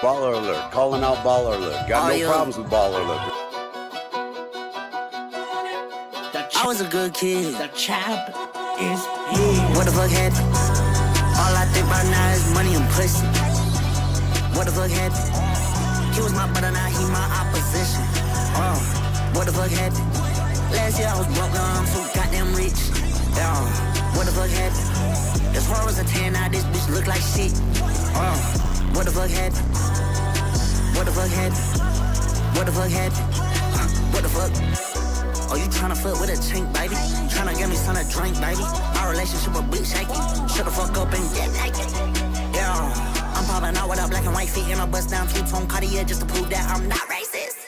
Baller alert. Calling out baller alert. Got no problems with baller alert. I was a good kid. The chap is here. What the fuck happened? All I think about now is money and pussy. What the fuck happened? He was my brother, now he my opposition. What the fuck happened? Last year I was broke, now I'm so goddamn rich. What the fuck happened? This world was a 10, now this bitch look like shit. What the fuck happened? What the fuck happened? What the fuck happened? What the fuck? Oh, you tryna fuck with a chink, baby? Tryna get me some to drink, baby? My relationship a bit shaky. Shut the fuck up and get naked. Yeah, I'm popping out with a black and white feet and a bust down two-tone Cartier just to prove that I'm not racist.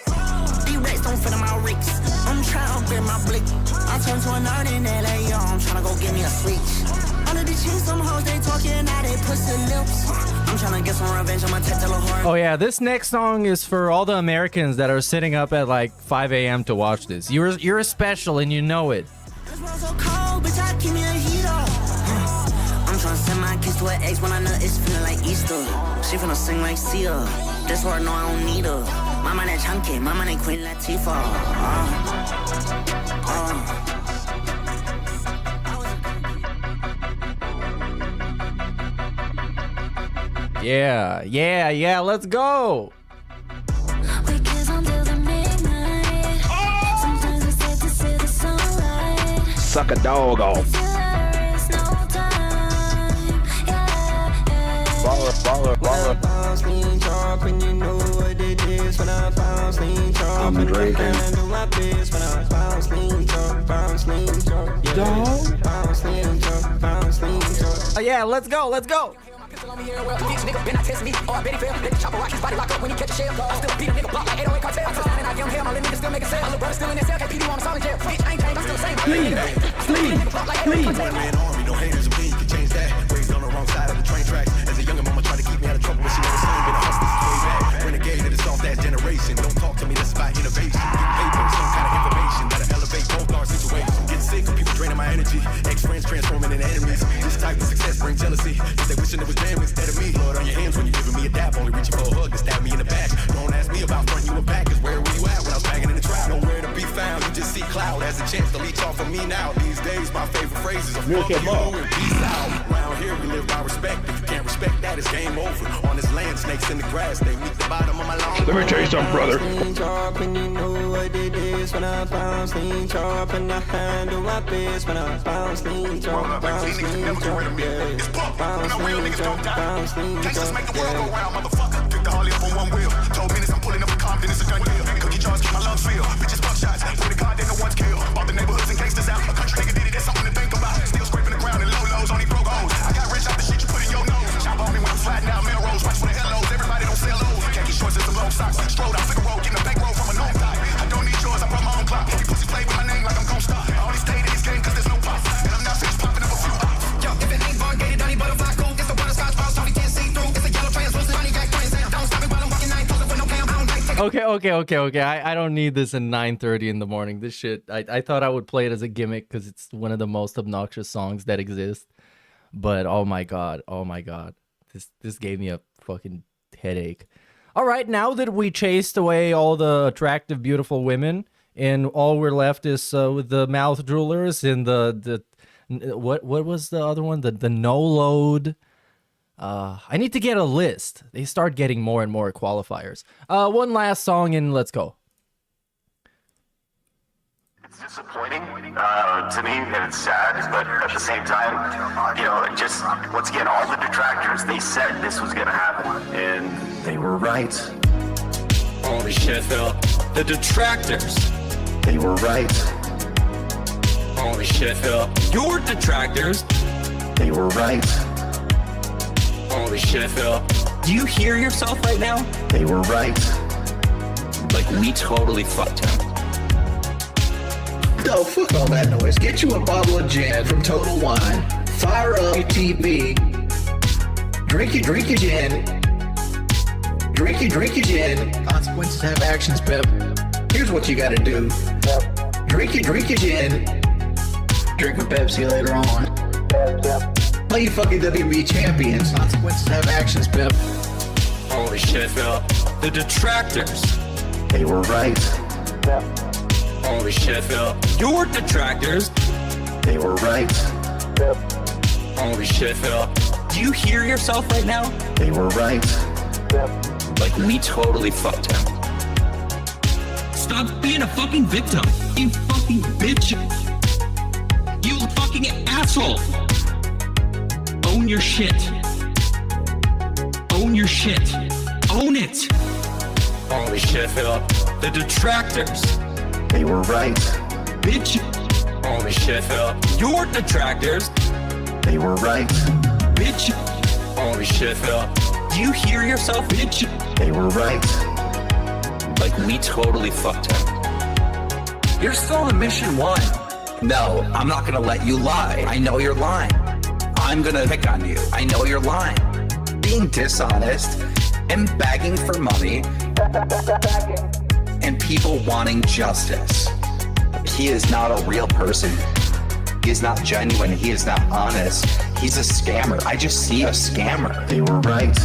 These rates don't fit in my ricks. I'm tryna get my blick. I turned to a nerd in LA, yo. I'm tryna go get me a switch. All of these chicks, some hoes, they talking, now they pussy lips. I'm tryna get some revenge on my Tetela horn. Oh yeah, this next song is for all the Americans that are sitting up at like 5 a.m. to watch this. You're special and you know it. This world so cold, bitch, I keep me a heater. I'm tryna send my kids to her ex when I know it's feeling like Easter. She finna sing like Sia. This world know I don't need her. My man that chunky, my man that Queen Latifah. Yeah, let's go. We kiss until the midnight. Sometimes it's safe to see the sunlight. Suck a dog off. There is no time. Baller. I'm drinking. Oh yeah, let's go. Renegade, it is off that generation. Don't talk to me, this is about innovation. Get paid for some kind of information that'll elevate both our situations. Get sick of people draining my energy. Ex-friends transforming into enemies. This type of success brings jealousy. Cause they wishing it was them instead of me. Blood on your hands when you're giving me a dap. Only reaching for a hug to stab me in the back. Don't ask me about front you and back. Cause where were you at when I was banging in the trap? Nowhere to be found. You just see cloud as a chance to leech off of me now. These days, my favorite phrases are fuck you and peace out. Around here, we live by respect. If you can't respect that, it's game over. On this land, snakes in the grass. They meet the bottom of my lawn. Let me tell you something, brother. When you know what it is, when I found Sling Sharp and I handle my best, when I found Sling Sharp, found Sling Sharp, yeah. Found Sling Sharp, found Sling Sharp, yeah. Motherfucker, took the Harley up on one wheel. Told minutes I'm pulling up a Compton, it's a gun deal. Cookie jars keep my lungs feel. Bitches buck shots, put a card, they no one's killed. All the neighborhoods and gangsters out. A country nigga did it, that's something to think about. Still scraping the ground and low lows, only broke hoes. I got rich off the shit you put in your nose. Chop on me when I'm sliding down Melrose. Watch for the hellos, everybody don't sell those. Khaki shorts and some low socks. Strolled out Figaro, getting a back roll from a long time. I don't need yours, I brought my own clock. You pussy play with my name like I'm gon' stop. I only stayed in this game cause there's no boss. And I'm now finished popping up a few ops. Yo, if it ain't variegated, Donnie Butterfly cool. It's the butterscotch balls, Tony can't see through. It's a yellow translucent, honey got twins. Don't stop me while I'm walking 9 closer with no cam. I don't like Okay. I don't need this at 9:30 in the morning. This shit, I thought I would play it as a gimmick because it's one of the most obnoxious songs that exist. But oh my god, this gave me a fucking headache. All right, now that we chased away all the attractive, beautiful women, and all we're left is with the mouth droolers and the what was the other one? The no load. I need to get a list. They start getting more and more qualifiers. One last song and let's go. It's disappointing to me and it's sad, but at the same time, you know, just once again, all the detractors, they said this was gonna happen, and they were right. Holy shit, Phil. The detractors. They were right. Holy shit, Phil. Your detractors. They were right. Holy shit, Phil. Do you hear yourself right now? They were right. Like, we totally fucked him. No, fuck all that noise. Get you a bottle of gin from Total Wine. Fire up your TV. Drink your gin. Drink your gin. Consequences have actions, Pep. Here's what you gotta do. Drink your gin. Drink a Pepsi later on. Play your fucking WB champions. Consequences have actions, Pep. Holy shit, Phil. The detractors. They were right. Holy shit, Phil. Your detractors. They were right. Holy shit, Phil. Do you hear yourself right now? They were right. Like, we totally fucked him. Stop being a fucking victim. You fucking bitch. You fucking asshole. Own your shit. Own your shit. Own it. Holy shit, Phil. The detractors. They were right. Bitch. Holy shit, Phil. Your detractors. They were right. Bitch. Holy shit, Phil. Do you hear yourself, bitch? They were right. Like, we totally fucked him. You're still on mission 1. No, I'm not gonna let you lie. I know you're lying. I'm gonna pick on you. I know you're lying. Being dishonest and begging for money and people wanting justice. He is not a real person. He is not genuine. He is not honest. He's a scammer. I just see a scammer. They were right.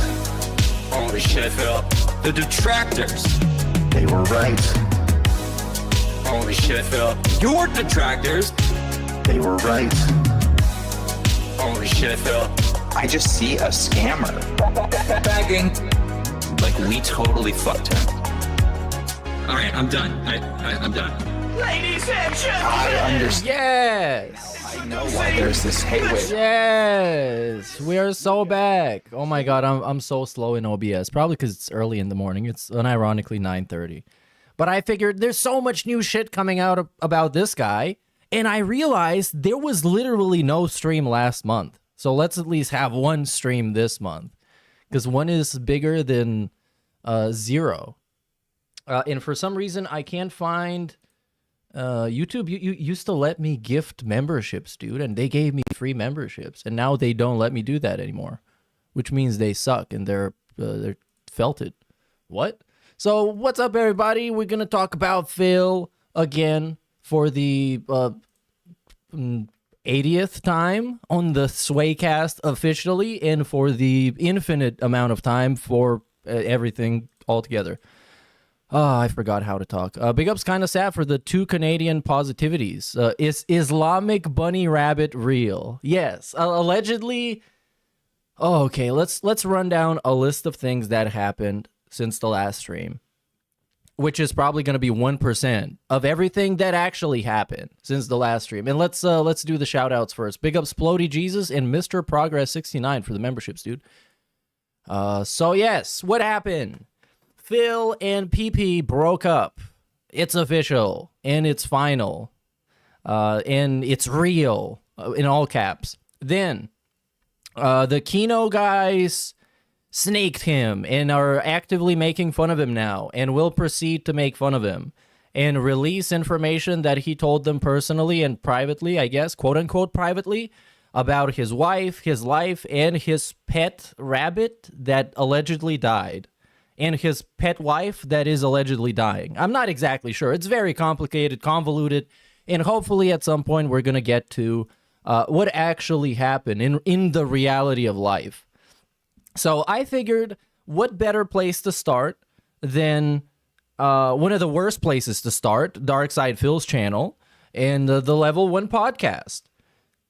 Holy shit, Phil. The detractors. They were right. Holy shit, Phil. Your detractors. They were right. Holy shit, Phil. I just see a scammer. Begging. Like, we totally fucked him. Alright, I'm done. I'm done. Ladies and I understand. Yes. I know why there's this hate wave. Yes, we are so back. Oh my god, I'm so slow in OBS. Probably because it's early in the morning. It's unironically 9:30. But I figured there's so much new shit coming out about this guy, and I realized there was literally no stream last month. So let's at least have one stream this month, because one is bigger than 0. And for some reason, I can't find... YouTube, you used to let me gift memberships, dude, and they gave me free memberships, and now they don't let me do that anymore, which means they suck and they're felted. What? So what's up, everybody? We're gonna talk about Phil again for the 80th time on the Swaycast officially, and for the infinite amount of time for everything altogether. Oh, I forgot how to talk. Big Up's kind of sad for the 2 Canadian positivities. Is Islamic bunny rabbit real? Yes. Allegedly. Oh, okay, let's run down a list of things that happened since the last stream, which is probably going to be 1% of everything that actually happened since the last stream. And let's do the shout outs first. Big Up Splody Jesus and Mr. Progress 69 for the memberships, dude. So yes, what happened? Phil and PP broke up. It's official, and it's final, and it's real, in all caps. Then, the Kino guys snaked him and are actively making fun of him now, and will proceed to make fun of him, and release information that he told them personally and privately, I guess, quote-unquote privately, about his wife, his life, and his pet rabbit that allegedly died. And his pet wife that is allegedly dying. I'm not exactly sure. It's very complicated, convoluted, and hopefully at some point we're going to get to what actually happened in the reality of life. So I figured what better place to start than one of the worst places to start, Darkside Phil's channel, and the Level 1 podcast.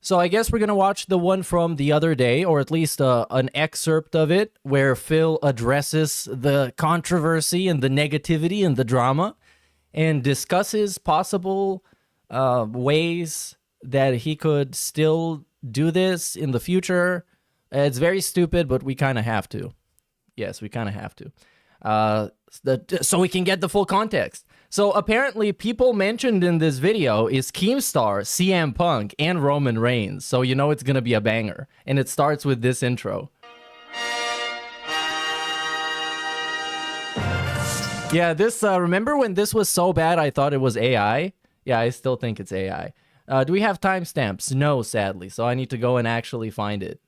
So I guess we're going to watch the one from the other day, or at least an excerpt of it, where Phil addresses the controversy and the negativity and the drama, and discusses possible ways that he could still do this in the future. It's very stupid, but we kind of have to. Yes, we kind of have to. So we can get the full context. So apparently people mentioned in this video is Keemstar, CM Punk, and Roman Reigns. So you know it's going to be a banger. And it starts with this intro. Yeah, this, remember when this was so bad I thought it was AI? Yeah, I still think it's AI. Do we have timestamps? No, sadly. So I need to go and actually find it.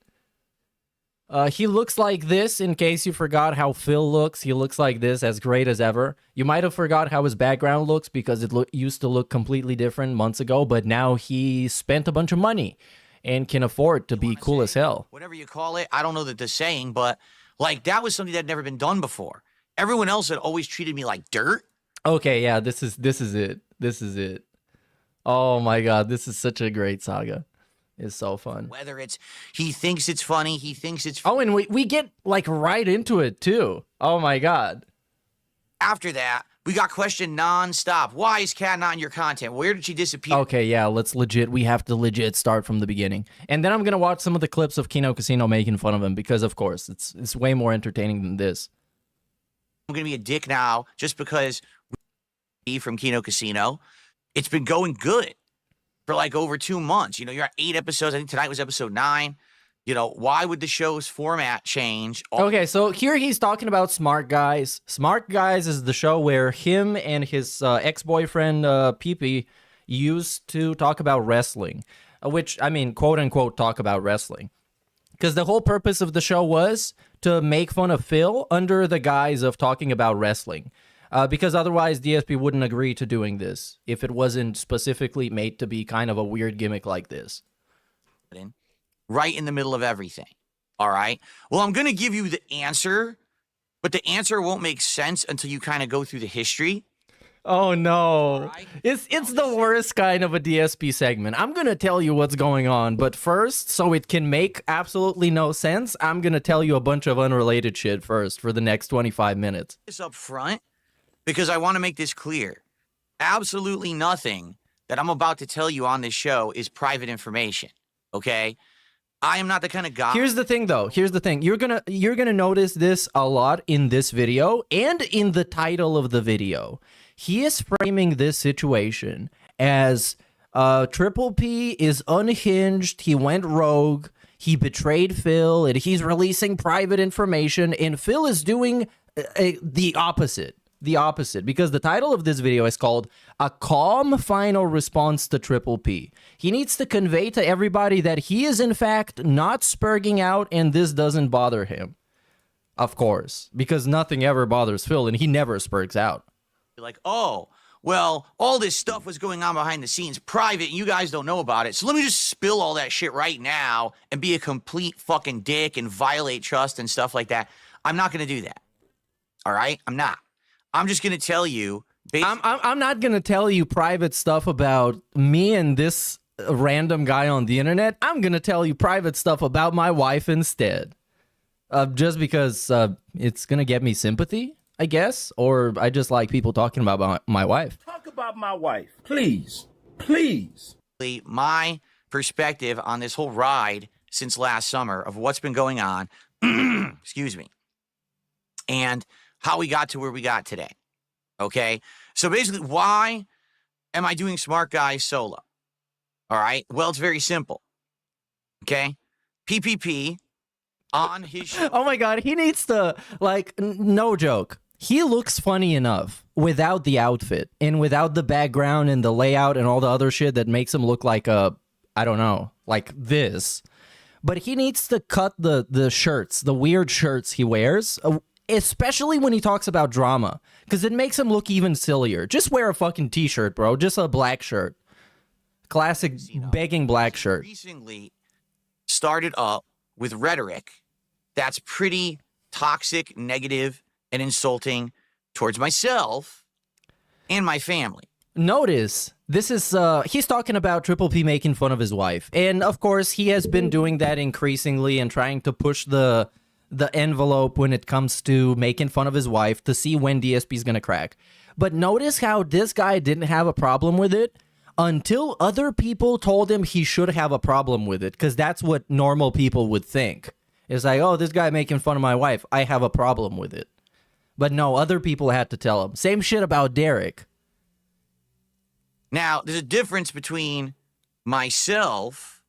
He looks like this, in case you forgot how Phil looks. He looks like this, as great as ever. You might have forgot how his background looks because it used to look completely different months ago, but now he spent a bunch of money and can afford to be cool as hell. Whatever you call it, I don't know the saying, but Like, that was something that had never been done before. Everyone else had always treated me like dirt. Okay, yeah, this is it. This is it. Oh my god, this is such a great saga. It's so fun. Whether it's he thinks it's funny, he thinks it's Oh, and we get like right into it too. Oh my god. After that, we got questioned nonstop. Why is Kat not in your content? Where did she disappear? Okay, yeah, we have to legit start from the beginning. And then I'm going to watch some of the clips of Kino Casino making fun of him because of course, it's way more entertaining than this. I'm going to be a dick now just because we from Kino Casino. It's been going good for like over 2 months. You know, you're at 8 episodes. I think tonight was episode 9. You know, why would the show's format change? Okay, so here he's talking about Smart Guys. Smart Guys is the show where him and his ex-boyfriend, Pee used to talk about wrestling. Which, I mean, quote-unquote, talk about wrestling. Because the whole purpose of the show was to make fun of Phil under the guise of talking about wrestling. Because otherwise, DSP wouldn't agree to doing this if it wasn't specifically made to be kind of a weird gimmick like this. Right in the middle of everything. All right. Well, I'm going to give you the answer, but the answer won't make sense until you kind of go through the history. Oh no. Right? It's the worst kind of a DSP segment. I'm going to tell you what's going on, but first, so it can make absolutely no sense, I'm going to tell you a bunch of unrelated shit first for the next 25 minutes. This up front because I want to make this clear. Absolutely nothing that I'm about to tell you on this show is private information. Okay? I am not the kind of guy. Here's the thing, though. Here's the thing. You're gonna notice this a lot in this video and in the title of the video. He is framing this situation as Triple P is unhinged. He went rogue. He betrayed Phil, and he's releasing private information. And Phil is doing the opposite. The opposite, because the title of this video is called A Calm Final Response to Triple P. He needs to convey to everybody that he is in fact not spurging out and this doesn't bother him. Of course, because nothing ever bothers Phil and he never spurgs out. Like, oh, well, all this stuff was going on behind the scenes, private, and you guys don't know about it. So let me just spill all that shit right now and be a complete fucking dick and violate trust and stuff like that. I'm not going to do that. All right? I'm not. I'm just going to tell you. I'm not going to tell you private stuff about me and this random guy on the internet. I'm going to tell you private stuff about my wife instead. Just because it's going to get me sympathy, I guess. Or I just like people talking about my wife. Talk about my wife. Please. Please. My perspective on this whole ride since last summer of what's been going on. Excuse me. And how we got to where we got today. Okay? So basically, why am I doing Smart Guys solo? All right? Well, it's very simple. Okay? PPP on his show. Oh my god, he needs to, like, no joke. He looks funny enough without the outfit and without the background and the layout and all the other shit that makes him look like a, I don't know, like this. But he needs to cut the shirts, the weird shirts he wears, especially when he talks about drama, because it makes him look even sillier. Just wear a fucking t-shirt, bro. Just a black shirt. Classic begging black shirt. Recently started up with rhetoric that's pretty toxic, negative, and insulting towards myself and my family. Notice, this is, he's talking about Triple P making fun of his wife. And, of course, he has been doing that increasingly and trying to push the envelope when it comes to making fun of his wife to see when DSP is going to crack. But notice how this guy didn't have a problem with it until other people told him he should have a problem with it, because that's what normal people would think. It's like, oh, this guy making fun of my wife, I have a problem with it. But no, other people had to tell him. Same shit about Derek. Now, there's a difference between myself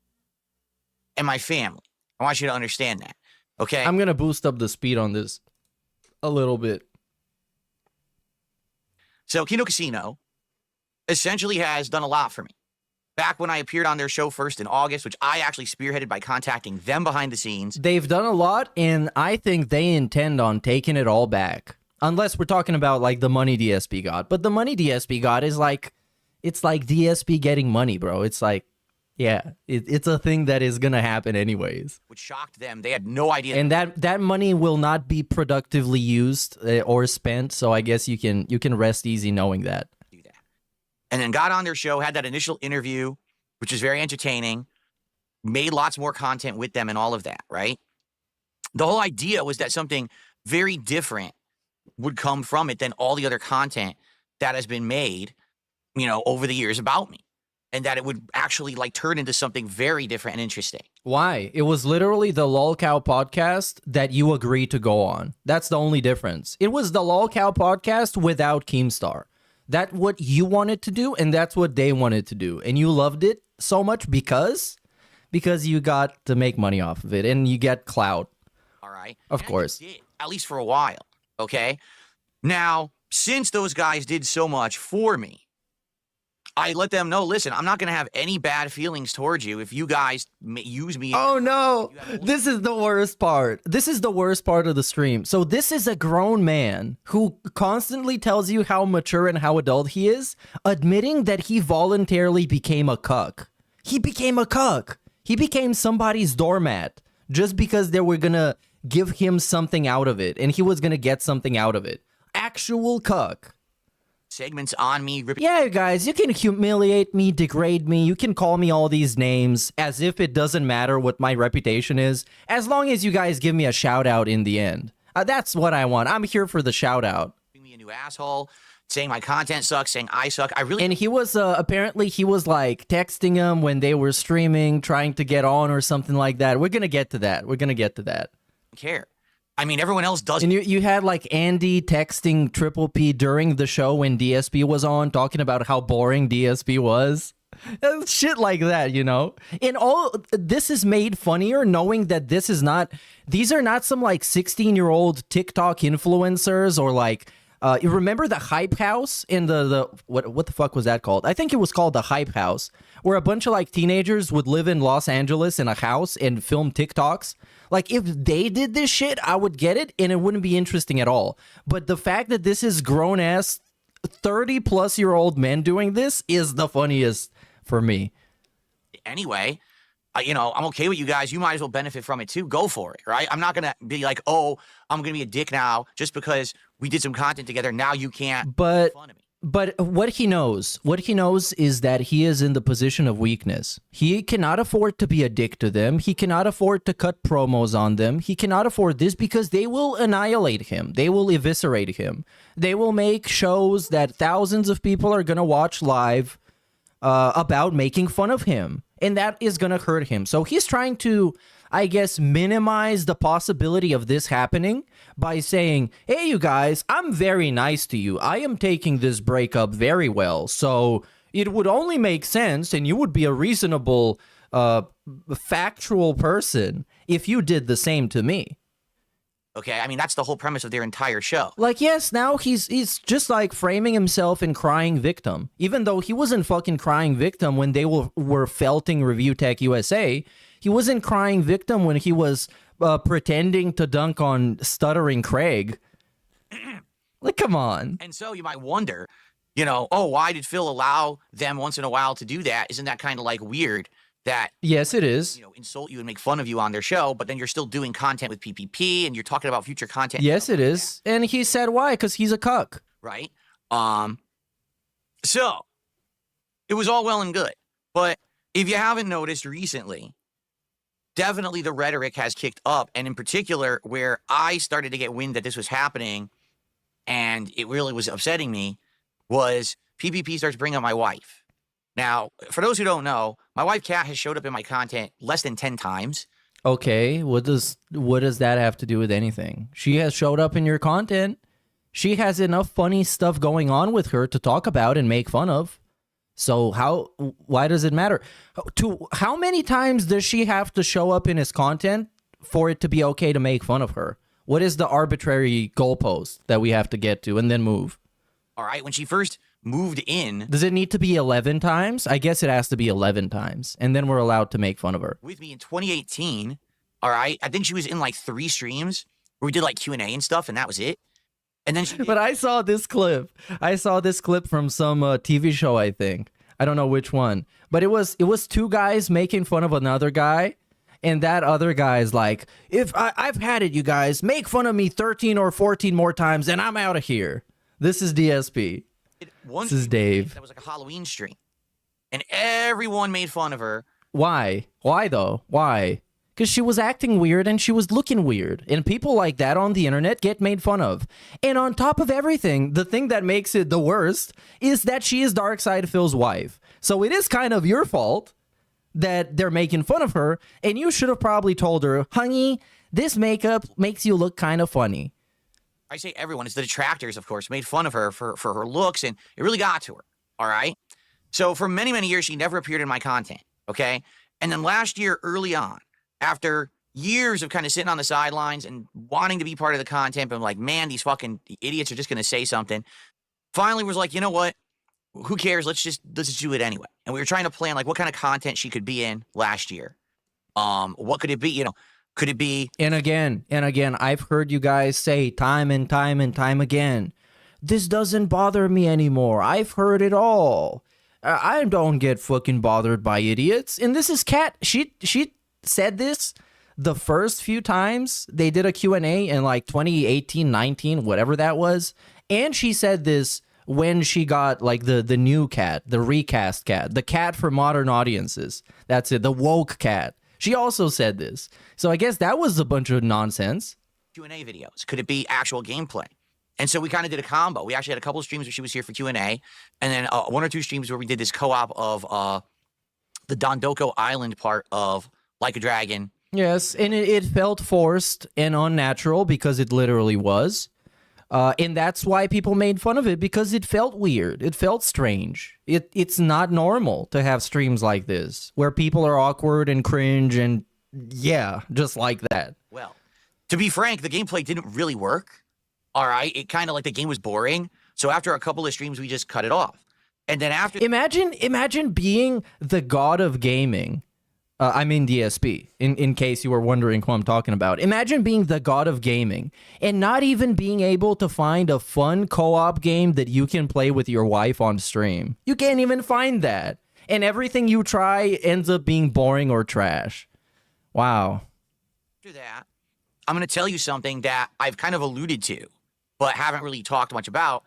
and my family. I want you to understand that. Okay? I'm going to boost up the speed on this a little bit. So, Kino Casino essentially has done a lot for me. Back when I appeared on their show first in August, which I actually spearheaded by contacting them behind the scenes. They've done a lot, and I think they intend on taking it all back. Unless we're talking about, like, the money DSP got. But the money DSP got is like, it's like DSP getting money, bro. It's like, Yeah, it's a thing that is gonna happen anyways. Which shocked them. They had no idea. And that money will not be productively used or spent. So I guess you can rest easy knowing that. Do that. And then got on their show, had that initial interview, which was very entertaining. Made lots more content with them and all of that, right? The whole idea was that something very different would come from it than all the other content that has been made, over the years about me. And that it would actually like turn into something very different and interesting. Why? It was literally the LolCow podcast that you agreed to go on. That's the only difference. It was the LolCow podcast without Keemstar. That's what you wanted to do, and that's what they wanted to do. And you loved it so much because you got to make money off of it, and you get clout. All right. Of course. Did, at least for a while, okay? Now, since those guys did so much for me, I let them know, listen, I'm not going to have any bad feelings towards you if you guys use me. Oh, no. This is the worst part. This is the worst part of the stream. So this is a grown man who constantly tells you how mature and how adult he is, admitting that he voluntarily became a cuck. He became a cuck. He became somebody's doormat just because they were going to give him something out of it, and he was going to get something out of it. Actual cuck. Segments on me. Yeah, guys, you can humiliate me, degrade me, you can call me all these names as if it doesn't matter what my reputation is, as long as you guys give me a shout out in the end. That's what I want. I'm here for the shout out. Me a new asshole, saying my content sucks, saying I suck. And he was apparently he was like texting him when they were streaming, trying to get on or something like that. We're gonna get to that. Care. I mean, everyone else does. And you had like Andy texting Triple P during the show when DSP was on, talking about how boring DSP was. Shit like that, And all this is made funnier knowing that these are not some like 16-year-old TikTok influencers or like, you remember the Hype House in what the fuck was that called? I think it was called the Hype House, where a bunch of like teenagers would live in Los Angeles in a house and film TikToks. Like, if they did this shit, I would get it, and it wouldn't be interesting at all. But the fact that this is grown-ass 30-plus-year-old men doing this is the funniest for me. Anyway, I'm okay with you guys. You might as well benefit from it, too. Go for it, right? I'm not going to be like, oh, I'm going to be a dick now just because we did some content together. Now you can't make fun of me. But what he knows is that he is in the position of weakness. He cannot afford to be a dick to them. He cannot afford to cut promos on them. He cannot afford this because they will annihilate him. They will eviscerate him. They will make shows that thousands of people are going to watch live about making fun of him. And that is going to hurt him. So he's trying to, I guess, minimize the possibility of this happening by saying, hey, you guys, I'm very nice to you. I am taking this breakup very well. So it would only make sense, and you would be a reasonable, factual person if you did the same to me. Okay, I mean, that's the whole premise of their entire show. Like, yes, now he's just like framing himself in crying victim. Even though he wasn't fucking crying victim when they were felting Review Tech USA, he wasn't crying victim when he was pretending to dunk on stuttering Craig. Like, come on. And so you might wonder, why did Phil allow them once in a while to do that? Isn't that kind of like weird? That yes, it is. Insult you and make fun of you on their show, but then you're still doing content with PPP and you're talking about future content. Yes, it is. And he said why? Because he's a cuck. Right. So it was all well and good, but if you haven't noticed recently, definitely the rhetoric has kicked up, and in particular, where I started to get wind that this was happening, and it really was upsetting me, was PPP starts bringing up my wife. Now, for those who don't know, my wife Kat has showed up in my content less than 10 times. Okay, what does that have to do with anything? She has showed up in your content. She has enough funny stuff going on with her to talk about and make fun of. So why does it matter? How many times does she have to show up in his content for it to be okay to make fun of her? What is the arbitrary goalpost that we have to get to and then move? All right, when she first moved in. Does it need to be 11 times? I guess it has to be 11 times. And then we're allowed to make fun of her. With me in 2018. All right. I think she was in like 3 streams where we did like Q&A and stuff, and that was it. And then But I saw this clip. I saw this clip from some TV show, I think. I don't know which one, but it was two guys making fun of another guy, and that other guy is like, if I've had it, you guys make fun of me 13 or 14 more times, and I'm out of here. This is DSP. This is Dave. That was like a Halloween stream, and everyone made fun of her. Why? Why though? Why? Because she was acting weird and she was looking weird. And people like that on the internet get made fun of. And on top of everything, the thing that makes it the worst is that she is Darkside Phil's wife. So it is kind of your fault that they're making fun of her. And you should have probably told her, honey, this makeup makes you look kind of funny. I say everyone, it's the detractors, of course, made fun of her for her looks, and it really got to her, all right? So for many, many years, she never appeared in my content, okay? And then last year, early on, after years of kind of sitting on the sidelines and wanting to be part of the content, but I'm like, man, these fucking idiots are just going to say something. Finally was like, you know what? Who cares? Let's just do it anyway. And we were trying to plan like what kind of content she could be in last year. What could it be? You know, could it be? And again, I've heard you guys say time and time and time again, this doesn't bother me anymore. I've heard it all. I don't get fucking bothered by idiots. And this is Kat. She said this the first few times they did a Q&A in like 2018, 19, whatever that was. And she said this when she got like the new Kat, the recast Kat, the Kat for modern audiences. That's it, the woke Kat. She also said this. So I guess that was a bunch of nonsense. Q&A videos. Could it be actual gameplay? And so we kind of did a combo. We actually had a couple of streams where she was here for Q&A, and then one or two streams where we did this co-op of the Dondoko Island part of Like a Dragon. Yes, and it felt forced and unnatural because it literally was. And that's why people made fun of it, because it felt weird. It felt strange. It's not normal to have streams like this where people are awkward and cringe and yeah, just like that. Well, to be frank, the gameplay didn't really work. All right, it kind of like the game was boring. So after a couple of streams, we just cut it off. And then after... Imagine being the god of gaming. I mean DSP, in case you were wondering who I'm talking about. Imagine being the god of gaming and not even being able to find a fun co-op game that you can play with your wife on stream. You can't even find that. And everything you try ends up being boring or trash. Wow. After that, I'm going to tell you something that I've kind of alluded to, but haven't really talked much about.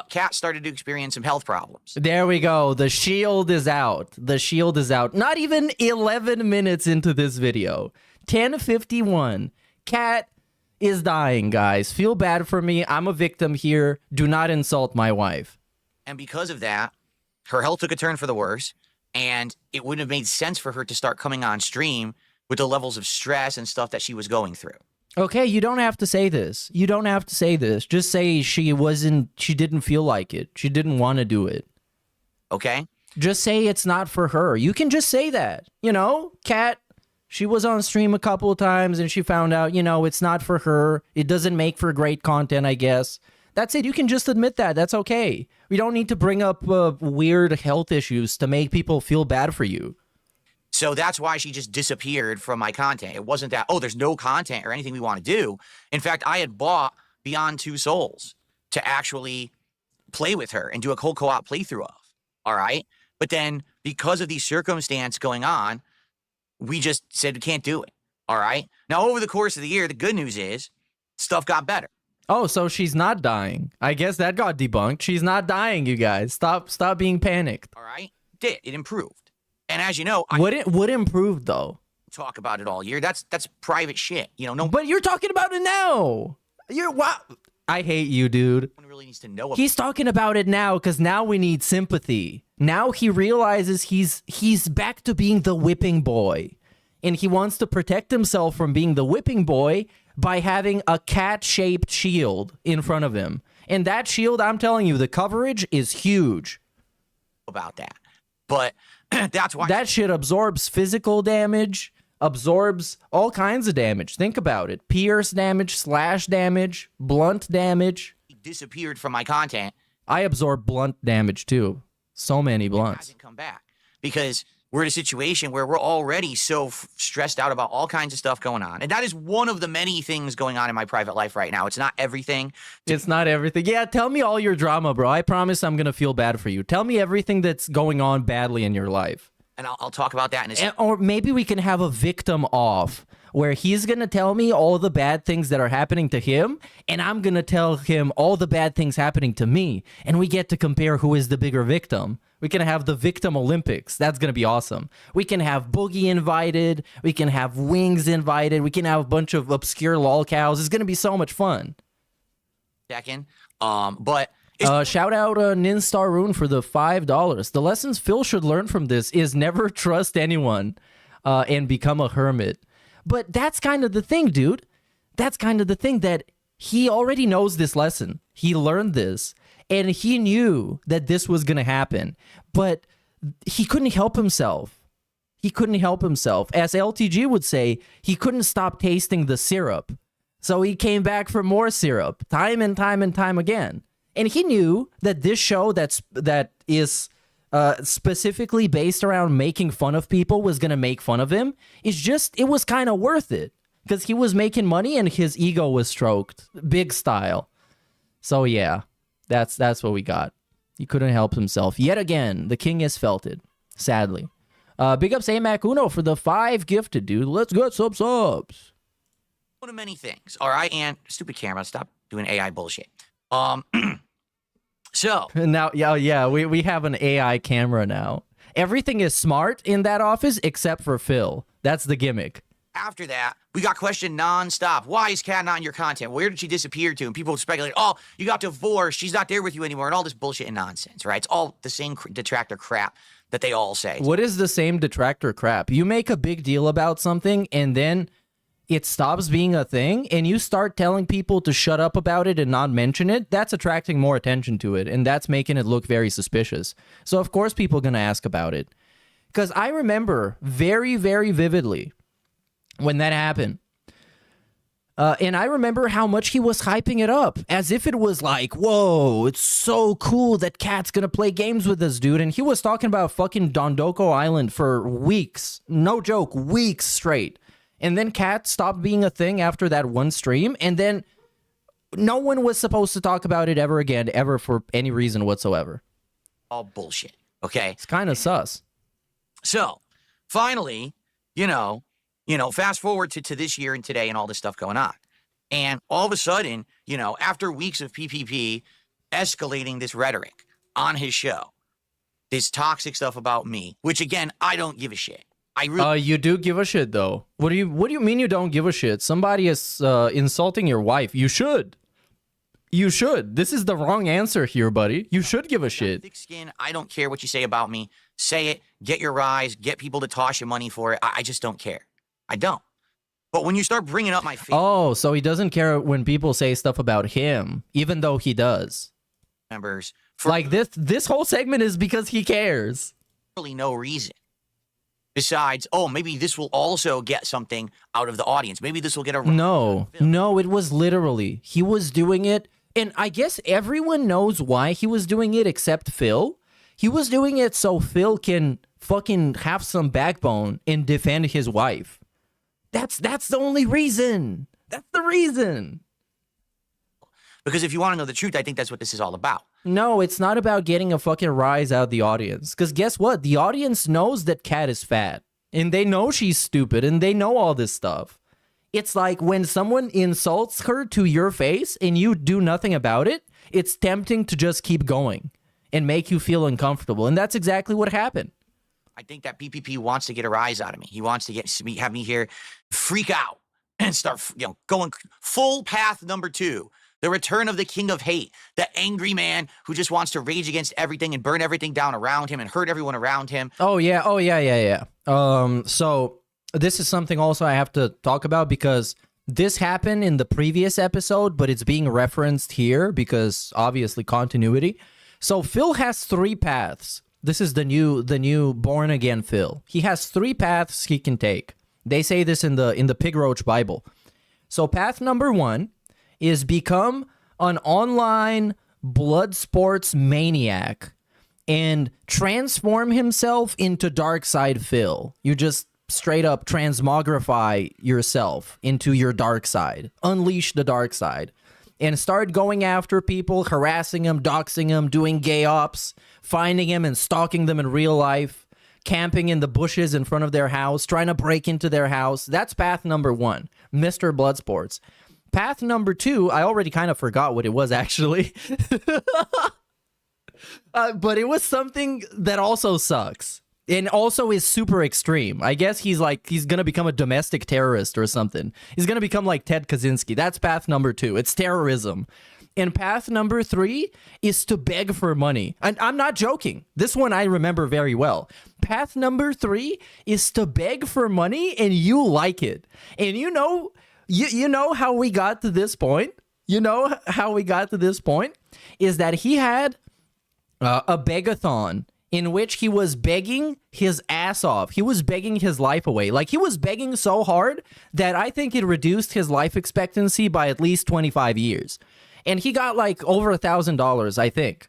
Kat started to experience some health problems. There we go. The shield is out. The shield is out. Not even 11 minutes into this video. 10:51. Kat is dying, guys. Feel bad for me. I'm a victim here. Do not insult my wife. And because of that, her health took a turn for the worse, and it wouldn't have made sense for her to start coming on stream with the levels of stress and stuff that she was going through. Okay, you don't have to say this. You don't have to say this. Just say she didn't feel like it. She didn't want to do it. Okay? Just say it's not for her. You can just say that. You know, Kat, she was on stream a couple of times and she found out, you know, it's not for her. It doesn't make for great content, I guess. That's it. You can just admit that. That's okay. We don't need to bring up weird health issues to make people feel bad for you. So that's why she just disappeared from my content. It wasn't that, oh, there's no content or anything we want to do. In fact, I had bought Beyond Two Souls to actually play with her and do a whole co-op playthrough of. All right? But then because of these circumstances going on, we just said we can't do it. All right? Now, over the course of the year, the good news is stuff got better. Oh, so she's not dying. I guess that got debunked. She's not dying, you guys. Stop being panicked. All right? It improved. And as you know, would improve though. Talk about it all year. That's private shit. You know, no. But you're talking about it now. Wow. I hate you, dude. No one really needs to know. He's talking about it now because now we need sympathy. Now he realizes he's back to being the whipping boy, and he wants to protect himself from being the whipping boy by having a cat-shaped shield in front of him. And that shield, I'm telling you, the coverage is huge. About that, but. That's why that shit absorbs physical damage, absorbs all kinds of damage. Think about it. Pierce damage, slash damage, blunt damage. He disappeared from my content. I absorb blunt damage too. So many blunts. Hasn't come back because we're in a situation where we're already so stressed out about all kinds of stuff going on. And that is one of the many things going on in my private life right now. It's not everything. It's not everything. Yeah, tell me all your drama, bro. I promise I'm going to feel bad for you. Tell me everything that's going on badly in your life. And I'll talk about that in a second. Or maybe we can have a victim off where he's going to tell me all the bad things that are happening to him, and I'm going to tell him all the bad things happening to me, and we get to compare who is the bigger victim. We can have the Victim Olympics. That's going to be awesome. We can have Boogie invited. We can have Wings invited. We can have a bunch of obscure lolcows. It's going to be so much fun. Second. But... shout out Ninstar Rune for the $5. The lessons Phil should learn from this is never trust anyone and become a hermit. But that's kind of the thing, dude. That's kind of the thing, that he already knows this lesson. He learned this, and he knew that this was going to happen. But he couldn't help himself. He couldn't help himself. As LTG would say, he couldn't stop tasting the syrup. So he came back for more syrup, time and time and time again. And he knew that this show that is specifically based around making fun of people was going to make fun of him. It was kind of worth it because he was making money and his ego was stroked big style. So yeah, that's what we got. He couldn't help himself. Yet again, the king has felt it, sadly. Big ups A-Mac Uno for the 5 gifted, dude. Let's get some subs. One of many things. All right, and stupid camera, stop doing AI bullshit. So now, yeah, we have an AI camera now. Everything is smart in that office except for Phil. That's the gimmick. After that, we got questioned nonstop. Why is Kat not in your content? Where did she disappear to? And people speculate, oh, you got divorced. She's not there with you anymore, and all this bullshit and nonsense, right? It's all the same detractor crap that they all say. What is the same detractor crap? You make a big deal about something, and then it stops being a thing, and you start telling people to shut up about it and not mention it. That's attracting more attention to it, and that's making it look very suspicious. So of course people are going to ask about it. Because I remember very, very vividly when that happened. And I remember how much he was hyping it up, as if it was like, whoa, it's so cool that Kat's going to play games with us, dude. And he was talking about fucking Dondoko Island for weeks. No joke, weeks straight. And then Kat stopped being a thing after that one stream, and then no one was supposed to talk about it ever again, ever, for any reason whatsoever. All bullshit, okay? It's kind of sus. So, finally, you know, fast forward to this year and today and all this stuff going on. And all of a sudden, after weeks of PPP escalating this rhetoric on his show, this toxic stuff about me, which, again, I don't give a shit. You do give a shit, though. What do you mean you don't give a shit? Somebody is insulting your wife. You should. You should. This is the wrong answer here, buddy. You should give a shit. Thick skin. I don't care what you say about me. Say it. Get your rise. Get people to toss you money for it. I just don't care. I don't. But when you start bringing up my face... Oh, so he doesn't care when people say stuff about him, even though he does. Members... Like, this whole segment is because he cares. Really no reason. Besides, oh, maybe this will also get something out of the audience. Maybe this will get a... No, it was literally... He was doing it, and I guess everyone knows why he was doing it except Phil. He was doing it so Phil can fucking have some backbone and defend his wife. That's the only reason. That's the reason. Because if you want to know the truth, I think that's what this is all about. No, it's not about getting a fucking rise out of the audience. Because guess what? The audience knows that Kat is fat. And they know she's stupid. And they know all this stuff. It's like when someone insults her to your face and you do nothing about it, it's tempting to just keep going and make you feel uncomfortable. And that's exactly what happened. I think that PPP wants to get a rise out of me. He wants to have me here freak out and start going full path number 2. The return of the king of hate, the angry man who just wants to rage against everything and burn everything down around him and hurt everyone around him. Oh yeah. So this is something also I have to talk about because this happened in the previous episode, but it's being referenced here because obviously continuity. So Phil has 3 paths. This is the new born again Phil. He has 3 paths he can take. They say this in the Pig Roach Bible. So path number 1 is become an online blood sports maniac and transform himself into Dark Side Phil. You just straight up transmogrify yourself into your dark side. Unleash the dark side. And start going after people, harassing them, doxing them, doing gay ops, finding them and stalking them in real life, camping in the bushes in front of their house, trying to break into their house. That's path number 1, Mr. Bloodsports. Path number 2, I already kind of forgot what it was, actually. But it was something that also sucks. And also is super extreme. I guess he's gonna become a domestic terrorist or something. He's gonna become like Ted Kaczynski. That's path number 2. It's terrorism. And path number 3 is to beg for money. And I'm not joking. This one I remember very well. Path number 3 is to beg for money and you like it. And you know how we got to this point? You know how we got to this point? Is that he had a begathon in which he was begging his ass off. He was begging his life away. Like, he was begging so hard that I think it reduced his life expectancy by at least 25 years. And he got like over $1,000, I think.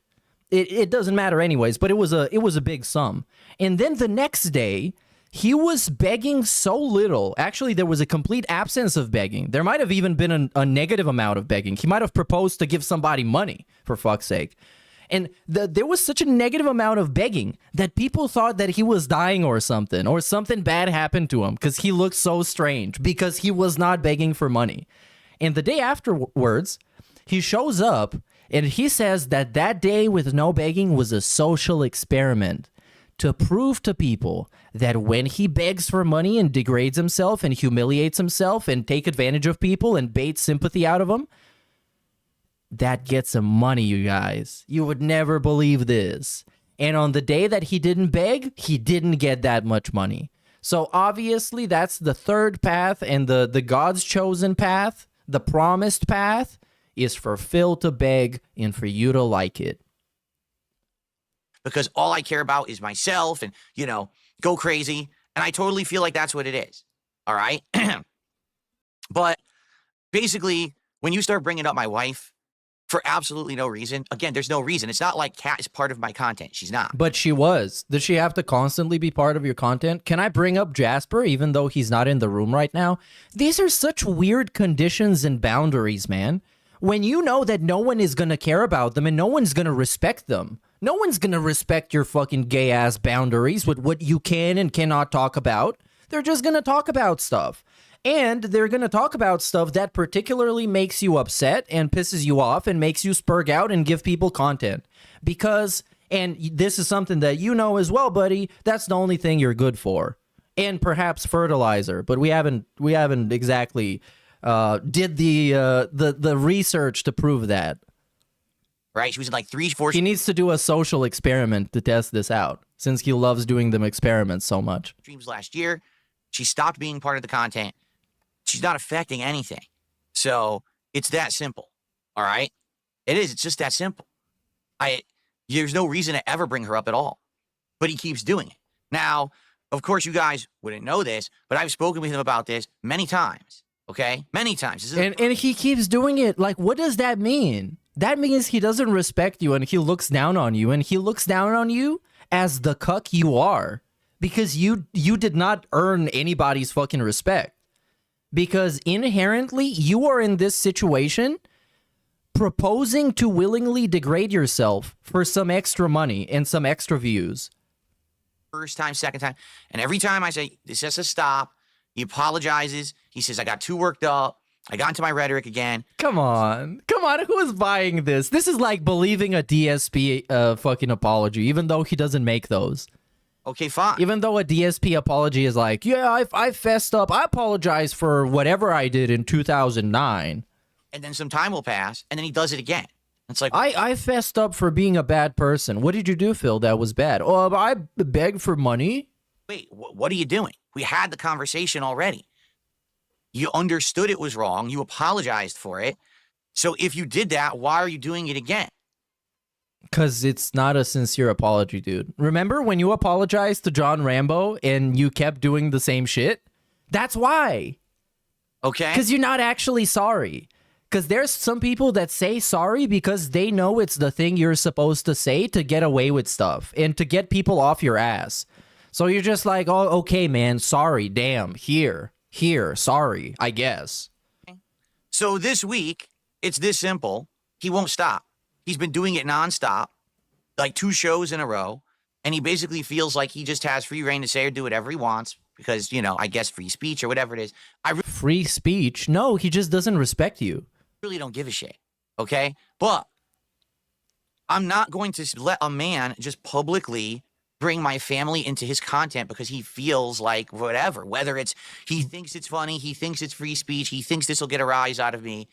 It doesn't matter anyways, but it was a big sum. And then the next day, he was begging so little. Actually, there was a complete absence of begging. There might have even been a negative amount of begging. He might have proposed to give somebody money, for fuck's sake. And there was such a negative amount of begging that people thought that he was dying or something bad happened to him because he looked so strange because he was not begging for money. And the day afterwards, he shows up and he says that that day with no begging was a social experiment to prove to people that when he begs for money and degrades himself and humiliates himself and take advantage of people and bait sympathy out of them, that gets him money, you guys. You would never believe this. And on the day that he didn't beg, he didn't get that much money. So obviously that's the third path, and the God's chosen path, the promised path, is for Phil to beg and for you to like it. Because all I care about is myself and, go crazy. And I totally feel like that's what it is. All right? But basically, when you start bringing up my wife, for absolutely no reason. Again, there's no reason. It's not like Kat is part of my content. She's not. But she was. Does she have to constantly be part of your content? Can I bring up Jasper even though he's not in the room right now? These are such weird conditions and boundaries, man. When you know that no one is going to care about them and no one's going to respect them. No one's going to respect your fucking gay-ass boundaries with what you can and cannot talk about. They're just going to talk about stuff. And they're going to talk about stuff that particularly makes you upset and pisses you off and makes you spurg out and give people content. Because, and this is something that you know as well, buddy, that's the only thing you're good for. And perhaps fertilizer, but we haven't exactly did the research to prove that. Right? She was in like 3-4... He needs to do a social experiment to test this out, since he loves doing them experiments so much. Streams last year. She stopped being part of the content. She's not affecting anything. So it's that simple. All right? It is. It's just that simple. There's no reason to ever bring her up at all. But he keeps doing it. Now, of course, you guys wouldn't know this, but I've spoken with him about this many times. Okay? Many times. And he keeps doing it. Like, what does that mean? That means he doesn't respect you and he looks down on you. And he looks down on you as the cuck you are. Because you did not earn anybody's fucking respect. Because inherently, you are in this situation proposing to willingly degrade yourself for some extra money and some extra views. First time, second time. And every time I say, this has to stop, he apologizes. He says, I got too worked up. I got into my rhetoric again. Come on. Come on. Who is buying this? This is like believing a DSP fucking apology, even though he doesn't make those. Okay, fine. Even though a DSP apology is like, yeah, I fessed up. I apologize for whatever I did in 2009. And then some time will pass, and then he does it again. It's like, I fessed up for being a bad person. What did you do, Phil, that was bad? Oh, I begged for money. Wait, what are you doing? We had the conversation already. You understood it was wrong. You apologized for it. So if you did that, why are you doing it again? Because it's not a sincere apology, dude. Remember when you apologized to John Rambo and you kept doing the same shit? That's why. Okay. Because you're not actually sorry. Because there's some people that say sorry because they know it's the thing you're supposed to say to get away with stuff and to get people off your ass. So you're just like, oh, okay, man, sorry, damn, here, sorry, I guess. So this week, it's this simple. He won't stop. He's been doing it nonstop, like 2 shows in a row. And he basically feels like he just has free reign to say or do whatever he wants because, you know, I guess free speech or whatever it is. Free speech? No, he just doesn't respect you. Really don't give a shit, okay? But I'm not going to let a man just publicly bring my family into his content because he feels like whatever, whether it's he thinks it's funny, he thinks it's free speech, he thinks this will get a rise out of me.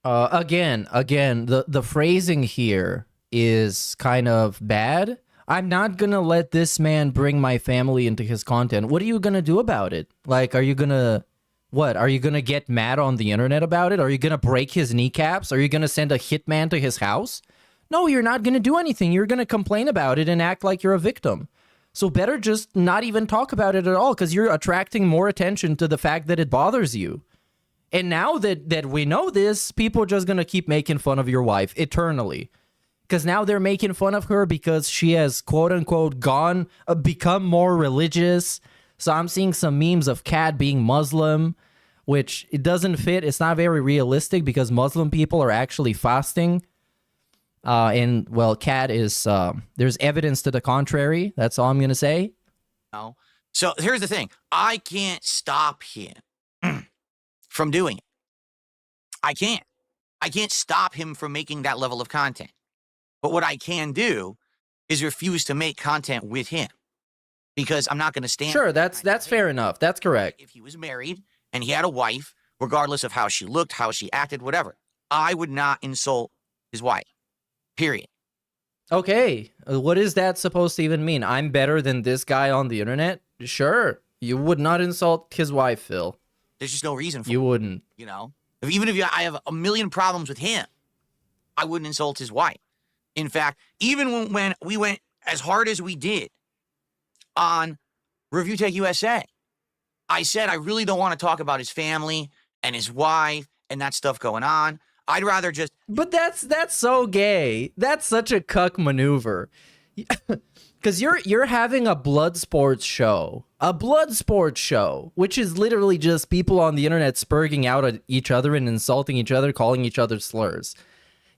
Again, the phrasing here is kind of bad. I'm not gonna let this man bring my family into his content. What are you gonna do about it? Like, are you gonna... What, are you gonna get mad on the internet about it? Are you gonna break his kneecaps? Are you gonna send a hitman to his house? No, you're not gonna do anything. You're gonna complain about it and act like you're a victim. So better just not even talk about it at all, because you're attracting more attention to the fact that it bothers you. And now that we know this, people are just gonna keep making fun of your wife eternally. Because now they're making fun of her because she has, quote-unquote, become more religious. So I'm seeing some memes of Kat being Muslim, which it doesn't fit. It's not very realistic because Muslim people are actually fasting. And, well, Kat is, there's evidence to the contrary. That's all I'm going to say. No. So here's the thing. I can't stop him from doing it. I can't. I can't stop him from making that level of content. But what I can do is refuse to make content with him. Because I'm not going to stand... Sure, that's fair enough. That's correct. If he was married and he had a wife, regardless of how she looked, how she acted, whatever, I would not insult his wife. Period. Okay, what is that supposed to even mean? I'm better than this guy on the internet? Sure, you would not insult his wife, Phil. There's just no reason for it. You wouldn't. You know? Even if I have a million problems with him, I wouldn't insult his wife. In fact, even when we went as hard as we did on Review Tech USA, I said I really don't want to talk about his family and his wife and that stuff going on. I'd rather just... But that's so gay. That's such a cuck maneuver. Because you're having a blood sports show. A blood sports show, which is literally just people on the internet spurging out at each other and insulting each other, calling each other slurs.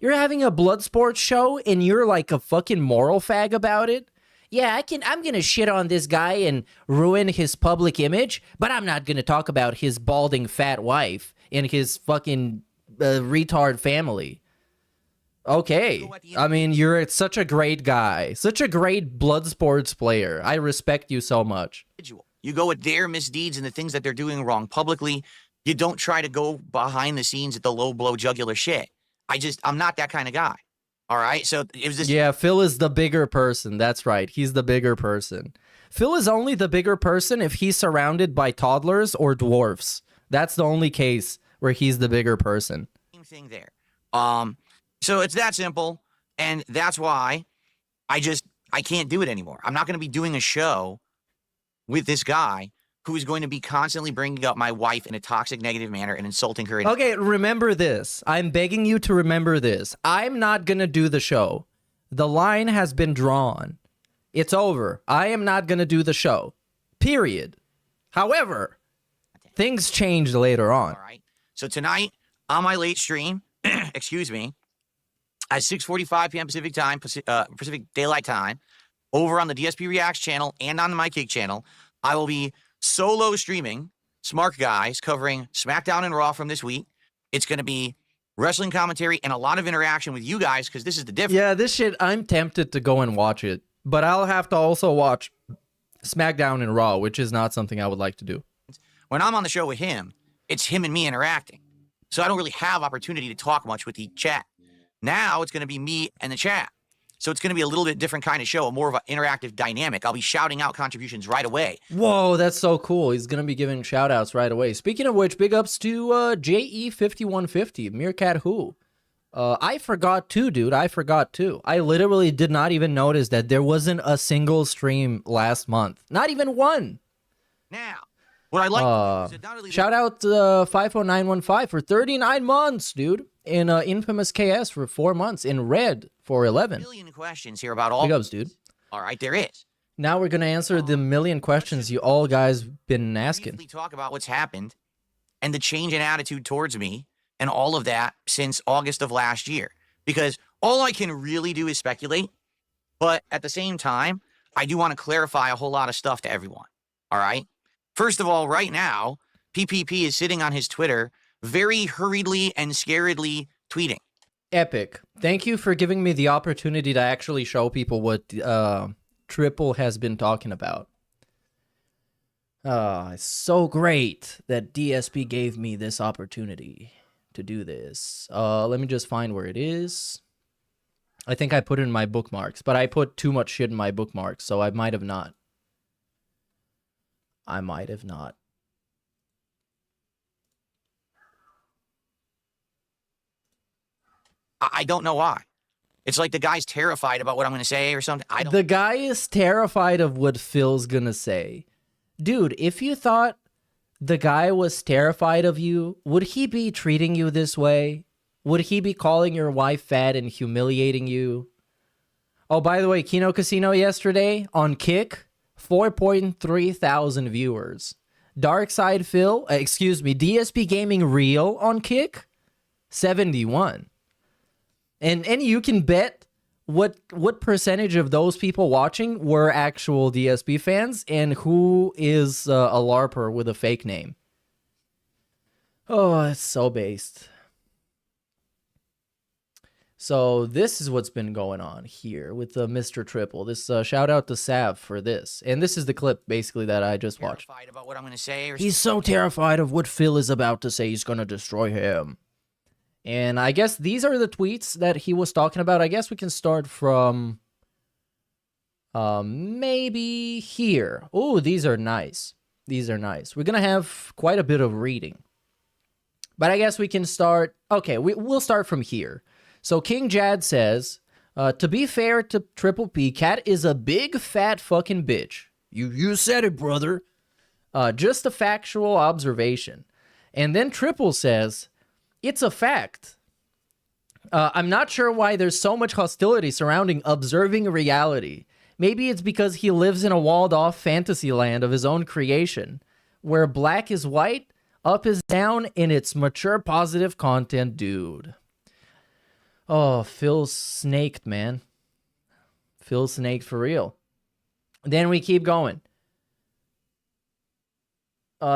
You're having a blood sports show and you're like a fucking moral fag about it? Yeah, I'm gonna shit on this guy and ruin his public image, but I'm not gonna talk about his balding fat wife and his fucking retard family. Okay, I mean, you're such a great guy, such a great blood sports player. I respect you so much. You go with their misdeeds and the things that they're doing wrong publicly. You don't try to go behind the scenes at the low blow jugular shit. I'm not that kind of guy. All right, so it was this. Yeah, Phil is the bigger person. That's right. He's the bigger person. Phil is only the bigger person if he's surrounded by toddlers or dwarfs. That's the only case where he's the bigger person. Same thing there. So it's that simple, and that's why I can't do it anymore. I'm not going to be doing a show with this guy who is going to be constantly bringing up my wife in a toxic, negative manner and insulting her. Okay, remember this. I'm begging you to remember this. I'm not going to do the show. The line has been drawn. It's over. I am not going to do the show. Period. However, things changed later on. All right. So tonight, on my late stream, excuse me, at 6:45 p.m. Pacific time, Pacific Daylight Time, over on the DSP Reacts channel and on the My Kick channel, I will be solo streaming Smart Guys covering SmackDown and Raw from this week. It's going to be wrestling commentary and a lot of interaction with you guys because this is the difference. Yeah, this shit, I'm tempted to go and watch it, but I'll have to also watch SmackDown and Raw, which is not something I would like to do. When I'm on the show with him, it's him and me interacting. So I don't really have opportunity to talk much with the chat. Now it's going to be me and the chat. So it's going to be a little bit different kind of show, a more of an interactive dynamic. I'll be shouting out contributions right away. Whoa, that's so cool. He's going to be giving shout outs right away. Speaking of which, big ups to JE5150, Meerkat Who. I forgot too, dude. I forgot too. I literally did not even notice that there wasn't a single stream last month. Not even one. Now, what I like to do is shout out 50915 for 39 months, dude. In Infamous KS for 4 months. In Red for 11. Million questions here about all. Big ups, dude. All right, there is. Now we're going to answer the million questions you all guys been asking. Briefly talk about what's happened and the change in attitude towards me and all of that since August of last year. Because all I can really do is speculate. But at the same time, I do want to clarify a whole lot of stuff to everyone. All right? First of all, right now, PPP is sitting on his Twitter very hurriedly and scaredly tweeting. Epic. Thank you for giving me the opportunity to actually show people what Triple has been talking about. It's so great that DSP gave me this opportunity to do this. Let me just find where it is. I think I put it in my bookmarks, but I put too much shit in my bookmarks, so I might have not. I might have not. I don't know why. It's like the guy's terrified about what I'm going to say or something. I don't. The guy is terrified of what Phil's going to say. Dude, if you thought the guy was terrified of you, would he be treating you this way? Would he be calling your wife fat and humiliating you? Oh, by the way, Kino Casino yesterday on Kick, 4.3 thousand viewers. Darkside Phil, DSP Gaming Real on Kick, 71. And you can bet what percentage of those people watching were actual DSP fans and who is a LARPer with a fake name. Oh, it's so based. So this is what's been going on here with Mr. Triple. This shout out to Sav for this. And this is the clip basically that I just watched. Terrified about what I'm going to say. He's so terrified of what Phil is about to say. He's going to destroy him. And I guess these are the tweets that he was talking about. I guess we can start from maybe here. Oh, these are nice. These are nice. We're going to have quite a bit of reading. But I guess we can start. Okay, we'll start from here. So King Jad says, to be fair to Triple P, Cat is a big fat fucking bitch. You said it, brother. Just a factual observation. And then Triple says, it's a fact. I'm not sure why there's so much hostility surrounding observing reality. Maybe it's because he lives in a walled-off fantasy land of his own creation, where black is white, up is down, and it's mature positive content, dude. Oh, Phil's snaked, man. Phil's snaked for real. Then we keep going.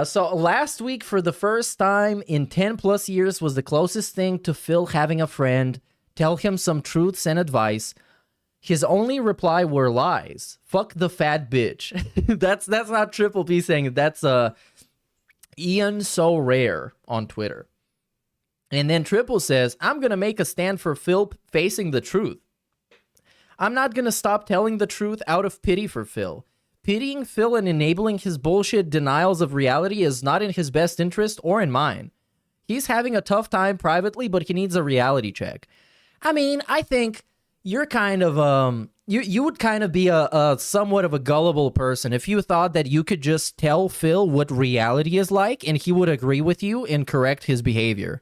So last week, for the first time in 10 plus years, was the closest thing to Phil having a friend tell him some truths and advice. His only reply were lies. Fuck the fat bitch. that's not Triple P saying it. That's Ian So Rare on Twitter. And then Triple says, I'm going to make a stand for Phil facing the truth. I'm not going to stop telling the truth out of pity for Phil. Pitying Phil and enabling his bullshit denials of reality is not in his best interest or in mine. He's having a tough time privately, but he needs a reality check. I mean, I think you're kind of, you would kind of be a somewhat of a gullible person if you thought that you could just tell Phil what reality is like and he would agree with you and correct his behavior.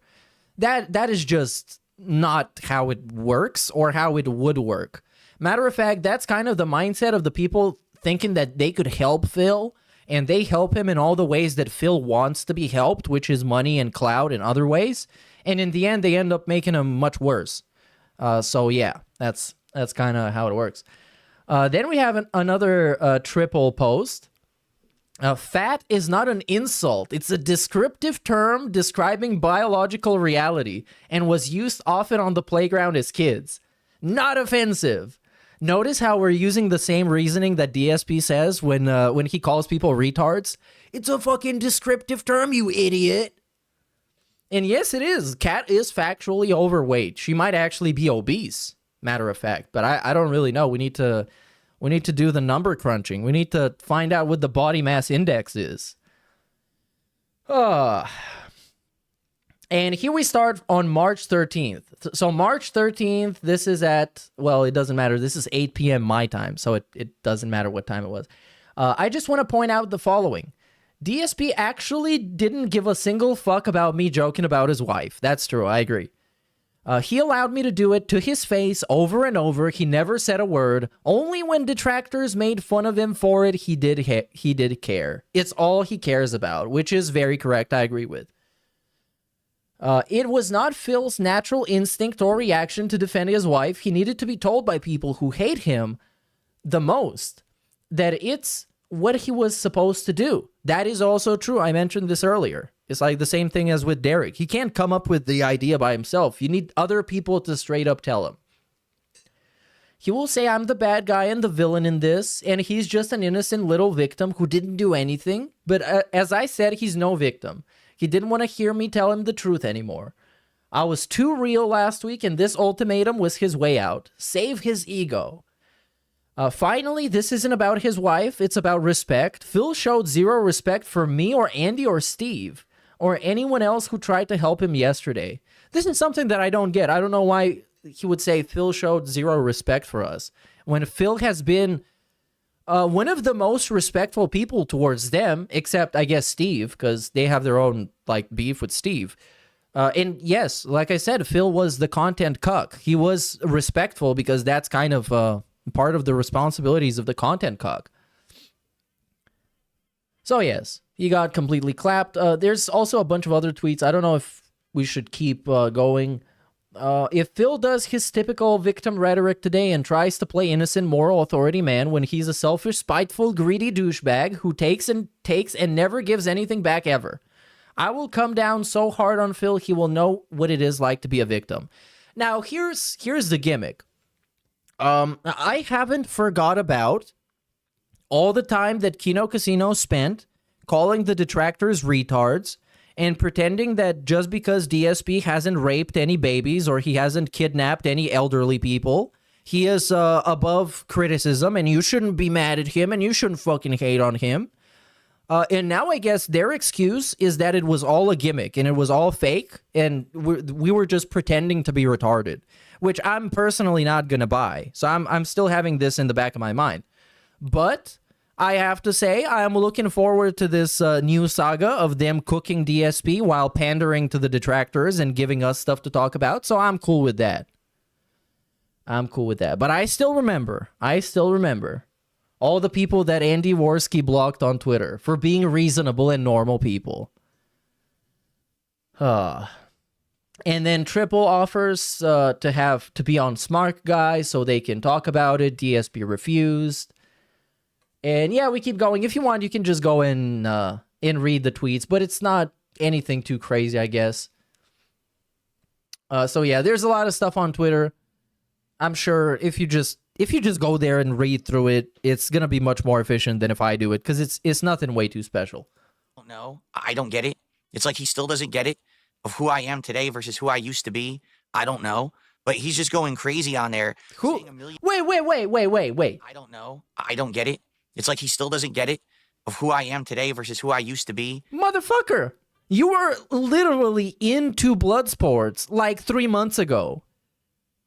That is just not how it works or how it would work. Matter of fact, that's kind of the mindset of the people thinking that they could help Phil, and they help him in all the ways that Phil wants to be helped, which is money and clout and other ways. And in the end, they end up making him much worse. So yeah, that's kind of how it works. Then we have another Triple post. Fat is not an insult. It's a descriptive term describing biological reality and was used often on the playground as kids. Not offensive. Notice how we're using the same reasoning that DSP says when he calls people retards. It's a fucking descriptive term, you idiot. And yes, it is. Kat is factually overweight. She might actually be obese, matter of fact. But I don't really know. We need to do the number crunching. We need to find out what the body mass index is. And here we start on March 13th. So March 13th, this is at, well, it doesn't matter. This is 8 p.m. my time, so it doesn't matter what time it was. I just want to point out the following. DSP actually didn't give a single fuck about me joking about his wife. That's true, I agree. He allowed me to do it to his face over and over. He never said a word. Only when detractors made fun of him for it, he did care. It's all he cares about, which is very correct. I agree with. It was not Phil's natural instinct or reaction to defend his wife. He needed to be told by people who hate him the most that it's what he was supposed to do. That is also true. I mentioned this earlier. It's like the same thing as with Derek. He can't come up with the idea by himself. You need other people to straight up tell him. He will say, I'm the bad guy and the villain in this, and he's just an innocent little victim who didn't do anything. But as I said, he's no victim. He didn't want to hear me tell him the truth anymore. I was too real last week, and this ultimatum was his way out. Save his ego. Finally, this isn't about his wife. It's about respect. Phil showed zero respect for me or Andy or Steve or anyone else who tried to help him yesterday. This is something that I don't get. I don't know why he would say Phil showed zero respect for us when Phil has been one of the most respectful people towards them, except I guess Steve, because they have their own like beef with Steve. And yes, like I said, Phil was the content cuck. He was respectful because that's kind of part of the responsibilities of the content cuck. So yes, he got completely clapped. There's also a bunch of other tweets. I don't know if we should keep going. If Phil does his typical victim rhetoric today and tries to play innocent moral authority man when he's a selfish, spiteful, greedy douchebag who takes and never gives anything back ever, I will come down so hard on Phil he will know what it is like to be a victim. Now, here's the gimmick. I haven't forgot about all the time that Kino Casino spent calling the detractors retards and pretending that just because DSP hasn't raped any babies or he hasn't kidnapped any elderly people, he is above criticism and you shouldn't be mad at him and you shouldn't fucking hate on him. And now I guess their excuse is that it was all a gimmick and it was all fake and we were just pretending to be retarded, which I'm personally not going to buy. So I'm still having this in the back of my mind. But I have to say, I'm looking forward to this new saga of them cooking DSP while pandering to the detractors and giving us stuff to talk about. So I'm cool with that. But I still remember all the people that Andy Worski blocked on Twitter for being reasonable and normal people. And then Triple offers to be on Smart Guy so they can talk about it. DSP refused. And yeah, we keep going. If you want, you can just go and read the tweets, but it's not anything too crazy, I guess. So yeah, there's a lot of stuff on Twitter. I'm sure if you just go there and read through it, it's gonna be much more efficient than if I do it because it's nothing way too special. No, I don't get it. It's like he still doesn't get it of who I am today versus who I used to be. I don't know, but he's just going crazy on there. Who? Wait. I don't know. I don't get it. It's like he still doesn't get it of who I am today versus who I used to be. Motherfucker, you were literally into blood sports like 3 months ago.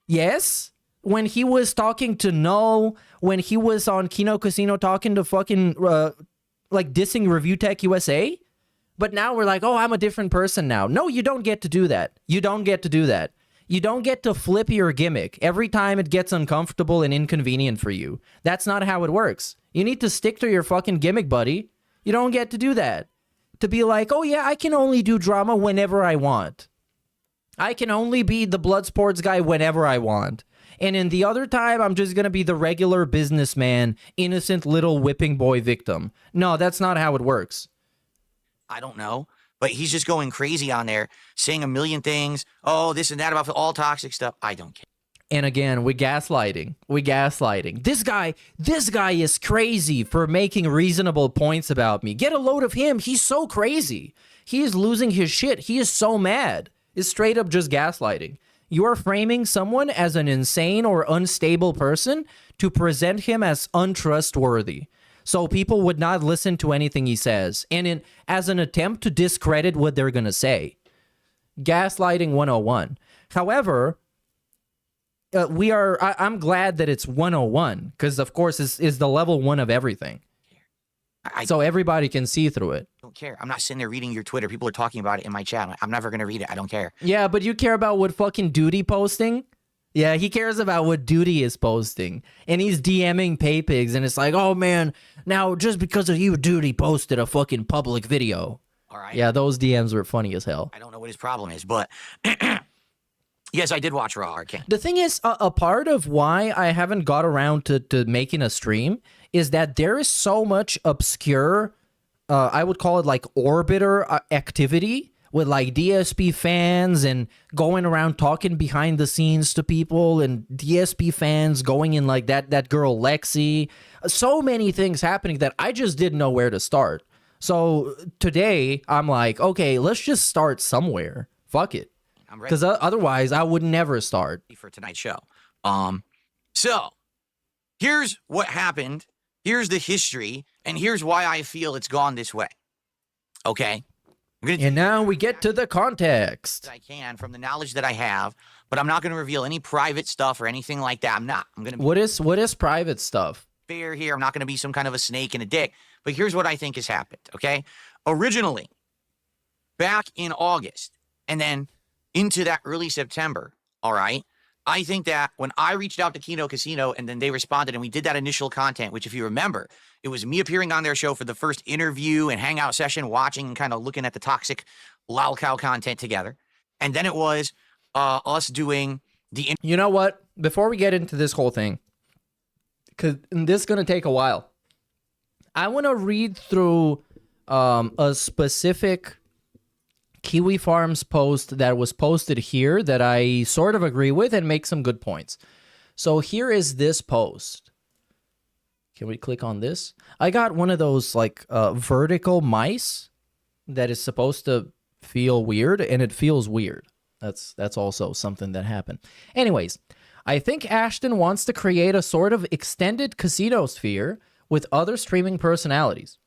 Yes? When he was talking to Null, when he was on Kino Casino talking to fucking, like, dissing Review Tech USA. But now we're like, oh, I'm a different person now. No, you don't get to do that. You don't get to flip your gimmick every time it gets uncomfortable and inconvenient for you. That's not how it works. You need to stick to your fucking gimmick, buddy. You don't get to do that. To be like, oh yeah, I can only do drama whenever I want. I can only be the blood sports guy whenever I want. And in the other time, I'm just going to be the regular businessman, innocent little whipping boy victim. No, that's not how it works. I don't know. But he's just going crazy on there, saying a million things. Oh, this and that about all toxic stuff. I don't care. And again, we're gaslighting. This guy is crazy for making reasonable points about me. Get a load of him. He's so crazy. He is losing his shit. He is so mad. It's straight up just gaslighting. You are framing someone as an insane or unstable person to present him as untrustworthy. So people would not listen to anything he says. And as an attempt to discredit what they're going to say. Gaslighting 101. However, I'm glad that it's 101 because, of course, is the level 1 of everything. So everybody can see through it. I don't care. I'm not sitting there reading your Twitter. People are talking about it in my chat. I'm never going to read it. I don't care. Yeah, but you care about what fucking Duty posting? Yeah, he cares about what Duty is posting. And he's DMing Paypigs, and it's like, oh man, now just because of you, Duty posted a fucking public video. All right. Yeah, those DMs were funny as hell. I don't know what his problem is, but yes, I did watch Raw Arcane. The thing is, a part of why I haven't got around to making a stream is that there is so much obscure, I would call it like orbiter activity with like DSP fans and going around talking behind the scenes to people and DSP fans going in like that girl Lexi. So many things happening that I just didn't know where to start. So today I'm like, okay, let's just start somewhere. Fuck it. Because otherwise I would never start. For tonight's show. So here's what happened. Here's the history, and here's why I feel it's gone this way. Okay? And now we get to the context. I can from the knowledge that I have, but I'm not going to reveal any private stuff or anything like that. I'm not. I'm going to. What is private stuff? Fair here. I'm not going to be some kind of a snake and a dick. But here's what I think has happened. Okay? Originally, back in August, and then into that early September. All right. I think that when I reached out to Kino Casino and then they responded and we did that initial content, which if you remember, it was me appearing on their show for the first interview and hangout session, watching and kind of looking at the toxic lolcow content together. And then it was us doing the... You know what? Before we get into this whole thing, because this is going to take a while, I want to read through a specific Kiwi Farms post that was posted here that I sort of agree with and make some good points. So here is this post. Can we click on this? I got one of those like vertical mice that is supposed to feel weird, and it feels weird. That's also something that happened. Anyways, I think Ashton wants to create a sort of extended casino sphere with other streaming personalities.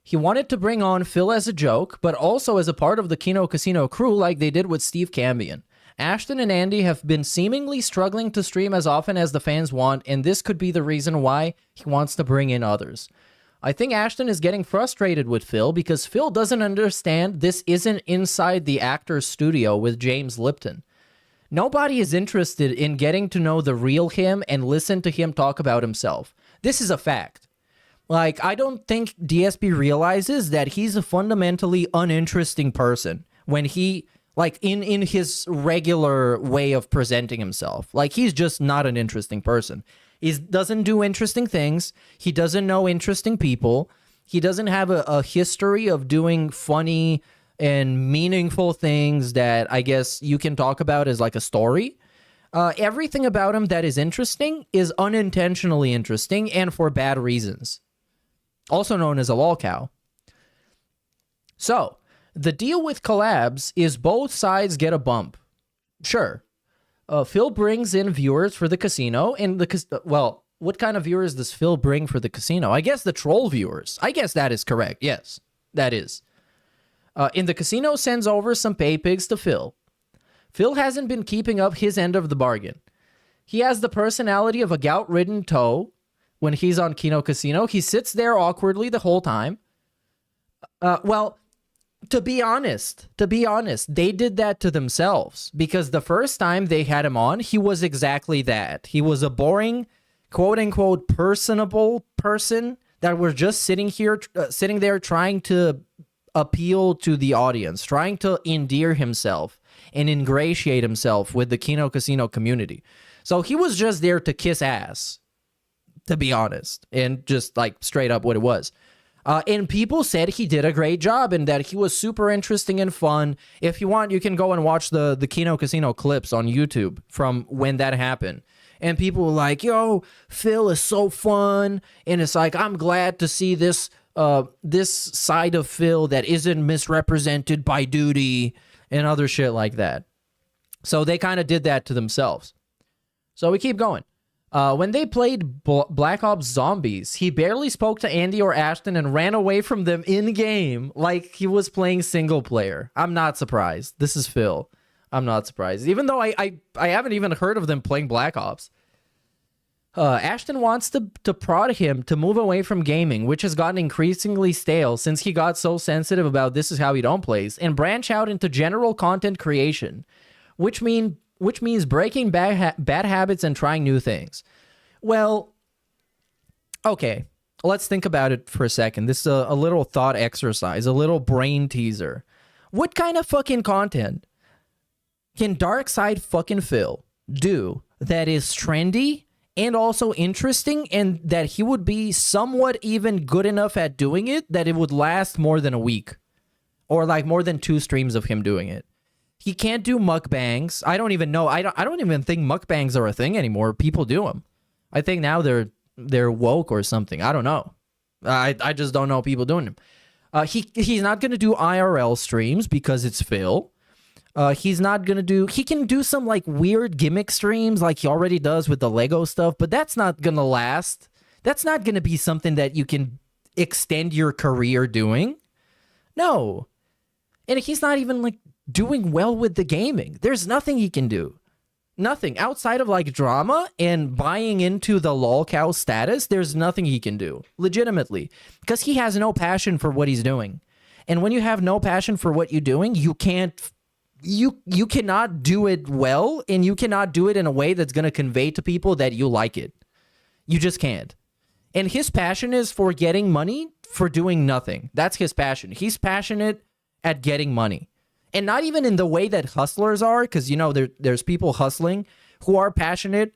He wanted to bring on Phil as a joke, but also as a part of the Kino Casino crew like they did with Steve Cambion. Ashton and Andy have been seemingly struggling to stream as often as the fans want, and this could be the reason why he wants to bring in others. I think Ashton is getting frustrated with Phil because Phil doesn't understand this isn't inside the actor's studio with James Lipton. Nobody is interested in getting to know the real him and listen to him talk about himself. This is a fact. Like, I don't think DSP realizes that he's a fundamentally uninteresting person when he, like, in his regular way of presenting himself. Like, he's just not an interesting person. He doesn't do interesting things. He doesn't know interesting people. He doesn't have a history of doing funny and meaningful things that I guess you can talk about as, like, a story. Everything about him that is interesting is unintentionally interesting and for bad reasons. Also known as a lolcow. So, the deal with collabs is both sides get a bump. Sure. Phil brings in viewers for the casino, and well, what kind of viewers does Phil bring for the casino? I guess the troll viewers. I guess that is correct. Yes, that is. And the casino sends over some pay pigs to Phil. Phil hasn't been keeping up his end of the bargain. He has the personality of a gout-ridden toe. When he's on Kino Casino, he sits there awkwardly the whole time. Well, to be honest, they did that to themselves because the first time they had him on, he was exactly that. He was a boring, quote-unquote, personable person that was just sitting there trying to appeal to the audience, trying to endear himself and ingratiate himself with the Kino Casino community. So he was just there to kiss ass, to be honest, and just like straight up what it was. And people said he did a great job and that he was super interesting and fun. If you want, you can go and watch the Kino Casino clips on YouTube from when that happened. And people were like, yo, Phil is so fun. And it's like, I'm glad to see this side of Phil that isn't misrepresented by Duty and other shit like that. So they kind of did that to themselves. So we keep going. When they played Black Ops Zombies, he barely spoke to Andy or Ashton and ran away from them in-game like he was playing single player. I'm not surprised. This is Phil. I'm not surprised. Even though I haven't even heard of them playing Black Ops. Ashton wants to prod him to move away from gaming, which has gotten increasingly stale since he got so sensitive about this is how he don't plays, and branch out into general content creation, which means breaking bad habits and trying new things. Well, okay, let's think about it for a second. This is a little thought exercise, a little brain teaser. What kind of fucking content can Dark Side fucking Phil do that is trendy and also interesting, and that he would be somewhat even good enough at doing it that it would last more than a week, or like more than 2 streams of him doing it? He can't do mukbangs. I don't even know. I don't even think mukbangs are a thing anymore. People do them. I think now they're woke or something. I don't know. I just don't know people doing them. He's not gonna do IRL streams because it's Phil. He's not gonna do. He can do some like weird gimmick streams like he already does with the Lego stuff, but that's not gonna last. That's not gonna be something that you can extend your career doing. No, and he's not even like doing well with the gaming. There's nothing he can do. Nothing outside of like drama and buying into the lolcow status. There's nothing he can do legitimately because he has no passion for what he's doing. And when you have no passion for what you're doing, you can't. You cannot do it well, and you cannot do it in a way that's going to convey to people that you like it. You just can't. And his passion is for getting money for doing nothing. That's his passion. He's passionate at getting money. And not even in the way that hustlers are, because, you know, there's people hustling who are passionate.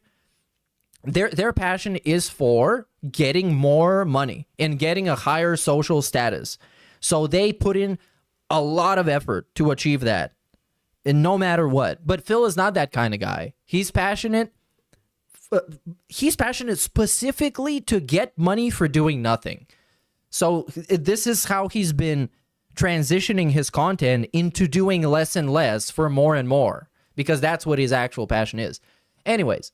Their passion is for getting more money and getting a higher social status. So they put in a lot of effort to achieve that. And no matter what. But Phil is not that kind of guy. He's passionate. He's passionate specifically to get money for doing nothing. So this is how he's been transitioning his content into doing less and less for more and more. Because that's what his actual passion is. Anyways.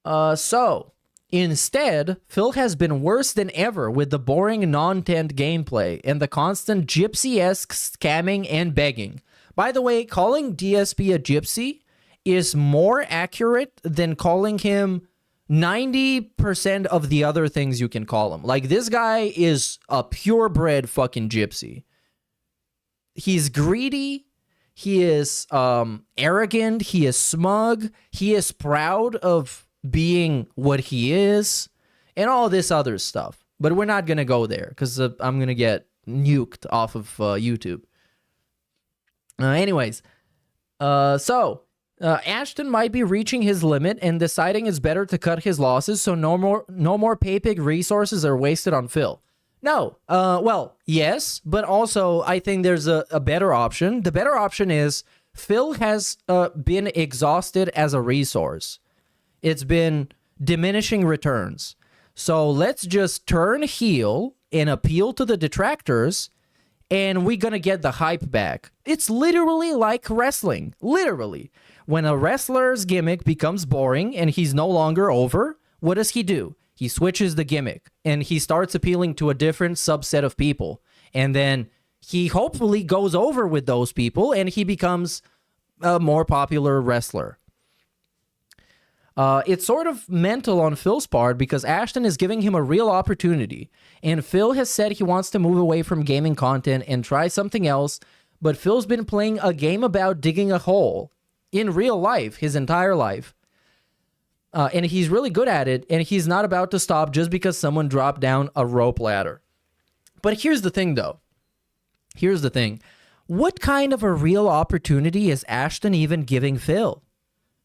So instead, Phil has been worse than ever with the boring non-tent gameplay and the constant gypsy-esque scamming and begging. By the way, calling DSP a gypsy is more accurate than calling him 90% of the other things you can call him. Like, this guy is a purebred fucking gypsy. He's greedy. He is arrogant. He is smug. He is proud of being what he is, and all this other stuff. But we're not going to go there, because I'm going to get nuked off of YouTube. Anyways, Ashton might be reaching his limit and deciding it's better to cut his losses, so no more pay-pig resources are wasted on Phil. No, well, yes, but also I think there's a better option. The better option is Phil has been exhausted as a resource. It's been diminishing returns. So let's just turn heel and appeal to the detractors, and we're gonna get the hype back. It's literally like wrestling. Literally. When a wrestler's gimmick becomes boring and he's no longer over, what does he do? He switches the gimmick, and he starts appealing to a different subset of people. And then he hopefully goes over with those people, and he becomes a more popular wrestler. It's sort of mental on Phil's part because Ashton is giving him a real opportunity, and Phil has said he wants to move away from gaming content and try something else, but Phil's been playing a game about digging a hole in real life his entire life, and he's really good at it, and he's not about to stop just because someone dropped down a rope ladder. But here's the thing, though. Here's the thing. What kind of a real opportunity is Ashton even giving Phil?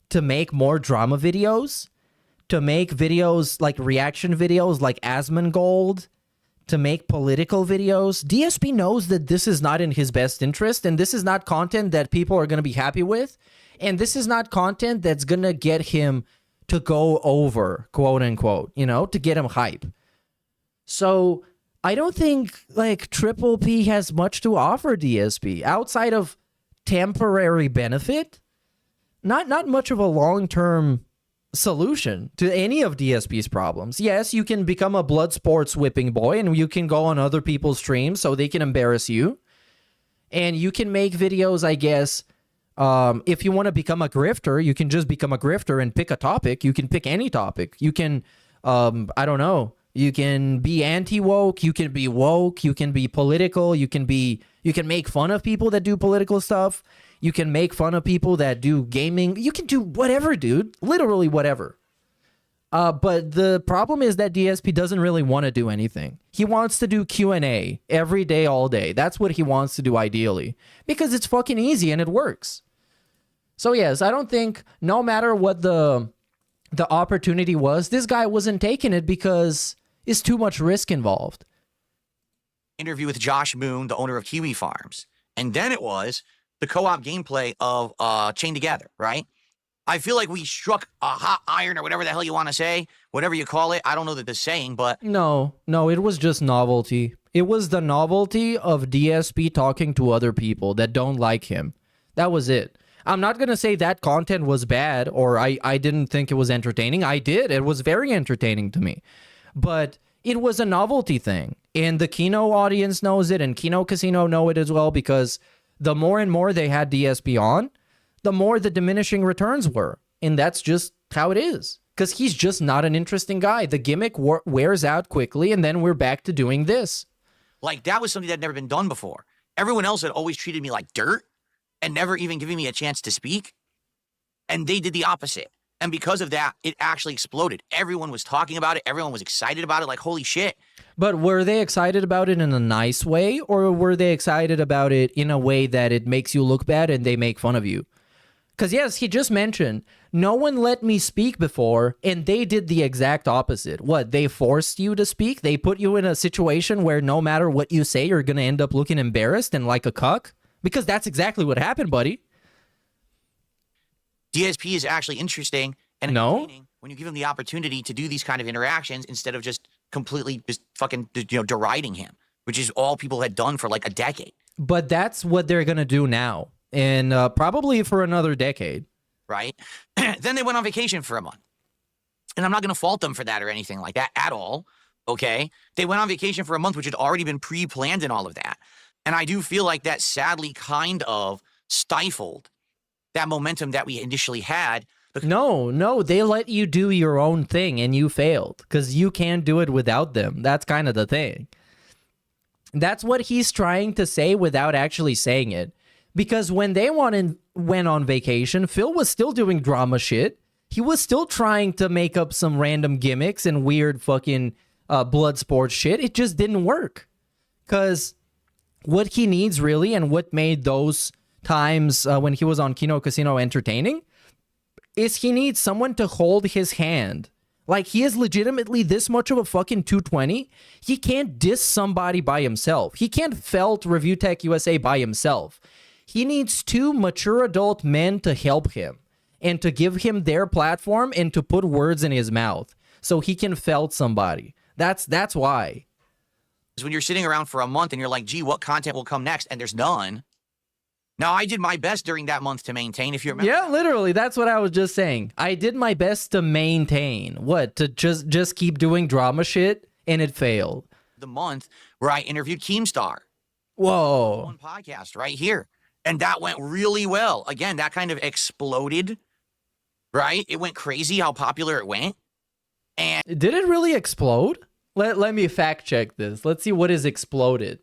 To make more drama videos, to make videos like reaction videos like Asmongold, to make political videos. DSP knows that this is not in his best interest, and this is not content that people are going to be happy with, and this is not content that's going to get him to go over, quote unquote, you know, to get him hype. So I don't think like Triple P has much to offer DSP outside of temporary benefit. Not much of a long-term solution to any of DSP's problems. Yes, you can become a blood sports whipping boy, and you can go on other people's streams so they can embarrass you. And you can make videos, I guess, If you want to become a grifter, you can just become a grifter and pick a topic. You can pick any topic. You can, I don't know. You can be anti-woke. You can be woke. You can be political. You can make fun of people that do political stuff. You can make fun of people that do gaming. You can do whatever, dude. Literally whatever. But the problem is that DSP doesn't really want to do anything. He wants to do Q&A every day, all day. That's what he wants to do ideally. Because it's fucking easy and it works. So yes, I don't think, no matter what the opportunity was, this guy wasn't taking it because it's too much risk involved. Interview with Josh Moon, the owner of Kiwi Farms. And then it was the co-op gameplay of Chained Together, right? I feel like we struck a hot iron or whatever the hell you want to say, whatever you call it. I don't know the saying, but... No, it was just novelty. It was the novelty of DSP talking to other people that don't like him. That was it. I'm not going to say that content was bad or I didn't think it was entertaining. I did. It was very entertaining to me. But it was a novelty thing. And the Kino audience knows it and Kino Casino know it as well because the more and more they had DSP on, the more the diminishing returns were. And that's just how it is. Because he's just not an interesting guy. The gimmick wears out quickly, and then we're back to doing this. Like, that was something that had never been done before. Everyone else had always treated me like dirt and never even giving me a chance to speak. And they did the opposite. And because of that, it actually exploded. Everyone was talking about it. Everyone was excited about it. Like, holy shit. But were they excited about it in a nice way? Or were they excited about it in a way that it makes you look bad and they make fun of you? Because, yes, he just mentioned, no one let me speak before, and they did the exact opposite. What, they forced you to speak? They put you in a situation where no matter what you say, you're going to end up looking embarrassed and like a cuck? Because that's exactly what happened, buddy. DSP is actually interesting and entertaining when you give him the opportunity to do these kind of interactions instead of just completely just fucking, deriding him, which is all people had done for like a decade. But that's what they're going to do now. And probably for another decade. Right? Then they went on vacation for a month. And I'm not going to fault them for that or anything like that at all. Okay? They went on vacation for a month, which had already been pre-planned and all of that. And I do feel like that sadly kind of stifled that momentum that we initially had. No, they let you do your own thing and you failed. Because you can't do it without them. That's kind of the thing. That's what he's trying to say without actually saying it. Because when they went on vacation, Phil was still doing drama shit. He was still trying to make up some random gimmicks and weird fucking blood sports shit. It just didn't work. Because what he needs really and what made those times when he was on Kino Casino entertaining is he needs someone to hold his hand. Like, he is legitimately this much of a fucking 220. He can't diss somebody by himself. He can't felt Review Tech USA by himself. He needs two mature adult men to help him and to give him their platform and to put words in his mouth so he can felt somebody. That's why. When you're sitting around for a month and you're like, gee, what content will come next? And there's none. Now, I did my best during that month to maintain, if you remember. Yeah, literally. That's what I was just saying. I did my best to maintain. What? To just keep doing drama shit, and it failed. The month where I interviewed Keemstar. Whoa. One podcast right here. And that went really well. Again, that kind of exploded, right? It went crazy how popular it went. And did it really explode? Let me fact check this. Let's see what is exploded.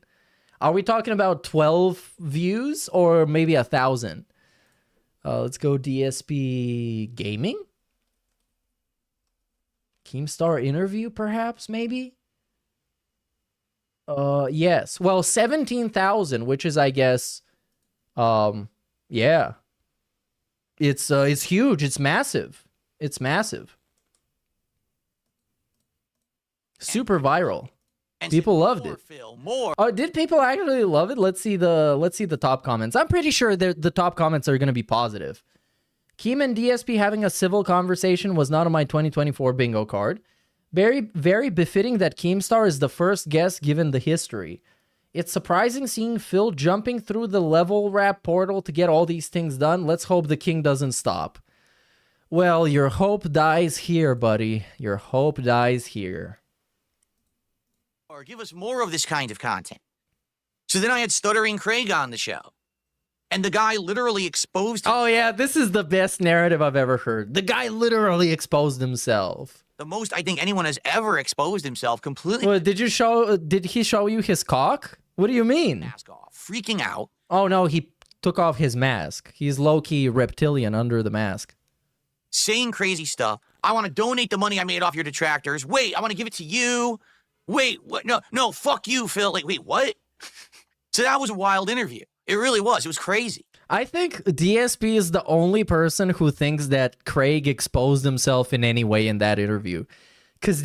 Are we talking about 12 views or maybe 1,000? Let's go DSP Gaming. Keemstar interview, perhaps, maybe? Yes. Well, 17,000, which is, I guess, yeah. It's huge. It's massive. It's massive. Super viral. People loved it. Oh, did people actually love it? Let's see the top comments. I'm pretty sure the top comments are going to be positive. Keem and DSP having a civil conversation was not on my 2024 bingo card. Very, very befitting that Keemstar is the first guest given the history. It's surprising seeing Phil jumping through the level wrap portal to get all these things done. Let's hope the king doesn't stop. Well, your hope dies here, buddy. Your hope dies here. Or give us more of this kind of content. So then I had Stuttering Craig on the show. And the guy literally exposed himself. Oh yeah, this is the best narrative I've ever heard. The guy literally exposed himself. The most I think anyone has ever exposed himself completely. Well, did he show you his cock? What do you mean? Mask off, freaking out. Oh no, he took off his mask. He's low-key reptilian under the mask. Saying crazy stuff. I want to donate the money I made off your detractors. Wait, I want to give it to you. Wait, what? No, fuck you, Phil. Like, wait, what? So that was a wild interview. It really was. It was crazy. I think DSP is the only person who thinks that Craig exposed himself in any way in that interview. Because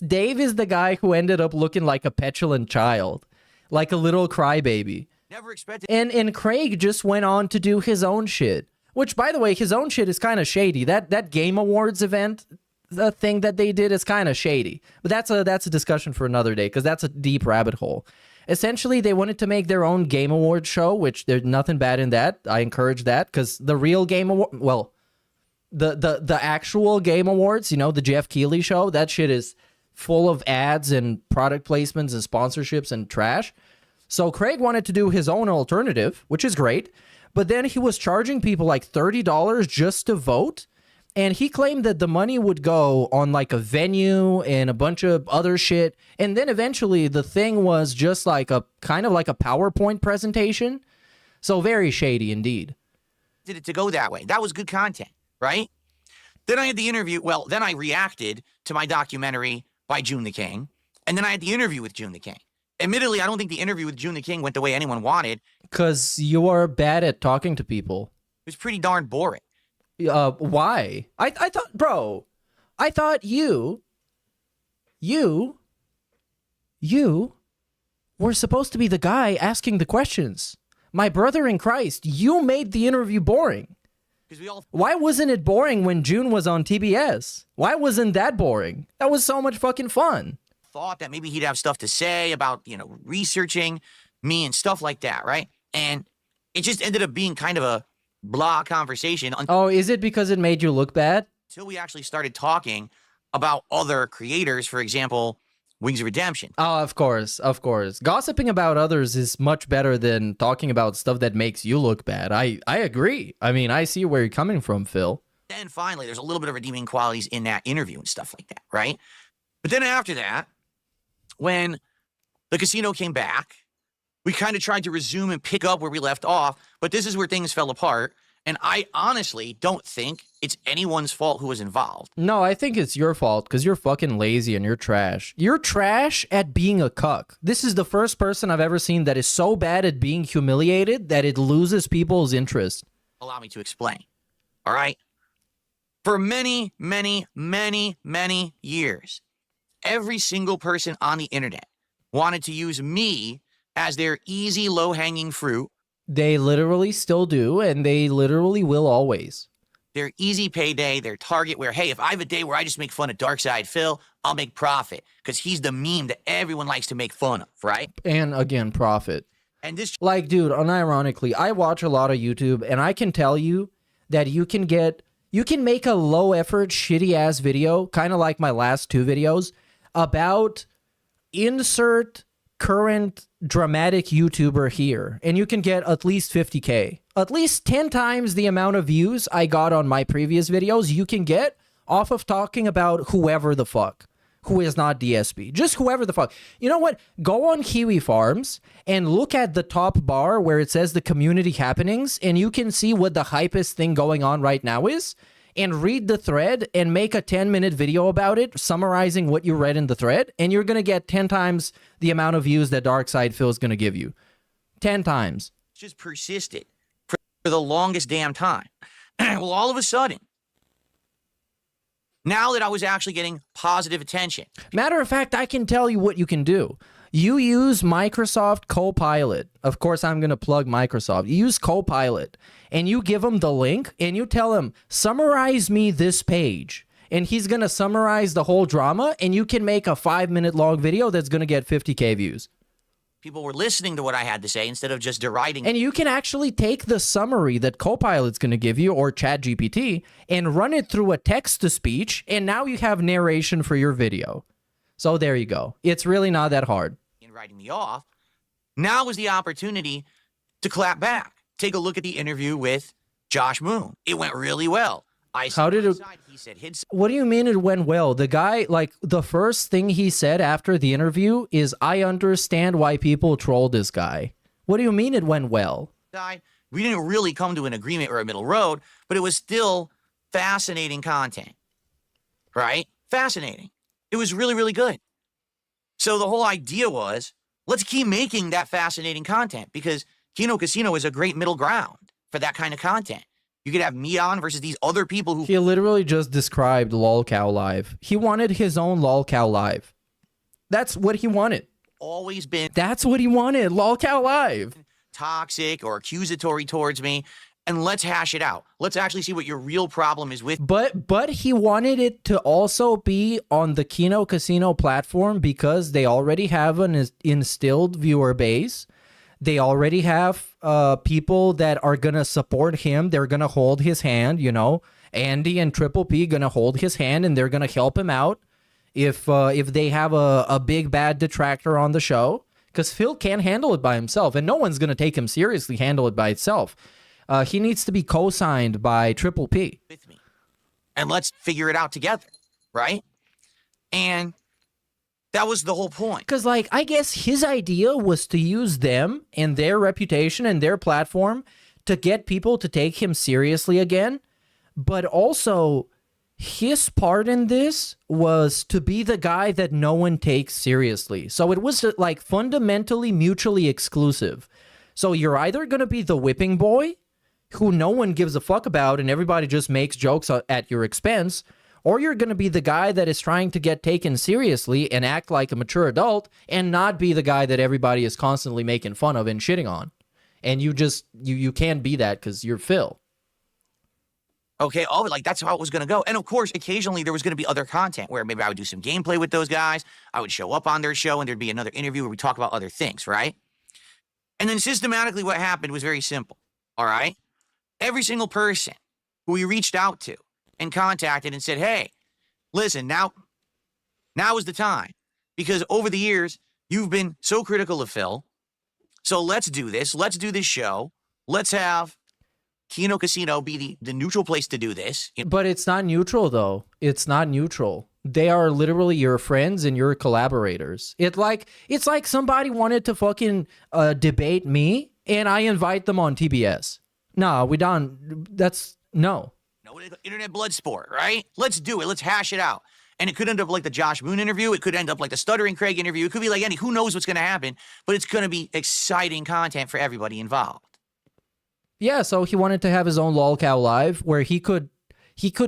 Dave is the guy who ended up looking like a petulant child. Like a little crybaby. Never expected. And Craig just went on to do his own shit. Which, by the way, his own shit is kind of shady. That Game Awards event, the thing that they did is kind of shady. But that's a discussion for another day, because that's a deep rabbit hole. Essentially, they wanted to make their own Game Awards show, which there's nothing bad in that. I encourage that, because the real Game Award, well, the actual Game Awards, you know, the Jeff Keighley show, that shit is full of ads and product placements and sponsorships and trash. So Craig wanted to do his own alternative, which is great. But then he was charging people like $30 just to vote. And he claimed that the money would go on like a venue and a bunch of other shit. And then eventually the thing was just like a kind of like a PowerPoint presentation. So very shady indeed. Did it to go that way. That was good content, right? Then I had the interview. Well, then I reacted to my documentary by June the King. And then I had the interview with June the King. Admittedly, I don't think the interview with June the King went the way anyone wanted. Because you are bad at talking to people. It was pretty darn boring. Why? I thought, bro, I thought you were supposed to be the guy asking the questions. My brother in Christ, you made the interview boring. Why wasn't it boring when June was on TBS? Why wasn't that boring? That was so much fucking fun. Thought that maybe he'd have stuff to say about, you know, researching me and stuff like that, right? And it just ended up being kind of a blah conversation. Oh, is it because it made you look bad? Until we actually started talking about other creators, for example, Wings of Redemption. Oh, of course, of course. Gossiping about others is much better than talking about stuff that makes you look bad. I agree. I mean, I see where you're coming from, Phil. Then finally, there's a little bit of redeeming qualities in that interview and stuff like that, right? But then after that, when the casino came back, we kind of tried to resume and pick up where we left off, but this is where things fell apart. And I honestly don't think it's anyone's fault who was involved. No, I think it's your fault because you're fucking lazy and you're trash. You're trash at being a cuck. This is the first person I've ever seen that is so bad at being humiliated that it loses people's interest. Allow me to explain. All right? For many, many, many, many years, every single person on the internet wanted to use me as their easy, low-hanging fruit. They literally still do, and they literally will always. Their easy payday, their target where, hey, if I have a day where I just make fun of Darkside Phil, I'll make profit. Because he's the meme that everyone likes to make fun of, right? And again, profit. And this... Like, dude, unironically, I watch a lot of YouTube, and I can tell you that you can make a low-effort, shitty-ass video, kind of like my last two videos, about insert current dramatic YouTuber here, and you can get at least 50K. At least 10 times the amount of views I got on my previous videos you can get off of talking about whoever the fuck, who is not DSP. Just whoever the fuck. You know what? Go on Kiwi Farms and look at the top bar where it says the community happenings, and you can see what the hypest thing going on right now is, and read the thread and make a 10-minute video about it, summarizing what you read in the thread, and you're going to get 10 times the amount of views that Darkside Phil is going to give you. 10 times. Just persisted for the longest damn time. Well, all of a sudden, now that I was actually getting positive attention. Matter of fact, I can tell you what you can do. You use Microsoft Copilot. Of course, I'm going to plug Microsoft. You use Copilot, and you give him the link, and you tell him, summarize me this page. And he's going to summarize the whole drama, and you can make a 5-minute long video that's going to get 50K views. People were listening to what I had to say instead of just deriding. And you can actually take the summary that Copilot's going to give you, or ChatGPT, and run it through a text-to-speech, and now you have narration for your video. So there you go. It's really not that hard. In writing me off, now was the opportunity to clap back. Take a look at the interview with Josh Moon. It went really well. How did it? He said, What do you mean it went well? The guy, like, the first thing he said after the interview is, "I understand why people troll this guy." What do you mean it went well? We didn't really come to an agreement or a middle road, but it was still fascinating content, right? Fascinating. It was really, really good. So the whole idea was, let's keep making that fascinating content because Kino Casino is a great middle ground for that kind of content. You could have me on versus these other people who... He literally just described LOLcow Live. He wanted his own LOLcow Live. That's what he wanted. Always been... That's what he wanted, LOLcow Live. Toxic or accusatory towards me. And let's hash it out. Let's actually see what your real problem is with... But he wanted it to also be on the Kino Casino platform because they already have an instilled viewer base. They already have people that are going to support him. They're going to hold his hand, you know. Andy and Triple P going to hold his hand and they're going to help him out if they have a big bad detractor on the show. Because Phil can't handle it by himself and no one's going to take him seriously, handle it by itself. He needs to be co-signed by Triple P. With me. And let's figure it out together, right? And... that was the whole point. Because, like, I guess his idea was to use them and their reputation and their platform to get people to take him seriously again. But also, his part in this was to be the guy that no one takes seriously. So it was, like, fundamentally mutually exclusive. So you're either going to be the whipping boy, who no one gives a fuck about and everybody just makes jokes at your expense, or you're going to be the guy that is trying to get taken seriously and act like a mature adult and not be the guy that everybody is constantly making fun of and shitting on. And you can't be that because you're Phil. Okay, like that's how it was going to go. And of course, occasionally there was going to be other content where maybe I would do some gameplay with those guys. I would show up on their show and there'd be another interview where we talk about other things, right? And then systematically what happened was very simple, all right? Every single person who we reached out to and contacted and said, hey, listen, now is the time. Because over the years, you've been so critical of Phil. So let's do this. Let's do this show. Let's have Kino Casino be the neutral place to do this. But it's not neutral, though. It's not neutral. They are literally your friends and your collaborators. It's like somebody wanted to fucking debate me, and I invite them on TBS. No, we don't. That's... no. Internet blood sport, right? Let's do it. Let's hash it out. And it could end up like the Josh Moon interview. It could end up like the Stuttering Craig interview. It could be like any, who knows what's going to happen, but it's going to be exciting content for everybody involved. Yeah, so he wanted to have his own LOLcow Live where he could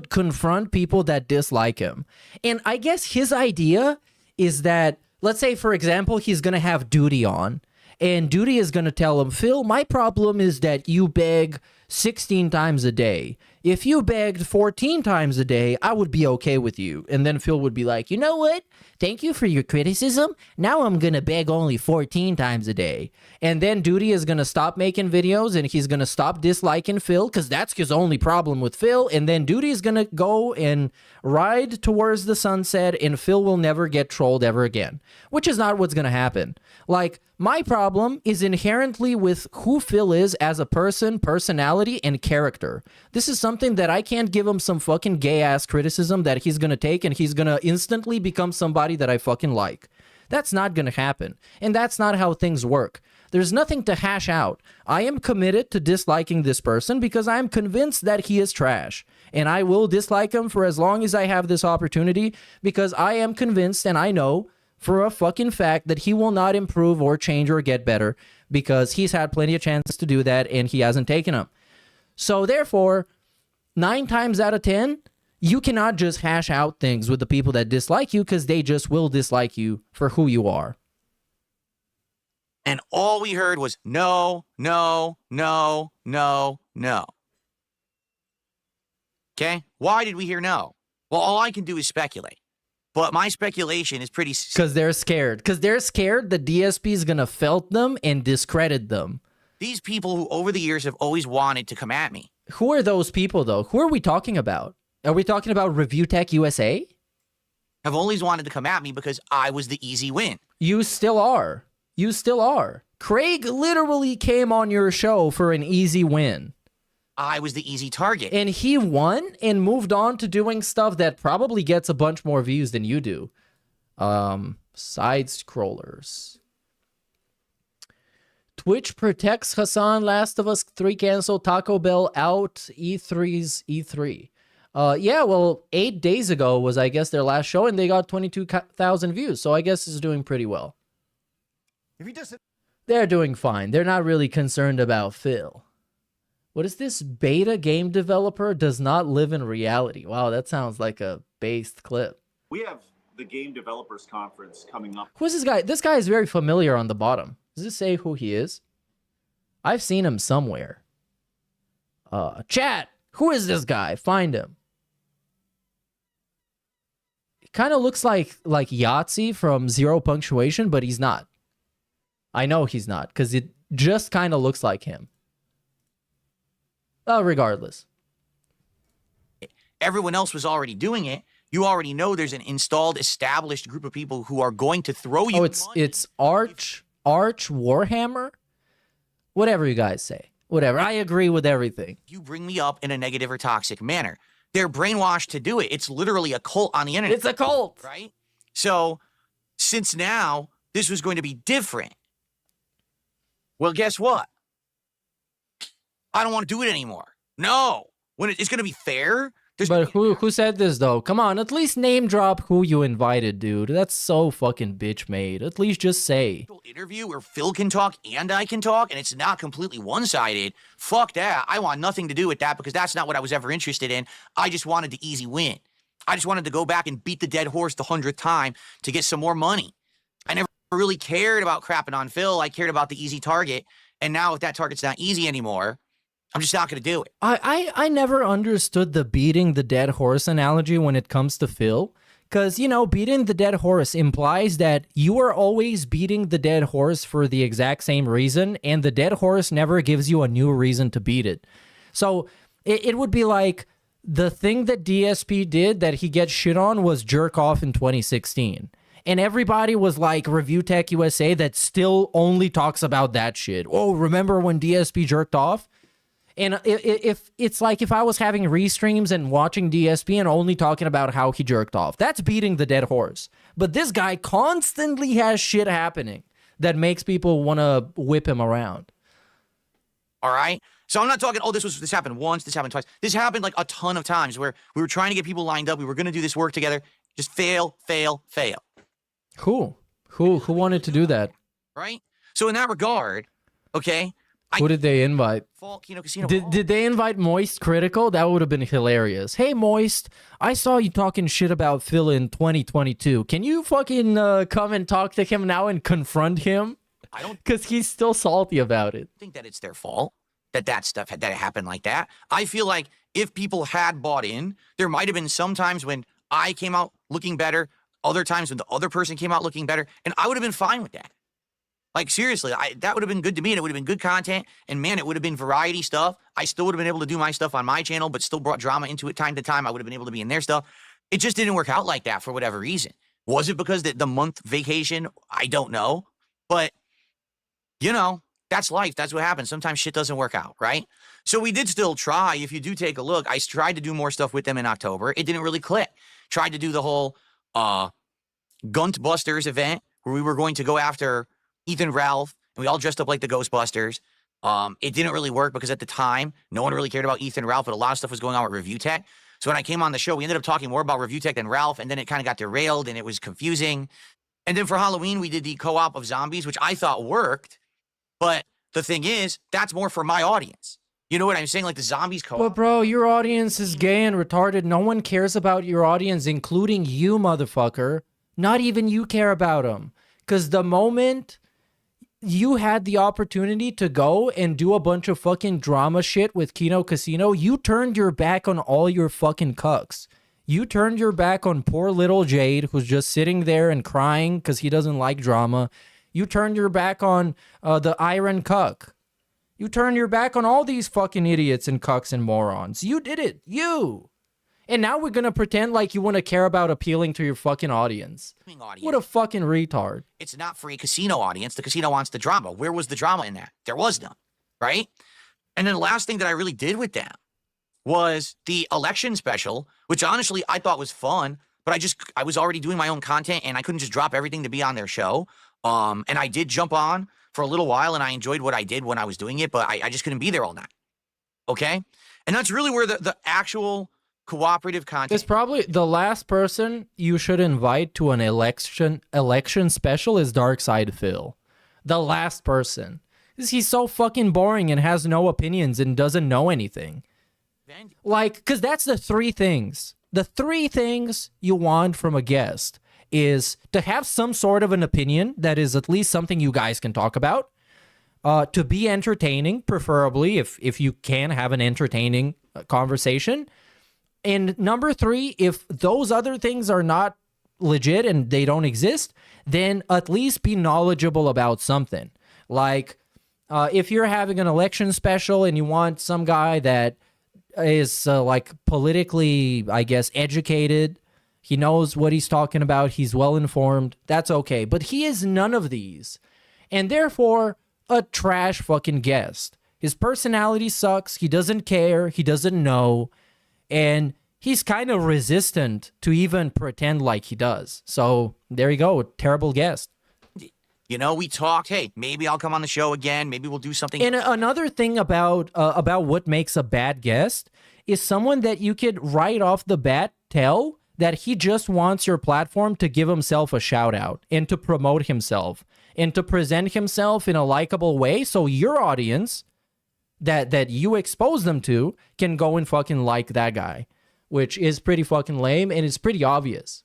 confront people that dislike him. And I guess his idea is that, let's say, for example, he's going to have Duty on. And Duty is going to tell him, Phil, my problem is that you beg 16 times a day. If you begged 14 times a day, I would be okay with you. And then Phil would be like, you know what? Thank you for your criticism. Now I'm going to beg only 14 times a day. And then Duty is going to stop making videos and he's going to stop disliking Phil because that's his only problem with Phil. And then Duty is going to go and ride towards the sunset and Phil will never get trolled ever again, which is not what's going to happen. Like, my problem is inherently with who Phil is as a person, personality, and character. This is something that I can't give him some fucking gay-ass criticism that he's gonna take and he's gonna instantly become somebody that I fucking like. That's not gonna happen. And that's not how things work. There's nothing to hash out. I am committed to disliking this person because I am convinced that he is trash. And I will dislike him for as long as I have this opportunity because I am convinced and I know for a fucking fact that he will not improve or change or get better because he's had plenty of chances to do that and he hasn't taken them. So therefore, 9 times out of 10, you cannot just hash out things with the people that dislike you because they just will dislike you for who you are. And all we heard was no, no, no, no, no. Okay? Why did we hear no? Well, all I can do is speculate. But my speculation is pretty... because they're scared. Because they're scared the DSP is going to felt them and discredit them. These people who over the years have always wanted to come at me. Who are those people, though? Who are we talking about? Are we talking about Review Tech USA? Have always wanted to come at me because I was the easy win. You still are. You still are. Craig literally came on your show for an easy win. I was the easy target. And he won and moved on to doing stuff that probably gets a bunch more views than you do. Side scrollers. Twitch protects Hassan, Last of Us 3 cancel, Taco Bell out, E3's E3. Yeah, well, 8 days ago was, I guess, their last show, and they got 22,000 views, so I guess it's doing pretty well. If he doesn't... They're doing fine. They're not really concerned about Phil. What is this? Beta game developer does not live in reality. Wow, that sounds like a based clip. We have the Game Developers Conference coming up. Who's this guy? This guy is very familiar on the bottom. Does it say who he is? I've seen him somewhere. Chat, who is this guy? Find him. He kind of looks like Yahtzee from Zero Punctuation, but he's not. I know he's not, because it just kind of looks like him. Regardless. Everyone else was already doing it. You already know there's an installed, established group of people who are going to throw you. Oh, it's Arch Warhammer? Whatever you guys say. Whatever. I agree with everything. You bring me up in a negative or toxic manner. They're brainwashed to do it. It's literally a cult on the internet. It's a cult. Right? So, since now this was going to be different, well, guess what? I don't want to do it anymore. No. When it's going to be fair. But who said this, though? Come on, at least name drop who you invited, dude. That's so fucking bitch made. At least just say. Interview where Phil can talk and I can talk, and it's not completely one-sided. Fuck that. I want nothing to do with that because that's not what I was ever interested in. I just wanted the easy win. I just wanted to go back and beat the dead horse the 100th time to get some more money. I never really cared about crapping on Phil. I cared about the easy target. And now if that target's not easy anymore, I'm just not going to do it. I never understood the beating the dead horse analogy when it comes to Phil. Because, you know, beating the dead horse implies that you are always beating the dead horse for the exact same reason, and the dead horse never gives you a new reason to beat it. So it would be like the thing that DSP did that he gets shit on was jerk off in 2016. And everybody was like Review Tech USA that still only talks about that shit. Oh, remember when DSP jerked off? And if it's like if I was having restreams and watching DSP and only talking about how he jerked off, that's beating the dead horse. But this guy constantly has shit happening that makes people want to whip him around. All right? So I'm not talking, oh, this happened once, this happened twice. This happened like a ton of times where we were trying to get people lined up. We were going to do this work together. Just fail, fail, fail. Who wanted to do that? Right? So in that regard, okay. Who did they invite? Casino. Did they invite Moist Critical? That would have been hilarious. Hey, Moist, I saw you talking shit about Phil in 2022. Can you fucking come and talk to him now and confront him? I don't. Because he's still salty about it. I think that it's their fault that stuff that it happened like that. I feel like if people had bought in, there might have been some times when I came out looking better, other times when the other person came out looking better, and I would have been fine with that. Like, seriously, that would have been good to me, and it would have been good content, and man, it would have been variety stuff. I still would have been able to do my stuff on my channel, but still brought drama into it time to time. I would have been able to be in their stuff. It just didn't work out like that for whatever reason. Was it because the month vacation? I don't know. But, you know, that's life. That's what happens. Sometimes shit doesn't work out, right? So we did still try. If you do take a look, I tried to do more stuff with them in October. It didn't really click. Tried to do the whole Gunt Busters event where we were going to go after Ethan Ralph, and we all dressed up like the Ghostbusters. It didn't really work because at the time, no one really cared about Ethan Ralph, but a lot of stuff was going on with Review Tech. So when I came on the show, we ended up talking more about Review Tech than Ralph, and then it kind of got derailed, and it was confusing. And then for Halloween, we did the co-op of zombies, which I thought worked. But the thing is, that's more for my audience. You know what I'm saying? Like the zombies co-op. But bro, your audience is gay and retarded. No one cares about your audience, including you, motherfucker. Not even you care about them. Because the moment you had the opportunity to go and do a bunch of fucking drama shit with Kino Casino, you turned your back on all your fucking cucks. You turned your back on poor little Jade, who's just sitting there and crying because he doesn't like drama. You turned your back on the Iron Cuck. You turned your back on all these fucking idiots and cucks and morons. You did it. You. And now we're gonna pretend like you want to care about appealing to your fucking audience. What a fucking retard. It's not for a casino audience. The casino wants the drama. Where was the drama in that? There was none, right? And then the last thing that I really did with them was the election special, which honestly I thought was fun, but I was already doing my own content and I couldn't just drop everything to be on their show. And I did jump on for a little while and I enjoyed what I did when I was doing it, but I just couldn't be there all night. Okay? And that's really where the actual cooperative content. It's probably the last person you should invite to an election special is Darkside Phil. The last person. Because he's so fucking boring and has no opinions and doesn't know anything. Like, because that's the three things. The three things you want from a guest is to have some sort of an opinion that is at least something you guys can talk about. To be entertaining, preferably, if you can have an entertaining conversation. And number three, if those other things are not legit and they don't exist, then at least be knowledgeable about something. Like, if you're having an election special and you want some guy that is like politically, I guess, educated, he knows what he's talking about, he's well informed, that's okay. But he is none of these. And therefore, a trash fucking guest. His personality sucks, he doesn't care, he doesn't know, and he's kind of resistant to even pretend like he does. So there you go, terrible guest. You know, we talked, hey, maybe I'll come on the show again, maybe we'll do something. And another thing about what makes a bad guest is someone that you could right off the bat tell that he just wants your platform to give himself a shout out and to promote himself and to present himself in a likable way so your audience that you expose them to can go and fucking like that guy, which is pretty fucking lame and it's pretty obvious.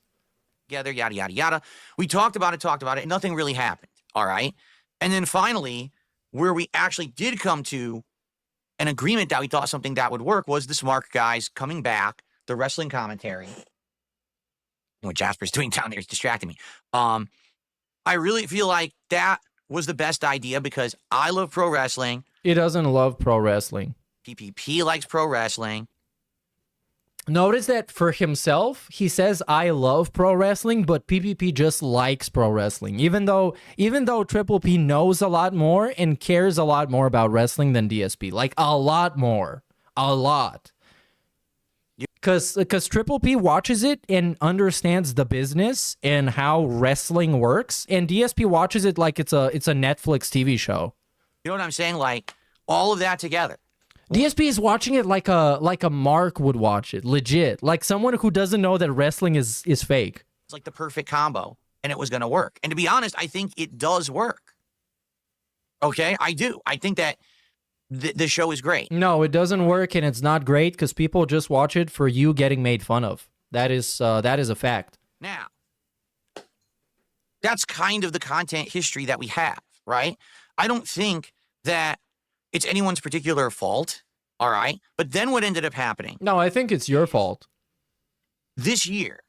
Together, yada, yada, yada. We talked about it, and nothing really happened, all right? And then finally, where we actually did come to an agreement that we thought something that would work was the Smart guys coming back, the wrestling commentary. What Jasper's doing down there is distracting me. I really feel like that was the best idea because I love pro wrestling. He doesn't love pro wrestling. PPP likes pro wrestling. Notice that for himself, he says, I love pro wrestling, but PPP just likes pro wrestling. Even though Triple P knows a lot more and cares a lot more about wrestling than DSP. Like, a lot more. A lot. Because Triple P watches it and understands the business and how wrestling works, and DSP watches it like it's a Netflix TV show. You know what I'm saying? Like, all of that together. DSP is watching it like a Mark would watch it, legit. Like someone who doesn't know that wrestling is fake. It's like the perfect combo, and it was going to work. And to be honest, I think it does work. Okay? I do. I think that the show is great. No, it doesn't work, and it's not great because people just watch it for you getting made fun of. That is a fact. Now, that's kind of the content history that we have, right? I don't think that it's anyone's particular fault, all right? But then what ended up happening? No, I think it's your fault. This year,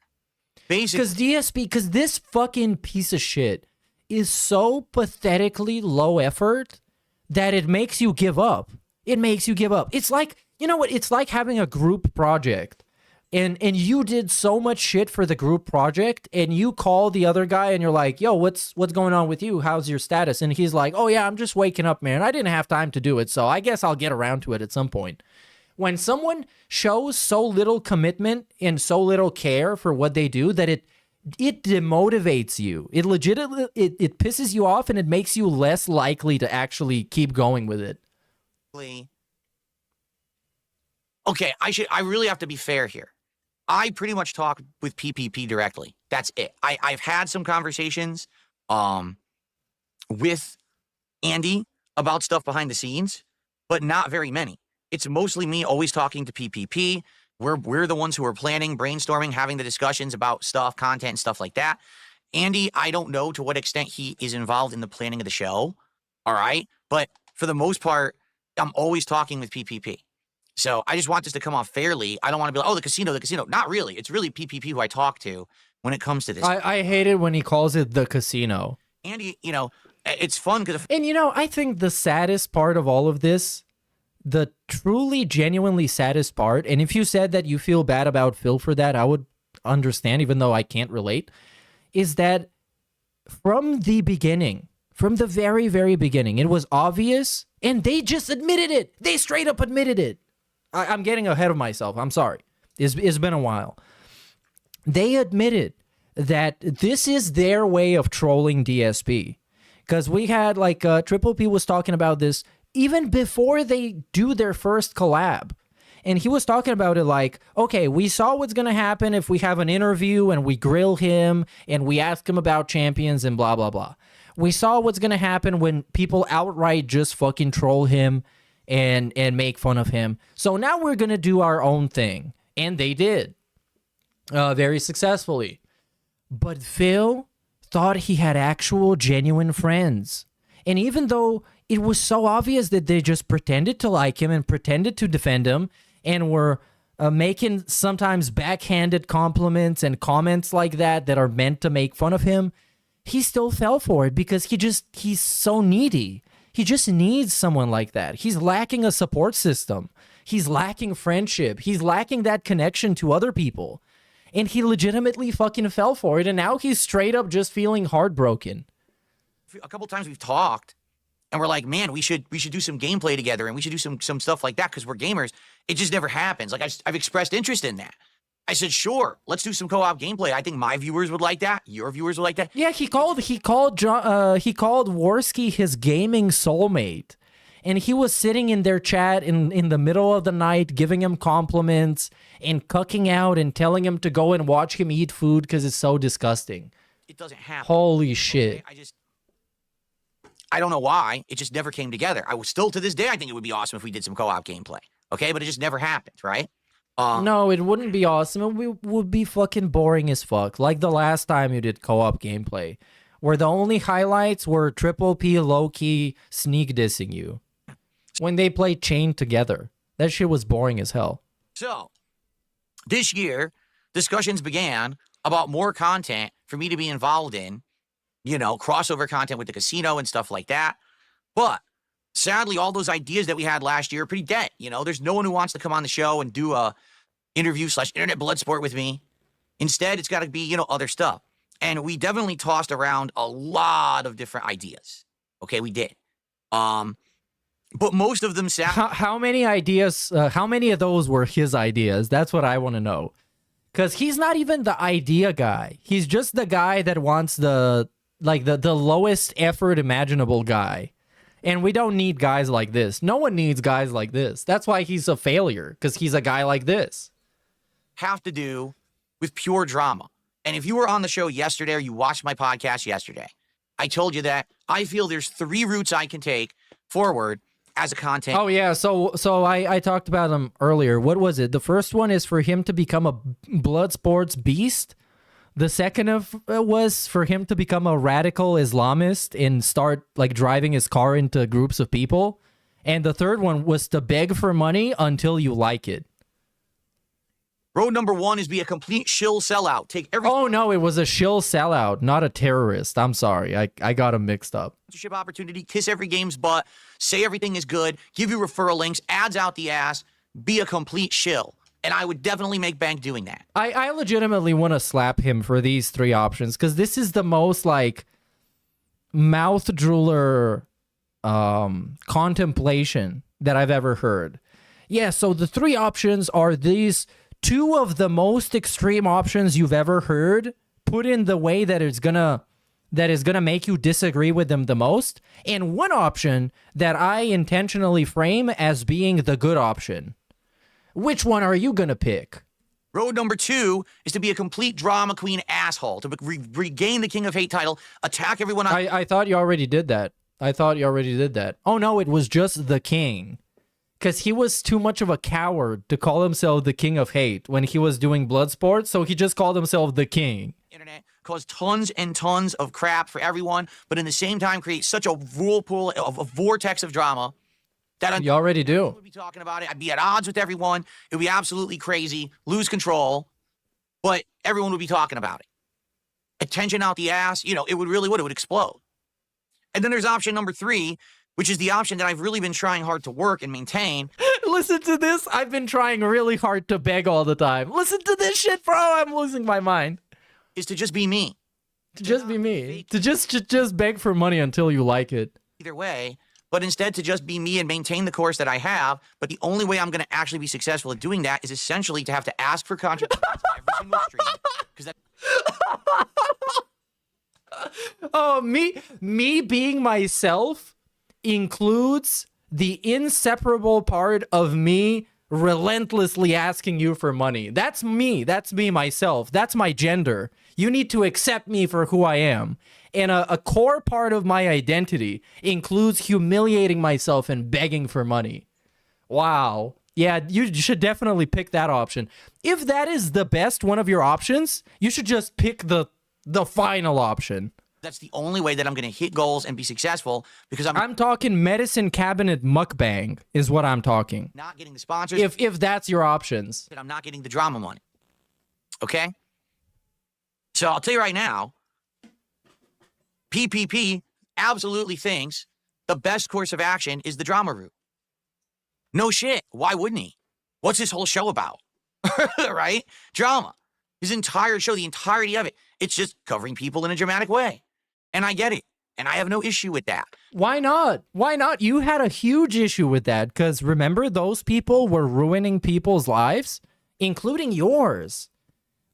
basically. Because this fucking piece of shit is so pathetically low effort that it makes you give up. It makes you give up. It's like, you know what? It's like having a group project. And you did so much shit for the group project, and you call the other guy and you're like, yo, what's going on with you? How's your status? And he's like, oh yeah, I'm just waking up, man. I didn't have time to do it, so I guess I'll get around to it at some point. When someone shows so little commitment and so little care for what they do that it demotivates you. It legitimately, it pisses you off and it makes you less likely to actually keep going with it. Okay, I really have to be fair here. I pretty much talk with PPP directly. That's it. I've had some conversations with Andy about stuff behind the scenes, but not very many. It's mostly me always talking to PPP. We're the ones who are planning, brainstorming, having the discussions about stuff, content, and stuff like that. Andy, I don't know to what extent he is involved in the planning of the show, all right? But for the most part, I'm always talking with PPP. So I just want this to come off fairly. I don't want to be like, oh, the casino. Not really. It's really PPP who I talk to when it comes to this. I hate it when he calls it the casino. Andy, you know, it's fun because... And, you know, I think the saddest part of all of this the truly, genuinely saddest part, and if you said that you feel bad about Phil for that, I would understand, even though I can't relate, is that from the beginning, from the very, very beginning, it was obvious, and they just admitted it. They straight up admitted it. I'm getting ahead of myself. I'm sorry. It's been a while. They admitted that this is their way of trolling DSP. Because we had, like, Triple P was talking about this even before they do their first collab. And he was talking about it like, okay, we saw what's going to happen if we have an interview and we grill him and we ask him about champions and blah, blah, blah. We saw what's going to happen when people outright just fucking troll him and make fun of him. So now we're going to do our own thing. And they did. Very successfully. But Phil thought he had actual genuine friends. And even though it was so obvious that they just pretended to like him and pretended to defend him and were making sometimes backhanded compliments and comments like that are meant to make fun of him, he still fell for it because he's so needy. He just needs someone like that. He's lacking a support system. He's lacking friendship. He's lacking that connection to other people. And he legitimately fucking fell for it. And now he's straight up just feeling heartbroken. A couple times we've talked and we're like, man, we should do some gameplay together and we should do some stuff like that because we're gamers. It just never happens. Like I've expressed interest in that. I said, sure, let's do some co-op gameplay. I think my viewers would like that. Your viewers would like that. Yeah, he called Worski his gaming soulmate. And he was sitting in their chat in the middle of the night, giving him compliments and cucking out and telling him to go and watch him eat food because it's so disgusting. It doesn't happen. Holy shit. Okay? I don't know why. It just never came together. I was still, to this day, I think it would be awesome if we did some co-op gameplay. Okay? But it just never happened, right? No, it wouldn't be awesome. It would be fucking boring as fuck. Like the last time you did co-op gameplay, where the only highlights were Triple P low-key sneak dissing you. When they played Chain together. That shit was boring as hell. So, this year, discussions began about more content for me to be involved in, you know, crossover content with the casino and stuff like that. But, sadly, all those ideas that we had last year are pretty dead. You know, there's no one who wants to come on the show and do a interview/internet blood sport with me. Instead, it's got to be, you know, other stuff. And we definitely tossed around a lot of different ideas. Okay, we did. But most of them sound... How many ideas, how many of those were his ideas? That's what I want to know. Because he's not even the idea guy. He's just the guy that wants the lowest effort imaginable guy. And we don't need guys like this. No one needs guys like this. That's why he's a failure, because he's a guy like this. Have to do with pure drama. And if you were on the show yesterday or you watched my podcast yesterday, I told you that I feel there's 3 routes I can take forward as a content. Oh, yeah. So I talked about them earlier. What was it? The first one is for him to become a blood sports beast. The second was for him to become a radical Islamist and start like driving his car into groups of people. And the third one was to beg for money until you like it. Road number 1 is be a complete shill sellout. Take every... Oh, no, it was a shill sellout, not a terrorist. I'm sorry. I got him mixed up. Sponsorship opportunity, kiss every game's butt, say everything is good, give you referral links, ads out the ass, be a complete shill. And I would definitely make bank doing that. I legitimately want to slap him for these 3 options because this is the most like mouth drooler contemplation that I've ever heard. Yeah, so the 3 options are these 2 of the most extreme options you've ever heard, put in the way that is gonna make you disagree with them the most, and 1 option that I intentionally frame as being the good option. Which one are you gonna pick? Road number 2 is to be a complete drama queen asshole, to regain the King of Hate title, attack everyone. I thought you already did that. Oh no, it was just the king. Because he was too much of a coward to call himself the King of Hate when he was doing Bloodsport, so he just called himself the King. Internet caused tons and tons of crap for everyone, but in the same time create such a whirlpool of a vortex of drama that you already do. Would be talking about it. I'd be at odds with everyone. It would be absolutely crazy, lose control, but everyone would be talking about it. Attention out the ass, you know, it would explode. And then there's option number 3, which is the option that I've really been trying hard to work and maintain. Listen to this. I've been trying really hard to beg all the time. Listen to this shit, bro. I'm losing my mind. Is to just be me. To just be me. To just beg for money until you like it. Either way, but instead to just be me and maintain the course that I have. But the only way I'm going to actually be successful at doing that is essentially to have to ask for contributions every single stream. Because that. Oh, me being myself includes the inseparable part of me relentlessly asking you for money. That's me. That's me myself. That's my gender. You need to accept me for who I am. And a core part of my identity includes humiliating myself and begging for money. Wow. Yeah, you should definitely pick that option. If that is the best one of your options, you should just pick the final option. That's the only way that I'm going to hit goals and be successful, because I'm talking medicine cabinet mukbang is what I'm talking. Not getting the sponsors. If that's your options. I'm not getting the drama money. Okay? So I'll tell you right now, PPP absolutely thinks the best course of action is the drama route. No shit. Why wouldn't he? What's this whole show about? Right? Drama. His entire show, the entirety of it, it's just covering people in a dramatic way. And I get it. And I have no issue with that. Why not? Why not? You had a huge issue with that because remember, those people were ruining people's lives, including yours.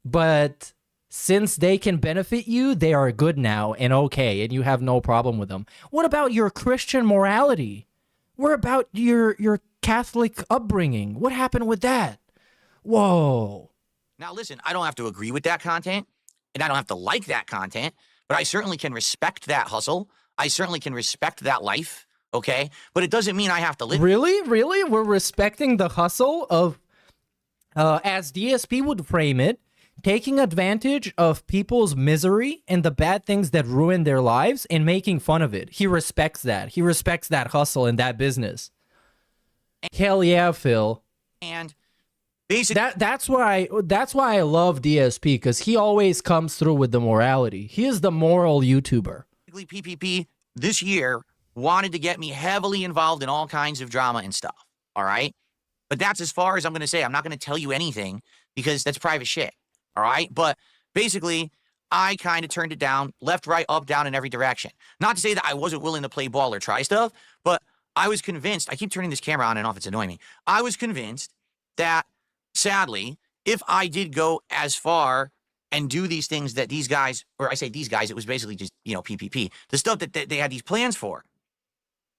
But since they can benefit you, they are good now and okay, and you have no problem with them. What about your Christian morality? What about your Catholic upbringing? What happened with that? Whoa. Now, listen, I don't have to agree with that content, and I don't have to like that content, but I certainly can respect that hustle. I certainly can respect that life, okay? But it doesn't mean I have to live. Really? Really? We're respecting the hustle of, as DSP would frame it, taking advantage of people's misery and the bad things that ruin their lives and making fun of it. He respects that. He respects that hustle and that business. Hell yeah, Phil. And basically, that's why I love DSP, because he always comes through with the morality. He is the moral YouTuber. PPP this year wanted to get me heavily involved in all kinds of drama and stuff. All right. But that's as far as I'm going to say. I'm not going to tell you anything because that's private shit. All right. But basically, I kind of turned it down, left, right, up, down, in every direction. Not to say that I wasn't willing to play ball or try stuff, but I was convinced. I keep turning this camera on and off. It's annoying me. I was convinced that, sadly, if I did go as far and do these things that these guys, or I say these guys, it was basically just, PPP, the stuff that they had these plans for,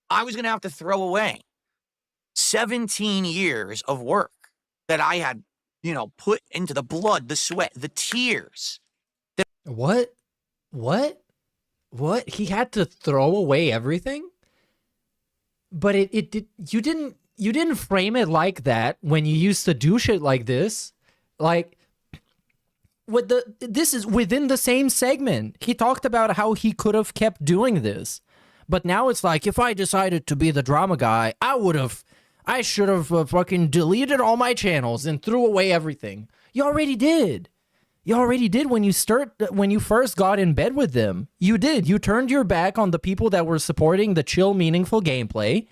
I was going to have to throw away 17 years of work that I had, put into the blood, the sweat, the tears. What? He had to throw away everything? But you didn't frame it like that when you used to do shit like this. Like, this is within the same segment. He talked about how he could have kept doing this. But now it's like, if I decided to be the drama guy, I should have fucking deleted all my channels and threw away everything. You already did. You already did when you first got in bed with them. You did. You turned your back on the people that were supporting the chill, meaningful gameplay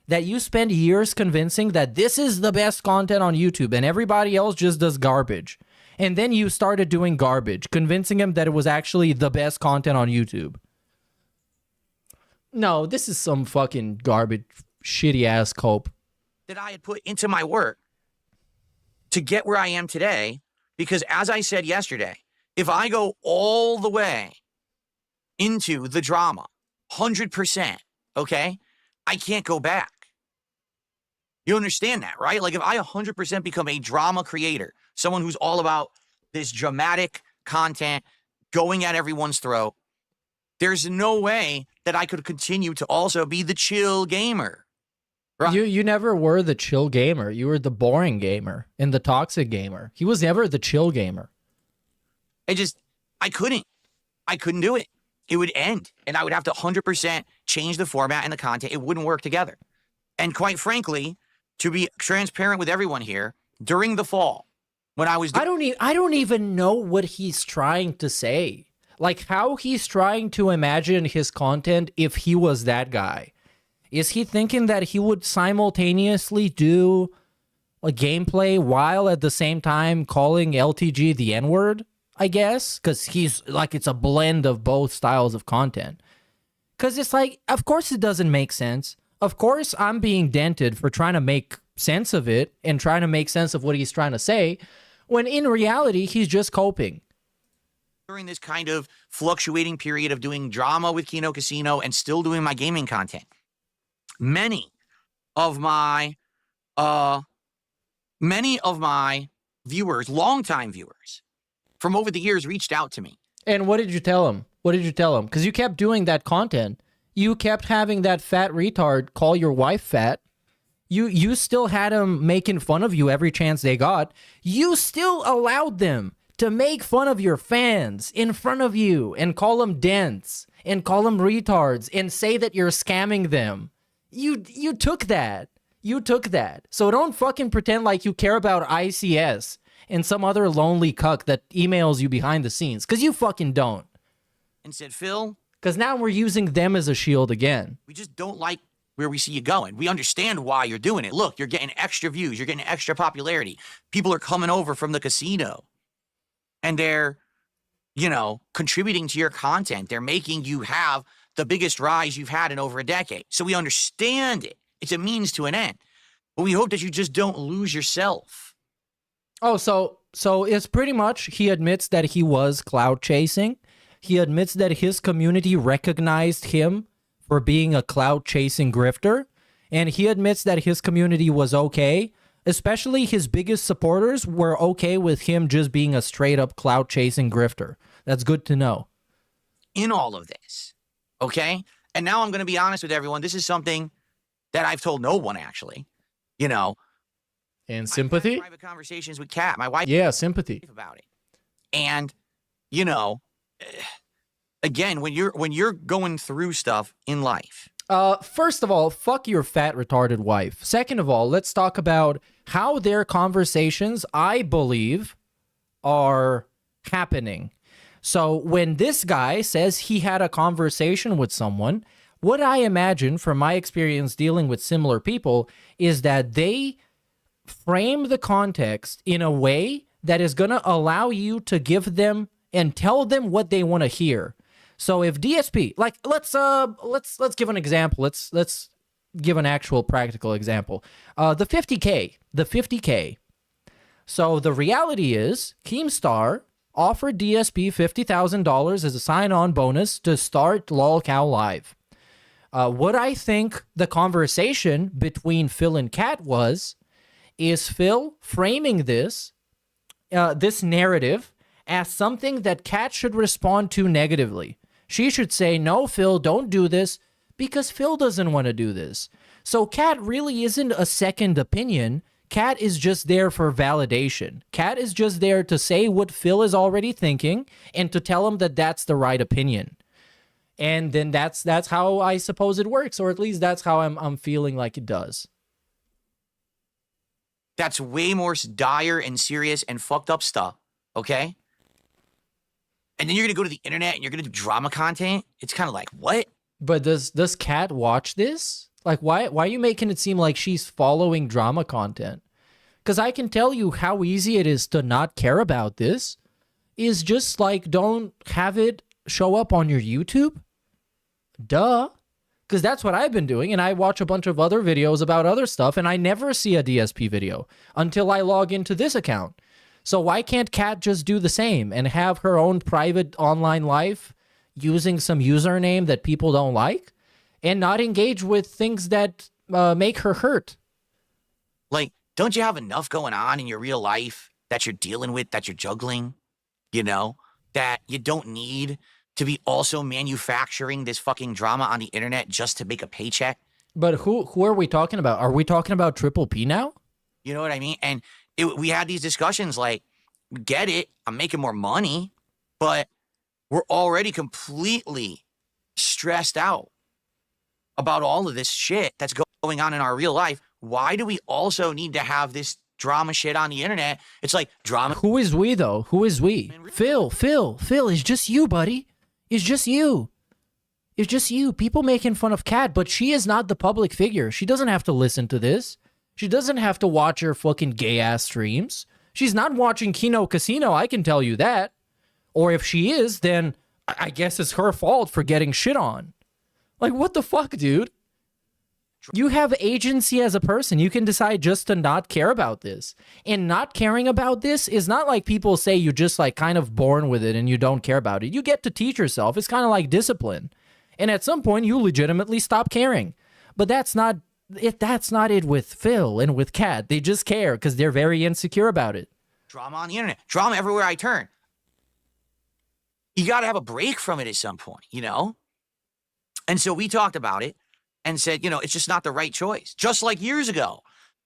that you spent years convincing that this is the best content on YouTube and everybody else just does garbage. And then you started doing garbage, convincing them that it was actually the best content on YouTube. No, this is some fucking garbage, shitty ass cope that I had put into my work to get where I am today. Because as I said yesterday, if I go all the way into the drama, 100%, okay, I can't go back. You understand that, right? Like if I 100% become a drama creator, someone who's all about this dramatic content, going at everyone's throat, there's no way that I could continue to also be the chill gamer. Right? You never were the chill gamer. You were the boring gamer and the toxic gamer. He was never the chill gamer. I couldn't do it. It would end, and I would have to 100% change the format and the content. It wouldn't work together. And quite frankly, to be transparent with everyone here, during the fall, when I was... I don't even know what he's trying to say. Like, how he's trying to imagine his content if he was that guy. Is he thinking that he would simultaneously do a gameplay while at the same time calling LTG the N-word? I guess, because he's like, it's a blend of both styles of content. Because it's like, of course it doesn't make sense. Of course I'm being dented for trying to make sense of it and trying to make sense of what he's trying to say, when in reality, he's just coping. During this kind of fluctuating period of doing drama with Kino Casino and still doing my gaming content, many of my viewers, longtime viewers from over the years, reached out to me. And what did you tell him? What did you tell him? Because you kept doing that content. You kept having that fat retard call your wife fat. You still had him making fun of you every chance they got. You still allowed them to make fun of your fans in front of you and call them dents and call them retards and say that you're scamming them. You took that. You took that. So don't fucking pretend like you care about ICS and some other lonely cuck that emails you behind the scenes, because you fucking don't. And said, Phil, because now we're using them as a shield again. We just don't like where we see you going. We understand why you're doing it. Look, you're getting extra views. You're getting extra popularity. People are coming over from the casino and they're, you know, contributing to your content. They're making you have the biggest rise you've had in over a decade. So we understand it. It's a means to an end. But we hope that you just don't lose yourself. Oh, so it's pretty much, he admits that he was cloud chasing. He admits that his community recognized him for being a cloud chasing grifter. And he admits that his community was okay. Especially his biggest supporters were okay with him just being a straight up cloud chasing grifter. That's good to know. In all of this, okay? And now I'm going to be honest with everyone. This is something that I've told no one, actually. You know. And sympathy? I've had private conversations with Kat, my wife. Yeah, sympathy. About it. And, you know, again, when you're going through stuff in life. First of all, fuck your fat retarded wife. Second of all, let's talk about how their conversations, I believe, are happening. So when this guy says he had a conversation with someone, what I imagine from my experience dealing with similar people is that they frame the context in a way that is going to allow you to give them and tell them what they want to hear. So if DSP, like let's give an example. Let's give an actual practical example. The 50K. So the reality is Keemstar offered DSP $50,000 as a sign-on bonus to start LOLCow Live. What I think the conversation between Phil and Kat is Phil framing this narrative as something that Kat should respond to negatively. She should say, no, Phil, don't do this, because Phil doesn't want to do this. So Kat really isn't a second opinion. Kat is just there for validation. Kat is just there to say what Phil is already thinking and to tell him that that's the right opinion. And then that's how I suppose it works, or at least that's how I'm feeling like it does. That's way more dire and serious and fucked up stuff, okay? And then you're going to go to the internet and you're going to do drama content? It's kind of like, what? But does Kat watch this? Like, why are you making it seem like she's following drama content? Because I can tell you how easy it is to not care about this. Is just like, don't have it show up on your YouTube. Duh. Because that's what I've been doing, and I watch a bunch of other videos about other stuff, and I never see a DSP video until I log into this account. So why can't Kat just do the same and have her own private online life using some username that people don't like and not engage with things that make her hurt? Like, don't you have enough going on in your real life that you're dealing with, that you're juggling, you know, that you don't need to be also manufacturing this fucking drama on the internet just to make a paycheck? But who are we talking about? Are we talking about Triple P now? You know what I mean? And we had these discussions like, get it, I'm making more money, but we're already completely stressed out about all of this shit that's going on in our real life. Why do we also need to have this drama shit on the internet? It's like drama. Who is we, though? Who is we? Phil, it's just you, buddy. It's just you. It's just you, people making fun of Kat, but she is not the public figure. She doesn't have to listen to this. She doesn't have to watch her fucking gay-ass streams. She's not watching Kino Casino, I can tell you that. Or if she is, then I guess it's her fault for getting shit on. Like, what the fuck, dude? You have agency as a person. You can decide just to not care about this. And not caring about this is not like people say you just like kind of born with it and you don't care about it. You get to teach yourself. It's kind of like discipline. And at some point, you legitimately stop caring. But that's not it with Phil and with Kat. They just care because they're very insecure about it. Drama on the internet. Drama everywhere I turn. You got to have a break from it at some point, you know? And so we talked about it and said, you know, it's just not the right choice. Just like years ago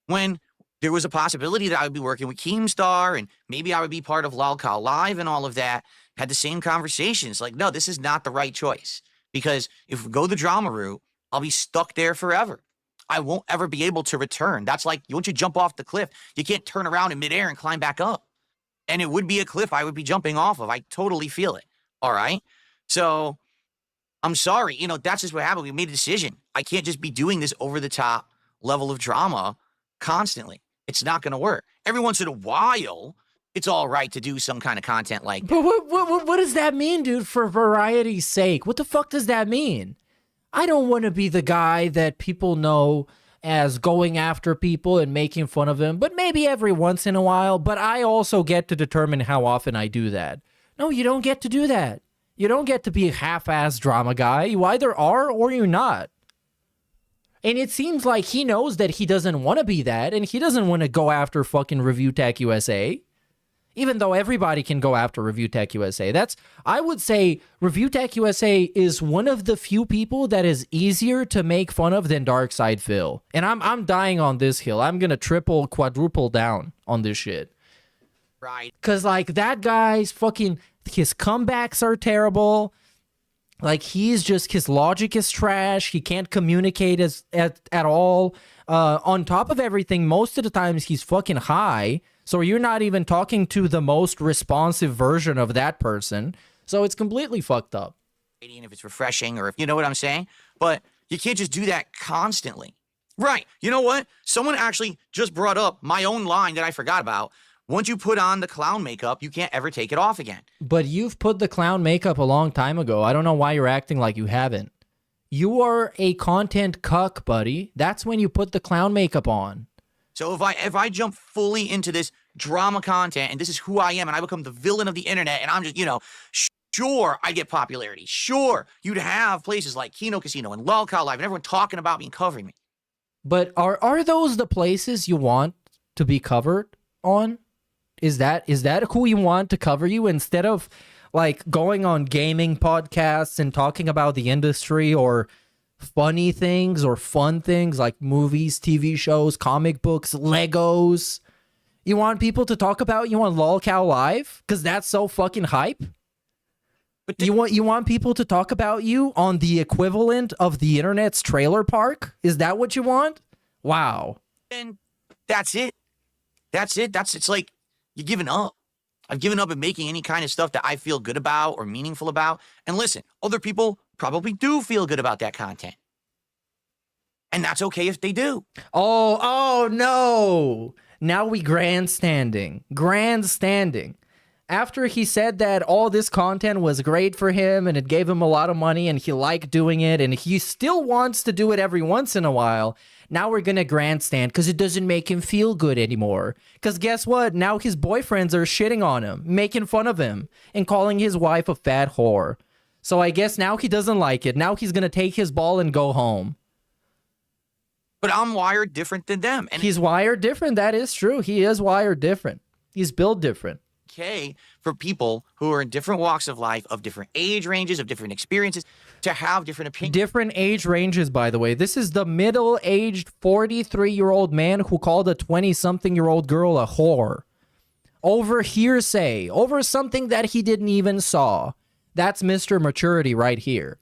when there was a possibility that I would be working with Keemstar and maybe I would be part of Lolcow Live and all of that, had the same conversations. Like, no, this is not the right choice. Because if we go the drama route, I'll be stuck there forever. I won't ever be able to return. That's like, once you jump off the cliff, you can't turn around in midair and climb back up. And it would be a cliff I would be jumping off of. I totally feel it. All right? So I'm sorry. You know, that's just what happened. We made a decision. I can't just be doing this over-the-top level of drama constantly. It's not going to work. Every once in a while, it's all right to do some kind of content like that. But what does that mean, dude, for variety's sake? What the fuck does that mean? I don't want to be the guy that people know as going after people and making fun of them, but maybe every once in a while. But I also get to determine how often I do that. No, you don't get to do that. You don't get to be a half-ass drama guy. You either are or you're not. And it seems like he knows that he doesn't want to be that, and he doesn't want to go after fucking Review Tech USA. Even though everybody can go after Review Tech USA. I would say Review Tech USA is one of the few people that is easier to make fun of than Darkside Phil. And I'm dying on this hill. I'm going to triple, quadruple down on this shit. Right. Because, like, that guy's fucking, his comebacks are terrible. Like, his logic is trash. He can't communicate at all. On top of everything, most of the times he's fucking high. So you're not even talking to the most responsive version of that person. So it's completely fucked up. If it's refreshing or if you know what I'm saying. But you can't just do that constantly. Right. You know what? Someone actually just brought up my own line that I forgot about. Once you put on the clown makeup, you can't ever take it off again. But you've put the clown makeup a long time ago. I don't know why you're acting like you haven't. You are a content cuck, buddy. That's when you put the clown makeup on. So if I jump fully into this drama content and this is who I am and I become the villain of the internet and I'm just, you know, sure, I get popularity. Sure, you'd have places like Kino Casino and Lolcow Live and everyone talking about me and covering me. But are those the places you want to be covered on? Is that who you want to cover you instead of like going on gaming podcasts and talking about the industry or funny things or fun things like movies, TV shows, comic books, Legos? You want people to talk about you on Lolcow Live because that's so fucking hype? But you want people to talk about you on the equivalent of the internet's trailer park? Is that what you want? Wow. And that's it. It's like you're giving up. I've given up at making any kind of stuff that I feel good about or meaningful about. And listen, other people probably do feel good about that content. And that's okay if they do. Oh no. Now we grandstanding. After he said that all this content was great for him and it gave him a lot of money and he liked doing it and he still wants to do it every once in a while, now we're gonna grandstand because it doesn't make him feel good anymore. Because guess what? Now his boyfriends are shitting on him, making fun of him, and calling his wife a fat whore. So I guess now he doesn't like it. Now he's gonna take his ball and go home. But I'm wired different than them. And he's wired different. That is true. He is wired different. He's built different. Okay for people who are in different walks of life, of different age ranges, of different experiences, to have different opinions. Different age ranges, by the way. This is the middle-aged 43-year-old man who called a 20-something-year-old girl a whore. Over hearsay. Over something that he didn't even saw. That's Mr. Maturity right here.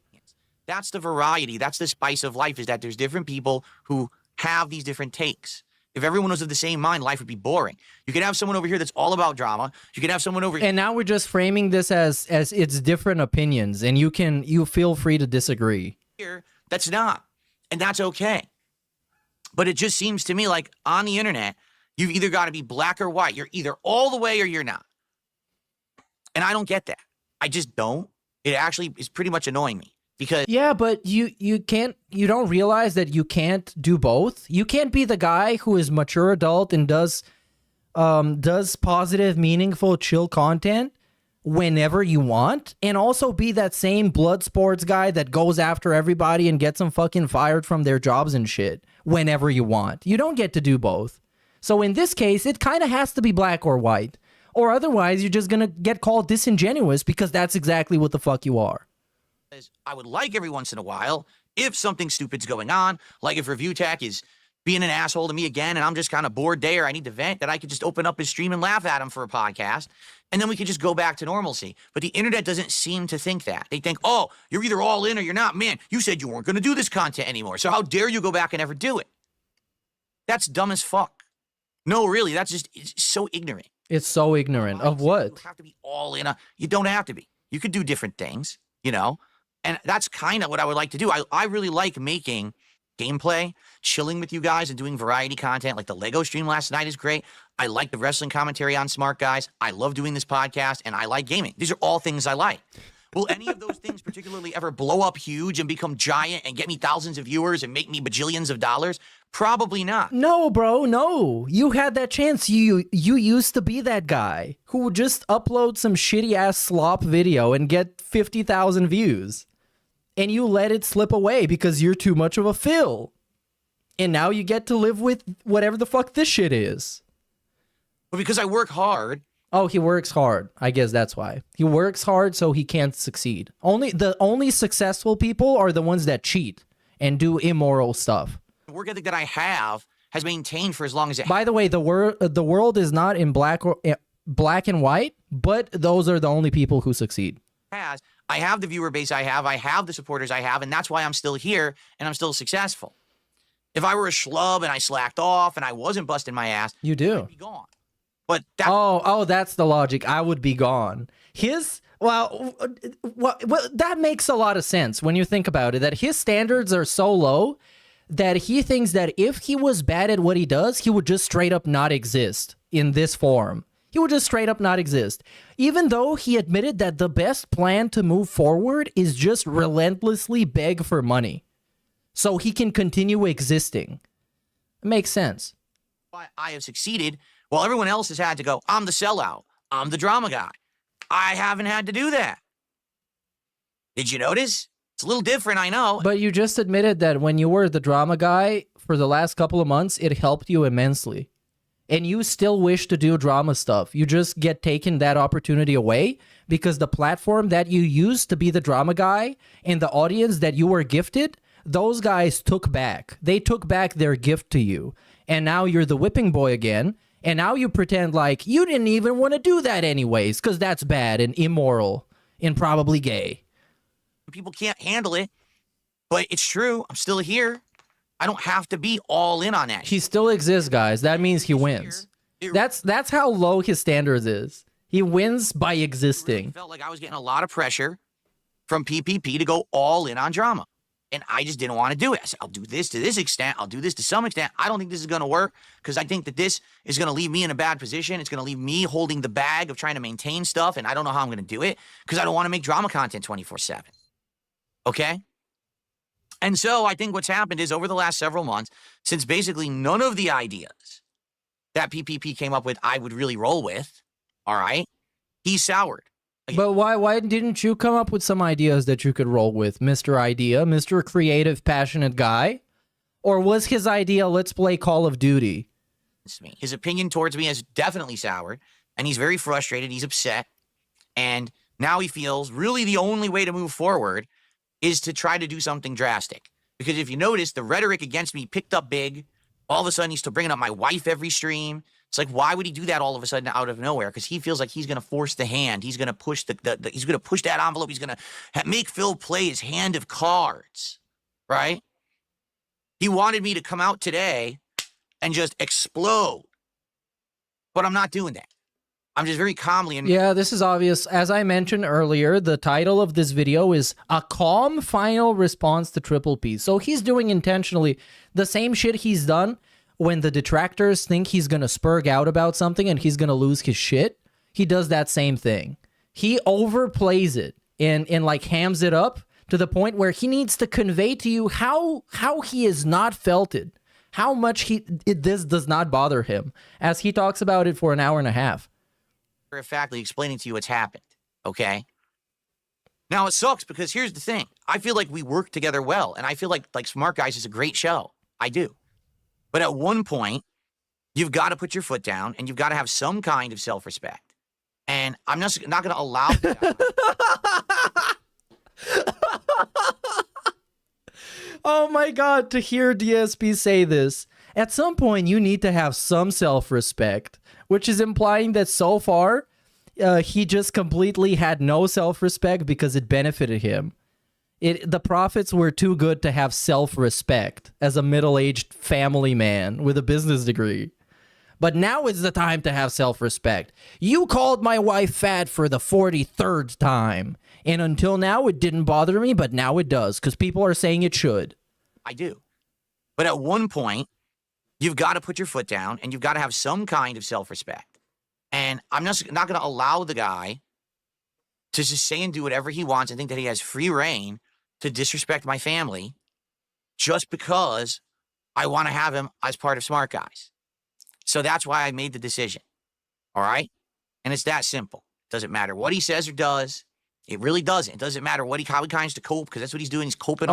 That's the variety. That's the spice of life, is that there's different people who have these different takes. If everyone was of the same mind, life would be boring. You could have someone over here that's all about drama. You could have someone over here. And now we're just framing this as it's different opinions, and you feel free to disagree. Here that's not, and that's okay. But it just seems to me like on the internet, you've either got to be black or white. You're either all the way or you're not. And I don't get that. I just don't. It actually is pretty much annoying me. Because yeah, but you don't realize that you can't do both. You can't be the guy who is mature adult and does positive, meaningful, chill content whenever you want, and also be that same blood sports guy that goes after everybody and gets them fucking fired from their jobs and shit whenever you want. You don't get to do both. So in this case, it kind of has to be black or white, or otherwise you're just gonna get called disingenuous, because that's exactly what the fuck you are. I would like every once in a while, if something stupid's going on, like if Review Tech is being an asshole to me again and I'm just kind of bored there, I need to vent, that I could just open up his stream and laugh at him for a podcast, and then we could just go back to normalcy. But the internet doesn't seem to think that. They think, oh, you're either all in or you're not. Man, you said you weren't going to do this content anymore, so how dare you go back and ever do it? That's dumb as fuck. No, really, it's so ignorant. It's so ignorant. Of what? You have to be all in. You don't have to be. You could do different things, you know? And that's kind of what I would like to do. I really like making gameplay, chilling with you guys and doing variety content. Like the Lego stream last night is great. I like the wrestling commentary on Smart Guys. I love doing this podcast, and I like gaming. These are all things I like. Will any of those things particularly ever blow up huge and become giant and get me thousands of viewers and make me bajillions of dollars? Probably not. No, bro, no. You had that chance. You used to be that guy who would just upload some shitty-ass slop video and get 50,000 views. And you let it slip away because you're too much of a fill. And now you get to live with whatever the fuck this shit is. But because I work hard. Oh, he works hard. I guess that's why. He works hard so he can't succeed. The only successful people are the ones that cheat and do immoral stuff. The work ethic that I have has maintained for as long as it has. By the way, the world is not in black and white, but those are the only people who succeed. I have the viewer base I have the supporters I have, and that's why I'm still here and I'm still successful. If I were a schlub and I slacked off and I wasn't busting my ass, you do. I'd be gone. But that oh, that's the logic. I would be gone. Well, that makes a lot of sense when you think about it, that his standards are so low that he thinks that if he was bad at what he does, he would just straight up not exist in this form. He would just straight up not exist. Even though he admitted that the best plan to move forward is just relentlessly beg for money so he can continue existing. It makes sense. I have succeeded while everyone else has had to go, I'm the sellout. I'm the drama guy. I haven't had to do that. Did you notice? It's a little different, I know. But you just admitted that when you were the drama guy for the last couple of months, it helped you immensely. And you still wish to do drama stuff. You just get taken that opportunity away because the platform that you used to be the drama guy and the audience that you were gifted, those guys took back. They took back their gift to you. And now you're the whipping boy again. And now you pretend like you didn't even want to do that anyways because that's bad and immoral and probably gay. People can't handle it, but it's true. I'm still here. I don't have to be all in on that. He still exists, guys. That means he wins. That's how low his standards is. He wins by existing. I felt like I was getting a lot of pressure from PPP to go all in on drama. And I just didn't want to do it. I said, I'll do this to this extent. I'll do this to some extent. I don't think this is going to work because I think that this is going to leave me in a bad position. It's going to leave me holding the bag of trying to maintain stuff. And I don't know how I'm going to do it because I don't want to make drama content 24/7. Okay? And so I think what's happened is over the last several months, since basically none of the ideas that PPP came up with I would really roll with, all right, he soured. But why didn't you come up with some ideas that you could roll with, Mr. Idea, Mr. Creative, Passionate Guy? Or was his idea, let's play Call of Duty? His opinion towards me has definitely soured, and he's very frustrated, he's upset, and now he feels really the only way to move forward is to try to do something drastic. Because if you notice, the rhetoric against me picked up big. All of a sudden, he's still bringing up my wife every stream. It's like, why would he do that all of a sudden out of nowhere? Because he feels like he's going to force the hand. He's going to push he's going to push that envelope. He's going to make Phil play his hand of cards, right? He wanted me to come out today and just explode. But I'm not doing that. I'm just very calmly and Yeah, this is obvious. As I mentioned earlier, the title of this video is A Calm Final Response to Triple P. So he's doing intentionally the same shit he's done when the detractors think he's going to spurg out about something and he's going to lose his shit. He does that same thing. He overplays it and like hams it up to the point where he needs to convey to you how he has not felt it, how much this does not bother him, as he talks about it for an hour and a half. of factly explaining to you what's happened, okay? Now, it sucks because here's the thing. I feel like we work together well, and I feel like Smart Guys is a great show. I do. But at one point, you've got to put your foot down, and you've got to have some kind of self-respect. And I'm just not going to allow that. Oh my god, to hear DSP say this. At some point, you need to have some self-respect, which is implying that so far, he just completely had no self-respect because it benefited him. The profits were too good to have self-respect as a middle-aged family man with a business degree. But now is the time to have self-respect. You called my wife fat for the 43rd time. And until now, it didn't bother me, but now it does, because people are saying it should. I do. But at one point, you've got to put your foot down, and you've got to have some kind of self-respect. And I'm just not going to allow the guy to just say and do whatever he wants and think that he has free reign to disrespect my family just because I want to have him as part of Smart Guys. So that's why I made the decision. All right? And it's that simple. Doesn't matter what he says or does. It really doesn't. It doesn't matter how he kinds to cope, because that's what he's doing. He's coping.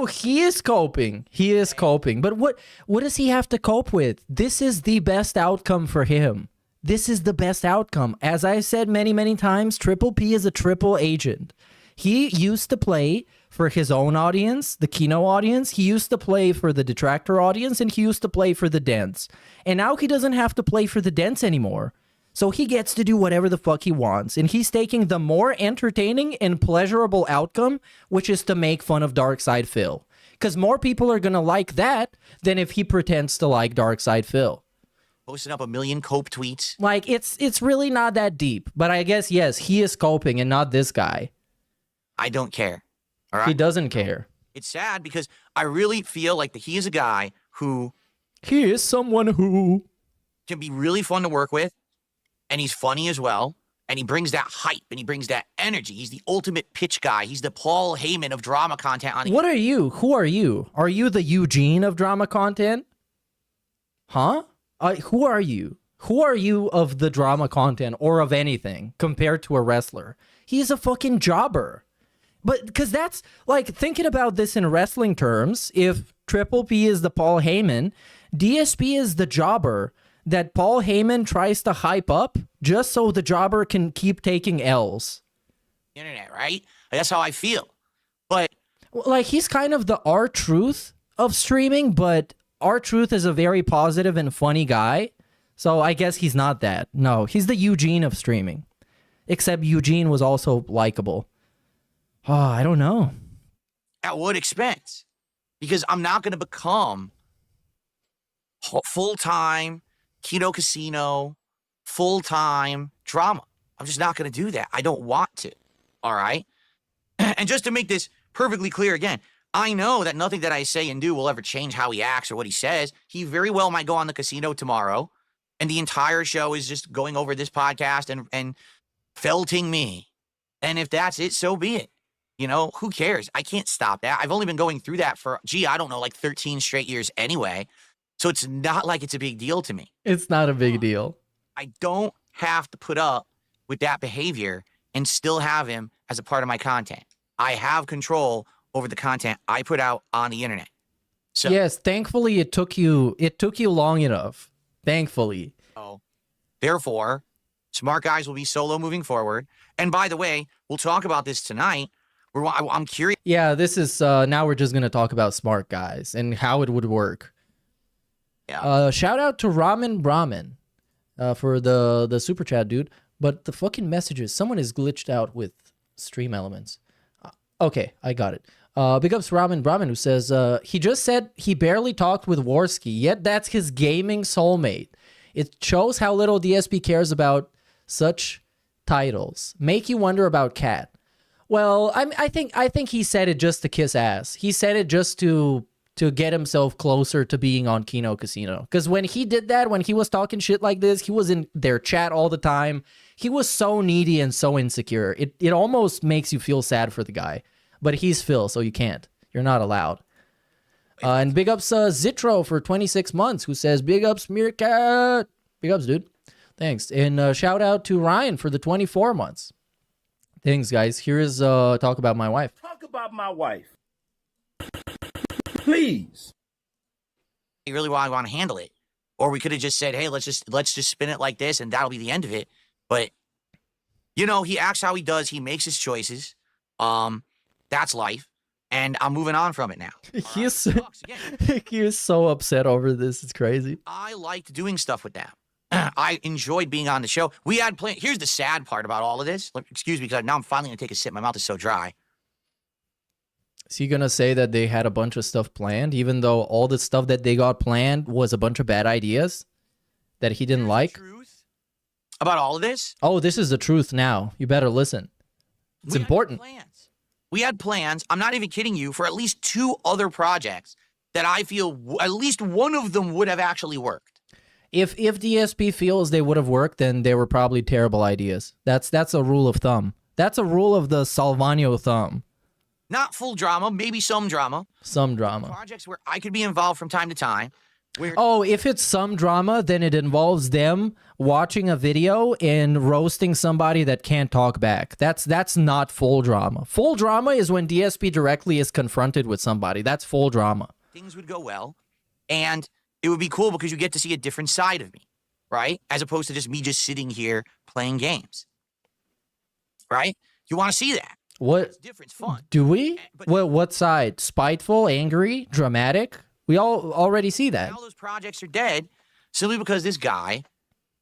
He is coping. He is coping. But what does he have to cope with? This is the best outcome for him. This is the best outcome. As I said many, many times, Triple P is a triple agent. He used to play for his own audience, the Kino audience. He used to play for the detractor audience, and he used to play for the dents. And now he doesn't have to play for the dents anymore. So he gets to do whatever the fuck he wants. And he's taking the more entertaining and pleasurable outcome, which is to make fun of Darkside Phil. Because more people are going to like that than if he pretends to like Darkside Phil. Posting up a million cope tweets. Like, it's really not that deep. But I guess, yes, he is coping and not this guy. I don't care. All right? He doesn't care. It's sad because I really feel like that he is a guy who... He is someone who... can be really fun to work with. And he's funny as well. And he brings that hype and he brings that energy. He's the ultimate pitch guy. He's the Paul Heyman of drama content. What are you? Who are you? Are you the Eugene of drama content? Huh? Who are you? Who are you of the drama content or of anything compared to a wrestler? He's a fucking jobber. But because that's like thinking about this in wrestling terms, if Triple P is the Paul Heyman, DSP is the jobber that Paul Heyman tries to hype up just so the jobber can keep taking L's. Internet, right? That's how I feel. But like, he's kind of the R-Truth of streaming, but R-Truth is a very positive and funny guy. So I guess he's not that. No, he's the Eugene of streaming. Except Eugene was also likable. Oh, I don't know. At what expense? Because I'm not going to become full-time Kino Casino, full-time drama. I'm just not going to do that. I don't want to. All right? And just to make this perfectly clear again, I know that nothing that I say and do will ever change how he acts or what he says. He very well might go on the casino tomorrow, and the entire show is just going over this podcast and felting me. And if that's it, so be it. You know, who cares? I can't stop that. I've only been going through that for, I don't know, like 13 straight years anyway. So it's not like it's a big deal to me. It's not a big deal. I don't have to put up with that behavior and still have him as a part of my content. I have control over the content I put out on the internet. So, yes, thankfully it took you long enough. Thankfully. So, therefore, Smart Guys will be solo moving forward. And by the way, we'll talk about this tonight. I'm curious. Yeah, this is now we're just gonna talk about Smart Guys and how it would work. Yeah. Shout out to Ramen Brahmin for the super chat, dude. But the fucking messages, someone is glitched out with Stream Elements. Okay, I got it. Big ups Ramen Brahmin, who says, he just said he barely talked with Worski, yet that's his gaming soulmate. It shows how little DSP cares about such titles. Make you wonder about Cat. Well, I think he said it just to kiss ass. He said it just to get himself closer to being on Kino Casino. Because when he did that, when he was talking shit like this, he was in their chat all the time. He was so needy and so insecure. It almost makes you feel sad for the guy. But he's Phil, so you can't. You're not allowed. And big ups Zitro for 26 months, who says, big ups Meerkat. Big ups, dude. Thanks. And shout out to Ryan for the 24 months. Thanks, guys. Here is talk about my wife. Talk about my wife. Please. You really want to handle it. Or we could have just said, hey, let's just spin it like this and that'll be the end of it. But, you know, he acts how he does. He makes his choices. That's life. And I'm moving on from it now. He is so upset over this. It's crazy. I liked doing stuff with them. I enjoyed being on the show. We had plans. Here's the sad part about all of this. Excuse me, because now I'm finally going to take a sip. My mouth is so dry. Is he going to say that they had a bunch of stuff planned, even though all the stuff that they got planned was a bunch of bad ideas that he didn't like? Truth about all of this? Oh, this is the truth now. You better listen. It's important. We had plans. I'm not even kidding you, for at least 2 other projects that I feel at least one of them would have actually worked. If DSP feels they would have worked, then they were probably terrible ideas. That's a rule of thumb. That's a rule of the Salvano thumb. Not full drama, maybe some drama. Some drama. Projects where I could be involved from time to time. Oh, if it's some drama, then it involves them watching a video and roasting somebody that can't talk back. That's not full drama. Full drama is when DSP directly is confronted with somebody. That's full drama. Things would go well, and it would be cool because you get to see a different side of me, right? As opposed to just me just sitting here playing games, right? You want to see that. What? It's different, it's fun. Do we? What side? Spiteful, angry, dramatic? We all already see that. Now those projects are dead simply because this guy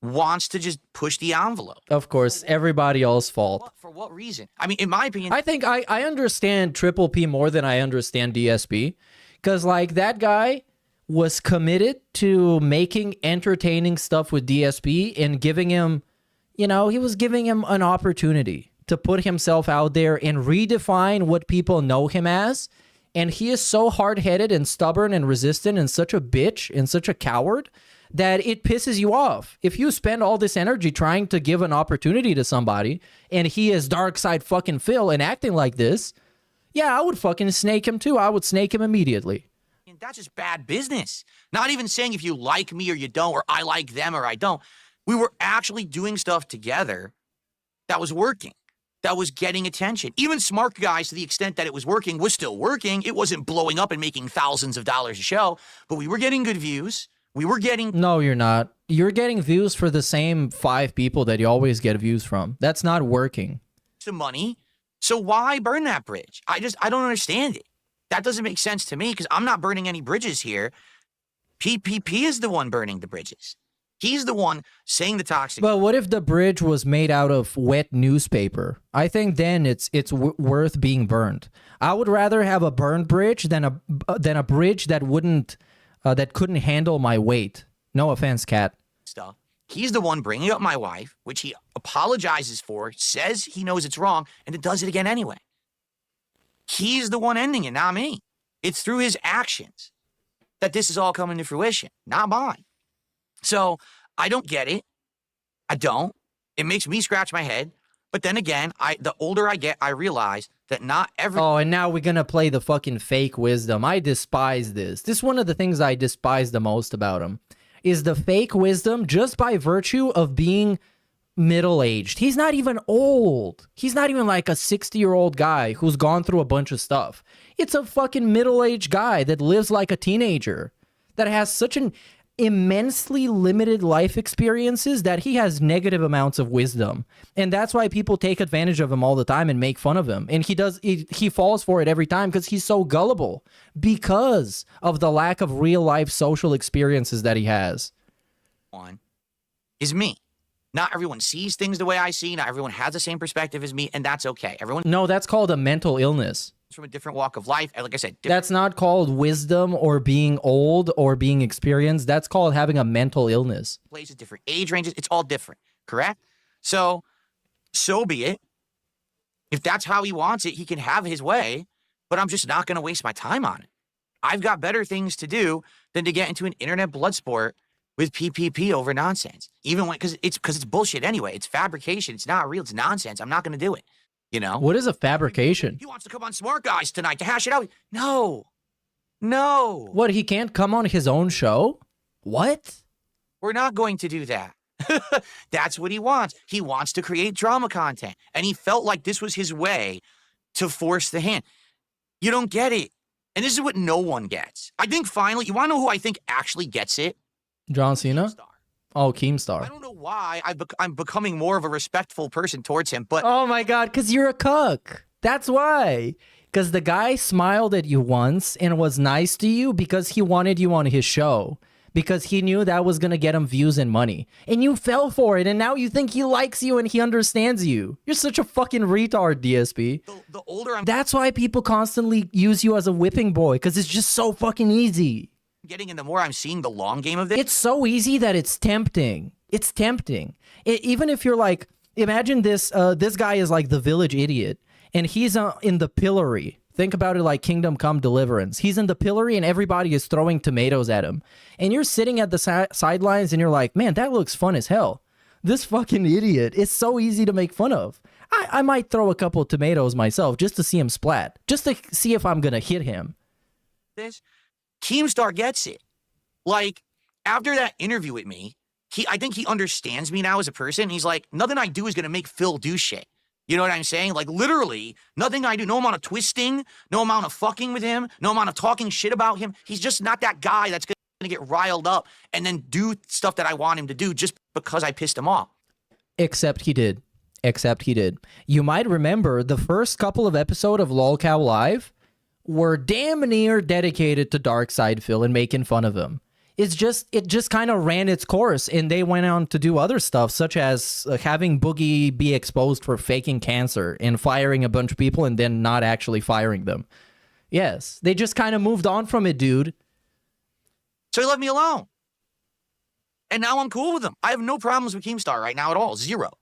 wants to just push the envelope. Of course, everybody else's fault. For what reason? I mean, in my opinion... I think I understand Triple P more than I understand DSP. Because, like, that guy was committed to making entertaining stuff with DSP and giving him, you know, he was giving him an opportunity to put himself out there and redefine what people know him as. And he is so hard-headed and stubborn and resistant and such a bitch and such a coward that it pisses you off. If you spend all this energy trying to give an opportunity to somebody and he is dark side fucking Phil and acting like this, yeah, I would fucking snake him too. I would snake him immediately. And that's just bad business. Not even saying if you like me or you don't, or I like them or I don't. We were actually doing stuff together that was working. That was getting attention. Even smart guys, to the extent that it was working, was still working. It wasn't blowing up and making thousands of dollars a show, but we were getting good views. We were getting... No, you're not. You're getting views for the same 5 people that you always get views from. That's not working. Some money. So why burn that bridge? I don't understand it. That doesn't make sense to me because I'm not burning any bridges here. PPP is the one burning the bridges. He's the one saying the toxic. Well, what if the bridge was made out of wet newspaper? I think then it's worth being burned. I would rather have a burned bridge than a bridge that couldn't handle my weight. No offense, Kat. Stuff. He's the one bringing up my wife, which he apologizes for, says he knows it's wrong, and it does it again anyway. He's the one ending it, not me. It's through his actions that this is all coming to fruition, not mine. So I don't get it. I don't. It makes me scratch my head. But then again, the older I get, I realize that not every... Oh, and now we're going to play the fucking fake wisdom. I despise this. This is one of the things I despise the most about him. Is the fake wisdom just by virtue of being middle-aged. He's not even old. He's not even like a 60-year-old guy who's gone through a bunch of stuff. It's a fucking middle-aged guy that lives like a teenager, that has such an immensely limited life experiences that he has negative amounts of wisdom. And that's why people take advantage of him all the time and make fun of him. And he falls for it every time because he's so gullible because of the lack of real life social experiences that he has. One is me. Not everyone sees things the way I see. Not everyone has the same perspective as me, and that's okay. Everyone. No, that's called a mental illness. from a different walk of life. And like I said, That's not called wisdom or being old or being experienced. That's called having a mental illness. Places, different age ranges. It's all different. Correct? So be it. If that's how he wants it, he can have his way, but I'm just not going to waste my time on it. I've got better things to do than to get into an internet blood sport with PPP over nonsense. Even when, because it's bullshit anyway. It's fabrication. It's not real. It's nonsense. I'm not going to do it. You know? What is a fabrication? He wants to come on Smart Guys tonight to hash it out. No. What, he can't come on his own show? What? We're not going to do that. That's what he wants. He wants to create drama content. And he felt like this was his way to force the hand. You don't get it. And this is what no one gets. I think finally, you want to know who I think actually gets it? John Cena? Oh, Keemstar. I don't know why I'm becoming more of a respectful person towards him, but... Oh my God, because you're a cuck. That's why. Because the guy smiled at you once and was nice to you because he wanted you on his show. Because he knew that was going to get him views and money. And you fell for it, and now you think he likes you and he understands you. You're such a fucking retard, DSP. The older I'm That's why people constantly use you as a whipping boy, because it's just so fucking easy. getting and the more I'm seeing the long game of this. It's so easy that it's tempting. It's tempting. Even if you're like, imagine this, this guy is like the village idiot, and he's in the pillory. Think about it like Kingdom Come Deliverance. He's in the pillory and everybody is throwing tomatoes at him. And you're sitting at the sidelines and you're like, man, that looks fun as hell. This fucking idiot is so easy to make fun of. I might throw a couple of tomatoes myself just to see him splat. Just to see if I'm going to hit him. This Keemstar gets it. Like, after that interview with me, I think he understands me now as a person. He's like, nothing I do is going to make Phil do shit. You know what I'm saying? Like, literally, nothing I do, no amount of twisting, no amount of fucking with him, no amount of talking shit about him. He's just not that guy that's going to get riled up and then do stuff that I want him to do just because I pissed him off. Except he did. Except he did. You might remember the first couple of episodes of LOLcow Live were damn near dedicated to Darkside Phil and making fun of him. It just kind of ran its course, and they went on to do other stuff, such as having Boogie be exposed for faking cancer and firing a bunch of people and then not actually firing them. Yes, they just kind of moved on from it, dude. So he left me alone. And now I'm cool with him. I have no problems with Keemstar right now at all. Zero.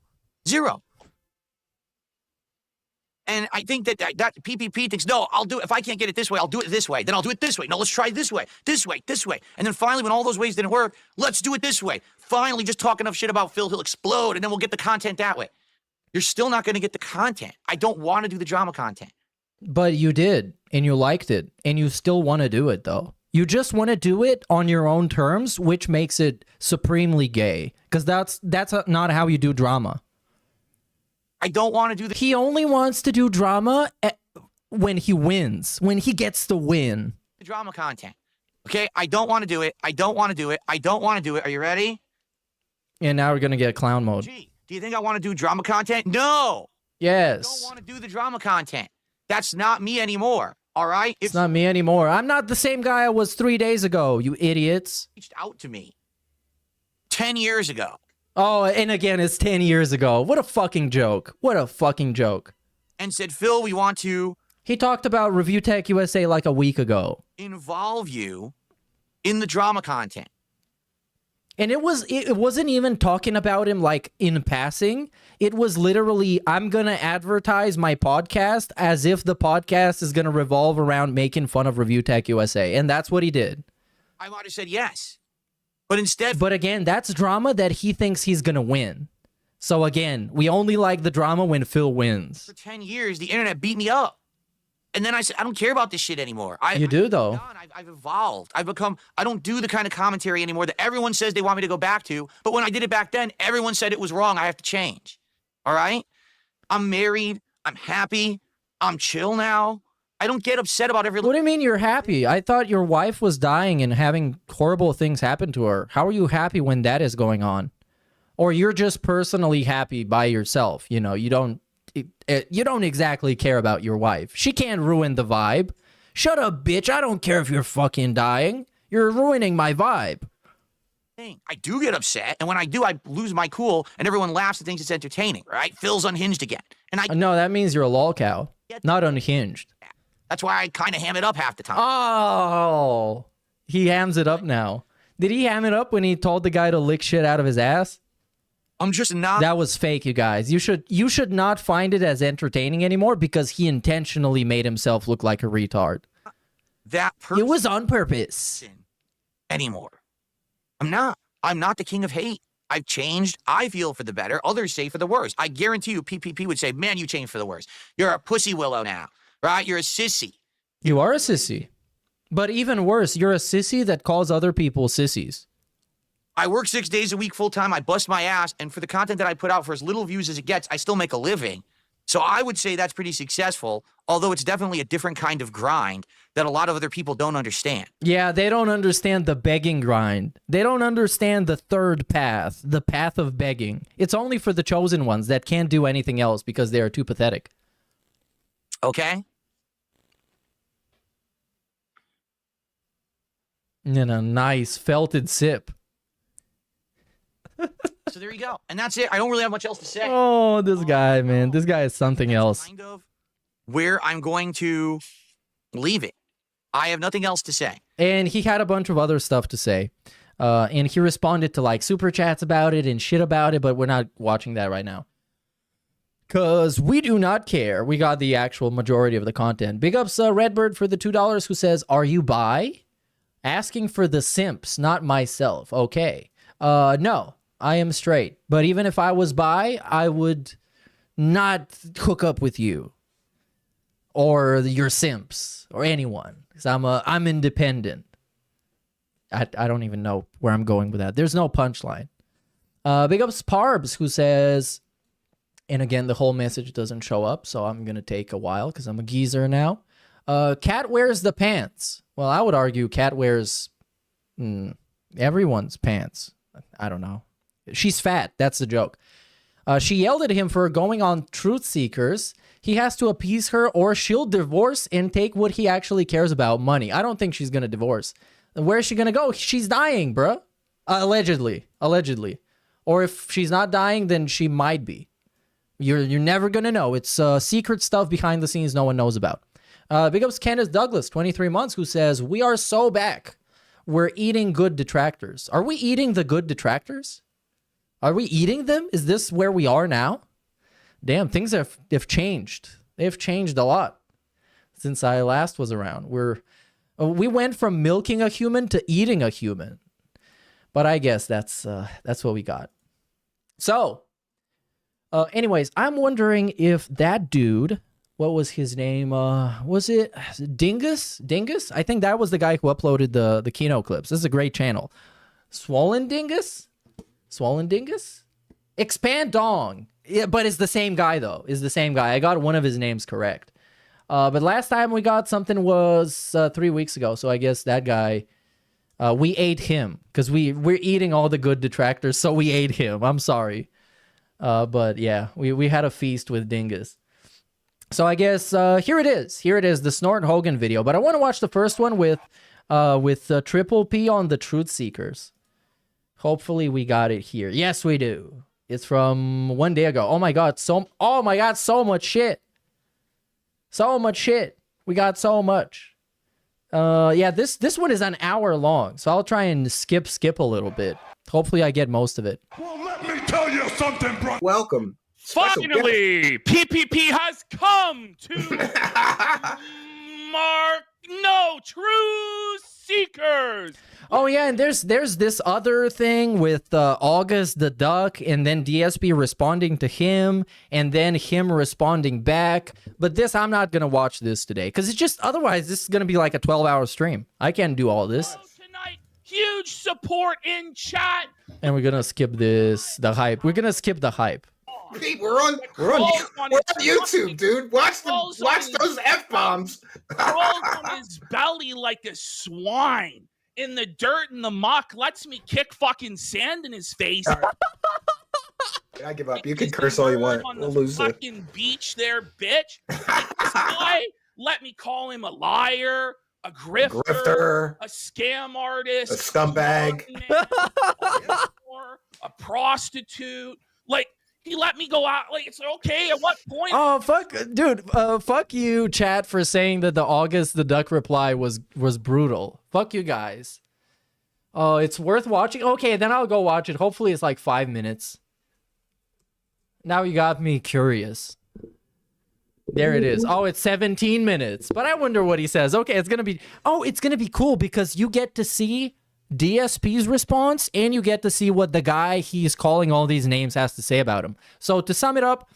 And I think that PPP thinks, no, I'll do it. If I can't get it this way, I'll do it this way. Then I'll do it this way. No, let's try this way. And then finally, when all those ways didn't work, let's do it this way. Finally, just talk enough shit about Phil, he'll explode, and then we'll get the content that way. You're still not going to get the content. I don't want to do the drama content. But you did, and you liked it, and you still want to do it, though. You just want to do it on your own terms, which makes it supremely gay, because that's not how you do drama. I don't want to do He only wants to do drama when he wins, when he gets the win. The drama content. Okay, I don't want to do it. I don't want to do it. Are you ready? And now we're going to get clown mode. Gee, do you think I want to do drama content? No. Yes. I don't want to do the drama content. That's not me anymore. All right? It's not me anymore. I'm not the same guy I was 3 days ago, you idiots. Reached out to me 10 years ago. Oh, and again, it's 10 years ago. What a fucking joke. What a fucking joke. And said, Phil, we want to... He talked about Review Tech USA like a week ago. Involve you in the drama content. And it wasn't even talking about him like in passing. It was literally, I'm going to advertise my podcast as if the podcast is going to revolve around making fun of Review Tech USA. And that's what he did. I might have said yes. But instead... But again, that's drama that he thinks he's going to win. So again, we only like the drama when Phil wins. For 10 years, the internet beat me up. And then I said, I don't care about this shit anymore. You do, though. I've evolved. I've become... I don't do the kind of commentary anymore that everyone says they want me to go back to. But when I did it back then, everyone said it was wrong. I have to change. All right? I'm married. I'm happy. I'm chill now. I don't get upset about every... What do you mean you're happy? I thought your wife was dying and having horrible things happen to her. How are you happy when that is going on? Or you're just personally happy by yourself. You know, you don't exactly care about your wife. She can't ruin the vibe. Shut up, bitch. I don't care if you're fucking dying. You're ruining my vibe. I do get upset, and when I do, I lose my cool, and everyone laughs and thinks it's entertaining, right? Phil's unhinged again. And No, that means you're a lolcow, not unhinged. That's why I kind of ham it up half the time. Oh, he hams it up now. Did he ham it up when he told the guy to lick shit out of his ass? I'm just not. That was fake, you guys. You should not find it as entertaining anymore because he intentionally made himself look like a retard. That person it was on purpose. Anymore. I'm not the king of hate. I've changed. I feel for the better. Others say for the worse. I guarantee you, PPP would say, man, you changed for the worse. You're a pussy willow now, right? You're a sissy. You are a sissy. But even worse, you're a sissy that calls other people sissies. I work 6 days a week full time. I bust my ass. And for the content that I put out for as little views as it gets, I still make a living. So I would say that's pretty successful, although it's definitely a different kind of grind that a lot of other people don't understand. Yeah, they don't understand the begging grind. They don't understand the third path, the path of begging. It's only for the chosen ones that can't do anything else because they are too pathetic. Okay? And a nice felted sip. So there you go. And that's it. I don't really have much else to say. Oh, this guy, man. This guy is something else. Kind of where I'm going to leave it. I have nothing else to say. And he had a bunch of other stuff to say. And he responded to like super chats about it and shit about it, but we're not watching that right now. Because we do not care. We got the actual majority of the content. Big ups Redbird for the $2 who says, are you bi? Asking for the simps, not myself. Okay. No, I am straight. But even if I was bi, I would not hook up with you. Or your simps. Or anyone. Because I'm independent. I don't even know where I'm going with that. There's no punchline. Big ups Parbs who says, and again, the whole message doesn't show up, so I'm going to take a while because I'm a geezer now. Cat wears the pants. Well, I would argue Cat wears everyone's pants. I don't know. She's fat. That's the joke. She yelled at him for going on Truth Seekers. He has to appease her or she'll divorce and take what he actually cares about, money. I don't think she's going to divorce. Where is she going to go? She's dying, bruh. Allegedly. Allegedly. Or if she's not dying, then she might be. You're never going to know. It's secret stuff behind the scenes no one knows about. Big ups Candace Douglas, 23 months, who says, we are so back. We're eating good detractors. Are we eating the good detractors? Are we eating them? Is this where we are now? Damn, things have changed. They've changed a lot since I last was around. We went from milking a human to eating a human. But I guess that's what we got. So, anyways, I'm wondering if that dude, what was his name? Was it Dingus? Dingus? I think that was the guy who uploaded the Kino clips. This is a great channel. Swollen Dingus? Swollen Dingus? Expand Dong. Yeah, but it's the same guy, though. It's the same guy. I got one of his names correct. But last time we got something was 3 weeks ago. So I guess that guy, we ate him. Because we're eating all the good detractors, so we ate him. I'm sorry. But yeah, we had a feast with Dingus. So I guess here it is. Here it is, the Snort Hogan video. But I want to watch the first one with Triple P on the Truth Seekers. Hopefully we got it here. Yes, we do. It's from 1 day ago. Oh my god, so much shit. So much shit. We got so much. Yeah, this one is an hour long, so I'll try and skip a little bit. Hopefully I get most of it. Well, let me tell you something, bro. Welcome. Finally, PPP has come to mark no true seekers. Oh yeah, and there's this other thing with August the Duck, and then DSP responding to him, and then him responding back. But this, I'm not gonna watch this today, because it's just, otherwise this is gonna be like a 12-hour stream. I can't do all this. Tonight, huge support in chat. And we're gonna skip the hype. We're gonna skip the hype. Pete, we're on YouTube, dude. Watch those F-bombs. Rolls on his belly like a swine in the dirt and the muck, lets me kick fucking sand in his face. I give up. You can curse all you want. We'll lose it. Fucking beach there, bitch. Like, this guy let me call him a liar, a grifter, a scam artist, a scumbag, a prostitute. Like, He let me go out. Like, it's okay. At what point? Oh, fuck, dude. Fuck you, chat, for saying that the August the Duck reply was brutal. Fuck you guys. Oh, it's worth watching. Okay, then I'll go watch it. Hopefully it's like 5 minutes. Now you got me curious. There it is. Oh, it's 17 minutes. But I wonder what he says. Okay, it's gonna be cool because you get to see DSP's response and you get to see what the guy he's calling all these names has to say about him. So to sum it up,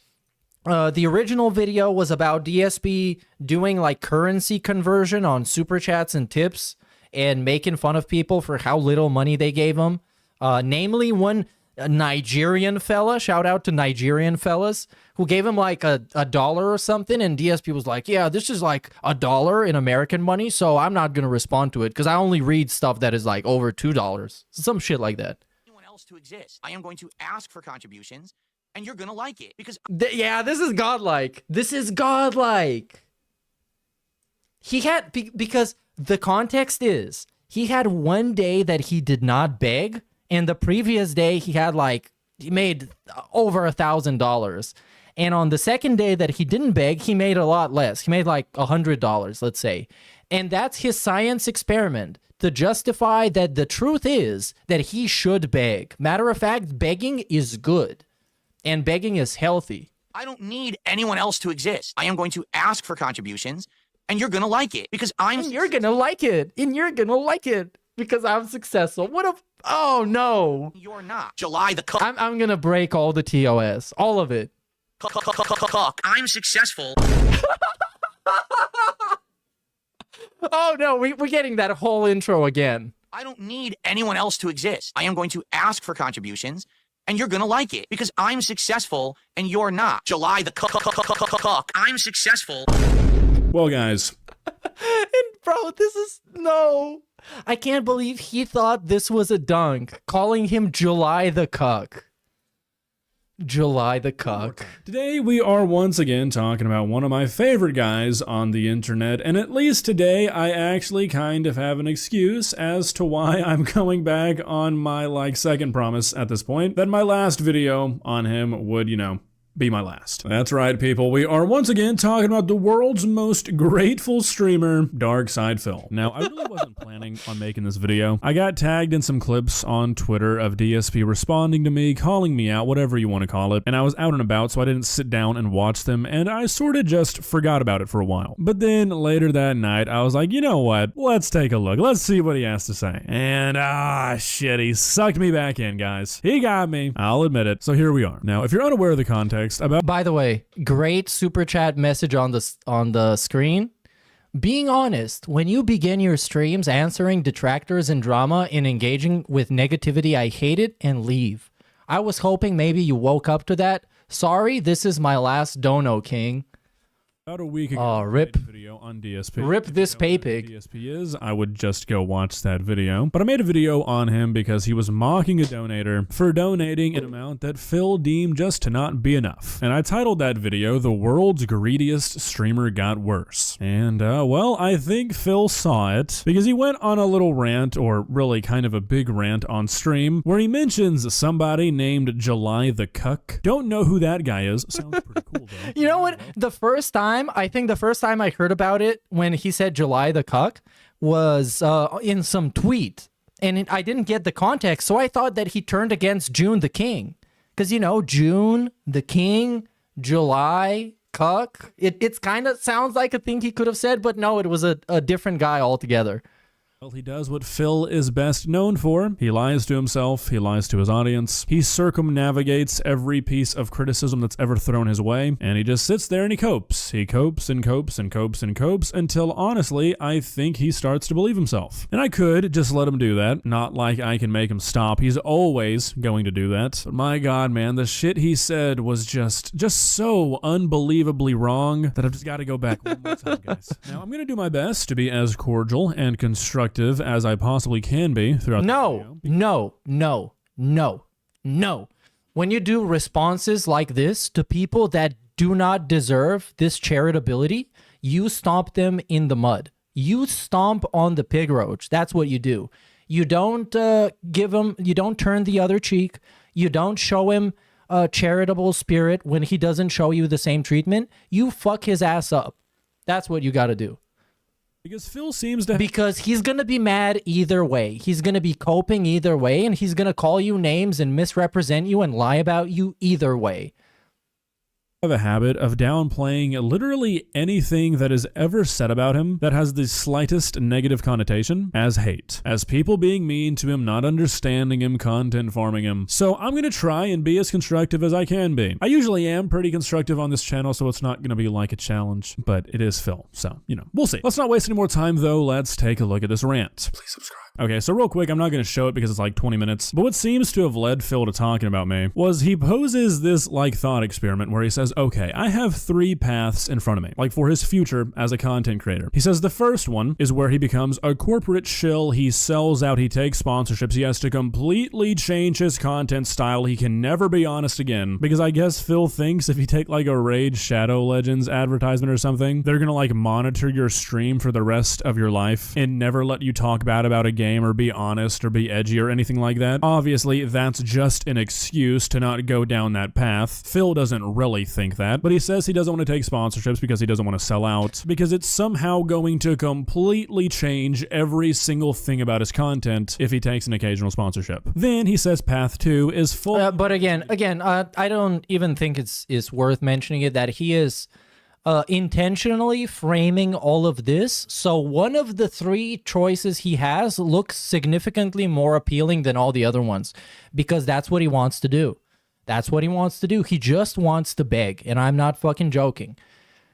the original video was about DSP doing like currency conversion on super chats and tips and making fun of people for how little money they gave him. Namely one Nigerian fella, shout out to Nigerian fellas, who gave him like a dollar or something, and DSP was like, yeah, this is like $1 in American money, so I'm not gonna respond to it because I only read stuff that is like over $2. Some shit like that. Anyone else to exist. I am going to ask for contributions, and you're gonna like it because yeah, this is godlike. This is godlike. He had because the context is he had one day that he did not beg. And the previous day, he made over $1,000. And on the second day that he didn't beg, he made a lot less. He made like $100, let's say. And that's his science experiment to justify that the truth is that he should beg. Matter of fact, begging is good. And begging is healthy. I don't need anyone else to exist. I am going to ask for contributions, and you're going to like it because you're going to like it. And you're going to like it because I'm successful. What a... Oh, no. You're not. July the cock. I'm going to break all the TOS. All of it. I'm successful. Oh, no. We're getting that whole intro again. I don't need anyone else to exist. I am going to ask for contributions, and you're going to like it because I'm successful and you're not. July the cock. I'm successful. Well, guys. And bro, this is... No. I can't believe he thought this was a dunk, calling him July the Cuck. July the Cuck. Today we are once again talking about one of my favorite guys on the internet, and at least today I actually kind of have an excuse as to why I'm going back on my second promise at this point, that my last video on him would, be my last. That's right, people. We are once again talking about the world's most grateful streamer, DarkSidePhil. Now, I really wasn't planning on making this video. I got tagged in some clips on Twitter of DSP responding to me, calling me out, whatever you want to call it, and I was out and about, so I didn't sit down and watch them, and I sort of just forgot about it for a while. But then, later that night, I was like, you know what? Let's take a look. Let's see what he has to say. And, shit, he sucked me back in, guys. He got me. I'll admit it. So here we are. Now, if you're unaware of the context, by the way, great super chat message on the screen. Being honest, when you begin your streams answering detractors and drama and engaging with negativity, I hate it and leave. I was hoping maybe you woke up to that. Sorry, this is my last dono, King. About a week ago, oh, rip. I made a video on DSP. Rip this pay pig. DSP is, I would just go watch that video. But I made a video on him because he was mocking a donator for donating an amount that Phil deemed just to not be enough. And I titled that video, "The World's Greediest Streamer Got Worse." And, well, I think Phil saw it because he went on a little rant, or really kind of a big rant on stream, where he mentions somebody named July the Cuck. Don't know who that guy is. Sounds pretty cool, though. You know what? I think the first time I heard about it when he said July the Cuck was in some tweet. And I didn't get the context, so I thought that he turned against June the King. Because, June, the King, July, Cuck. It's kind of sounds like a thing he could have said, but no, it was a different guy altogether. Well, he does what Phil is best known for. He lies to himself, he lies to his audience, he circumnavigates every piece of criticism that's ever thrown his way, and he just sits there and he copes. He copes and copes and copes and copes until, honestly, I think he starts to believe himself. And I could just let him do that, not like I can make him stop. He's always going to do that. But my God, man, the shit he said was just so unbelievably wrong that I've just got to go back one more time, guys. Now, I'm going to do my best to be as cordial and constructive as I possibly can be throughout the video. No. When you do responses like this to people that do not deserve this charitability, you stomp them in the mud. You stomp on the pig roach. That's what you do. You don't you don't turn the other cheek. You don't show him charitable spirit when he doesn't show you the same treatment, you fuck his ass up. That's what you got to do. Because Phil seems to... Because he's going to be mad either way. He's going to be coping either way, and he's going to call you names and misrepresent you and lie about you either way. Have a habit of downplaying literally anything that is ever said about him that has the slightest negative connotation as hate, as people being mean to him, not understanding him, content farming him. So I'm going to try and be as constructive as I can be. I usually am pretty constructive on this channel, so it's not going to be like a challenge, but it is Phil, so, you know, we'll see. Let's not waste any more time, though. Let's take a look at this rant. Please subscribe. Okay, so real quick, I'm not going to show it because it's like 20 minutes, but what seems to have led Phil to talking about me was he poses this like thought experiment where he says, okay, I have 3 paths in front of me, like for his future as a content creator. He says the first one is where he becomes a corporate shill, he sells out, he takes sponsorships, he has to completely change his content style, he can never be honest again, because I guess Phil thinks if you take like a Raid Shadow Legends advertisement or something, they're gonna like monitor your stream for the rest of your life and never let you talk bad about a game or be honest or be edgy or anything like that. Obviously, that's just an excuse to not go down that path. Phil doesn't really think that, but he says he doesn't want to take sponsorships because he doesn't want to sell out, because it's somehow going to completely change every single thing about his content if he takes an occasional sponsorship. Then he says path 2 is full. But again, I don't even think it's worth mentioning it that he is intentionally framing all of this, so one of the 3 choices he has looks significantly more appealing than all the other ones, because that's what he wants to do. That's what he wants to do. He just wants to beg, and I'm not fucking joking.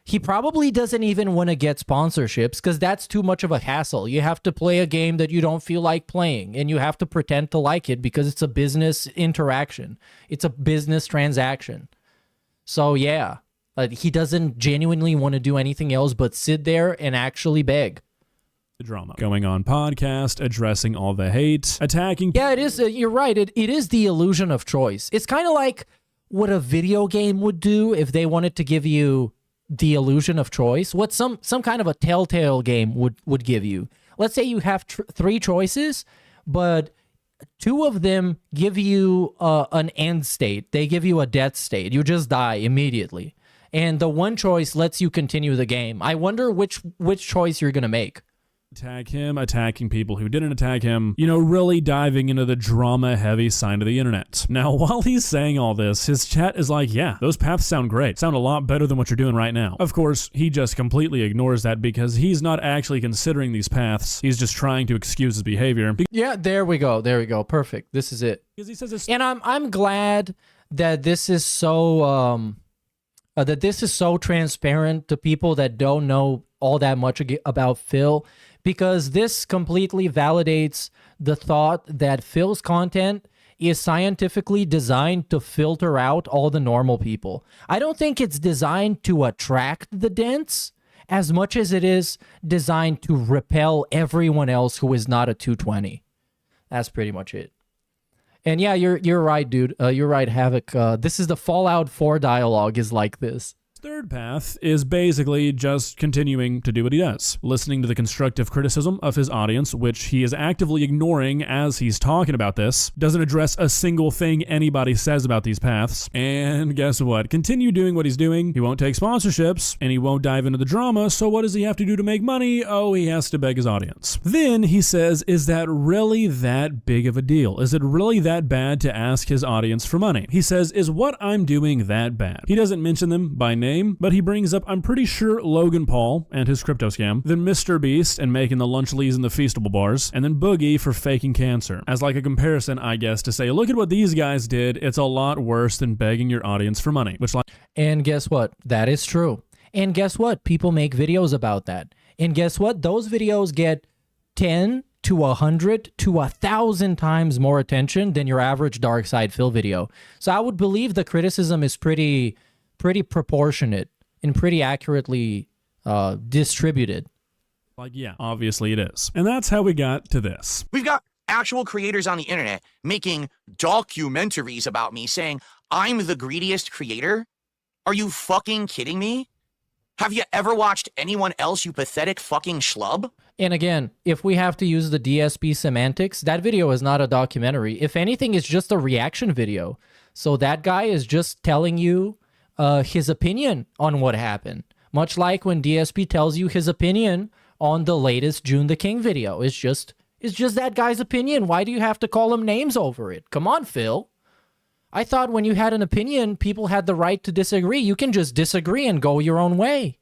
He probably doesn't even want to get sponsorships because that's too much of a hassle. You have to play a game that you don't feel like playing, and you have to pretend to like it because it's a business interaction. It's a business transaction. So yeah. He doesn't genuinely want to do anything else but sit there and actually beg. The drama going on podcast, addressing all the hate, attacking. Yeah, it is. You're right. It is the illusion of choice. It's kind of like what a video game would do if they wanted to give you the illusion of choice. What some kind of a Telltale game would give you. Let's say you have 3 choices, but 2 of them give you an end state. They give you a death state. You just die immediately. And the one choice lets you continue the game. I wonder which choice you're going to make. Attack him, attacking people who didn't attack him, you know, really diving into the drama-heavy side of the internet. Now, while he's saying all this, his chat is like, yeah, those paths sound great. Sound a lot better than what you're doing right now. Of course, he just completely ignores that because he's not actually considering these paths. He's just trying to excuse his behavior. Yeah, there we go. There we go. Perfect. This is it. Because he says this, and I'm glad that this is so transparent to people that don't know all that much about Phil, because this completely validates the thought that Phil's content is scientifically designed to filter out all the normal people. I don't think it's designed to attract the dense as much as it is designed to repel everyone else who is not a 220. That's pretty much it. And yeah, you're right, dude. You're right, Havoc. This is the Fallout 4 dialogue is like this. Third path is basically just continuing to do what he does, listening to the constructive criticism of his audience, which he is actively ignoring as he's talking about this, doesn't address a single thing anybody says about these paths, and guess what? Continue doing what he's doing. He won't take sponsorships, and he won't dive into the drama, so what does he have to do to make money? Oh, he has to beg his audience. Then he says, is that really that big of a deal? Is it really that bad to ask his audience for money? He says, is what I'm doing that bad? He doesn't mention them by name, but he brings up, I'm pretty sure, Logan Paul and his crypto scam, then Mr. Beast and making the Lunchleys and the Feastable bars, and then Boogie for faking cancer. As like a comparison, I guess, to say, look at what these guys did, it's a lot worse than begging your audience for money. Which, like, and guess what? That is true. And guess what? People make videos about that. And guess what? Those videos get 10 to 100 to 1,000 times more attention than your average Dark Side Phil video. So I would believe the criticism is pretty proportionate and pretty accurately distributed. Like, yeah, obviously it is. And that's how we got to this. We've got actual creators on the internet making documentaries about me saying I'm the greediest creator. Are you fucking kidding me? Have you ever watched anyone else, you pathetic fucking schlub? And again, if we have to use the DSP semantics, that video is not a documentary. If anything, it's just a reaction video. So that guy is just telling you his opinion on what happened. Much like when DSP tells you his opinion on the latest June the King video. It's just that guy's opinion. Why do you have to call him names over it? Come on, Phil. I thought when you had an opinion, people had the right to disagree. You can just disagree and go your own way.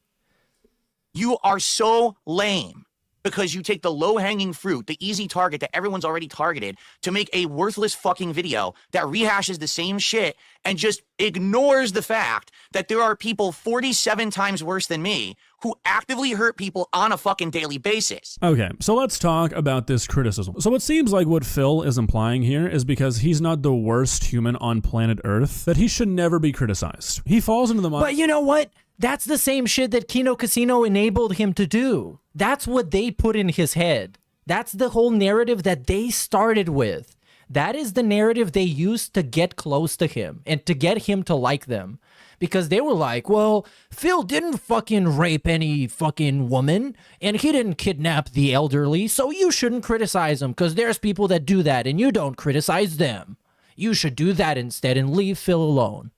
You are so lame because you take the low-hanging fruit, the easy target that everyone's already targeted, to make a worthless fucking video that rehashes the same shit and just ignores the fact that there are people 47 times worse than me who actively hurt people on a fucking daily basis. Okay, so let's talk about this criticism. So it seems like what Phil is implying here is because he's not the worst human on planet Earth, that he should never be criticized. He falls into the mind. But you know what? That's the same shit that Kino Casino enabled him to do. That's what they put in his head. That's the whole narrative that they started with. That is the narrative they used to get close to him and to get him to like them. Because they were like, well, Phil didn't fucking rape any fucking woman and he didn't kidnap the elderly, so you shouldn't criticize him because there's people that do that and you don't criticize them. You should do that instead and leave Phil alone.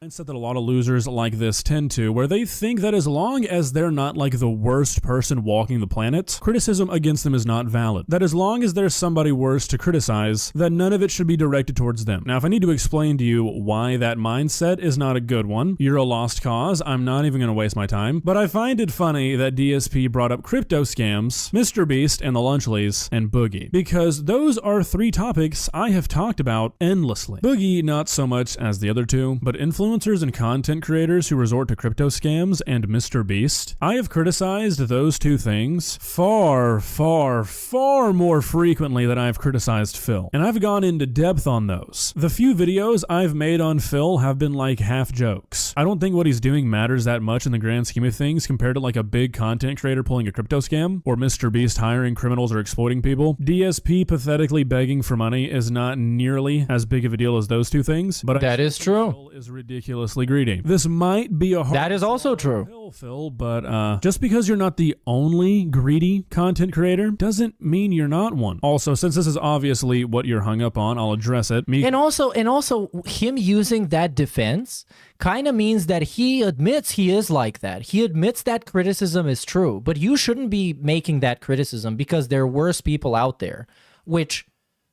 Mindset that a lot of losers like this tend to, where they think that as long as they're not like the worst person walking the planet, criticism against them is not valid. That as long as there's somebody worse to criticize, that none of it should be directed towards them. Now, if I need to explain to you why that mindset is not a good one, you're a lost cause. I'm not even going to waste my time. But I find it funny that DSP brought up crypto scams, Mr. Beast and the Lunchleys, and Boogie, because those are three topics I have talked about endlessly. Boogie, not so much as the other two, but influencers and content creators who resort to crypto scams and Mr. Beast. I have criticized those two things far, far, far more frequently than I've criticized Phil. And I've gone into depth on those. The few videos I've made on Phil have been like half jokes. I don't think what he's doing matters that much in the grand scheme of things compared to like a big content creator pulling a crypto scam or Mr. Beast hiring criminals or exploiting people. DSP pathetically begging for money is not nearly as big of a deal as those two things, but that is true. Phil is ridiculously greedy. This might be a hard that is also true, Phil, but just because you're not the only greedy content creator doesn't mean you're not one. Also, since this is obviously what you're hung up on, I'll address it. And also him using that defense kind of means that he admits he is like that. He admits that criticism is true, but you shouldn't be making that criticism because there are worse people out there, which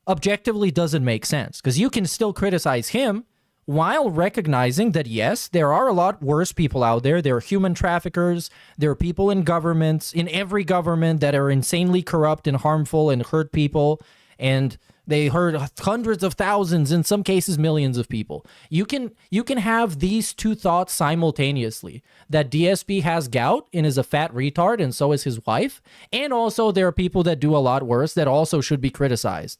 objectively doesn't make sense because you can still criticize him while recognizing that, yes, there are a lot worse people out there. There are human traffickers. There are people in governments, in every government, that are insanely corrupt and harmful and hurt people. And they hurt hundreds of thousands, in some cases, millions of people. You can have these two thoughts simultaneously. That DSP has gout and is a fat retard, and so is his wife. And also there are people that do a lot worse that also should be criticized.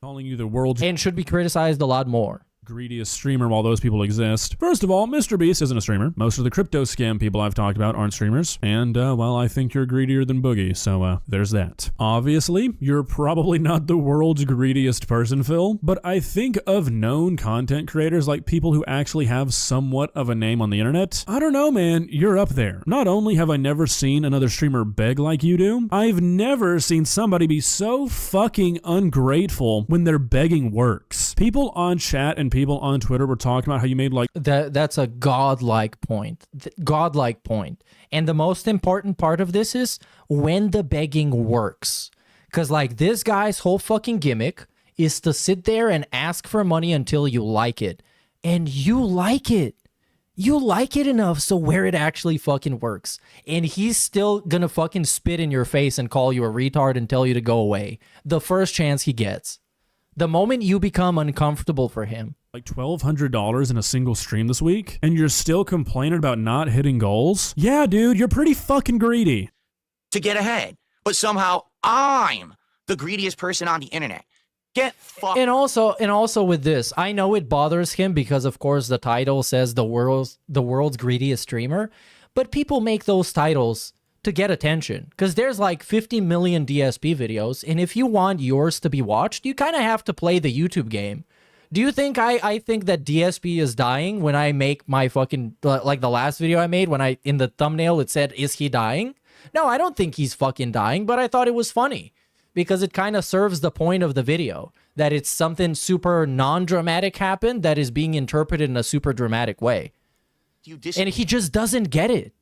Calling you the world's... and should be criticized a lot more. Greediest streamer while those people exist. First of all, Mr. Beast isn't a streamer. Most of the crypto scam people I've talked about aren't streamers. And, well, I think you're greedier than Boogie, so, there's that. Obviously, you're probably not the world's greediest person, Phil, but I think of known content creators, like people who actually have somewhat of a name on the internet. I don't know, man, you're up there. Not only have I never seen another streamer beg like you do, I've never seen somebody be so fucking ungrateful when their begging works. People on chat and people on Twitter were talking about how you made like... That's a godlike point. Godlike point. And the most important part of this is when the begging works. Because like this guy's whole fucking gimmick is to sit there and ask for money until you like it. And you like it. You like it enough so where it actually fucking works. And he's still gonna fucking spit in your face and call you a retard and tell you to go away. The first chance he gets. The moment you become uncomfortable for him. Like $1,200 in a single stream this week, and you're still complaining about not hitting goals? Yeah, dude, you're pretty fucking greedy. To get ahead. But somehow I'm the greediest person on the internet. Get fucked. And also with this, I know it bothers him because of course the title says the world's greediest streamer, but people make those titles to get attention because there's like 50 million DSP videos, and if you want yours to be watched, you kind of have to play the YouTube game. Do you think I think that DSP is dying when I make my fucking, like the last video I made when in the thumbnail it said, is he dying? No, I don't think he's fucking dying, but I thought it was funny because it kind of serves the point of the video that it's something super non-dramatic happened that is being interpreted in a super dramatic way. And he just doesn't get it.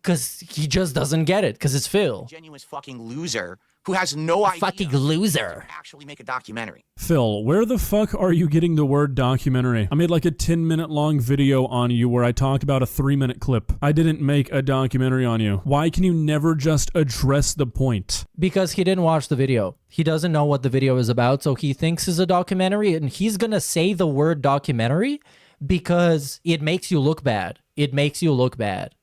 Because he just doesn't get it. Because it's Phil. Genuine fucking loser who has no idea. Fucking loser. Actually make a documentary. Phil, where the fuck are you getting the word documentary? I made like a 10-minute long video on you where I talked about a 3-minute clip. I didn't make a documentary on you. Why can you never just address the point? Because he didn't watch the video. He doesn't know what the video is about, so he thinks it's a documentary, and he's gonna say the word documentary because it makes you look bad. It makes you look bad.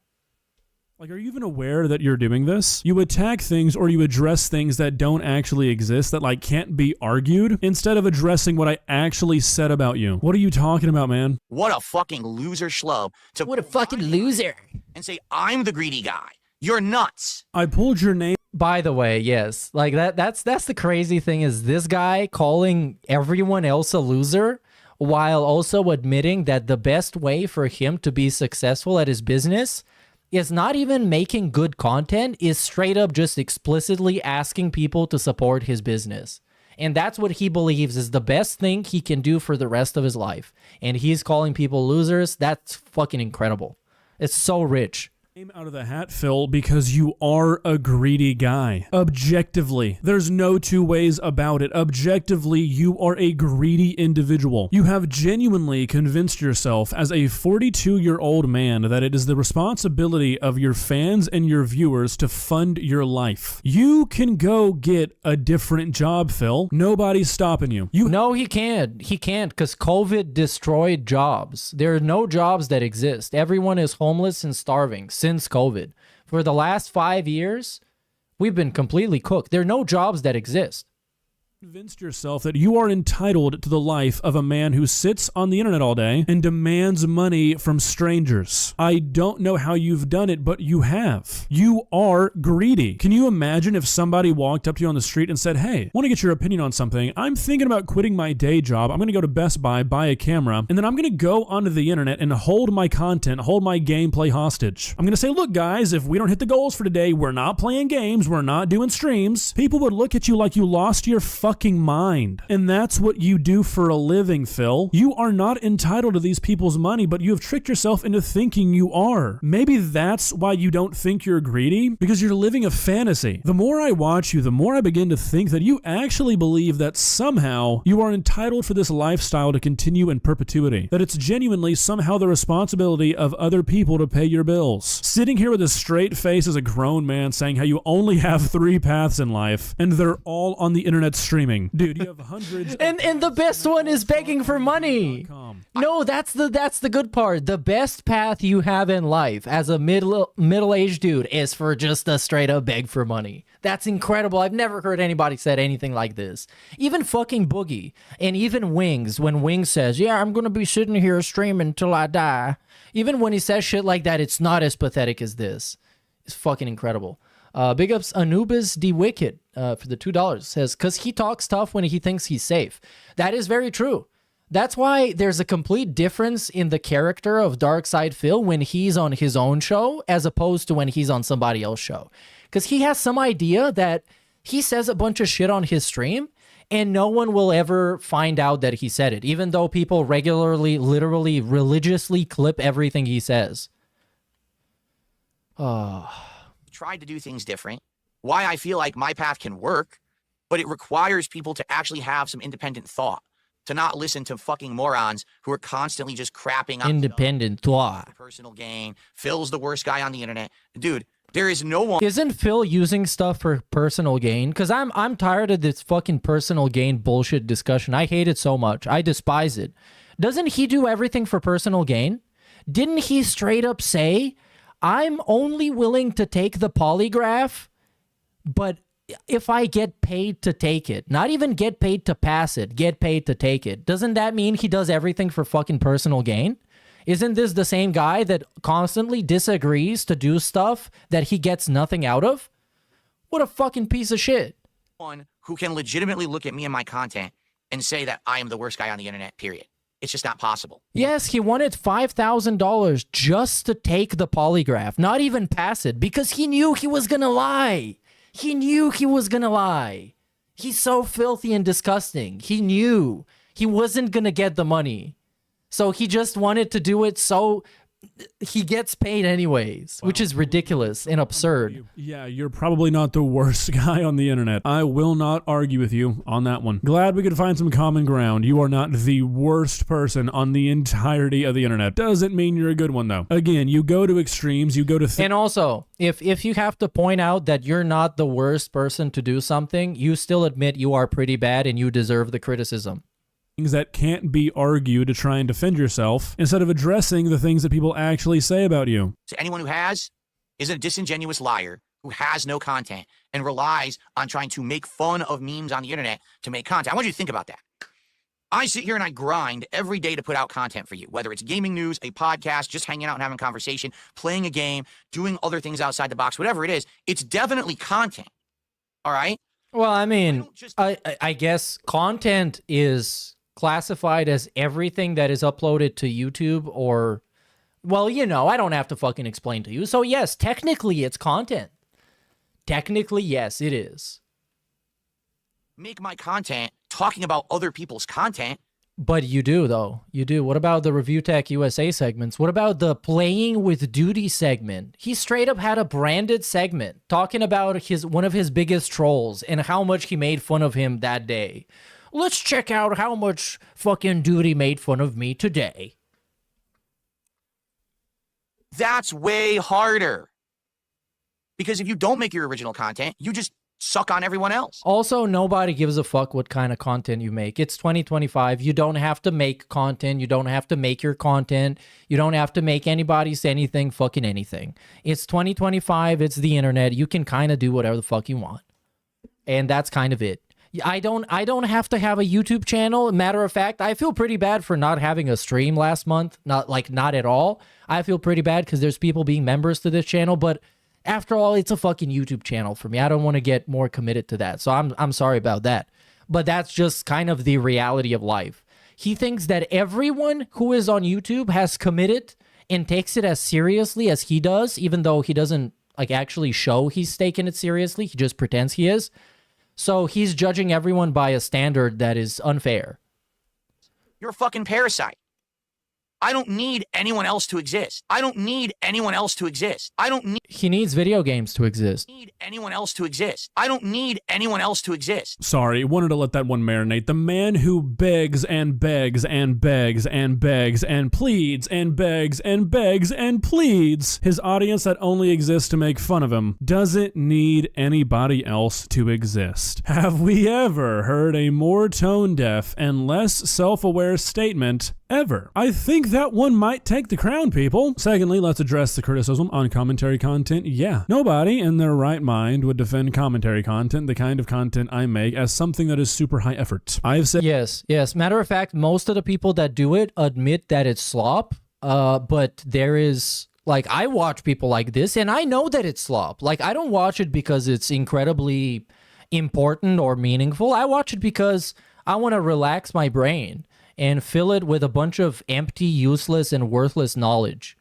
Like, are you even aware that you're doing this? You attack things or you address things that don't actually exist, that like can't be argued, instead of addressing what I actually said about you. What are you talking about, man? What a fucking loser schlub. What a fucking loser. And say, I'm the greedy guy. You're nuts. I pulled your name. By the way, yes. Like that's the crazy thing is this guy calling everyone else a loser while also admitting that the best way for him to be successful at his business is not even making good content, is straight up just explicitly asking people to support his business. And that's what he believes is the best thing he can do for the rest of his life. And he's calling people losers. That's fucking incredible. It's so rich. Out of the hat, Phil, because you are a greedy guy. Objectively, there's no two ways about it. Objectively, you are a greedy individual. You have genuinely convinced yourself as a 42-year-old man that it is the responsibility of your fans and your viewers to fund your life. You can go get a different job, Phil. Nobody's stopping you. No, he can't. He can't because COVID destroyed jobs. There are no jobs that exist. Everyone is homeless and starving since COVID. For the last 5 years, we've been completely cooked. There are no jobs that exist. Convinced yourself that you are entitled to the life of a man who sits on the internet all day and demands money from strangers. I don't know how you've done it, but you have. You are greedy. Can you imagine if somebody walked up to you on the street and said, hey, I want to get your opinion on something. I'm thinking about quitting my day job. I'm going to go to Best Buy, buy a camera, and then I'm going to go onto the internet and hold my content, hold my gameplay hostage. I'm going to say, look, guys, if we don't hit the goals for today, we're not playing games, we're not doing streams. People would look at you like you lost your fucking mind. And that's what you do for a living, Phil. You are not entitled to these people's money, but you have tricked yourself into thinking you are. Maybe that's why you don't think you're greedy, because you're living a fantasy. The more I watch you, the more I begin to think that you actually believe that somehow you are entitled for this lifestyle to continue in perpetuity, that it's genuinely somehow the responsibility of other people to pay your bills. Sitting here with a straight face as a grown man saying how you only have 3 paths in life, and they're all on the internet streaming. Dude, you have hundreds. and the best one is begging for money. No, that's the good part. The best path you have in life as a middle-aged dude is for just a straight up beg for money. That's incredible. I've never heard anybody said anything like this. Even fucking Boogie and even Wings, when Wings says, yeah, I'm going to be sitting here streaming until I die. Even when he says shit like that, it's not as pathetic as this. It's fucking incredible. Big ups Anubis the Wicked for the $2. Says, because he talks tough when he thinks he's safe. That is very true. That's why there's a complete difference in the character of Darkside Phil when he's on his own show as opposed to when he's on somebody else's show. Because he has some idea that he says a bunch of shit on his stream and no one will ever find out that he said it, even though people regularly, literally, religiously clip everything he says. Oh. Tried to do things different. Why I feel like my path can work, but it requires people to actually have some independent thought, to not listen to fucking morons who are constantly just crapping on independent thought. Personal gain. Phil's the worst guy on the internet. Dude, there is no one. Isn't Phil using stuff for personal gain? Because I'm tired of this fucking personal gain bullshit discussion. I hate it so much. I despise it. Doesn't he do everything for personal gain? Didn't he straight up say, I'm only willing to take the polygraph, but if I get paid to take it, not even get paid to pass it, get paid to take it. Doesn't that mean he does everything for fucking personal gain? Isn't this the same guy that constantly disagrees to do stuff that he gets nothing out of? What a fucking piece of shit. One who can legitimately look at me and my content and say that I am the worst guy on the internet, period. It's just not possible. Yes, he wanted $5,000 just to take the polygraph, not even pass it, because he knew he was gonna lie. He knew he was gonna lie. He's so filthy and disgusting. He knew he wasn't going to get the money. So he just wanted to do it so he gets paid anyways, which is ridiculous and absurd. Yeah, you're probably not the worst guy on the internet. I will not argue with you on that one. Glad we could find some common ground. You are not the worst person on the entirety of the internet. Doesn't mean you're a good one, though. Again, you go to extremes, you go to... And also, if you have to point out that you're not the worst person to do something, you still admit you are pretty bad and you deserve the criticism. Things that can't be argued to try and defend yourself instead of addressing the things that people actually say about you. So anyone who is a disingenuous liar who has no content and relies on trying to make fun of memes on the internet to make content. I want you to think about that. I sit here and I grind every day to put out content for you, whether it's gaming news, a podcast, just hanging out and having a conversation, playing a game, doing other things outside the box, whatever it is. It's definitely content. All right? Well, I mean, I guess content is classified as everything that is uploaded to YouTube or, well, you know, I don't have to fucking explain to you. So yes, technically it's content. Technically, yes, it is. Make my content talking about other people's content. But you do, though. You do. What about the Review Tech USA segments? What about the Playing with Duty segment? He straight up had a branded segment talking about one of his biggest trolls and how much he made fun of him that day. Let's check out how much fucking Duty made fun of me today. That's way harder. Because if you don't make your original content, you just suck on everyone else. Also, nobody gives a fuck what kind of content you make. It's 2025. You don't have to make content. You don't have to make your content. You don't have to make anybody say anything, fucking anything. It's 2025. It's the internet. You can kind of do whatever the fuck you want. And that's kind of it. I don't have to have a YouTube channel. Matter of fact, I feel pretty bad for not having a stream last month. Not at all. I feel pretty bad because there's people being members to this channel, but after all, it's a fucking YouTube channel for me. I don't want to get more committed to that. So I'm sorry about that. But that's just kind of the reality of life. He thinks that everyone who is on YouTube has committed and takes it as seriously as he does, even though he doesn't like actually show he's taking it seriously. He just pretends he is. So he's judging everyone by a standard that is unfair. You're a fucking parasite. I don't need anyone else to exist. I don't need anyone else to exist. I don't need... He needs video games to exist. Need anyone else to exist. I don't need anyone else to exist. Sorry, wanted to let that one marinate. The man who begs and begs and begs and begs and pleads and begs and begs and pleads his audience that only exists to make fun of him doesn't need anybody else to exist. Have we ever heard a more tone-deaf and less self-aware statement ever? I think that one might take the crown, people. Secondly, let's address the criticism on commentary content. Yeah, nobody in their right mind would defend commentary content, the kind of content I make, as something that is super high effort. I've said... Yes. Matter of fact, most of the people that do it admit that it's slop, but there is... Like, I watch people like this, and I know that it's slop. Like, I don't watch it because it's incredibly important or meaningful. I watch it because I want to relax my brain and fill it with a bunch of empty, useless, and worthless knowledge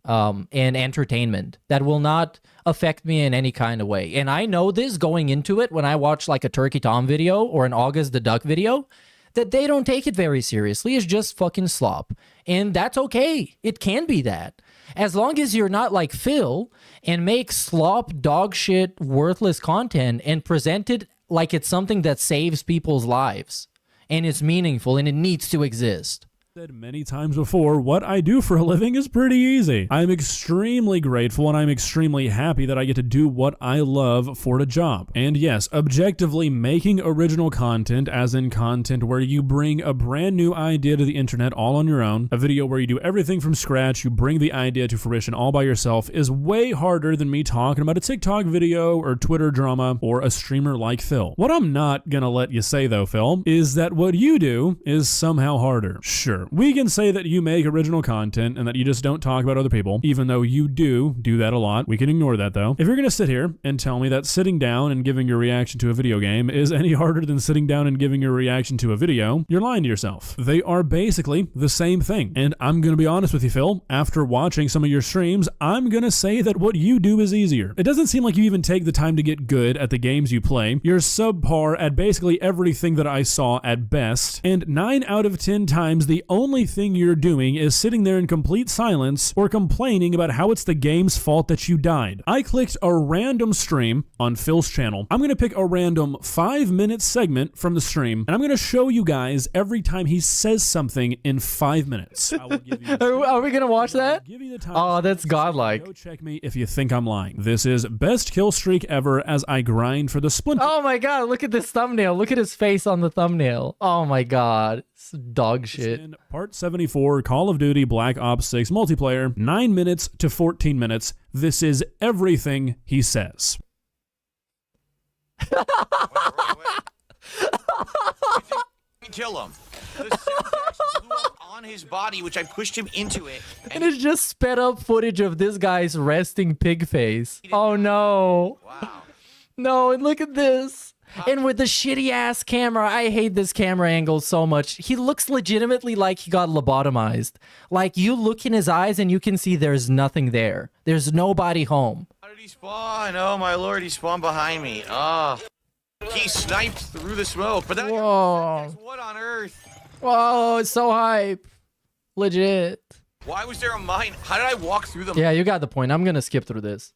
and entertainment that will not affect me in any kind of way. And I know this going into it when I watch like a Turkey Tom video or an August the Duck video, that they don't take it very seriously. It's just fucking slop. And that's okay. It can be that. As long as you're not like Phil and make slop, dog shit, worthless content and present it like it's something that saves people's lives. And it's meaningful and it needs to exist. Said many times before, what I do for a living is pretty easy. I'm extremely grateful and I'm extremely happy that I get to do what I love for a job. And yes, objectively making original content, as in content where you bring a brand new idea to the internet all on your own, a video where you do everything from scratch, you bring the idea to fruition all by yourself, is way harder than me talking about a TikTok video or Twitter drama or a streamer like Phil. What I'm not gonna let you say though, Phil, is that what you do is somehow harder. Sure. sure, we can say that you make original content and that you just don't talk about other people, even though you do that a lot. We can ignore that though. If you're gonna sit here and tell me that sitting down and giving your reaction to a video game is any harder than sitting down and giving your reaction to a video, you're lying to yourself. They are basically the same thing. And I'm gonna be honest with you, Phil, after watching some of your streams, I'm gonna say that what you do is easier. It doesn't seem like you even take the time to get good at the games you play. You're subpar at basically everything that I saw at best, and 9 out of 10 times the only thing you're doing is sitting there in complete silence or complaining about how it's the game's fault that you died. I clicked a random stream on Phil's channel. I'm gonna pick a random 5-minute segment from the stream, and I'm gonna show you guys every time he says something in 5 minutes. I will give you Are we gonna watch that? give you the time. Oh, that's godlike. Go check me if you think I'm lying. This is best kill streak ever as I grind for the Splinter. Oh my god, look at this thumbnail. Look at his face on the thumbnail. Oh my god. It's dog shit. In Part 74, Call of Duty Black Ops 6 multiplayer, 9 minutes to 14 minutes. This is everything he says. Wait. Kill him. The syntax blew up on his body, which I pushed him into it. And it's just sped up footage of this guy's resting pig face. Oh no. Wow. No, and look at this. And with the shitty ass camera, I hate this camera angle so much. He looks legitimately like he got lobotomized. Like you look in his eyes and you can see there's nothing there. There's nobody home. How did he spawn? Oh my lord, he spawned behind me. Ah. He sniped through the smoke, but that what on earth? Whoa, it's so hype. Legit. Why was there a mine? How did I walk through them? Yeah, you got the point. I'm gonna skip through this.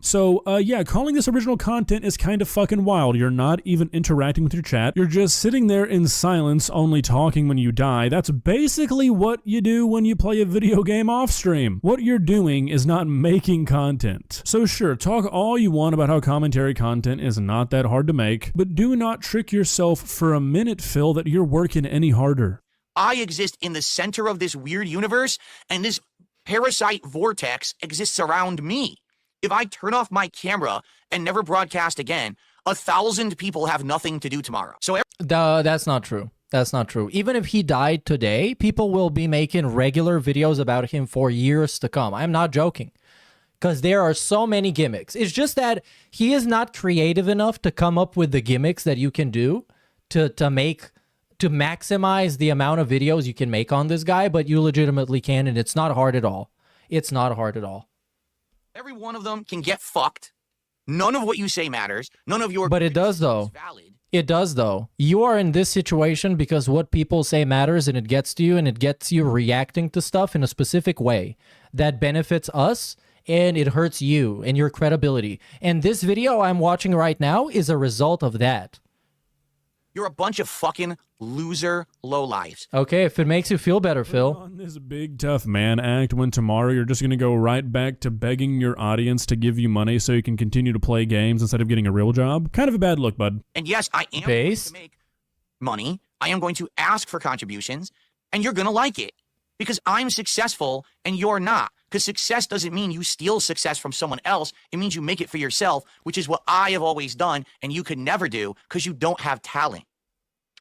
So, yeah, calling this original content is kind of fucking wild. You're not even interacting with your chat. You're just sitting there in silence, only talking when you die. That's basically what you do when you play a video game off stream. What you're doing is not making content. So sure, talk all you want about how commentary content is not that hard to make, but do not trick yourself for a minute, Phil, that you're working any harder. I exist in the center of this weird universe, and this parasite vortex exists around me. If I turn off my camera and never broadcast again, 1,000 people have nothing to do tomorrow. So that's not true. That's not true. Even if he died today, people will be making regular videos about him for years to come. I'm not joking. Because there are so many gimmicks. It's just that he is not creative enough to come up with the gimmicks that you can do to maximize the amount of videos you can make on this guy, but you legitimately can, and it's not hard at all. It's not hard at all. Every one of them can get fucked. None of what you say matters. None of your But it does though. It does though. You are in this situation because what people say matters, and it gets to you, and it gets you reacting to stuff in a specific way that benefits us, and it hurts you and your credibility. And this video I'm watching right now is a result of that. You're a bunch of fucking loser lowlifes. Okay, if it makes you feel better, Phil. On this big tough man act when tomorrow you're just going to go right back to begging your audience to give you money so you can continue to play games instead of getting a real job. Kind of a bad look, bud. And yes, I am going to make money. I am going to ask for contributions, and you're going to like it because I'm successful and you're not. Because success doesn't mean you steal success from someone else. It means you make it for yourself, which is what I have always done, and you could never do because you don't have talent.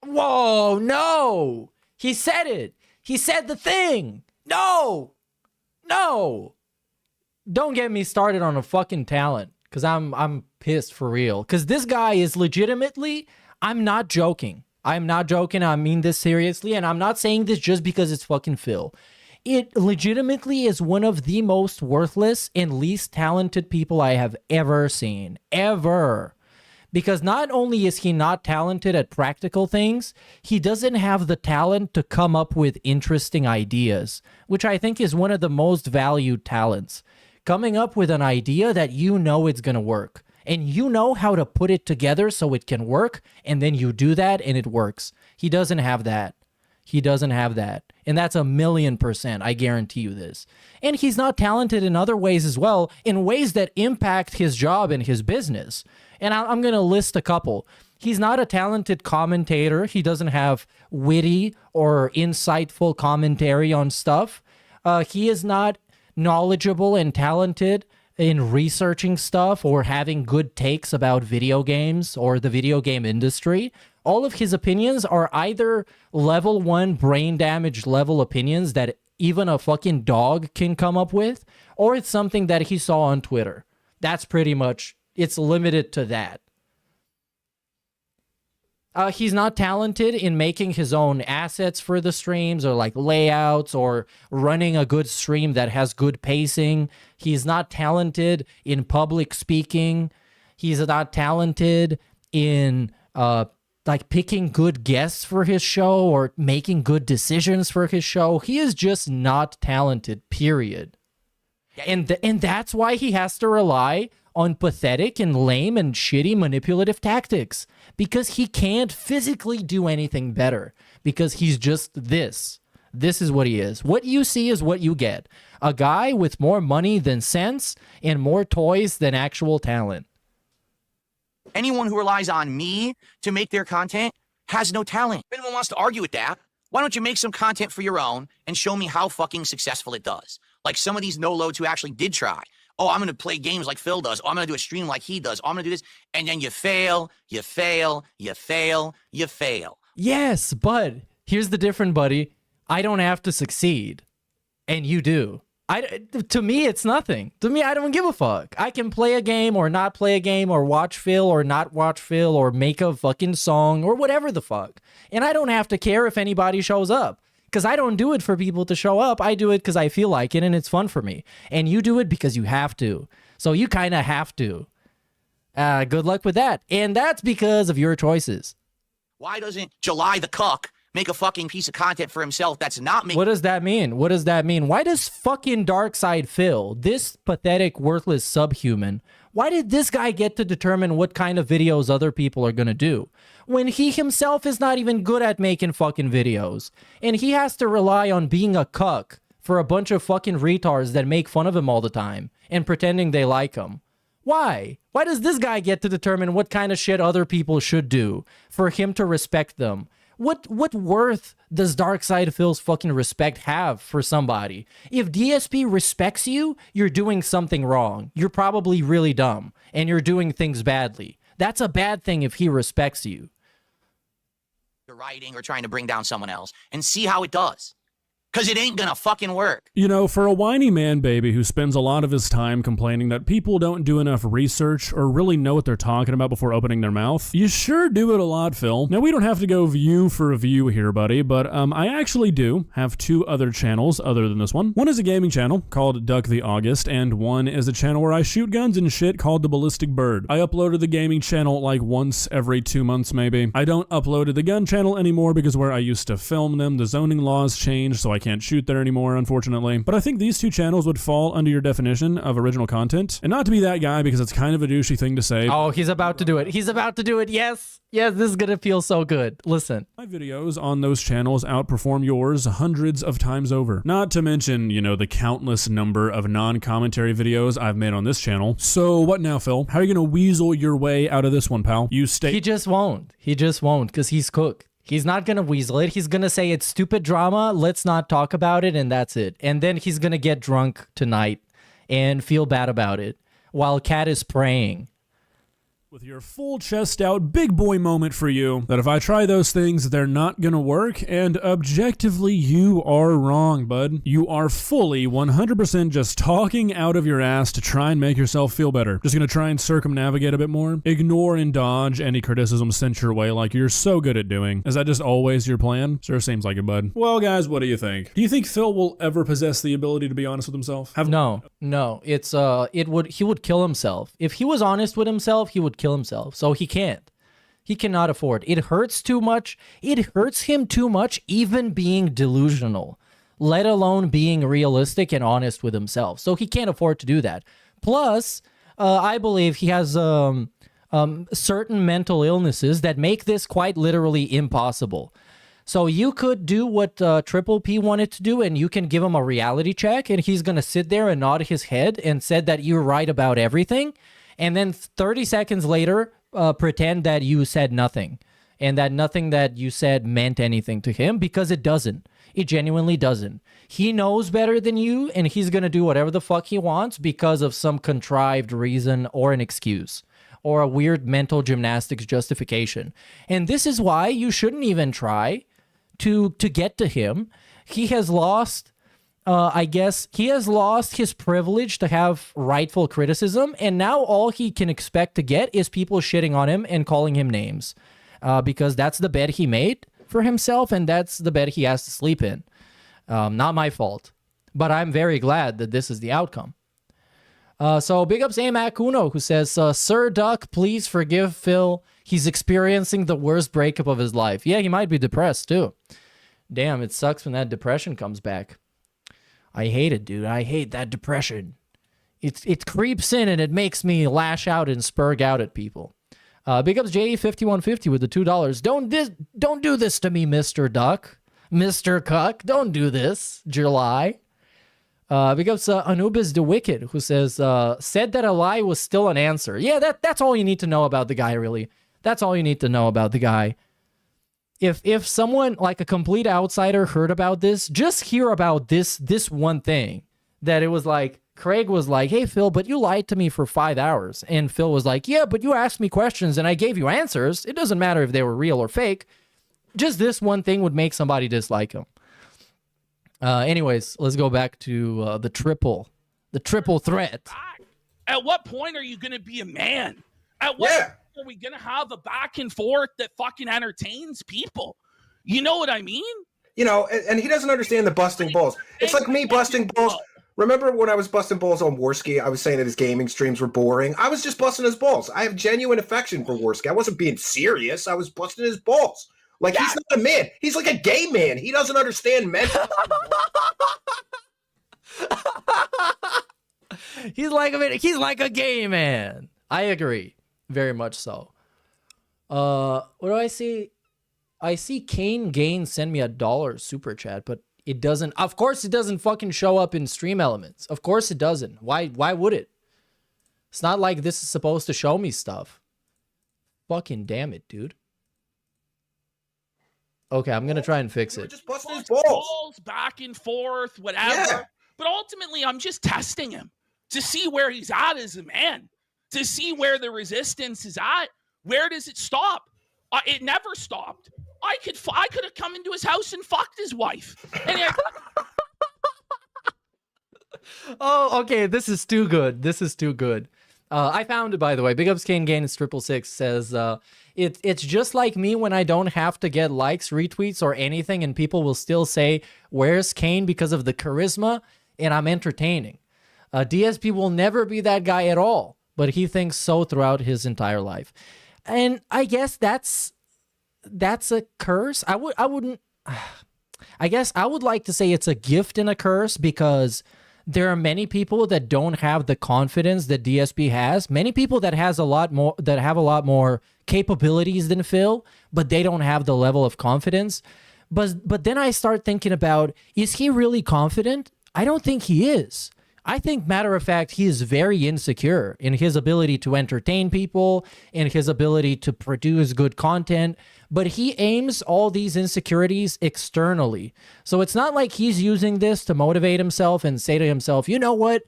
Whoa, no. He said it. He said the thing. No. No. Don't get me started on a fucking talent, because I'm pissed for real. Because this guy is legitimately, I'm not joking. I'm not joking. I mean this seriously, and I'm not saying this just because it's fucking Phil. It legitimately is one of the most worthless and least talented people I have ever seen. Ever. Because not only is he not talented at practical things, he doesn't have the talent to come up with interesting ideas, which I think is one of the most valued talents. Coming up with an idea that you know it's going to work, and you know how to put it together so it can work, and then you do that and it works. He doesn't have that. He doesn't have that. And that's 1,000,000%. I guarantee you this. And he's not talented in other ways as well, in ways that impact his job and his business. And I'm going to list a couple. He's not a talented commentator. He doesn't have witty or insightful commentary on stuff. He is not knowledgeable and talented in researching stuff or having good takes about video games or the video game industry, all of his opinions are either level 1 brain damage level opinions that even a fucking dog can come up with, or it's something that he saw on Twitter. That's pretty much, it's limited to that. He's not talented in making his own assets for the streams or like layouts or running a good stream that has good pacing. He's not talented in public speaking. He's not talented in like picking good guests for his show or making good decisions for his show. He is just not talented, period. And that's why he has to rely on pathetic and lame and shitty manipulative tactics, because he can't physically do anything better, because he's just this. This is what he is. What you see is what you get. A guy with more money than sense and more toys than actual talent. Anyone who relies on me to make their content has no talent. If anyone wants to argue with that, why don't you make some content for your own and show me how fucking successful it does? Like some of these no-loads who actually did try. Oh, I'm going to play games like Phil does. Oh, I'm going to do a stream like he does. Oh, I'm going to do this. And then you fail, you fail, you fail, you fail. Yes, but here's the difference, buddy. I don't have to succeed. And you do. To me, it's nothing. To me, I don't give a fuck. I can play a game or not play a game or watch Phil or not watch Phil or make a fucking song or whatever the fuck. And I don't have to care if anybody shows up. Because I don't do it for people to show up. I do it because I feel like it and it's fun for me. And you do it because you have to. So you kind of have to. Good luck with that. And that's because of your choices. Why doesn't July the Cuck make a fucking piece of content for himself that's not making... What does that mean? What does that mean? Why does fucking Darkside Phil, this pathetic, worthless subhuman, why did this guy get to determine what kind of videos other people are going to do? When he himself is not even good at making fucking videos. And he has to rely on being a cuck for a bunch of fucking retards that make fun of him all the time and pretending they like him. Why? Why does this guy get to determine what kind of shit other people should do for him to respect them? What worth does Darkside Phil's fucking respect have for somebody? If DSP respects you, you're doing something wrong. You're probably really dumb and you're doing things badly. That's a bad thing if he respects you. Writing or trying to bring down someone else and see how it does. Because it ain't gonna fucking work. You know, for a whiny man baby who spends a lot of his time complaining that people don't do enough research or really know what they're talking about before opening their mouth, you sure do it a lot, Phil. Now, we don't have to go view for a view here, buddy, but I actually do have 2 other channels other than this one. One is a gaming channel called Duck the August, and one is a channel where I shoot guns and shit called The Ballistic Bird. I uploaded the gaming channel like once every 2 months, maybe. I don't upload to the gun channel anymore because where I used to film them, the zoning laws changed, so I can't shoot there anymore, unfortunately. But I think these 2 channels would fall under your definition of original content. And not to be that guy because it's kind of a douchey thing to say. Oh, he's about to do it. He's about to do it. Yes. Yes, this is gonna feel so good. Listen. My videos on those channels outperform yours hundreds of times over. Not to mention, you know, the countless number of non-commentary videos I've made on this channel. So what now, Phil? How are you gonna weasel your way out of this one, pal? You stay. He just won't. He just won't because he's cooked. He's not going to weasel it. He's going to say it's stupid drama. Let's not talk about it. And that's it. And then he's going to get drunk tonight and feel bad about it while Kat is praying. With your full chest out big boy moment for you, that if I try those things, they're not gonna work, and objectively, you are wrong, bud. You are fully 100% just talking out of your ass to try and make yourself feel better. Just gonna try and circumnavigate a bit more. Ignore and dodge any criticism sent your way like you're so good at doing. Is that just always your plan? Sure seems like it, bud. Well, guys, what do you think? Do you think Phil will ever possess the ability to be honest with himself? No. It's he would kill himself. If he was honest with himself, he would kill himself. So he can't. He cannot afford. It hurts too much. It hurts him too much even being delusional, let alone being realistic and honest with himself. So he can't afford to do that. Plus, I believe he has certain mental illnesses that make this quite literally impossible. So you could do what Triple P wanted to do, and you can give him a reality check, and he's going to sit there and nod his head and said that you're right about everything. And then 30 seconds later, pretend that you said nothing and that nothing that you said meant anything to him, because it doesn't. He genuinely doesn't. He knows better than you, and he's going to do whatever the fuck he wants because of some contrived reason or an excuse or a weird mental gymnastics justification. And this is why you shouldn't even try to get to him. He has lost, I guess, he has lost his privilege to have rightful criticism, and now all he can expect to get is people shitting on him and calling him names, because that's the bed he made for himself, and that's the bed he has to sleep in. Not my fault, but I'm very glad that this is the outcome. So big ups Amac Uno, who says, Sir Duck, please forgive Phil. He's experiencing the worst breakup of his life. Yeah, he might be depressed too. Damn, it sucks when that depression comes back. I hate it, dude. I hate that depression. It creeps in and it makes me lash out and spurg out at people. Big ups JE5150 with the $2. Don't do this to me, Mr. Duck. Mr. Cuck, don't do this, July. Big ups Anubis the Wicked, who says, said that a lie was still an answer. Yeah, that's all you need to know about the guy, really. That's all you need to know about the guy. If someone, like a complete outsider, heard about this, just hear about this one thing. That it was like, Craig was like, hey, Phil, but you lied to me for 5 hours. And Phil was like, yeah, but you asked me questions and I gave you answers. It doesn't matter if they were real or fake. Just this one thing would make somebody dislike him. Anyways, let's go back to the triple threat. At what point are you going to be a man? At what point are we going to have a back and forth that fucking entertains people? You know what I mean? You know, and he doesn't understand the busting balls. It's like me busting balls. Remember when I was busting balls on Worski, I was saying that his gaming streams were boring. I was just busting his balls. I have genuine affection for Worski. I wasn't being serious. I was busting his balls. Like, he's not a man. He's like a gay man. He doesn't understand men. He's like a gay man. I agree. Very much so. What do I see? I see Kane Gain send me $1 super chat, but it doesn't. Of course it doesn't fucking show up in stream elements. Of course it doesn't. Why would it? It's not like this is supposed to show me stuff. Fucking damn it, dude. Okay, I'm gonna try and fix it. Just busting his balls back and forth, whatever. Yeah. But ultimately, I'm just testing him to see where he's at as a man, to see where the resistance is at. Where does it stop? It never stopped. I could have come into his house and fucked his wife. And oh, okay. This is too good. This is too good. I found it, by the way. Big ups Kane Gain 666 says, it's just like me when I don't have to get likes, retweets, or anything, and people will still say, where's Kane, because of the charisma, and I'm entertaining. DSP will never be that guy at all, but he thinks so throughout his entire life. And I guess that's a curse. I guess I would like to say it's a gift and a curse, because there are many people that don't have the confidence that DSP has. Many people that have a lot more capabilities than Phil, but they don't have the level of confidence. But then I start thinking about, is he really confident? I don't think he is. I think, matter of fact, he is very insecure in his ability to entertain people, in his ability to produce good content, but he aims all these insecurities externally. So it's not like he's using this to motivate himself and say to himself, you know what?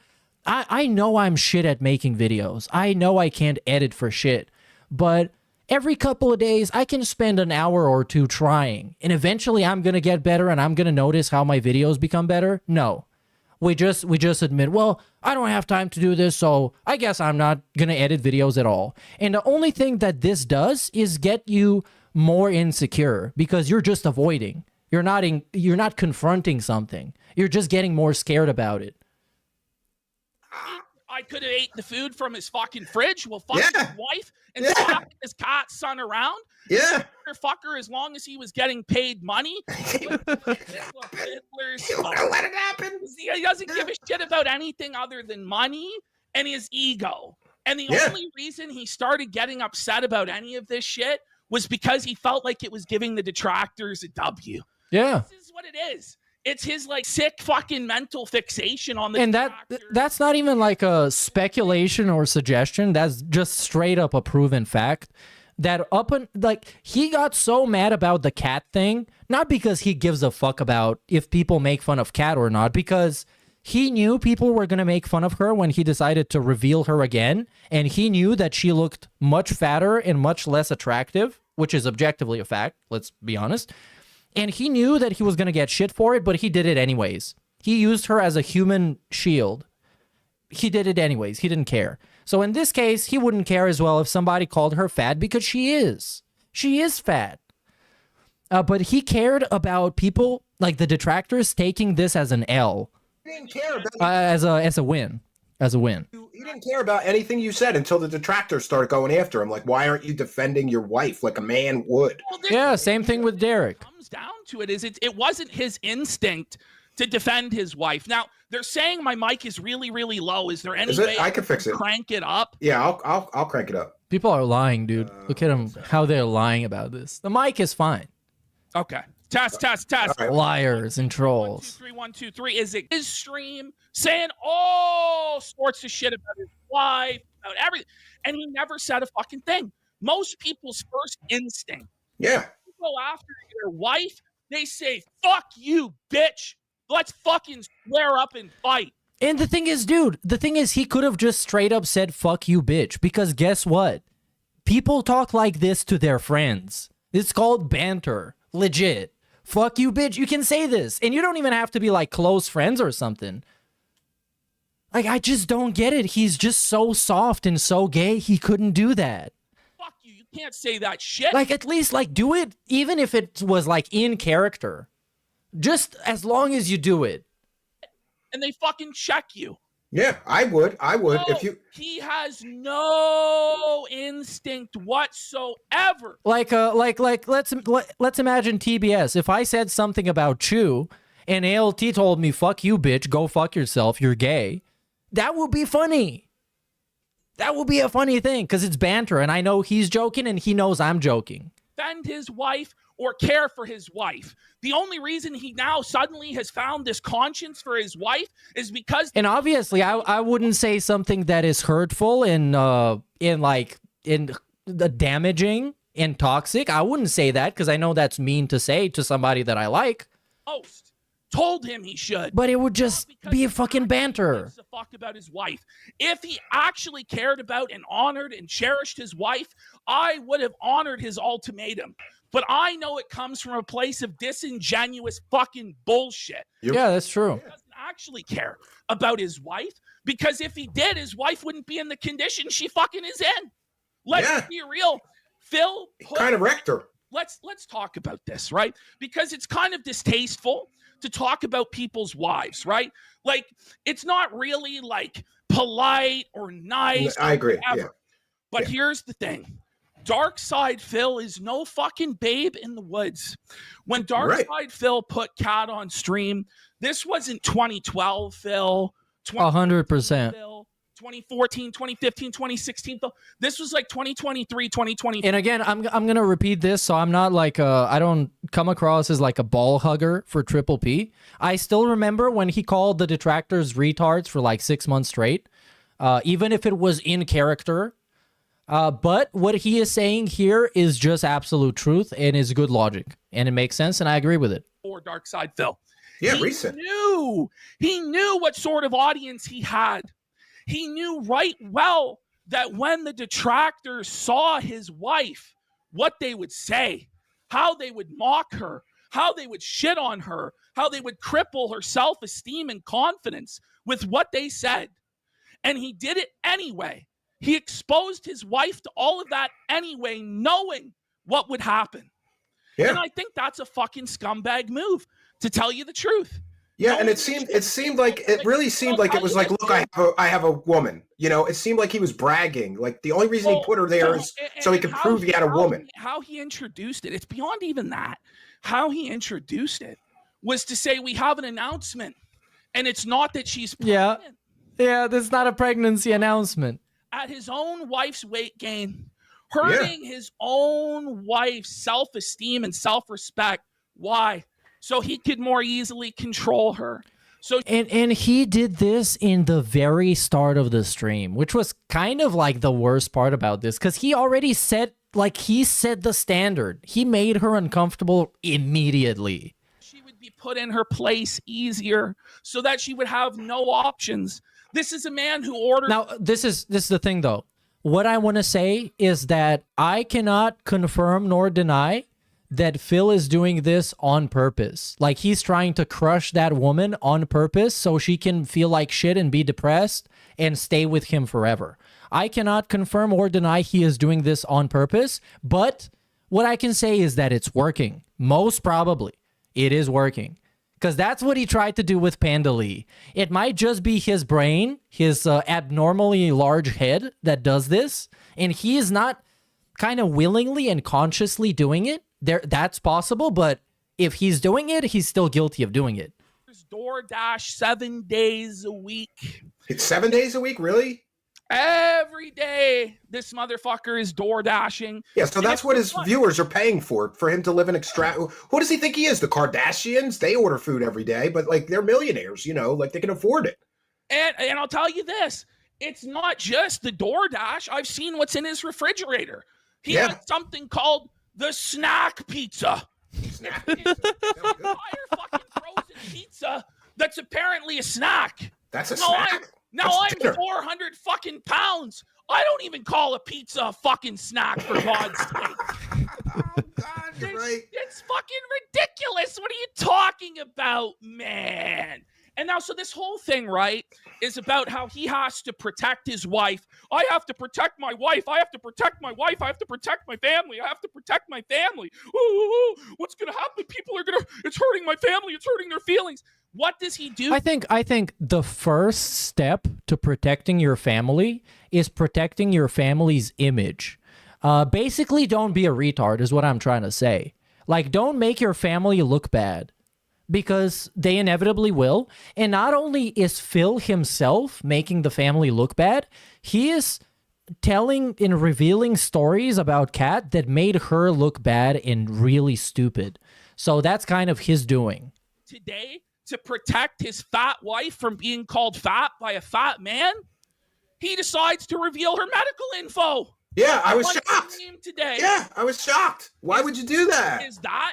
I know I'm shit at making videos. I know I can't edit for shit, but every couple of days I can spend an hour or two trying, and eventually I'm going to get better and I'm going to notice how my videos become better. No. We just admit, well, I don't have time to do this, so I guess I'm not going to edit videos at all. And the only thing that this does is get you more insecure, because you're just avoiding. You're not confronting something. You're just getting more scared about it. I could have ate the food from his fucking fridge. Well, fuck his wife and slapping his cat's son around. Yeah. Fucker, as long as he was getting paid money. You want to let it happen? He doesn't give a shit about anything other than money and his ego. And the only reason he started getting upset about any of this shit was because he felt like it was giving the detractors a W. Yeah. This is what it is. It's his like sick fucking mental fixation on the and that's not even like a speculation or suggestion. That's just straight up a proven fact that he got so mad about the cat thing, not because he gives a fuck about if people make fun of Cat or not, because he knew people were going to make fun of her when he decided to reveal her again, and he knew that she looked much fatter and much less attractive, which is objectively a fact, let's be honest. And he knew that he was going to get shit for it, but he did it anyways. He used her as a human shield. He did it anyways. He didn't care. So in this case, he wouldn't care as well if somebody called her fat, because she is. She is fat. But he cared about people, like the detractors, taking this as an L. He didn't care about as a win. As a win. He didn't care about anything you said until the detractors started going after him. Like, why aren't you defending your wife like a man would? Well, Yeah, same thing with Derek. Comes down to it is it wasn't his instinct to defend his wife. Now they're saying my mic is really, really low. Is there any way I can fix it? Crank it up? Yeah, I'll crank it up. People are lying, dude. Look at them, how they're lying about this. The mic is fine. Okay. Test. Liars and trolls. 1, 2, 3, 1, 2, 3. Is it his stream saying all sorts of shit about his wife, about everything, and he never said a fucking thing? Most people's first instinct, yeah, you go after your wife, they say, "Fuck you, bitch. Let's fucking square up and fight." And the thing is, dude, he could have just straight up said, "Fuck you, bitch," because guess what? People talk like this to their friends. It's called banter. Legit. Fuck you, bitch. You can say this. And you don't even have to be like close friends or something. Like, I just don't get it. He's just so soft and so gay. He couldn't do that. Fuck you. You can't say that shit. Like, at least, like, do it even if it was, like, in character. Just as long as you do it. And they fucking check you. Yeah, I would. No, if you. He has no instinct whatsoever. Like let's imagine TBS. If I said something about Chew and ALT told me, "Fuck you, bitch, go fuck yourself, you're gay," that would be funny. That would be a funny thing because it's banter, and I know he's joking and he knows I'm joking. Defend his wife or care for his wife. The only reason he now suddenly has found this conscience for his wife is because... And obviously, I wouldn't say something that is hurtful and damaging and toxic. I wouldn't say that because I know that's mean to say to somebody that I like. Host told him he should. But it would just be a fucking banter. Gives a fuck about his wife. If he actually cared about and honored and cherished his wife, I would have honored his ultimatum. But I know it comes from a place of disingenuous fucking bullshit. Yeah, that's true. He doesn't actually care about his wife, because if he did, his wife wouldn't be in the condition she fucking is in. Let's be real. Phil kind of wrecked her. Let's talk about this, right? Because it's kind of distasteful to talk about people's wives, right? Like, it's not really like polite or nice. I agree. Yeah. But here's the thing. Dark Side Phil is no fucking babe in the woods. When Dark Side Phil put Cat on stream, this wasn't 2012 Phil. 100%. Phil, 2014, 2015, 2016 Phil. This was like 2023, 2020. And again, I'm gonna repeat this, so I'm not like I don't come across as like a ball hugger for Triple P. I still remember when he called the detractors retards for like 6 months straight, even if it was in character. But what he is saying here is just absolute truth and is good logic, and it makes sense, and I agree with it. Or Dark Side Phil. Yeah, he recent. He knew what sort of audience he had. He knew right well that when the detractors saw his wife, what they would say, how they would mock her, how they would shit on her, how they would cripple her self-esteem and confidence with what they said. And he did it anyway. He exposed his wife to all of that anyway, knowing what would happen. Yeah. And I think that's a fucking scumbag move, to tell you the truth. Yeah, and it really seemed like it was like, look, I have a woman. You know, it seemed like he was bragging. Like, the only reason he put her there is so he could prove he had a woman. How he introduced it, it's beyond even that. How he introduced it was to say, we have an announcement, and it's not that she's pregnant. Yeah, this is not a pregnancy announcement. At his own wife's weight gain, hurting his own wife's self-esteem and self-respect. Why? So he could more easily control her. So and he did this in the very start of the stream, which was kind of like the worst part about this, because he already set like he set the standard. He made her uncomfortable immediately. She would be put in her place easier so that she would have no options. This is a man who ordered. Now, this is the thing, though. What I want to say is that I cannot confirm nor deny that Phil is doing this on purpose. Like, he's trying to crush that woman on purpose so she can feel like shit and be depressed and stay with him forever. I cannot confirm or deny he is doing this on purpose, but what I can say is that it's working. Most probably, it is working. Because that's what he tried to do with Panda Lee. It might just be his brain, his abnormally large head that does this, and he is not kind of willingly and consciously doing it. That's possible, but if he's doing it, he's still guilty of doing it. DoorDash 7 days a week. It's 7 days a week, really? Every day, this motherfucker is door dashing. Yeah, so that's what his viewers are paying for him to live an Who does he think he is? The Kardashians? They order food every day, but like they're millionaires, you know, like they can afford it. And I'll tell you this, it's not just the DoorDash. I've seen what's in his refrigerator. He has something called the snack pizza. Snack pizza. Entire fucking frozen pizza that's apparently a snack. That's a snack? Now I'm 400 fucking pounds. I don't even call a pizza a fucking snack, for God's sake. Oh, God, you're right. It's fucking ridiculous. What are you talking about, man? And now, so this whole thing, right, is about how he has to protect his wife. I have to protect my wife. I have to protect my wife. I have to protect my family. I have to protect my family. Ooh, what's going to happen? People are going to, it's hurting my family. It's hurting their feelings. What does he do? I think the first step to protecting your family is protecting your family's image. Basically, don't be a retard is what I'm trying to say. Like, don't make your family look bad, because they inevitably will. And not only is Phil himself making the family look bad, he is telling and revealing stories about Kat that made her look bad and really stupid. So that's kind of his doing. Today, to protect his fat wife from being called fat by a fat man, he decides to reveal her medical info. Yeah, I was shocked. Today. Yeah, I was shocked. Why would you do that?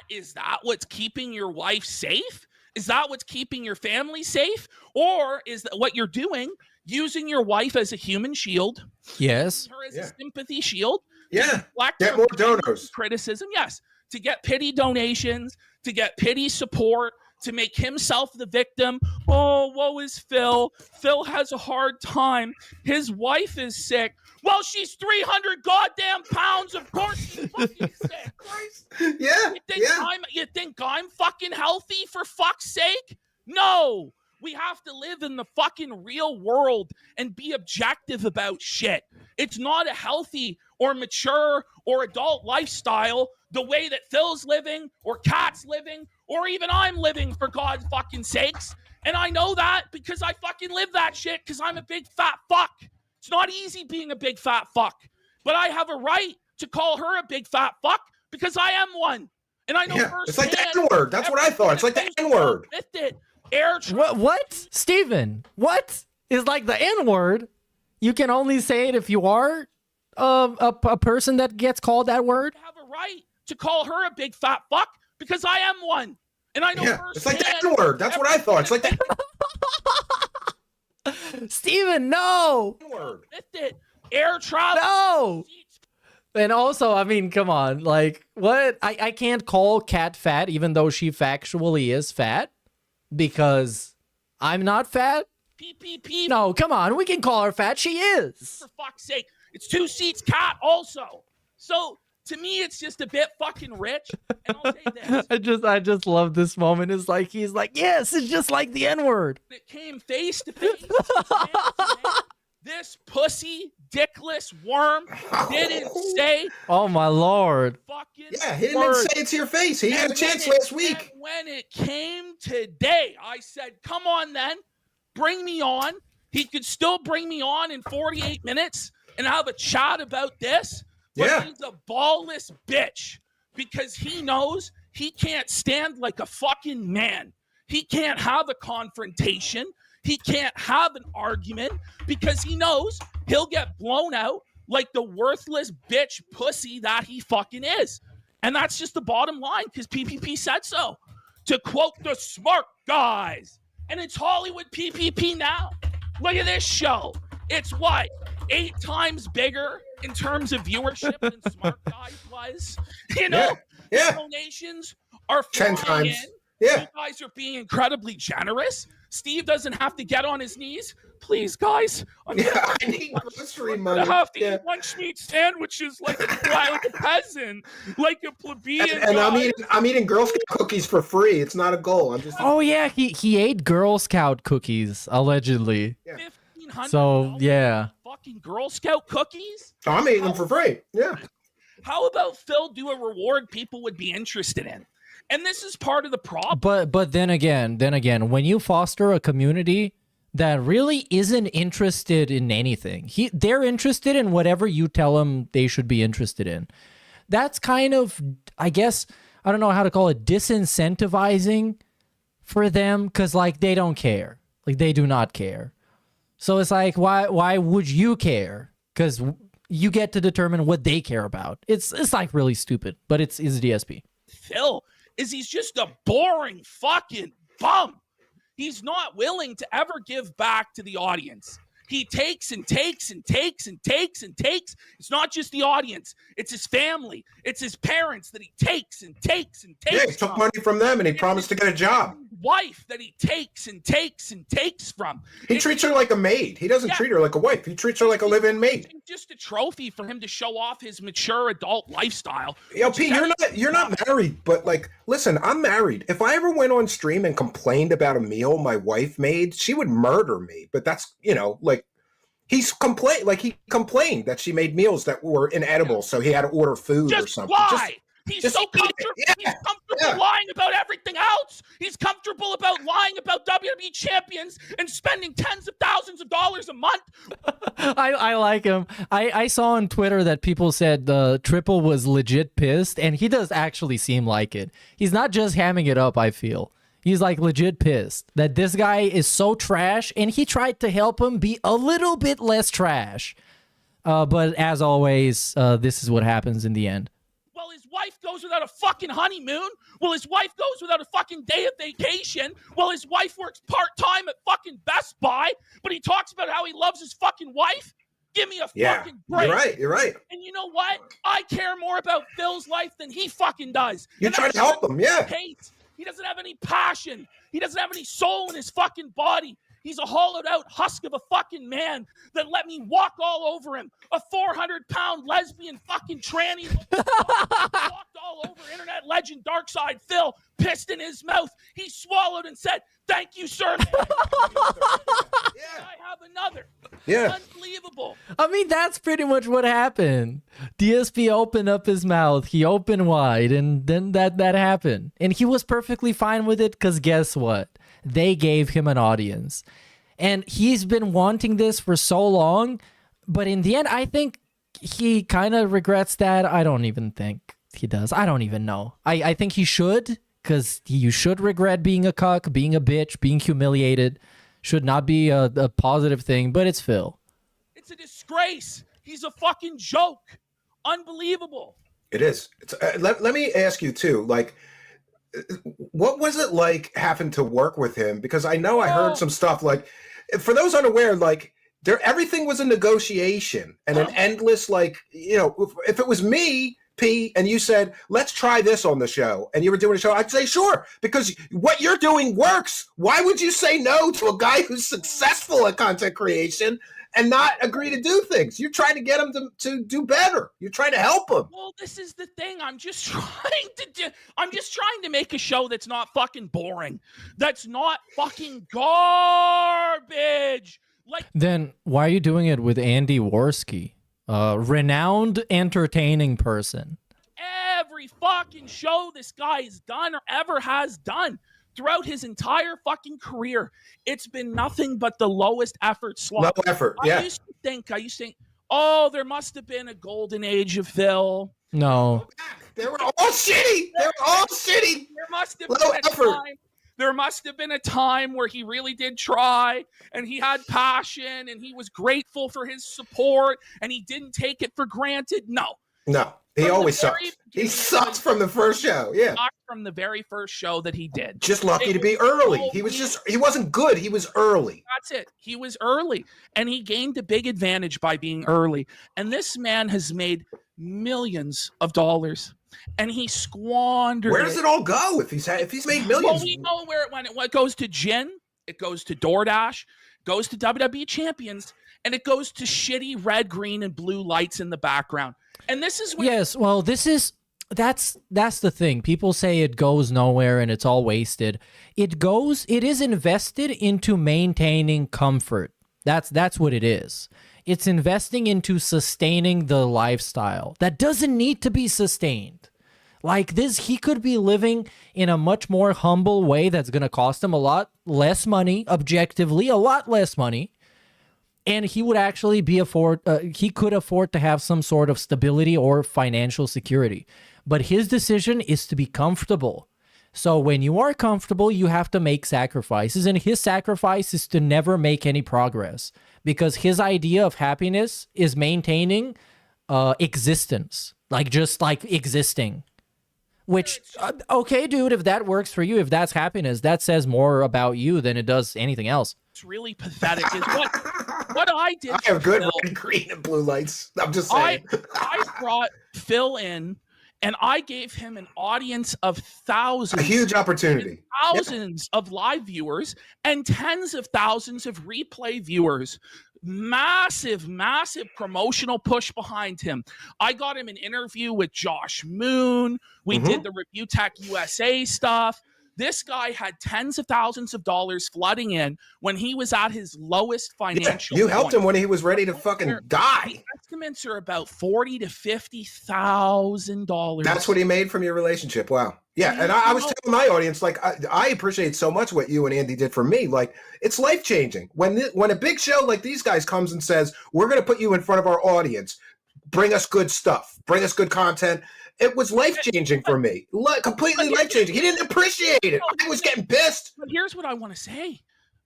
Is that what's keeping your wife safe? Is that what's keeping your family safe? Or is that what you're doing, using your wife as a human shield? Yes. Her as a sympathy shield? Yeah. Get more donors. Criticism, yes. To get pity donations, to get pity support, to make himself the victim. Oh, woe is Phil. Phil has a hard time. His wife is sick. Well, she's 300 goddamn pounds. Of course she's fucking sick. Yeah, You think I'm fucking healthy, for fuck's sake? No. We have to live in the fucking real world and be objective about shit. It's not a healthy or mature or adult lifestyle the way that Phil's living or Kat's living or even I'm living, for God's fucking sakes. And I know that because I fucking live that shit because I'm a big fat fuck. It's not easy being a big fat fuck, but I have a right to call her a big fat fuck because I am one. And I know firsthand. It's like the N-word. That's what I thought. It's like the N-word. What? Steven, what is like the N-word? You can only say it if you are a person that gets called that word? I have a right to call her a big fat fuck because I am one. And I know firsthand. It's like the N-word. That's what I thought. It's like the Steven, no. Air travel. No. And also, I mean, come on. Like, what? I can't call Kat fat even though she factually is fat because I'm not fat. PPP. No, come on. We can call her fat. She is. For fuck's sake. It's 2 seats Kat also. So, to me, it's just a bit fucking rich. And I'll say this. I just love this moment. It's like, he's like, yes, it's just like the N-word. It came face to face. This pussy, dickless worm didn't say. Oh, my Lord. Yeah, he didn't say it to your face. He had a chance last week. When it came today, I said, come on then. Bring me on. He could still bring me on in 48 minutes and have a chat about this. But he's a ballless bitch because he knows he can't stand like a fucking man. He can't have a confrontation. He can't have an argument because he knows he'll get blown out like the worthless bitch pussy that he fucking is. And that's just the bottom line because PPP said so. To quote the smart guys. And it's Hollywood PPP now. Look at this show. It's what? 8 times bigger in terms of viewership than Smart Guys was. You know, yeah. Donations are 10 flying times. in. Yeah. You guys are being incredibly generous. Steve doesn't have to get on his knees. Please, guys. I need grocery I money. have to eat lunch meat sandwiches like a peasant, like a plebeian. And I'm eating Girl Scout cookies for free. It's not a goal. I'm just. Oh yeah, he ate Girl Scout cookies allegedly. So yeah. Fucking Girl Scout cookies? So I'm eating them for free. Yeah. How about Phil do a reward people would be interested in? And this is part of the problem. But then again, when you foster a community that really isn't interested in anything, they're interested in whatever you tell them they should be interested in. That's kind of, I guess, I don't know how to call it, disincentivizing for them because like they don't care, like they do not care. So it's like, why would you care? Because you get to determine what they care about. It's like really stupid, but it's DSP. Phil is he's just a boring fucking bum. He's not willing to ever give back to the audience. He takes and takes and takes and takes and takes. It's not just the audience. It's his family. It's his parents that he takes and takes and takes. Yeah, he took money from them and he promised to get a job. Wife that he takes and takes and takes from. He treats her like a maid. He doesn't treat her like a wife. He treats her like a live-in maid. Just a trophy for him to show off his mature adult lifestyle. Yo, Pete, you're not married, but like, listen, I'm married. If I ever went on stream and complained about a meal my wife made, she would murder me. But that's, you know, like he complained that she made meals that were inedible, so he had to order food or something. Why? He's so comfortable. He's comfortable lying about everything else. He's comfortable about lying about WWE champions and spending tens of thousands of dollars a month. I like him. I saw on Twitter that people said the Triple was legit pissed, and he does actually seem like it. He's not just hamming it up, I feel. He's like legit pissed that this guy is so trash, and he tried to help him be a little bit less trash. But as always, this is what happens in the end. Well, his wife goes without a fucking honeymoon. Well, his wife goes without a fucking day of vacation. Well, his wife works part-time at fucking Best Buy, but he talks about how he loves his fucking wife. Give me a fucking break. You're right. And you know what? I care more about Phil's life than he fucking does. You try to help him, yeah. He doesn't have any passion. He doesn't have any soul in his fucking body. He's a hollowed out husk of a fucking man that let me walk all over him. A 400-pound lesbian fucking tranny walked all over internet legend Darkside Phil, pissed in his mouth. He swallowed and said, "Thank you, sir." I have another. Yeah. Unbelievable. I mean, that's pretty much what happened. DSP opened up his mouth. He opened wide, and then that happened. And he was perfectly fine with it because guess what? They gave him an audience. And he's been wanting this for so long, but in the end, I think he kind of regrets that. I don't even think he does. I don't even know. I think he should, because you should regret being a cuck, being a bitch, being humiliated. Should not be a positive thing, but it's Phil. It's a disgrace. He's a fucking joke. Unbelievable. It is. It's, let me ask you, too, like, what was it like having to work with him? Because I know I heard some stuff like, for those unaware, like everything was a negotiation and an endless, like, you know, if it was me, P, and you said, let's try this on the show, and you were doing a show, I'd say, sure, because what you're doing works. Why would you say no to a guy who's successful at content creation and not agree to do things? You're trying to get him to do better. You're trying to help him. Well, this is the thing. I'm just trying to make a show that's not fucking boring. That's not fucking garbage. Like, then why are you doing it with Andy Worski, a renowned entertaining person? Every fucking show this guy has done or ever has done throughout his entire fucking career, it's been nothing but the lowest effort slot. Low effort, yeah. I used to think, oh, there must have been a golden age of Phil. No. They were all shitty. There must have been a time. There must have been a time where he really did try and he had passion and he was grateful for his support and he didn't take it for granted. No. No, he always sucks. He sucks from the first show. Yeah. From the very first show that he did. Just lucky to be early. He wasn't good. He was early. That's it. He was early and he gained a big advantage by being early. And this man has made millions of dollars and he squandered. Where does it all go if he's made millions? Well, we know where it went. It goes to Jin, it goes to DoorDash, goes to WWE Champions, and it goes to shitty red, green, and blue lights in the background. And this is yes. Well, that's the thing. People say it goes nowhere and it's all wasted. It is invested into maintaining comfort. That's what it is. It's investing into sustaining the lifestyle that doesn't need to be sustained. Like this, he could be living in a much more humble way that's going to cost him a lot less money, objectively, a lot less money. And he would actually he could afford to have some sort of stability or financial security. But his decision is to be comfortable. So when you are comfortable, you have to make sacrifices. And his sacrifice is to never make any progress. Because his idea of happiness is maintaining existence. Just existing. Which, okay, dude, if that works for you, if that's happiness, that says more about you than it does anything else. It's really pathetic. Is what I did. I have good red, green, and blue lights. I'm just saying. I brought Phil in, and I gave him an audience of thousands. A huge opportunity. Thousands of live viewers and tens of thousands of replay viewers. Massive, massive promotional push behind him. I got him an interview with Josh Moon. We did the Review Tech USA stuff. This guy had tens of thousands of dollars flooding in when he was at his lowest financial. You helped him when he was ready to fucking die. The estimates are about $40,000 to $50,000. That's what he made from your relationship. Wow. Yeah, and I was telling my audience, I appreciate so much what you and Andy did for me. It's life changing when a big show like these guys comes and says, "We're going to put you in front of our audience. Bring us good stuff. Bring us good content." It was life-changing for me. Completely life-changing. He didn't appreciate it. I was getting pissed. But here's what I want to say.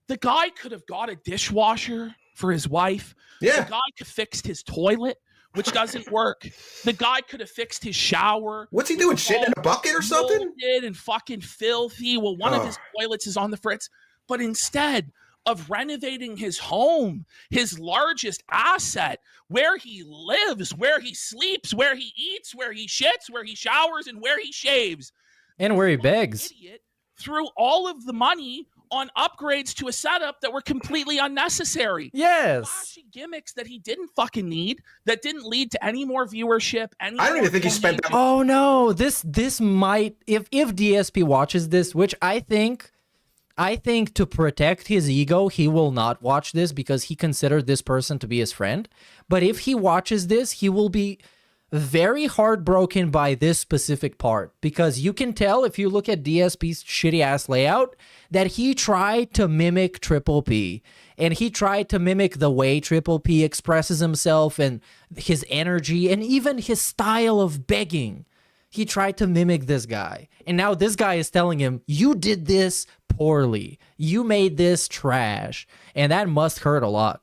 The guy could have got a dishwasher for his wife. Yeah. The guy could have fixed his toilet, which doesn't work. The guy could have fixed his shower. What's he doing, shitting in a bucket or something? And fucking filthy. Well, one of his toilets is on the fritz. But instead of renovating his home, his largest asset, where he lives, where he sleeps, where he eats, where he shits, where he showers, and where he shaves. And where he begs. Threw all of the money on upgrades to a setup that were completely unnecessary. Yes. Flashy gimmicks that he didn't fucking need, that didn't lead to any more viewership. I don't even think he spent that. Oh no, this might, if DSP watches this, which I think to protect his ego, he will not watch this because he considered this person to be his friend. But if he watches this, he will be very heartbroken by this specific part, because you can tell if you look at DSP's shitty ass layout that he tried to mimic Triple P, and he tried to mimic the way Triple P expresses himself and his energy and even his style of begging. He tried to mimic this guy, and now this guy is telling him, you did this poorly, you made this trash, and that must hurt a lot.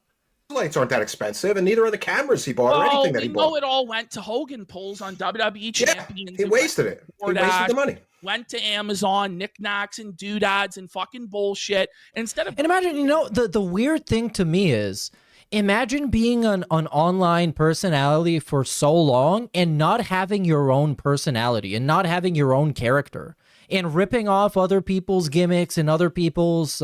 Lights aren't that expensive, and neither are the cameras he bought or anything that he bought. We know it all went to Hogan polls on WWE Champions. He wasted it. He wasted the money. Went to Amazon, knickknacks and doodads and fucking bullshit. Instead of... And imagine, the weird thing to me is, imagine being an online personality for so long and not having your own personality and not having your own character and ripping off other people's gimmicks and other people's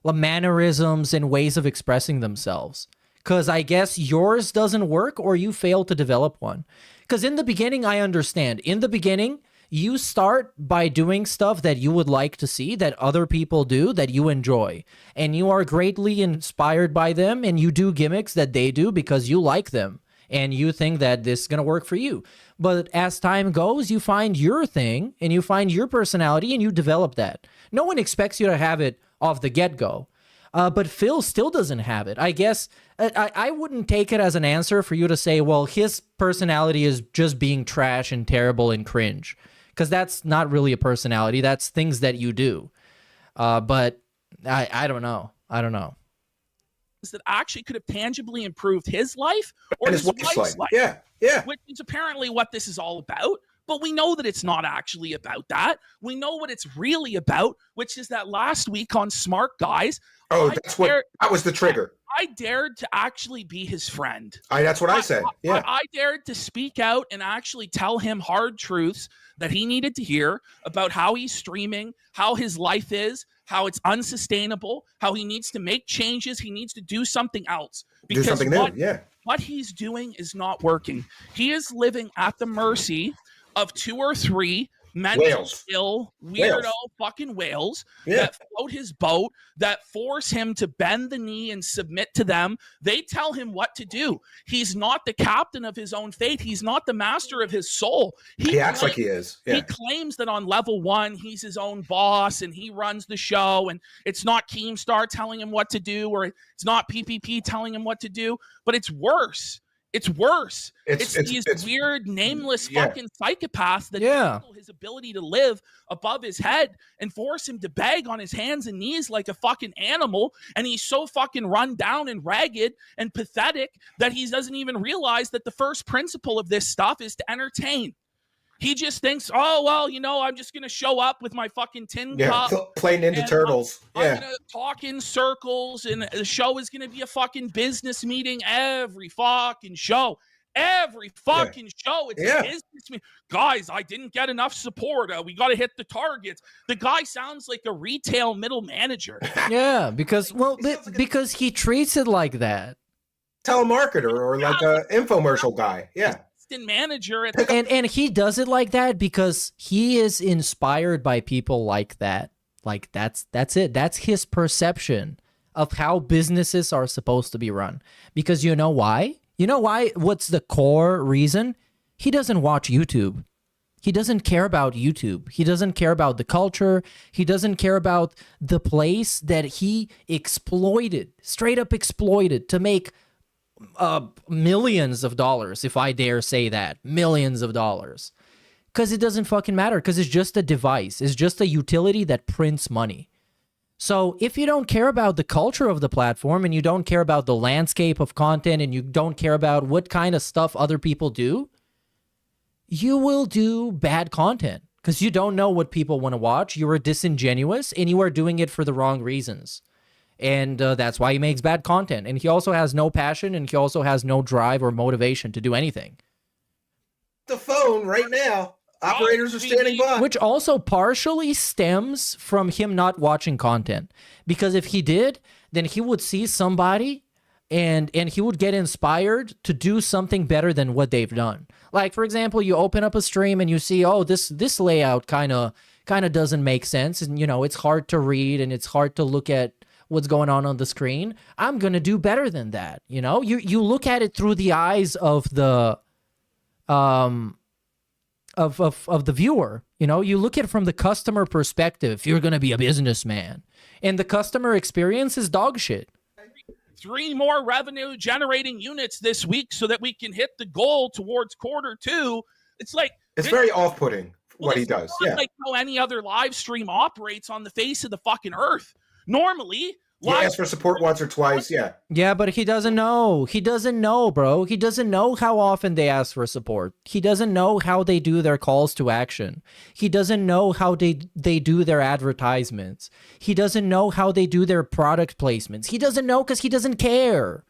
mannerisms and ways of expressing themselves. Because I guess yours doesn't work or you fail to develop one. Because in the beginning, I understand. In the beginning, you start by doing stuff that you would like to see, that other people do, that you enjoy. And you are greatly inspired by them, and you do gimmicks that they do because you like them. And you think that this is going to work for you. But as time goes, you find your thing, and you find your personality, and you develop that. No one expects you to have it off the get-go. But Phil still doesn't have it. I guess I wouldn't take it as an answer for you to say, well, his personality is just being trash and terrible and cringe. Because that's not really a personality. That's things that you do. But I don't know. I don't know. That actually could have tangibly improved his life or And his his wife's wife's life. life. Yeah. Which is apparently what this is all about. But we know that it's not actually about that. We know what it's really about, which is that last week on Smart Guys. Oh, that was the trigger. I dared to actually be his friend. That's what I said. Yeah. I dared to speak out and actually tell him hard truths that he needed to hear about how he's streaming, how his life is, how it's unsustainable, how he needs to make changes. He needs to do something else. Do something new. Yeah. What he's doing is not working. He is living at the mercy of 2 or 3 mentally ill, weirdo fucking whales that float his boat, that force him to bend the knee and submit to them. They tell him what to do. He's not the captain of his own fate. He's not the master of his soul. He acts like he is. Yeah. He claims that on level 1, he's his own boss and he runs the show, and it's not Keemstar telling him what to do, or it's not PPP telling him what to do, but it's worse. It's worse. It's these weird, nameless fucking psychopaths that handle his ability to live above his head and force him to beg on his hands and knees like a fucking animal. And he's so fucking run down and ragged and pathetic that he doesn't even realize that the first principle of this stuff is to entertain. He just thinks, oh, well, you know, I'm just going to show up with my fucking tin cup. Play Ninja Turtles. I'm going to talk in circles, and the show is going to be a fucking business meeting every fucking show. Every fucking show. It's a business meeting. Guys, I didn't get enough support. We got to hit the targets. The guy sounds like a retail middle manager. Yeah, because he treats it like that. Telemarketer or like an infomercial guy. Yeah. Manager and he does it like that because he is inspired by people like that. Like that's it. That's his perception of how businesses are supposed to be run. Because you know why? What's the core reason? He doesn't watch YouTube. He doesn't care about YouTube. He doesn't care about the culture. He doesn't care about the place that he straight up exploited to make millions of dollars, if I dare say that. Millions of dollars. Because it doesn't fucking matter, because it's just a device. It's just a utility that prints money. So if you don't care about the culture of the platform, and you don't care about the landscape of content, and you don't care about what kind of stuff other people do, you will do bad content. Because you don't know what people want to watch. You are disingenuous, and you are doing it for the wrong reasons. And that's why he makes bad content. And he also has no passion, and he also has no drive or motivation to do anything. The phone right now. Operators are standing by. Which also partially stems from him not watching content. Because if he did, then he would see somebody and he would get inspired to do something better than what they've done. Like, for example, you open up a stream and you see, oh, this layout kind of doesn't make sense. And, it's hard to read and it's hard to look at what's going on the screen. I'm going to do better than that. You look at it through the eyes of the of the viewer. You look at it from the customer perspective. You're going to be a businessman, and the customer experience is dog shit. 3 more revenue generating units this week so that we can hit the goal towards Q2. It's like, it's very off-putting what he does. Yeah. Like how any other live stream operates on the face of the fucking earth. Normally, he asks for support once or twice, yeah. Yeah, but he doesn't know. He doesn't know, bro. He doesn't know how often they ask for support. He doesn't know how they do their calls to action. He doesn't know how they do their advertisements. He doesn't know how they do their product placements. He doesn't know because he doesn't care.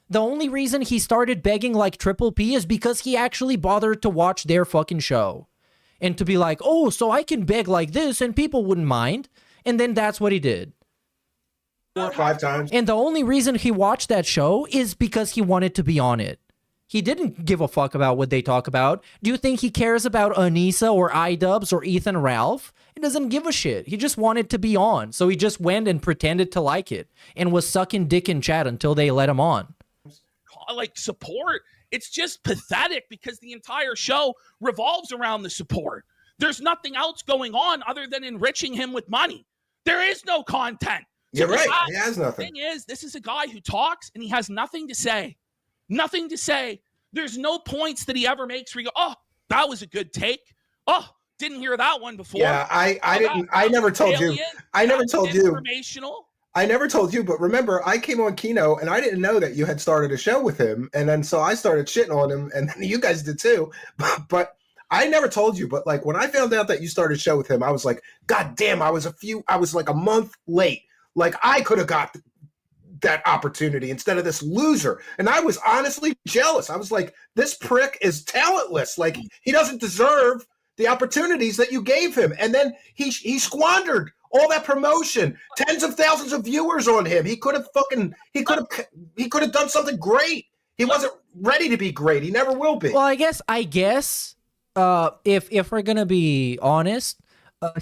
The only reason he started begging like Triple P is because he actually bothered to watch their fucking show. And to be like, oh, so I can beg like this and people wouldn't mind. And then that's what he did. 4 or 5 times. And the only reason he watched that show is because he wanted to be on it. He didn't give a fuck about what they talk about. Do you think he cares about Anissa or iDubbbz or Ethan Ralph? He doesn't give a shit. He just wanted to be on. So he just went and pretended to like it and was sucking dick in chat until they let him on. Like support, it's just pathetic because the entire show revolves around the support. There's nothing else going on other than enriching him with money. There is no content. You're right. He has nothing. The thing is, this is a guy who talks and he has nothing to say. Nothing to say. There's no points that he ever makes where you go, oh, that was a good take. Oh, Didn't hear that one before. Yeah, I didn't. I never told you. I never told you. Informational. I never told you, but remember, I came on Kino and I didn't know that you had started a show with him, and then so I started shitting on him, and then you guys did too. But I never told you. But like when I found out that you started a show with him, I was like, God damn! I was like a month late. Like I could have got that opportunity instead of this loser, and I was honestly jealous. I was like, this prick is talentless. Like he doesn't deserve the opportunities that you gave him, and then he squandered all that promotion, tens of thousands of viewers on him. He could have done something great. He wasn't ready to be great. He never will be. Well, I guess if we're gonna be honest,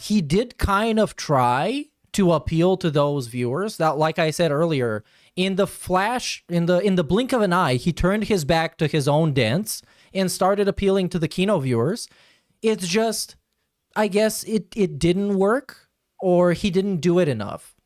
he did kind of try to appeal to those viewers. That, like I said earlier, in the flash, in the blink of an eye, he turned his back to his own dance and started appealing to the Kino viewers. It's just, I guess it didn't work. Or he didn't do it enough.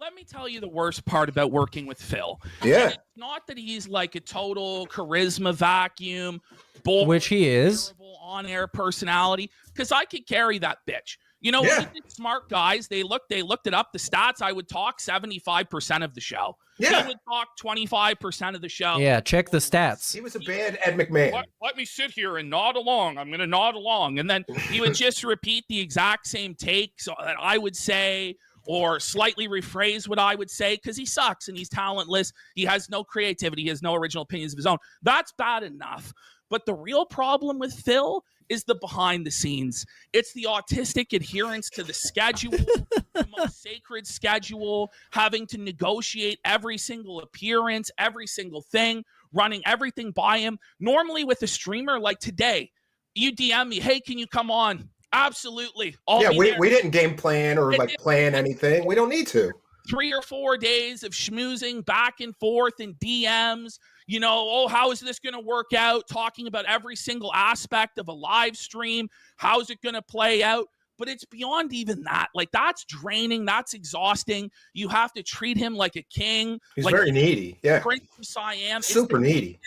Let me tell you the worst part about working with Phil. Yeah. It's not that he's like a total charisma vacuum, bold, which he is, on-air personality, because I could carry that bitch. You know, when we did Smart Guys, they looked it up, the stats. I would talk 75% of the show. Yeah. He would talk 25% of the show. Yeah, check the stats. He was a bad Ed McMahon. Let me sit here and nod along. I'm going to nod along. And then he would just repeat the exact same take that I would say, or slightly rephrase what I would say, because he sucks and he's talentless. He has no creativity. He has no original opinions of his own. That's bad enough. But the real problem with Phil is the behind the scenes. It's the autistic adherence to the schedule, the most sacred schedule, having to negotiate every single appearance, every single thing, running everything by him. Normally with a streamer like today, you DM me, hey, can you come on? Absolutely. We didn't game plan or plan anything. We don't need to. 3 or 4 days of schmoozing back and forth in DMs. You know, oh, how is this going to work out? Talking about every single aspect of a live stream. How's it going to play out? But it's beyond even that. Like, that's draining. That's exhausting. You have to treat him like a king. He's like very needy. Yeah. Prince of Siam. Super needy.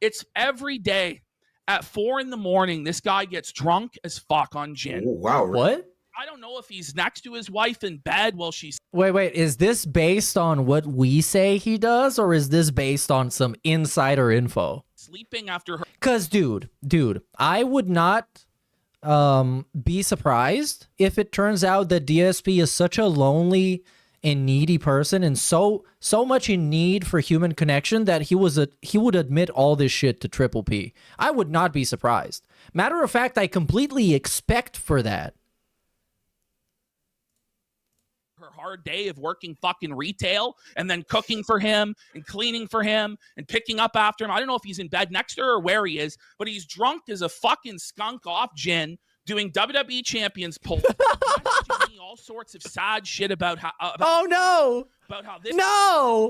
It's every day at 4 a.m. This guy gets drunk as fuck on gin. Oh, wow. What? I don't know if he's next to his wife in bed while she's... Wait, is this based on what we say he does, or is this based on some insider info? Sleeping after her... Because, dude, I would not be surprised if it turns out that DSP is such a lonely and needy person and so much in need for human connection that he would admit all this shit to Triple P. I would not be surprised. Matter of fact, I completely expect for that. Hard day of working fucking retail and then cooking for him and cleaning for him and picking up after him. I don't know if he's in bed next to her or where he is, but he's drunk as a fucking skunk off gin, doing WWE champions polls, messaging me all sorts of sad shit about how about how this is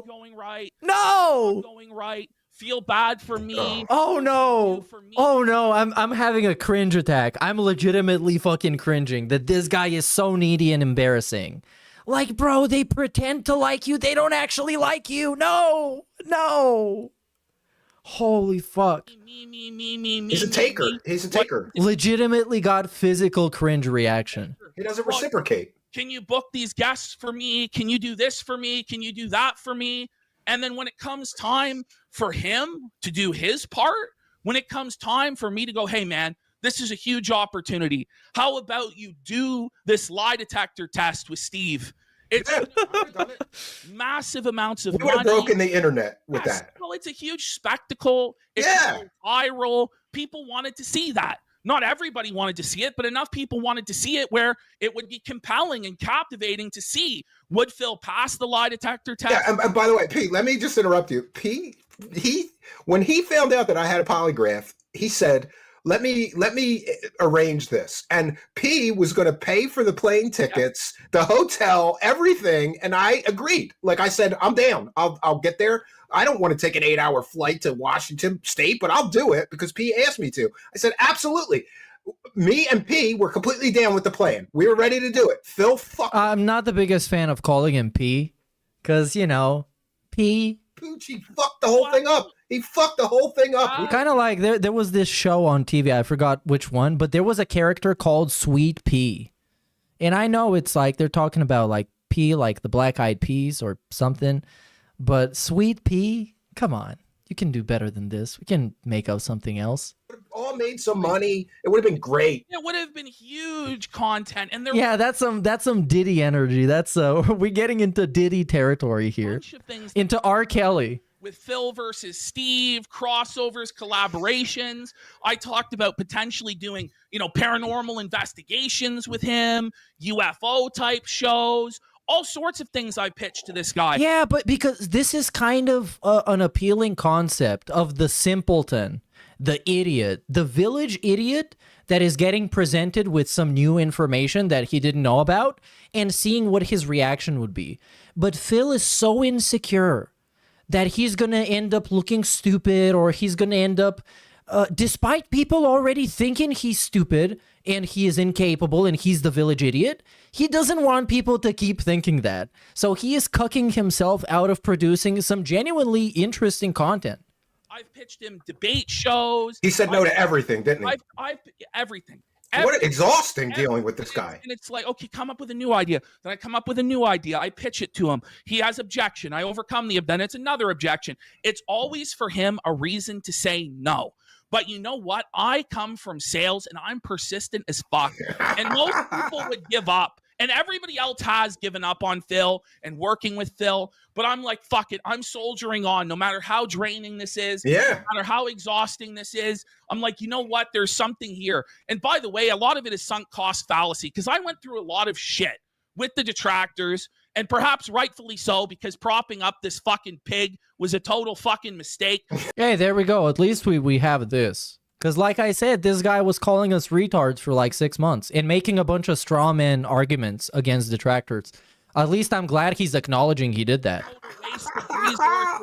going right. No, going right. Feel bad for me. Oh no. Oh no, I'm having a cringe attack. I'm legitimately fucking cringing that this guy is so needy and embarrassing. Like, bro, they pretend to like you. They don't actually like you. No. Holy fuck. Me. He's a taker. He's a taker. Legitimately got physical cringe reaction. He doesn't reciprocate. Can you book these guests for me? Can you do this for me? Can you do that for me? And then when it comes time for him to do his part, when it comes time for me to go, hey, man, this is a huge opportunity. How about you do this lie detector test with Steve? It's massive amounts of money. We would have broken the internet with that. Well, it's a huge spectacle. It's viral. People wanted to see that. Not everybody wanted to see it, but enough people wanted to see it where it would be compelling and captivating to see. Would Phil pass the lie detector test? Yeah, and by the way, Pete, let me just interrupt you. Pete, when he found out that I had a polygraph, he said, let me arrange this. And P was going to pay for the plane tickets, the hotel, everything. And I agreed. Like I said, I'm down. I'll get there. I don't want to take an 8-hour flight to Washington State, but I'll do it because P asked me to. I said, absolutely. Me and P were completely down with the plan. We were ready to do it. Phil, fuck. I'm not the biggest fan of calling him P because, you know, P Pooch, he fucked the whole thing up. He fucked the whole thing up. Kind of like there was this show on TV, I forgot which one, but there was a character called Sweet Pea. And I know it's like they're talking about like pea, like the Black Eyed Peas or something, but Sweet Pea, come on. You can do better than this. We can make out something else. All made some money. It would have been great. It would have been huge content. And there Yeah, that's some Diddy energy. That's we're getting into Diddy territory here. Into R. Kelly. With Phil versus Steve, crossovers, collaborations. I talked about potentially doing, paranormal investigations with him, UFO type shows, all sorts of things I pitched to this guy. Yeah, but because this is kind of an appealing concept of the simpleton, the idiot, the village idiot that is getting presented with some new information that he didn't know about and seeing what his reaction would be. But Phil is so insecure that he's going to end up looking stupid, or he's going to end up, despite people already thinking he's stupid and he is incapable and he's the village idiot, he doesn't want people to keep thinking that. So he is cucking himself out of producing some genuinely interesting content. I've pitched him debate shows. He said no to everything, didn't he? Everything. What exhausting dealing with this guy. And it's like, okay, come up with a new idea. Then I come up with a new idea. I pitch it to him. He has objection. I overcome then it's another objection. It's always for him a reason to say no. But you know what? I come from sales and I'm persistent as fuck. And most people would give up. And everybody else has given up on Phil and working with Phil. But I'm like, fuck it. I'm soldiering on no matter how draining this is. Yeah. No matter how exhausting this is. I'm like, you know what? There's something here. And by the way, a lot of it is sunk cost fallacy because I went through a lot of shit with the detractors, and perhaps rightfully so, because propping up this fucking pig was a total fucking mistake. Hey, there we go. At least we have this. Because like I said, this guy was calling us retards for like 6 months and making a bunch of straw man arguments against detractors. At least I'm glad he's acknowledging he did that.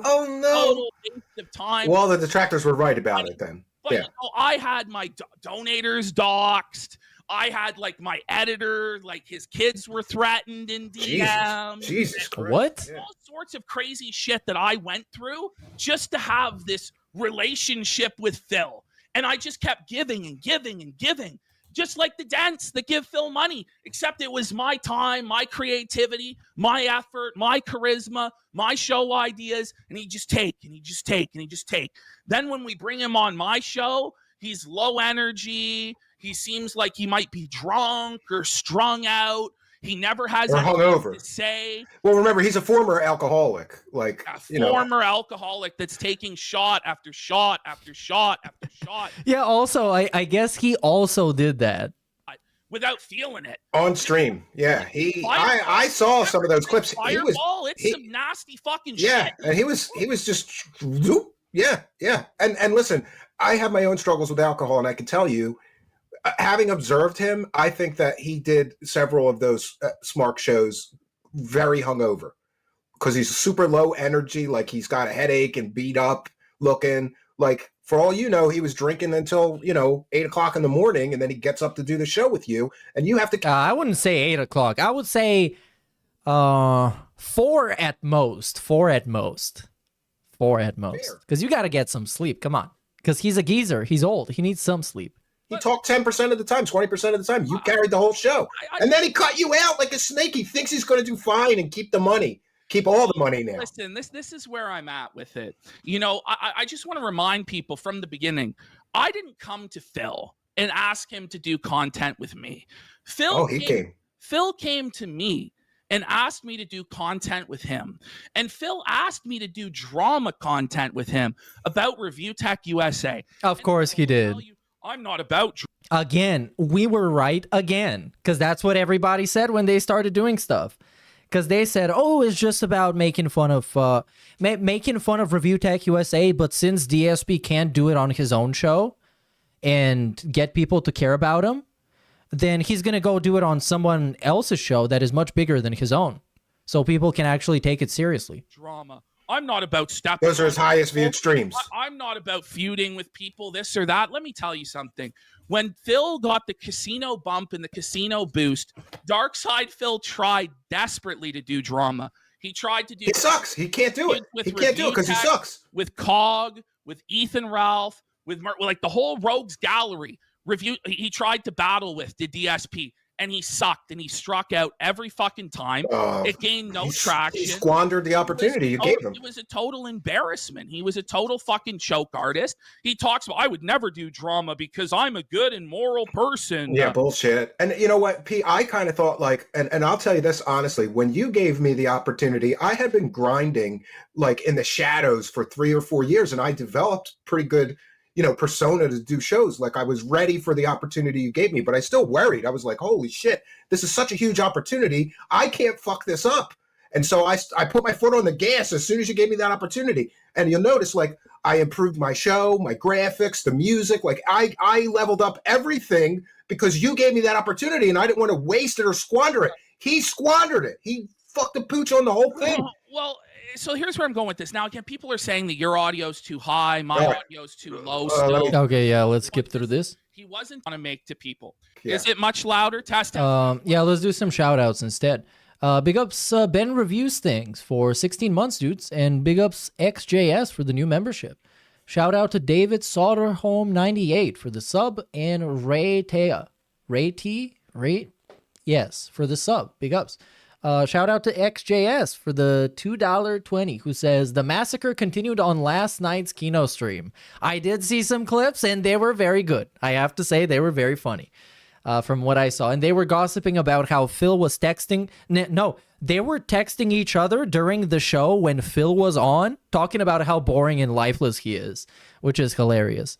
Oh, no. Total waste of time. Well, the detractors were right about it then. But, I had my donators doxxed. I had like my editor, like his kids were threatened in DM. Jesus Christ. What? All sorts of crazy shit that I went through just to have this relationship with Phil. And I just kept giving and giving and giving, just like the dents that give Phil money, except it was my time, my creativity, my effort, my charisma, my show ideas. And he'd just take and he'd just take and he'd just take. Then when we bring him on my show, he's low energy. He seems like he might be drunk or strung out. He never has anything to say. Well, remember, he's a former alcoholic. Like, former alcoholic that's taking shot after shot after shot after shot. Yeah, also, I guess he also did that. Without feeling it. On stream. Yeah. I saw some of those clips. Fireball, it's some nasty fucking shit. Yeah, and he was just, yeah. And listen, I have my own struggles with alcohol, and I can tell you, having observed him, I think that he did several of those Smart shows very hungover because he's super low energy, like he's got a headache and beat up looking. Like, for all you know, he was drinking until, 8 o'clock in the morning, and then he gets up to do the show with you, and you have to... I wouldn't say 8 o'clock. I would say 4 at most. 4 at most. 4 at most. Because you got to get some sleep. Come on. Because he's a geezer. He's old. He needs some sleep. He talked 10% of the time, 20% of the time. You carried the whole show. And then he cut you out like a snake. He thinks he's going to do fine and keep the money. Keep all the money now. Listen, this is where I'm at with it. I just want to remind people from the beginning, I didn't come to Phil and ask him to do content with me. Phil came to me and asked me to do content with him. And Phil asked me to do drama content with him about Review Tech USA. Of course he did. I'm not about... Again, we were right again. Because that's what everybody said when they started doing stuff. Because they said, oh, it's just about making fun of Review Tech USA. But since DSP can't do it on his own show and get people to care about him, then he's going to go do it on someone else's show that is much bigger than his own. So people can actually take it seriously. Drama. I'm not about stepping. Those are his highest viewed streams. I'm not about feuding with people, this or that. Let me tell you something. When Phil got the casino bump and the casino boost, Darkside Phil tried desperately to do drama. He tried to do. He sucks. He can't do it. With He can't do it because he Review Tech, sucks. With COG, with with Ethan Ralph, with like the whole Rogues Gallery review. He tried to battle with the DSP. And he sucked, and he struck out every fucking time. It gained no traction. He squandered the opportunity you gave him. It was a total embarrassment. He was a total fucking choke artist. He talks about, I would never do drama because I'm a good and moral person. Yeah, bullshit. And you know what, P, I kind of thought like, and I'll tell you this honestly, when you gave me the opportunity, I had been grinding like in the shadows for 3 or 4 years, and I developed pretty good persona to do shows. Like I was ready for the opportunity you gave me, but I still worried. I was like, holy shit, this is such a huge opportunity. I can't fuck this up. And so I put my foot on the gas as soon as you gave me that opportunity. And you'll notice like I improved my show, my graphics, the music, like I leveled up everything because you gave me that opportunity and I didn't want to waste it or squander it. He squandered it. He fucked the pooch on the whole thing. Well, so here's where I'm going with this. Now, again, people are saying that your audio's too high, my audio's too low still. Okay, yeah, let's skip through this. He wasn't going to make to people. Yeah. Is it much louder? Test. Yeah, let's do some shout outs instead. Big ups Ben Reviews Things for 16 months, dudes, and big ups XJS for the new membership. Shout out to David Solderholm 98 for the sub, and Ray T, yes, for the sub. Big ups. Shout out to XJS for the $2.20, who says, the massacre continued on last night's Kino stream. I did see some clips, and they were very good. I have to say, they were very funny from what I saw. And they were gossiping about how Phil was texting. No, they were texting each other during the show when Phil was on, talking about how boring and lifeless he is, which is hilarious.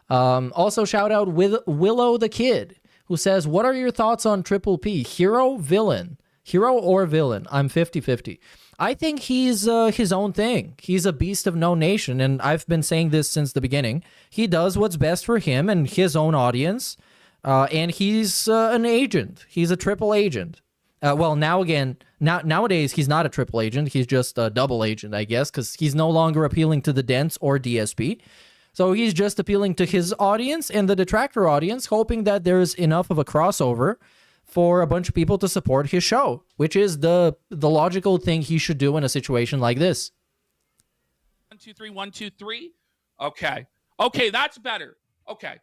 Also, shout out with Willow the Kid, who says, what are your thoughts on Triple P? Hero or villain? I'm 50-50. I think he's his own thing. He's a beast of no nation, and I've been saying this since the beginning. He does what's best for him and his own audience, and he's an agent. He's a triple agent. Well, nowadays, he's not a triple agent. He's just a double agent, I guess, because he's no longer appealing to the Dents or DSP. So he's just appealing to his audience and the detractor audience, hoping that there's enough of a crossover for a bunch of people to support his show, which is the logical thing he should do in a situation like this. 1, 2, 3, 1, 2, 3. Okay, that's better. Okay.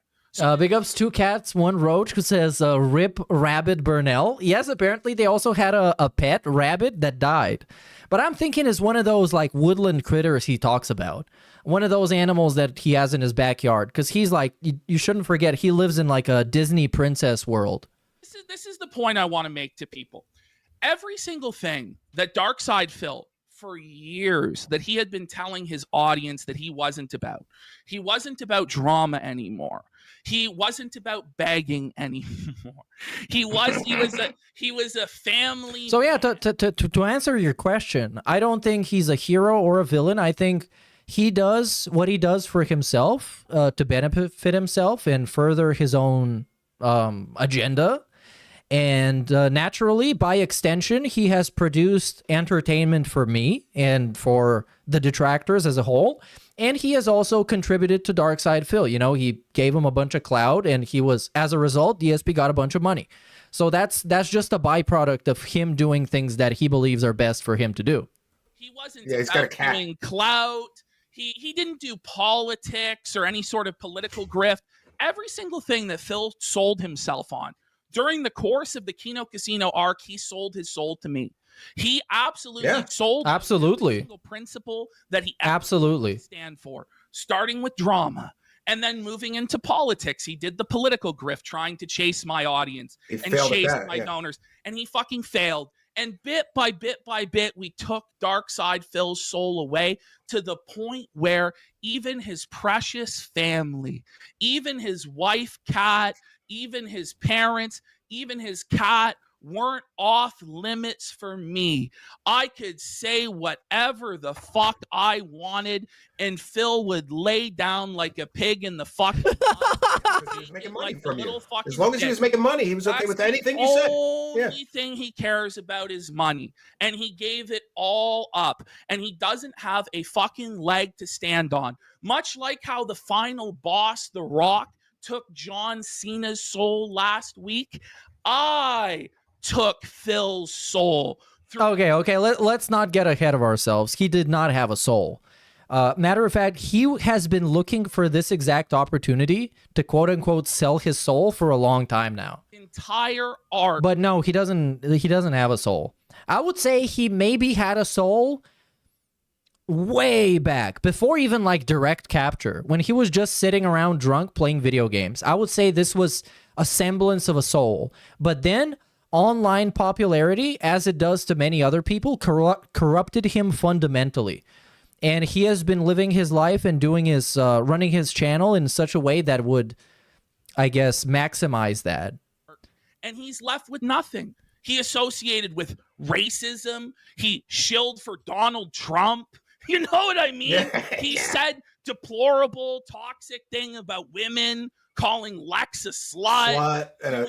Big ups 2 cats, 1 roach, who says, rip rabbit Burnell. Yes, apparently they also had a pet rabbit that died. But I'm thinking it's one of those like woodland critters he talks about. One of those animals that he has in his backyard. Because he's like, you shouldn't forget, he lives in like a Disney princess world. This is the point I want to make to people. Every single thing that Darkside Phil, for years, that he had been telling his audience that he wasn't about. He wasn't about drama anymore. He wasn't about begging anymore. He was a family. So yeah, to answer your question, I don't think he's a hero or a villain. I think he does what he does for himself, to benefit himself and further his own agenda. And naturally, by extension, he has produced entertainment for me and for the detractors as a whole. And he has also contributed to Darkside Phil. You know, he gave him a bunch of clout, and he was, as a result, DSP got a bunch of money. So that's just a byproduct of him doing things that he believes are best for him to do. He wasn't he's got a cat. Doing clout. He didn't do politics or any sort of political grift. Every single thing that Phil sold himself on during the course of the Kino Casino arc, he sold his soul to me. He absolutely sold every single principle that he absolutely stand for, starting with drama and then moving into politics. He did the political grift, trying to chase my audience and chase my donors, and he fucking failed. And bit by bit by bit, we took Darkside Phil's soul away to the point where even his precious family, even his wife, Kat, even his parents, even his cat weren't off limits for me. I could say whatever the fuck I wanted, and Phil would lay down like a pig in the fucking he was making money from you. As long as he was making money, he was okay with anything you said. The only thing he cares about is money, and he gave it all up, and he doesn't have a fucking leg to stand on. Much like how the final boss, The Rock, took John Cena's soul last week, I took Phil's soul Okay. Let's not get ahead of ourselves. He did not have a soul. Matter of fact, he has been looking for this exact opportunity to quote unquote sell his soul for a long time now. Entire arc. But no, he doesn't have a soul. I would say he maybe had a soul way back, before even like direct capture, when he was just sitting around drunk playing video games. I would say this was a semblance of a soul. But then online popularity, as it does to many other people, corrupted him fundamentally. And he has been living his life and doing his running his channel in such a way that would, I guess, maximize that. And he's left with nothing. He associated with racism. He shilled for Donald Trump. You know what I mean? He said deplorable, toxic thing about women, calling Lex a slut and an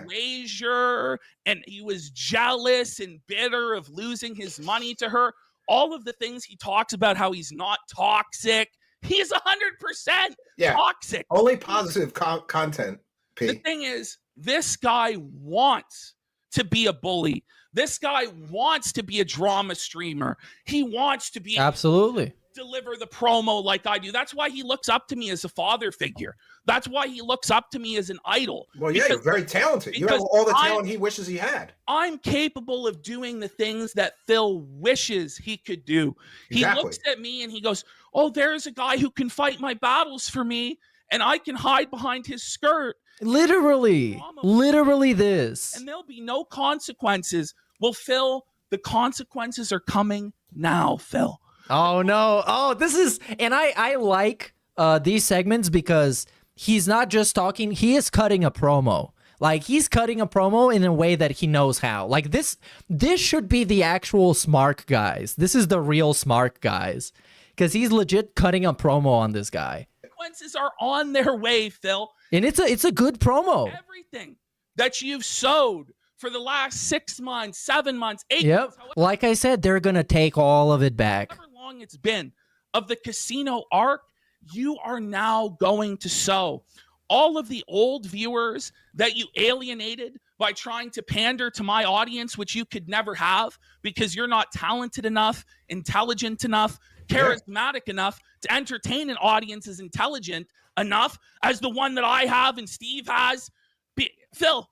erasure, and he was jealous and bitter of losing his money to her. All of the things he talks about, how he's not toxic. He's 100% toxic. Only positive content, P. The thing is, this guy wants to be a bully. This guy wants to be a drama streamer. He wants to be absolutely deliver the promo like I do. That's why he looks up to me as a father figure. That's why he looks up to me as an idol. Well, yeah, you're very talented. You have all the talent he wishes he had. I'm capable of doing the things that Phil wishes he could do. Exactly. He looks at me and he goes, oh, there's a guy who can fight my battles for me, and I can hide behind his skirt. Literally this. And there'll be no consequences. Well, Phil, the consequences are coming now, Phil. Oh, no. Oh, this is... And I like these segments because he's not just talking. He is cutting a promo. Like, he's cutting a promo in a way that he knows how. Like, this should be the actual smart guys. This is the real smart guys. Because he's legit cutting a promo on this guy. Consequences are on their way, Phil. And it's a good promo. Everything that you've sowed for the last 6 months, 7 months, 8 months. Like I said, they're going to take all of it back. However long it's been of the casino arc, you are now going to sow. All of the old viewers that you alienated by trying to pander to my audience, which you could never have because you're not talented enough, intelligent enough, charismatic enough to entertain an audience as intelligent enough as the one that I have and Steve has. Phil,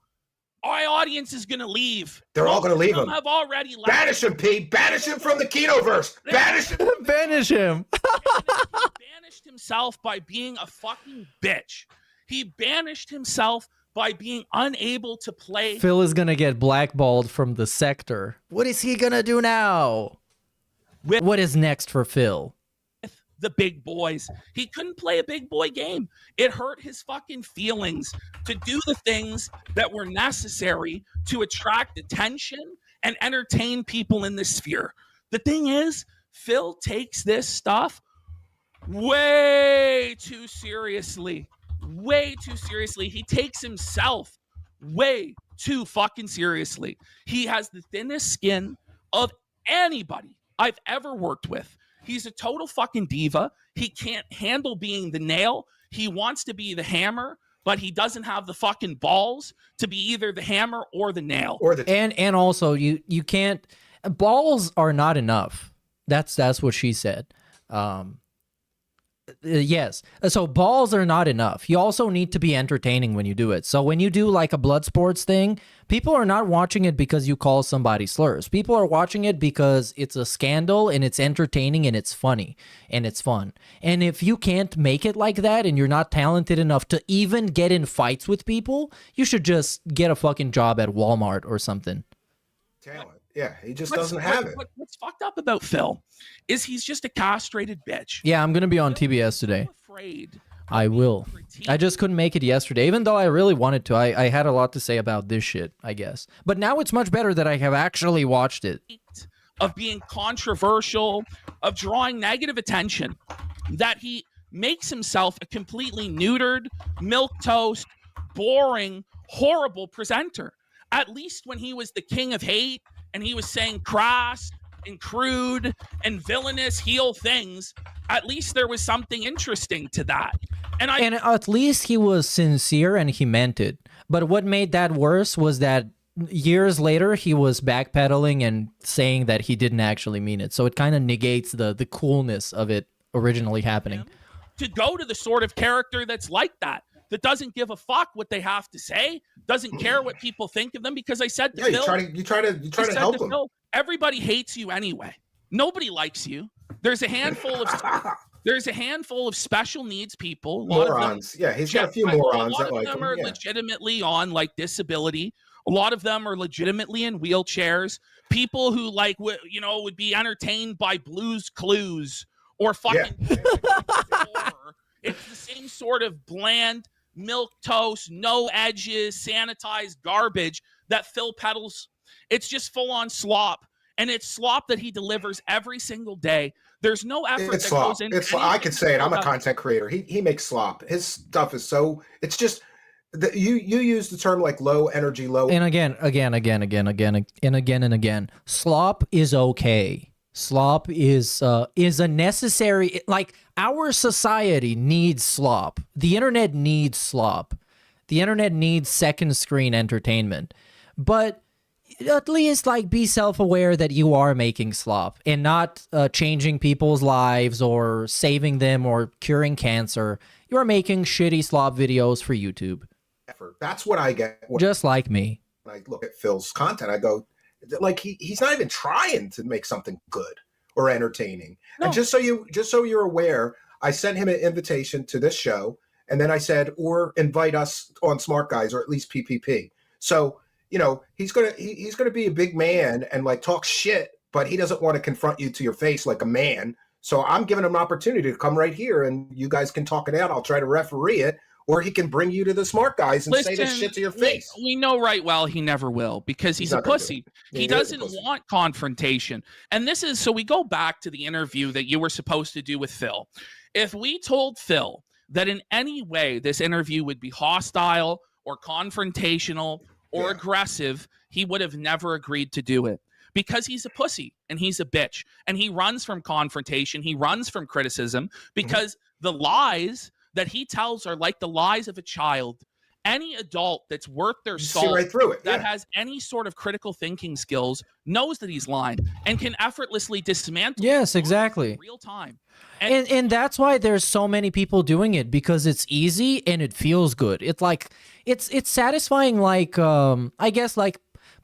our audience is going to leave. They're all going to leave him. Have already left. Banish him, P. Banish him from the Kinoverse. Banish him. Banish him. He banished himself by being a fucking bitch. He banished himself by being unable to play. Phil is going to get blackballed from the sector. What is he going to do now? What is next for Phil? The big boys. He couldn't play a big boy game. It hurt his fucking feelings to do the things that were necessary to attract attention and entertain people in this sphere. The thing is, Phil takes this stuff way too seriously. Way too seriously. He takes himself way too fucking seriously. He has the thinnest skin of anybody I've ever worked with. He's a total fucking diva. He can't handle being the nail. He wants to be the hammer, but he doesn't have the fucking balls to be either the hammer or the nail. And also you can't. Balls are not enough. That's what she said. Yes. So balls are not enough. You also need to be entertaining when you do it. So when you do like a blood sports thing, people are not watching it because you call somebody slurs. People are watching it because it's a scandal and it's entertaining and it's funny and it's fun. And if you can't make it like that and you're not talented enough to even get in fights with people, you should just get a fucking job at Walmart or something. Talent. Yeah, he just doesn't have it. What's fucked up about Phil is he's just a castrated bitch. Yeah, I'm going to be on TBS today. Afraid. I will. I just couldn't make it yesterday, even though I really wanted to. I had a lot to say about this shit, I guess. But now it's much better that I have actually watched it. Of being controversial, of drawing negative attention, that he makes himself a completely neutered, milquetoast, boring, horrible presenter. At least when he was the king of hate, and he was saying crass and crude and villainous heel things, at least there was something interesting to that. And at least he was sincere and he meant it. But what made that worse was that years later, he was backpedaling and saying that he didn't actually mean it. So it kind of negates the coolness of it originally happening. To go to the sort of character that's like that doesn't give a fuck what they have to say, doesn't care what people think of them. Because I said to Phil, you try to help them. Phil, everybody hates you anyway. Nobody likes you. There's a handful of special needs people. Morons. Yeah, he's got a few morons that like him. A lot of them are legitimately on like disability. A lot of them are legitimately in wheelchairs. People who would be entertained by Blue's Clues or fucking. It's the same sort of bland milk toast, no edges, sanitized garbage that Phil peddles. It's just full on slop. And it's slop that he delivers every single day. There's no effort It's that slop. goes into I can say it. I'm a content creator. He makes slop. His stuff is so. It's just you use the term like low energy, low. And again, slop is okay. Slop is a necessary. Like, our society needs slop. The internet needs slop. The internet needs second screen entertainment. But at least be self-aware that you are making slop and not changing people's lives or saving them or curing cancer. You are making shitty slop videos for YouTube. That's what I get. Just like me. When I look at Phil's content, I go, he's not even trying to make something good or entertaining. No. And just so you're aware, I sent him an invitation to this show, and then I said, or invite us on Smart Guys, or at least PPP. So, he's gonna be a big man and talk shit, but he doesn't want to confront you to your face like a man. So I'm giving him an opportunity to come right here, and you guys can talk it out. I'll try to referee it, or he can bring you to the Smart Guys and say this shit to your face. We know right well he never will, because he's a pussy. He doesn't want confrontation. And this is, so we go back to the interview that you were supposed to do with Phil. If we told Phil that in any way this interview would be hostile or confrontational or aggressive, he would have never agreed to do it, because he's a pussy and he's a bitch and he runs from confrontation. He runs from criticism because the lies that he tells are like the lies of a child. Any adult that's worth their salt, right through it, that has any sort of critical thinking skills, knows that he's lying and can effortlessly dismantle. Yes, exactly. In real time. And that's why there's so many people doing it, because it's easy and it feels good. It's it's satisfying, I guess,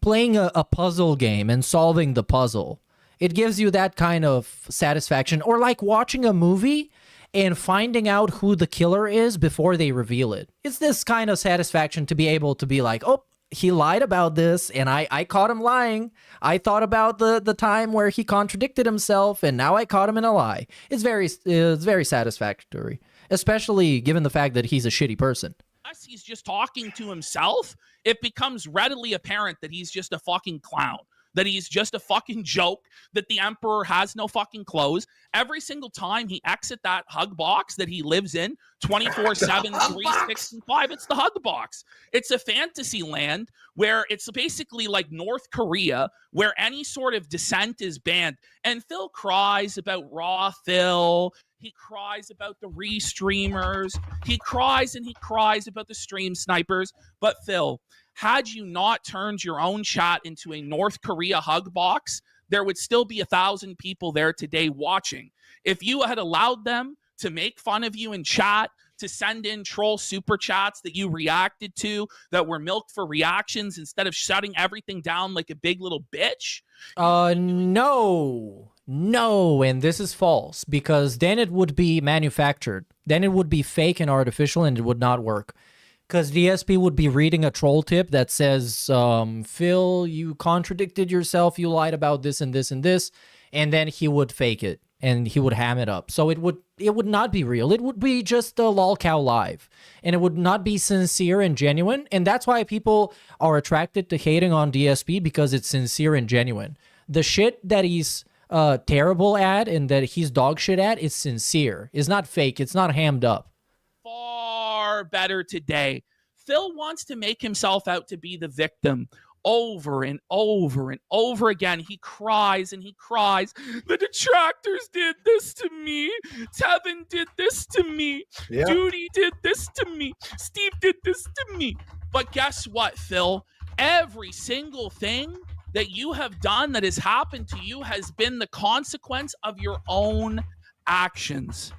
playing a puzzle game and solving the puzzle. It gives you that kind of satisfaction. Or watching a movie and finding out who the killer is before they reveal it. It's this kind of satisfaction to be able to be like, oh, he lied about this, and I caught him lying. I thought about the time where he contradicted himself, and now I caught him in a lie. It's very satisfactory, especially given the fact that he's a shitty person. Unless he's just talking to himself, it becomes readily apparent that he's just a fucking clown, that he's just a fucking joke, that the emperor has no fucking clothes. Every single time he exits that hug box that he lives in 24/7, 365, it's the hug box. It's a fantasy land where it's basically like North Korea, where any sort of dissent is banned. And Phil cries about Raw Phil. He cries about the restreamers. He cries and he cries about the stream snipers. But Phil, had you not turned your own chat into a North Korea hug box, there would still be 1,000 people there today watching. If you had allowed them to make fun of you in chat, to send in troll super chats that you reacted to, that were milked for reactions instead of shutting everything down like a big little bitch. No, and this is false, because then it would be manufactured. Then it would be fake and artificial, and it would not work. Because DSP would be reading a troll tip that says, Phil, you contradicted yourself, you lied about this and this and this, and then he would fake it, and he would ham it up. So it would not be real. It would be just a lolcow live, and it would not be sincere and genuine, and that's why people are attracted to hating on DSP, because it's sincere and genuine. The shit that he's terrible at and that he's dog shit at is sincere. It's not fake. It's not hammed up. Far better today. Phil wants to make himself out to be the victim over and over and over again. He cries and he cries. The detractors did this to me. Tevin did this to me. Yeah. Duty did this to me. Steve did this to me. But guess what, Phil? Every single thing that you have done that has happened to you has been the consequence of your own actions.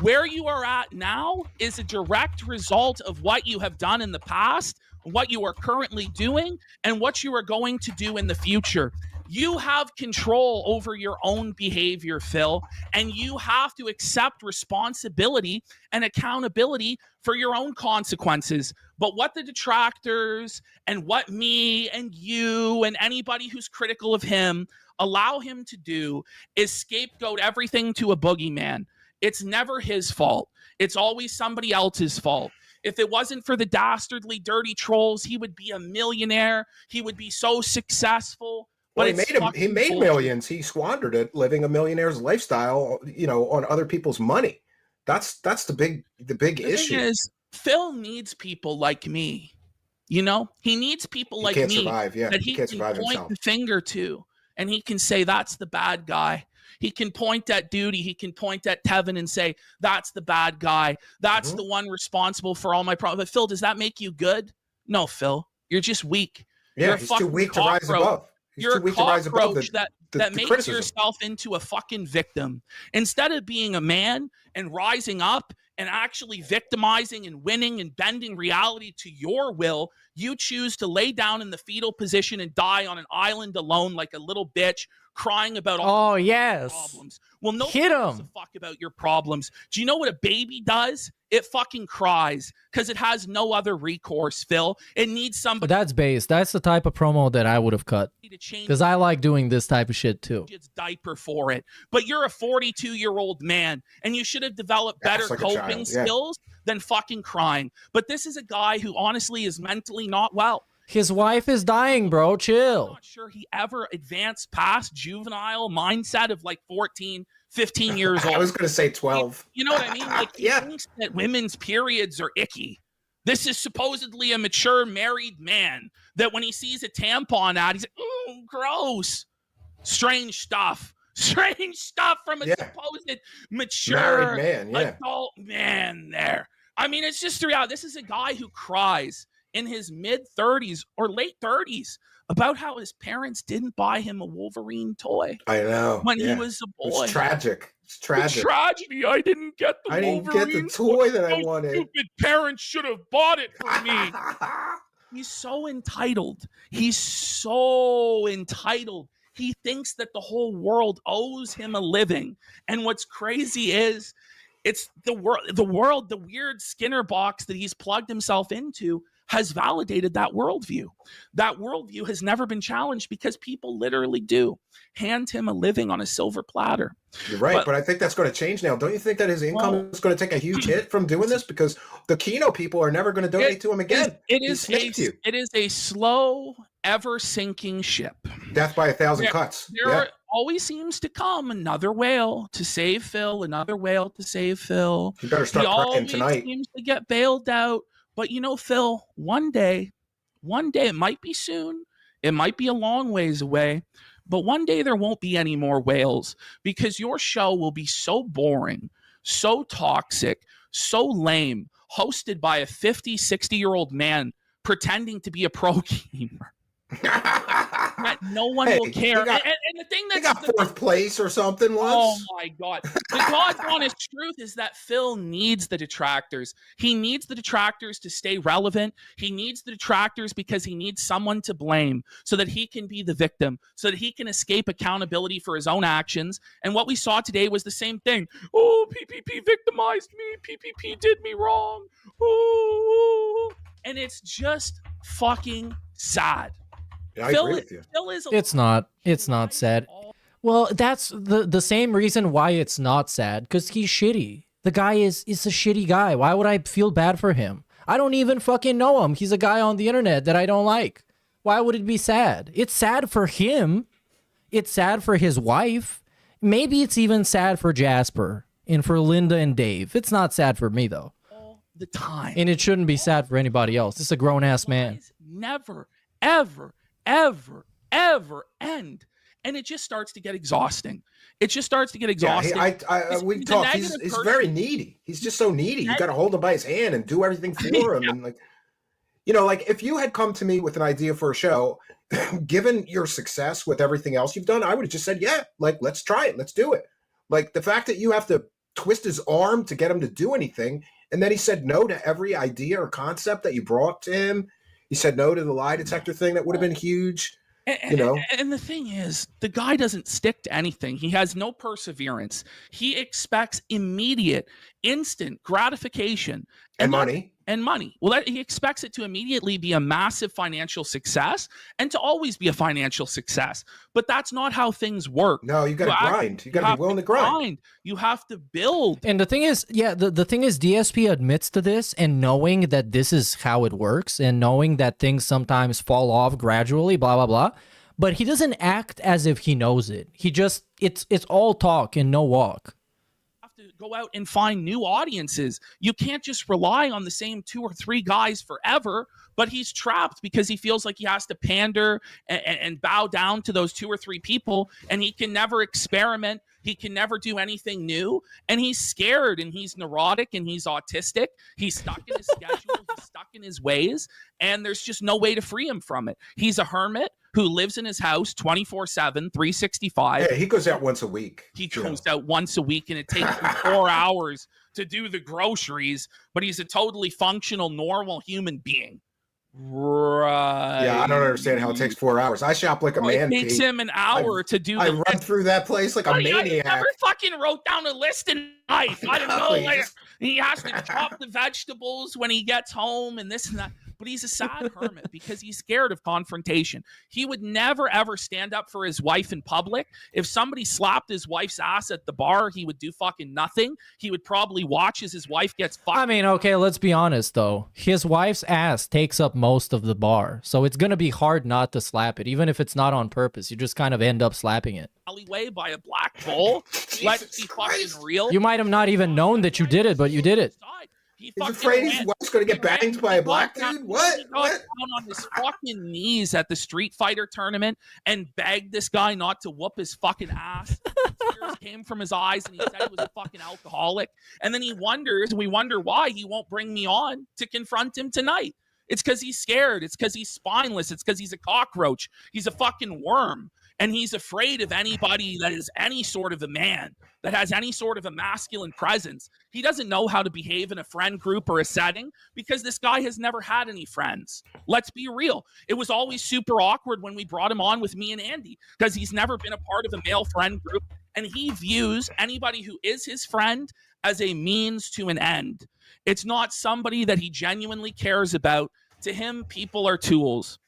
Where you are at now is a direct result of what you have done in the past, what you are currently doing, and what you are going to do in the future. You have control over your own behavior, Phil, and you have to accept responsibility and accountability for your own consequences. But what the detractors and what me and you and anybody who's critical of him allow him to do is scapegoat everything to a boogeyman. It's never his fault. It's always somebody else's fault. If it wasn't for the dastardly, dirty trolls, he would be a millionaire. He would be so successful. Well, But he made millions. He squandered it living a millionaire's lifestyle, on other people's money. That's the big issue. Thing is, Phil needs people like me. He needs people like me that he can point the finger to, and he can say, that's the bad guy. He can point at Duty. He can point at Tevin and say, that's the bad guy. That's the one responsible for all my problems. But Phil, does that make you good? No, Phil. You're just weak. Yeah, You're he's too weak to rise above. You're a cockroach that makes yourself into a fucking victim. Instead of being a man and rising up and actually victimizing and winning and bending reality to your will, you choose to lay down in the fetal position and die on an island alone like a little bitch, crying about all your problems. Well, nobody gives a fuck about your problems. Do you know what a baby does? It fucking cries because it has no other recourse, Phil. It needs somebody. But that's base. That's the type of promo that I would have cut. Because I like doing this type of shit too. Its diaper for it. But you're a 42-year-old man, and you should have developed better coping skills than fucking crying. But this is a guy who honestly is mentally not well. His wife is dying, bro. Chill. I'm not sure he ever advanced past juvenile mindset of like 14, 15 years old. I was going to say 12. You know what I mean? Like, he thinks that women's periods are icky. This is supposedly a mature married man that when he sees a tampon ad, he's like, ooh, gross. Strange stuff. Strange stuff from a supposed mature adult man there. I mean, it's just throughout. This is a guy who cries in his mid-30s or late 30s about how his parents didn't buy him a Wolverine toy. I know. When he was a boy. It's tragic. It's tragic. It's tragedy. I didn't get the Wolverine. I didn't get the toy that I wanted. Stupid parents should have bought it for me. He's so entitled. He's so entitled. He thinks that the whole world owes him a living. And what's crazy is it's the world, the weird Skinner box that he's plugged himself into has validated that worldview. That worldview has never been challenged because people literally do hand him a living on a silver platter. You're right, but I think that's going to change now. Don't you think that his income is going to take a huge hit from doing this? Because the Kino people are never going to donate to him again. It is a slow, ever-sinking ship. Death by 1,000 cuts. There always seems to come another whale to save Phil, another whale to save Phil. You better start praying tonight. He seems to get bailed out. But Phil, one day, it might be soon, it might be a long ways away, but one day there won't be any more whales because your show will be so boring, so toxic, so lame, hosted by a 50, 60-year-old man pretending to be a pro gamer. That no one will care. And the thing that's got fourth place or something once. Oh my God. The God's honest truth is that Phil needs the detractors. He needs the detractors to stay relevant. He needs the detractors because he needs someone to blame so that he can be the victim, so that he can escape accountability for his own actions. And what we saw today was the same thing. Oh, PPP victimized me. PPP did me wrong. Oh. And it's just fucking sad. I agree with you. It's not sad. Well, that's the same reason why it's not sad, because he's shitty. The guy is a shitty guy. Why would I feel bad for him? I don't even fucking know him. He's a guy on the internet that I don't like. Why would it be sad? It's sad for him. It's sad for his wife. Maybe it's even sad for Jasper and for Linda and Dave. It's not sad for me, though. All the time. And it shouldn't be sad for anybody else. It's a grown-ass man. Never, ever, ever, ever end. And it just starts to get exhausting. It just starts to get exhausting. We talked. He's very needy. He's just so needy. You got to hold him by his hand and do everything for him. And You know, like if you had come to me with an idea for a show, given your success with everything else you've done, I would have just said, yeah, like, let's try it. Let's do it. Like the fact that you have to twist his arm to get him to do anything. And then he said no to every idea or concept that you brought to him. He said no to the lie detector thing. That would have been huge. You know, and the thing is, the guy doesn't stick to anything. He has no perseverance. He expects immediate, instant gratification and money. And money. Well, he expects it to immediately be a massive financial success and to always be a financial success. But that's not how things work. No, you got to grind. You got to be willing to grind. You have to build. And the thing is, yeah, the thing is, DSP admits to this, and knowing that this is how it works, and knowing that things sometimes fall off gradually, blah blah blah. But he doesn't act as if he knows it. He just it's all talk and no walk. Go out and find new audiences. You can't just rely on the same 2 or 3 guys forever, but he's trapped because he feels like he has to pander and bow down to those 2 or 3 people, and he can never experiment. He can never do anything new, and he's scared, and he's neurotic, and he's autistic. He's stuck in his schedule. He's stuck in his ways, and there's just no way to free him from it. He's a hermit who lives in his house 24/7, 365. Yeah, he goes out once a week. He goes out once a week, and it takes him 4 hours to do the groceries, but he's a totally functional, normal human being. Right. Yeah, I don't understand how it takes 4 hours. I shop like a man. It takes him an hour to do. I run through that place like a maniac. He never fucking wrote down a list in life. I don't know. Like, he has to chop the vegetables when he gets home and this and that. But he's a sad hermit because he's scared of confrontation. He would never, ever stand up for his wife in public. If somebody slapped his wife's ass at the bar, he would do fucking nothing. He would probably watch as his wife gets fucked. I mean, okay, let's be honest, though. His wife's ass takes up most of the bar. So it's going to be hard not to slap it. Even if it's not on purpose, you just kind of end up slapping it. Alleyway by a black bull. Let's be fucking real. You might have not even known that you did it, but you did it. He's afraid his wife's going to get banged by a black dude? What? He got down on his fucking knees at the Street Fighter tournament and begged this guy not to whoop his fucking ass. Tears came from his eyes, and he said he was a fucking alcoholic. And then we wonder why he won't bring me on to confront him tonight. It's because he's scared. It's because he's spineless. It's because he's a cockroach. He's a fucking worm. And he's afraid of anybody that is any sort of a man, that has any sort of a masculine presence. He doesn't know how to behave in a friend group or a setting because this guy has never had any friends. Let's be real. It was always super awkward when we brought him on with me and Andy because he's never been a part of a male friend group. And he views anybody who is his friend as a means to an end. It's not somebody that he genuinely cares about. To him, people are tools.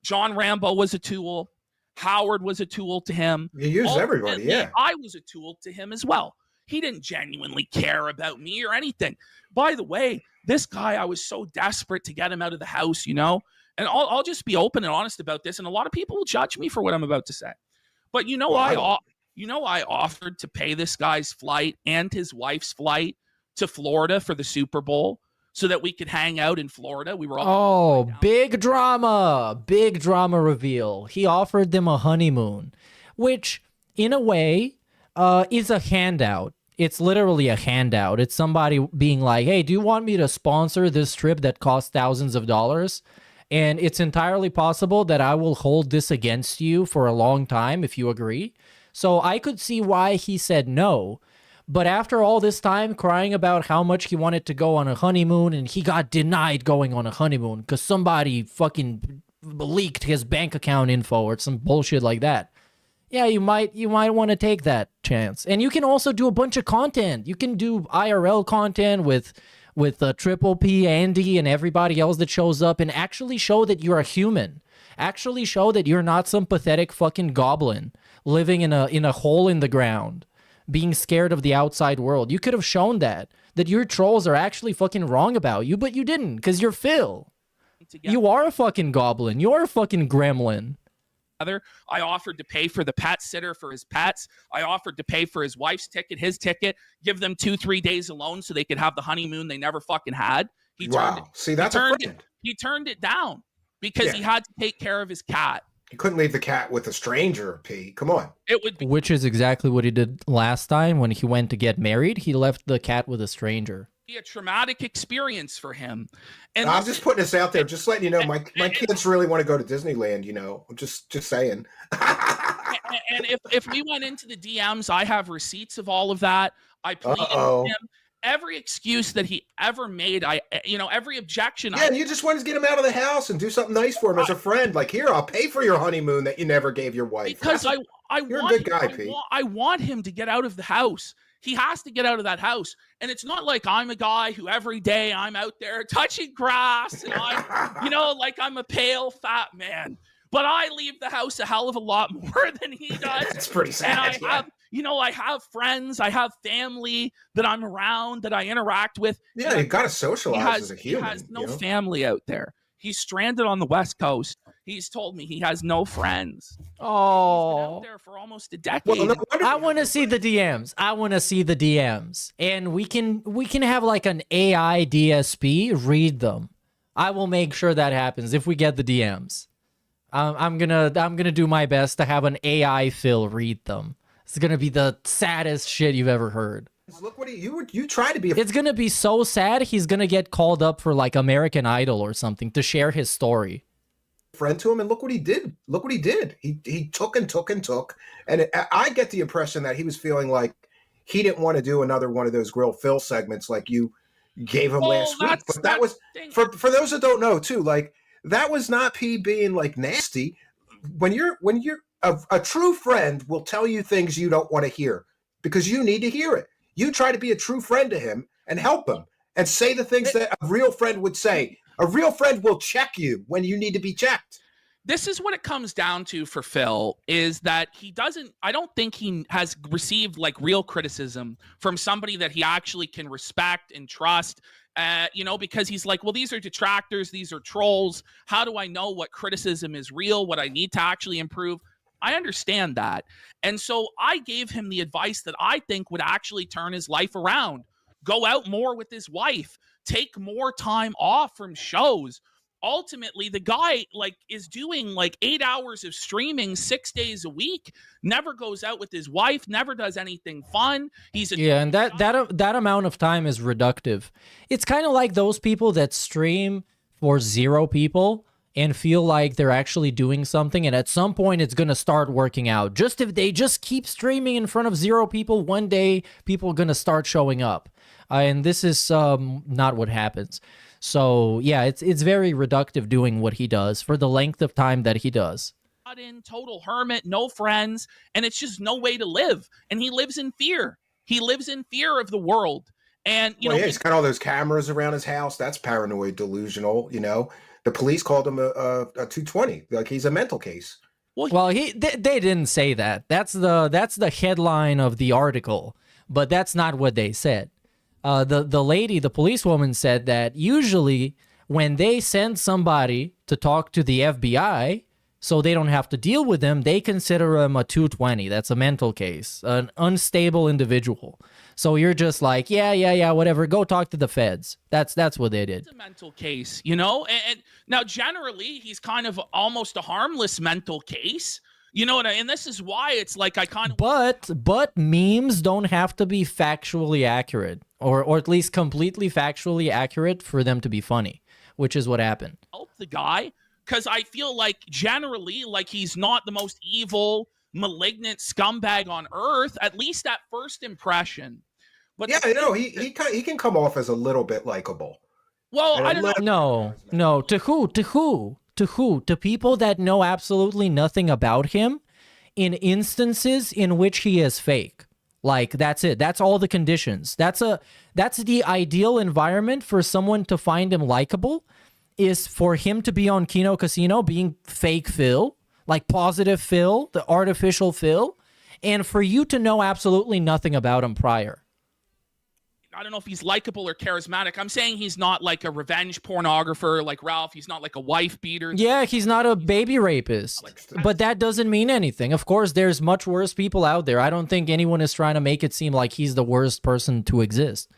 John Rambo was a tool. Howard was a tool to him. He used everybody, yeah. I was a tool to him as well. He didn't genuinely care about me or anything. By the way, this guy, I was so desperate to get him out of the house, you know? And I'll just be open and honest about this, and a lot of people will judge me for what I'm about to say. But I offered to pay this guy's flight and his wife's flight to Florida for the Super Bowl so that we could hang out in Florida. We were all big drama reveal. He offered them a honeymoon, which in a way is a handout. It's literally a handout. It's somebody being like, hey, do you want me to sponsor this trip that costs thousands of dollars? And it's entirely possible that I will hold this against you for a long time if you agree. So I could see why he said no. But after all this time crying about how much he wanted to go on a honeymoon and he got denied going on a honeymoon because somebody fucking leaked his bank account info or some bullshit like that. Yeah, you might want to take that chance. And you can also do a bunch of content. You can do IRL content with Triple P, Andy, and everybody else that shows up and actually show that you're a human. Actually show that you're not some pathetic fucking goblin living in a hole in the ground, being scared of the outside world. You could have shown that your trolls are actually fucking wrong about you, but you didn't, because you're Phil. You are a fucking goblin. You're a fucking gremlin. I offered to pay for the pet sitter for his pets. I offered to pay for his wife's ticket, his ticket, give them 2-3 days alone so they could have the honeymoon they never fucking had. He turned it down because he had to take care of his cat. You couldn't leave the cat with a stranger, Pete. Come on. Which is exactly what he did last time when he went to get married. He left the cat with a stranger. be a traumatic experience for him. And I'm just putting this out there, just letting you know, my kids really want to go to Disneyland. You know, I'm just saying. And if we went into the DMs, I have receipts of all of that. I pleaded with him. Every excuse that he ever made, every objection. Yeah, and you just wanted to get him out of the house and do something nice for him as a friend. Like, here, I'll pay for your honeymoon that you never gave your wife. Because you're a good guy, Pete. I want him to get out of the house. He has to get out of that house. And it's not like I'm a guy who every day I'm out there touching grass and I'm, like I'm a pale, fat man. But I leave the house a hell of a lot more than he does. It's pretty sad. And I have friends, I have family that I'm around, that I interact with. Yeah, you got to socialize as a human. He has no family out there. He's stranded on the West Coast. He's told me he has no friends. Oh, he's been out there for almost a decade. Well, I want to see the DMs. And we can have like an AI DSP read them. I will make sure that happens if we get the DMs. I'm gonna do my best to have an AI Phil read them. It's gonna be the saddest shit you've ever heard. Look what you try to be. It's gonna be so sad. He's gonna get called up for like American Idol or something to share his story. Friend to him, and look what he did. He took and took and took, and I get the impression that he was feeling like he didn't want to do another one of those Grill Phil segments like you gave him last week. But that was for those that don't know too. Like, that was not P being like nasty. When you're a true friend will tell you things you don't want to hear because you need to hear it. You try to be a true friend to him and help him and say the things that a real friend would say. A real friend will check you when you need to be checked. This is what it comes down to for Phil, is that I don't think he has received like real criticism from somebody that he actually can respect and trust. Because he's like, well, these are detractors, these are trolls. How do I know what criticism is real, what I need to actually improve? I understand that. And so I gave him the advice that I think would actually turn his life around. Go out more with his wife, take more time off from shows. Ultimately, the guy is doing 8 hours of streaming 6 days a week, never goes out with his wife, never does anything fun. And that amount of time is reductive. It's kind of like those people that stream for 0 people and feel like they're actually doing something, and at some point it's going to start working out. Just if they just keep streaming in front of 0 people, one day people are going to start showing up. And this is not what happens. So yeah, it's very reductive doing what he does for the length of time that he does. In total hermit, no friends, and it's just no way to live. And he lives in fear. He lives in fear of the world. And he's got all those cameras around his house. That's paranoid, delusional. The police called him a 220. Like, he's a mental case. Well, they didn't say that. That's the headline of the article, but that's not what they said. The lady, the policewoman, said that usually when they send somebody to talk to the FBI so they don't have to deal with them, they consider them a 220. That's a mental case, an unstable individual. So you're just like, yeah, whatever, go talk to the feds. That's what they did. It's a mental case, and now generally he's kind of almost a harmless mental case. And this is why it's like I kind of... But memes don't have to be factually accurate, or at least completely factually accurate for them to be funny, which is what happened. Help the guy, because I feel like generally, he's not the most evil, malignant scumbag on earth, at least at first impression. But yeah, he can come off as a little bit likable. Well, I don't know. No. To who? To people that know absolutely nothing about him in instances in which he is fake. Like, that's it. That's all the conditions. That's the ideal environment for someone to find him likable, is for him to be on Kino Casino being fake Phil, like positive Phil, the artificial Phil, and for you to know absolutely nothing about him prior. I don't know if he's likable or charismatic. I'm saying he's not like a revenge pornographer like Ralph. He's not like a wife beater. Yeah, he's not a baby rapist. But that doesn't mean anything. Of course, there's much worse people out there. I don't think anyone is trying to make it seem like he's the worst person to exist.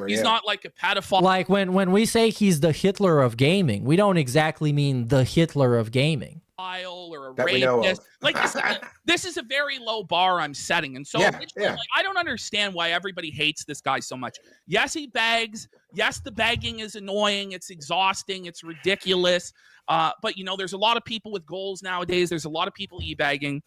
He's not like a pedophile. Like when we say he's the Hitler of gaming, we don't exactly mean the Hitler of gaming. or a That we know rapist. of. Like this is a very low bar I'm setting. And so like, I don't understand why everybody hates this guy so much. Yes, he begs. Yes, the begging is annoying. It's exhausting. It's ridiculous. But you know, there's a lot of people with goals nowadays. There's a lot of people e-begging.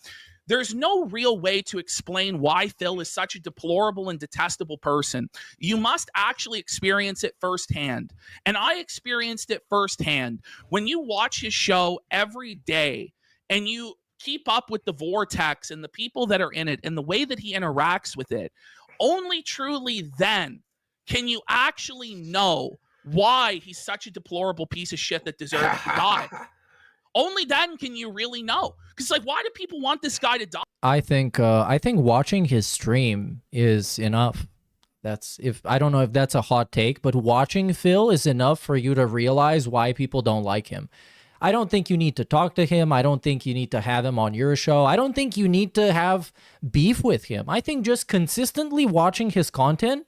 There's no real way to explain why Phil is such a deplorable and detestable person. You must actually experience it firsthand. And I experienced it firsthand. When you watch his show every day and you keep up with the vortex and the people that are in it and the way that he interacts with it, only truly then can you actually know why he's such a deplorable piece of shit that deserves to die. Only then can you really know. Because like, why do people want this guy to die? I think watching his stream is enough. I don't know if that's a hot take, but watching Phil is enough for you to realize why people don't like him. I don't think you need to talk to him. I don't think you need to have him on your show. I don't think you need to have beef with him. I think just consistently watching his content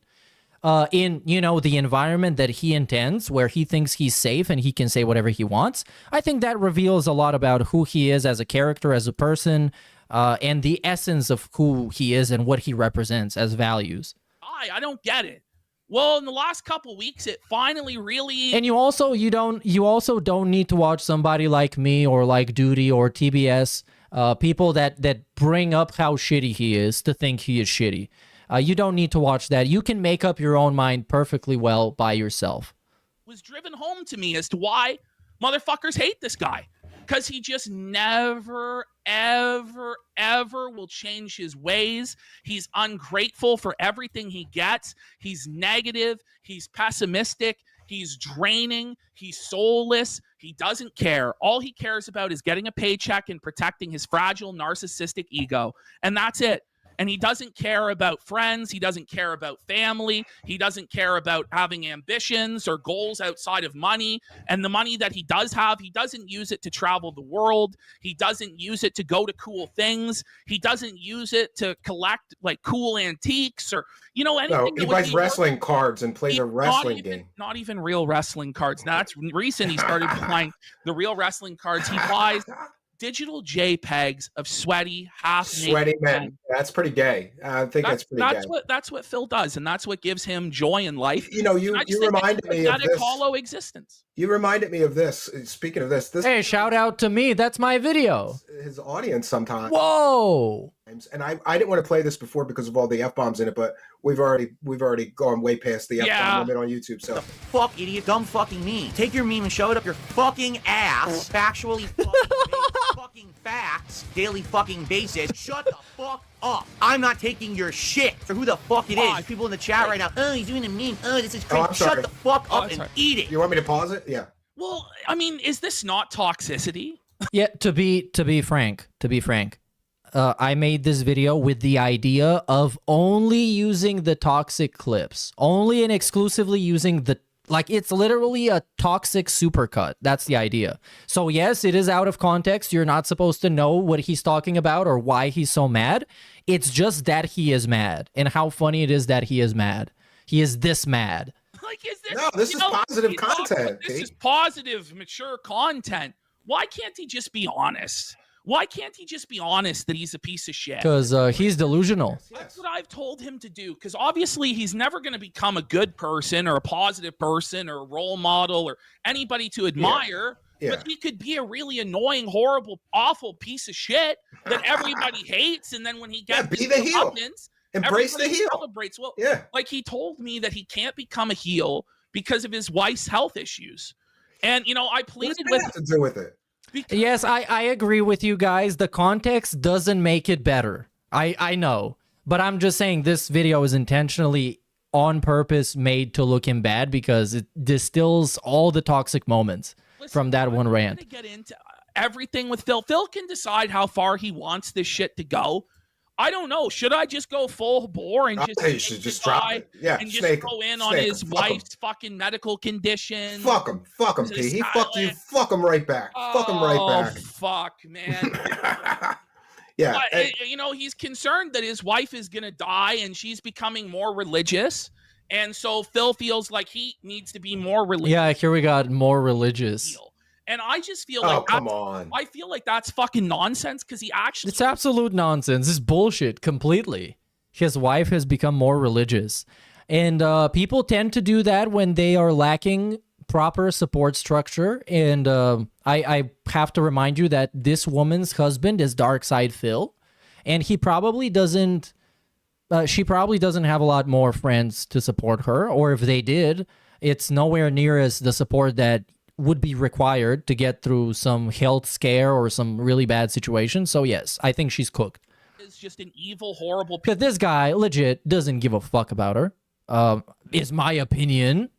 in, you know, the environment that he intends, where he thinks he's safe and he can say whatever he wants. I think that reveals a lot about who he is as a character, as a person, and the essence of who he is and what he represents as values. I don't get it. Well, in the last couple weeks, it finally really... And you also don't need to watch somebody like me or like Duty or TBS, people that bring up how shitty he is to think he is shitty. You don't need to watch that. You can make up your own mind perfectly well by yourself. Was driven home to me as to why motherfuckers hate this guy. Because he just never, ever, ever will change his ways. He's ungrateful for everything he gets. He's negative. He's pessimistic. He's draining. He's soulless. He doesn't care. All he cares about is getting a paycheck and protecting his fragile, narcissistic ego. And that's it. And he doesn't care about friends. He doesn't care about family. He doesn't care about having ambitions or goals outside of money. And the money that he does have, he doesn't use it to travel the world. He doesn't use it to go to cool things. He doesn't use it to collect like cool antiques or, you know, anything. No, he buys wrestling cards and plays a wrestling game. Not even real wrestling cards. Now, that's recent. He started playing the real wrestling cards. He buys digital JPEGs of sweaty men. That's pretty gay. I think that's pretty gay. That's what Phil does, and that's what gives him joy in life. You know, you reminded me of this. Hollow existence. You reminded me of this. Speaking of this, hey, shout out to me. That's my video. His audience sometimes. Whoa. And I didn't want to play this before because of all the F-bombs in it, but we've already gone way past the F-bomb limit on YouTube. So fuck, idiot, dumb fucking meme. Take your meme and shove it up your fucking ass. Factually fucking facts, daily fucking basis. Shut the fuck up. I'm not taking your shit for who the fuck it is. People in the chat right now. Oh, he's doing a meme. Oh, this is crazy. Shut the fuck up and eat it. You want me to pause it? Yeah. Well, I mean, is this not toxicity? Yeah. To be frank. I made this video with the idea of only using the toxic clips, only and exclusively using the, like, it's literally a toxic supercut. That's the idea. So yes, it is out of context. You're not supposed to know what he's talking about or why he's so mad. It's just that he is mad and how funny it is that he is mad. He is this mad. Like, is this? No, this is positive content. This is positive, mature content. Why can't he just be honest? Why can't he just be honest that he's a piece of shit? Because he's delusional. That's what I've told him to do. Because obviously he's never going to become a good person or a positive person or a role model or anybody to admire. Yeah. But he could be a really annoying, horrible, awful piece of shit that everybody hates. And then when he gets be the heel. Embrace the heel. Celebrates. Well, like he told me that he can't become a heel because of his wife's health issues. And, you know, I pleaded with him. To do with it? Yes, I agree with you guys. The context doesn't make it better. I know. But I'm just saying this video is intentionally on purpose made to look him bad because it distills all the toxic moments from that one rant. I'm gonna get into everything with Phil. Phil can decide how far he wants this shit to go. I don't know. Should I just go full bore and just, you should just drop it? Yeah, and just go in on his wife's fucking medical condition? Fuck him, P. He fucked you. Fuck him right back. Fuck him right back. Oh, fuck, man. Yeah. But, you know, he's concerned that his wife is gonna die and she's becoming more religious, and so Phil feels like he needs to be more religious. Yeah, here we got more religious. And I just feel Oh, like come on. I feel like that's fucking nonsense because he actually It's absolute nonsense. It's bullshit completely. His wife has become more religious. And people tend to do that when they are lacking proper support structure. And I have to remind you that this woman's husband is Dark Side Phil. And he probably doesn't... she probably doesn't have a lot more friends to support her. Or if they did, it's nowhere near as the support that would be required to get through some health scare or some really bad situation. So yes, I think she's cooked. is just an evil, horrible. Because this guy legit doesn't give a fuck about her, is my opinion.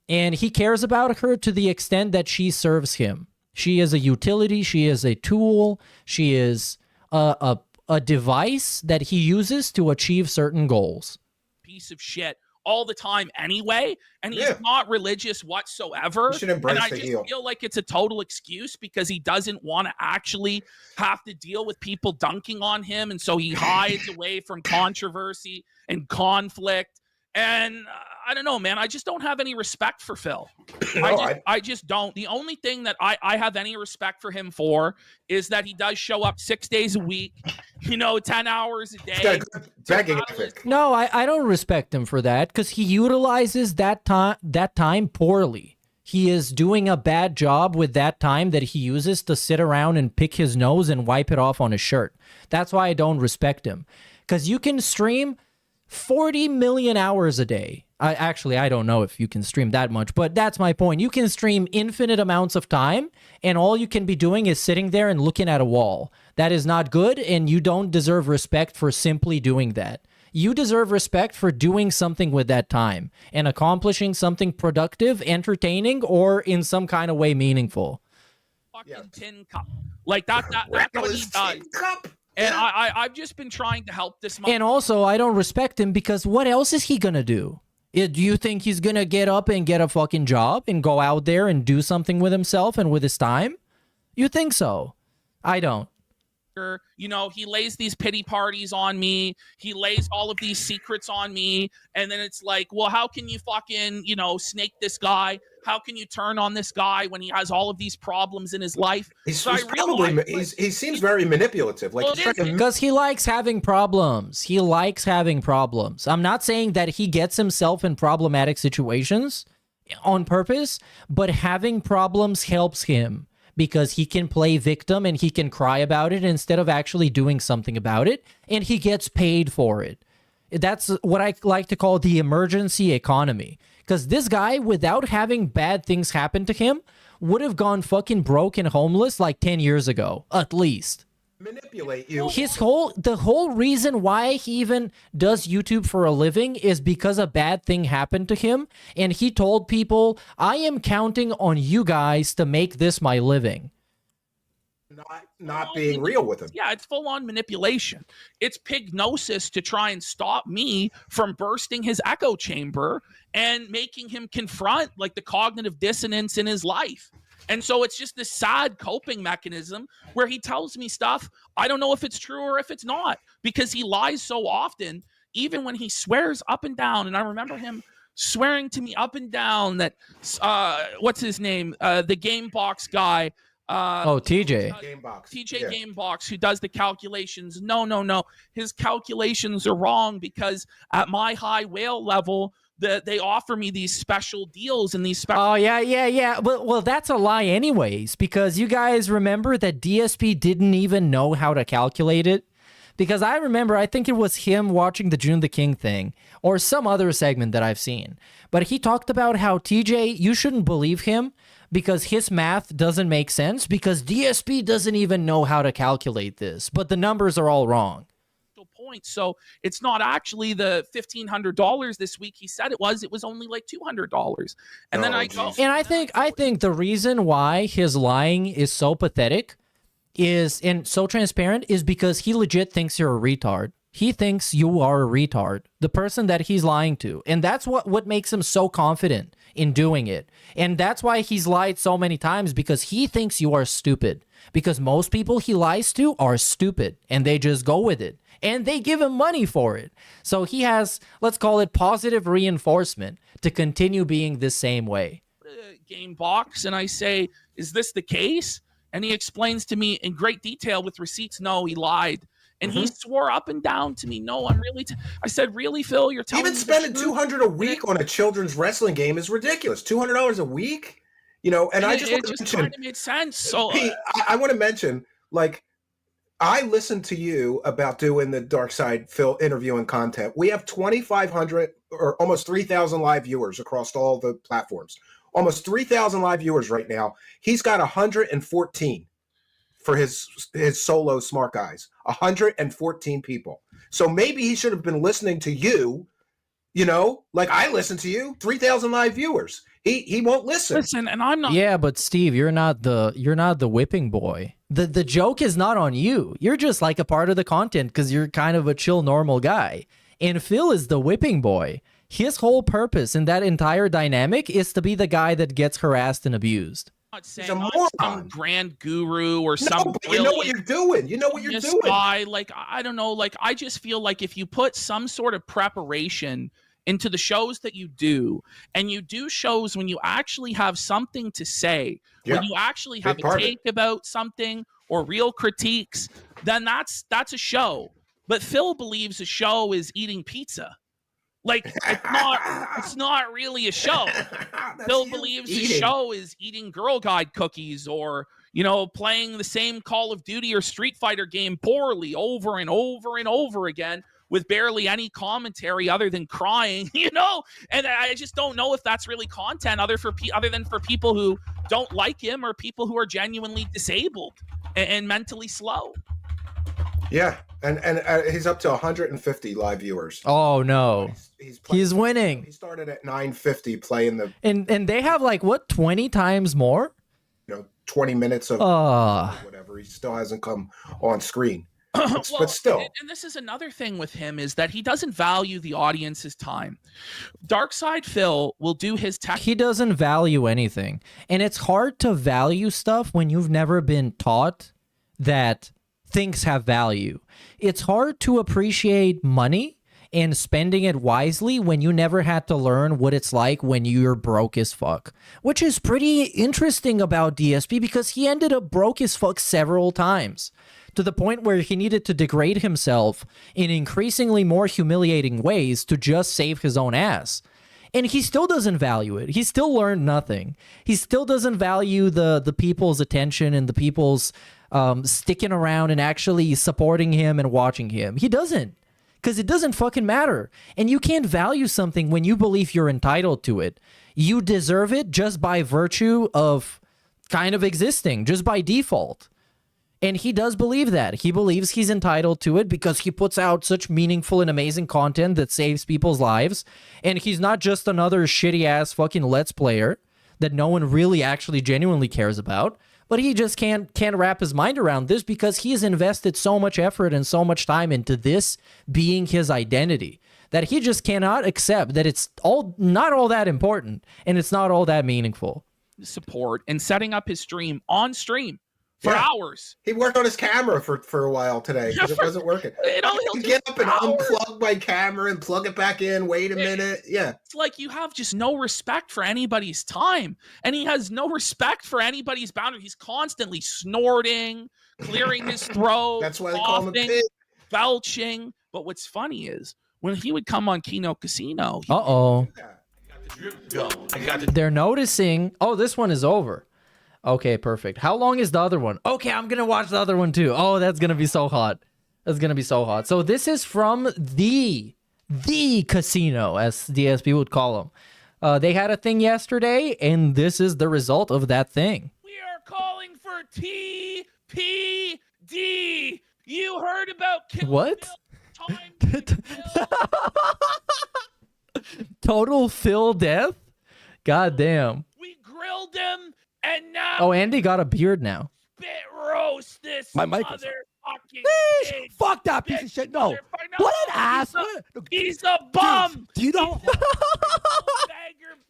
And he cares about her to the extent that she serves him. She is a utility. She is a tool. She is a device that he uses to achieve certain goals. Piece of shit all the time anyway, and he's not religious whatsoever. You should embrace and I the just heel. feel like it's a total excuse because he doesn't want to actually have to deal with people dunking on him, and so he hides away from controversy and conflict. And I don't know, man. I just don't have any respect for Phil. I just don't. The only thing that I have any respect for him for is that he does show up 6 days a week, 10 hours a day. No, I don't respect him for that because he utilizes that time poorly. He is doing a bad job with that time that he uses to sit around and pick his nose and wipe it off on his shirt. That's why I don't respect him. Because you can stream 40 million hours a day. I don't know if you can stream that much, but that's my point. You can stream infinite amounts of time, and all you can be doing is sitting there and looking at a wall. That is not good, and you don't deserve respect for simply doing that. You deserve respect for doing something with that time and accomplishing something productive, entertaining, or in some kind of way meaningful. Fucking tin cup. Like that's what he does. And I've just been trying to help this man. And also, I don't respect him because what else is he gonna do? Do you think he's gonna get up and get a fucking job and go out there and do something with himself and with his time? You think so? I don't. He lays these pity parties on me. He lays all of these secrets on me. And then it's like, well, how can you fucking, snake this guy? How can you turn on this guy when he has all of these problems in his life? He seems very manipulative. Because he likes having problems. He likes having problems. I'm not saying that he gets himself in problematic situations on purpose, but having problems helps him. Because he can play victim and he can cry about it instead of actually doing something about it, and he gets paid for it. That's what I like to call the emergency economy. Because this guy, without having bad things happen to him, would have gone fucking broke and homeless like 10 years ago, at least. Manipulate you. The whole reason why he even does YouTube for a living is because a bad thing happened to him, and he told people, I am counting on you guys to make this my living. Not being real with him. Yeah, it's full-on manipulation. It's pignosis to try and stop me from bursting his echo chamber and making him confront like the cognitive dissonance in his life. And so it's just this sad coping mechanism where he tells me stuff. I don't know if it's true or if it's not because he lies so often, even when he swears up and down. And I remember him swearing to me up and down that, what's his name? The Gamebox guy. TJ. TJ Gamebox, who does the calculations. No. His calculations are wrong because at my high whale level, they offer me these special deals and these special... Oh, yeah. Well, that's a lie anyways, because you guys remember that DSP didn't even know how to calculate it? Because I remember, I think it was him watching the June the King thing, or some other segment that I've seen. But he talked about how, TJ, you shouldn't believe him because his math doesn't make sense because DSP doesn't even know how to calculate this, but the numbers are all wrong. Point. So it's not actually the $1,500 this week he said it was only like $200. And then I go, and I think the reason why his lying is so pathetic and so transparent is because he legit thinks you're a retard. He thinks you are a retard, the person that he's lying to. And that's what makes him so confident in doing it. And that's why he's lied so many times, because he thinks you are stupid. Because most people he lies to are stupid and they just go with it. And they give him money for it. So he has, let's call it positive reinforcement to continue being the same way. Game box and I say, Is this the case? And he explains to me in great detail with receipts, no, he lied. And he swore up and down to me, no, I'm really... I said, really, Phil? You're telling me even spending $200 a week on a children's wrestling game is ridiculous. $200 a week? You know, and I just want to mention... kind of made sense. So Pete, I want to mention, like, I listened to you about doing the Dark Side Phil interviewing content. We have 2,500 or almost 3,000 live viewers across all the platforms. Almost 3,000 live viewers right now. He's got 114 for his solo Smart Guys. 114 people. So maybe he should have been listening to you, you know, like I listen to you. 3,000 live viewers. He won't listen. Listen, and I'm not. Yeah, but Steve, you're not the whipping boy. The joke is not on you. You're just like a part of the content because you're kind of a chill, normal guy. And Phil is the whipping boy. His whole purpose in that entire dynamic is to be the guy that gets harassed and abused. I'm not saying I'm some grand guru or some but you know what you're doing. You know what you're doing. Guy, like, I don't know. Like, I just feel like if you put some sort of preparation into the shows that you do, and you do shows when you actually have something to say, when you actually have a take about something or real critiques, then that's a show. But Phil believes a show is eating pizza. Like, it's not really a show. Phil believes the show is eating Girl Guide cookies or, you know, playing the same Call of Duty or Street Fighter game poorly over and over and over again with barely any commentary other than crying, you know? And I just don't know if that's really content other than for people who don't like him or people who are genuinely disabled and mentally slow. Yeah, and he's up to 150 live viewers. Oh no, he's winning. He started at 950 playing the, and they have like what 20 times more. You know, 20 minutes of whatever. He still hasn't come on screen, but still. And this is another thing with him is that he doesn't value the audience's time. Darkside Phil will do his tech. He doesn't value anything, and it's hard to value stuff when you've never been taught that things have value. It's hard to appreciate money and spending it wisely when you never had to learn what it's like when you're broke as fuck, which is pretty interesting about DSP because he ended up broke as fuck several times to the point where he needed to degrade himself in increasingly more humiliating ways to just save his own ass. And he still doesn't value it. He still learned nothing. He still doesn't value the people's attention and the people's sticking around and actually supporting him and watching him. He doesn't, because it doesn't fucking matter. And you can't value something when you believe you're entitled to it. You deserve it just by virtue of kind of existing, just by default. And he does believe that. He believes he's entitled to it because he puts out such meaningful and amazing content that saves people's lives. And he's not just another shitty-ass fucking Let's Player that no one really actually genuinely cares about. But he just can't wrap his mind around this because he's invested so much effort and so much time into this being his identity that he just cannot accept that it's not all that important and it's not all that meaningful. Support and setting up his stream on stream for hours. He worked on his camera for a while today because it wasn't working. He'll get up and unplug my camera and plug it back in. Wait a minute. Yeah. It's like you have just no respect for anybody's time. And he has no respect for anybody's boundary. He's constantly snorting, clearing his throat. That's why they call him a pig. Belching. But what's funny is when he would come on Kino Casino. They're noticing. Oh, this one is over. Okay, perfect. How long is the other one? Okay, I'm going to watch the other one too. Oh, that's going to be so hot. That's going to be so hot. So this is from the casino, as DSP would call them. They had a thing yesterday, and this is the result of that thing. We are calling for TPD. You heard about Kill what? Total Phil death? God damn. We grilled him. And now oh, Andy got a beard now. Spit roast this my mic motherfucking pig. Fuck that piece of shit. No. What an ass. He's a bum. Dude, do you know?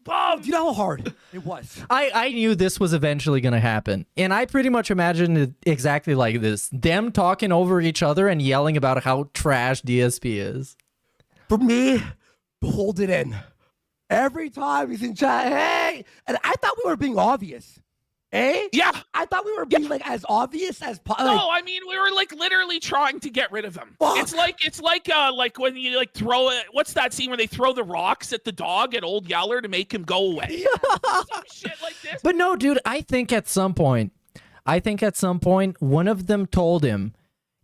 Bum. Do you know how hard it was? I knew this was eventually going to happen. And I pretty much imagined it exactly like this. Them talking over each other and yelling about how trash DSP is. For me, hold it in. Every time he's in chat, hey! And I thought we were being obvious. Eh? Yeah. I thought we were being like as obvious as possible. No, I mean we were like literally trying to get rid of him. It's like when you like throw it. What's that scene where they throw the rocks at the dog at Old Yeller to make him go away? Some shit like this. But no, dude, I think at some point, one of them told him,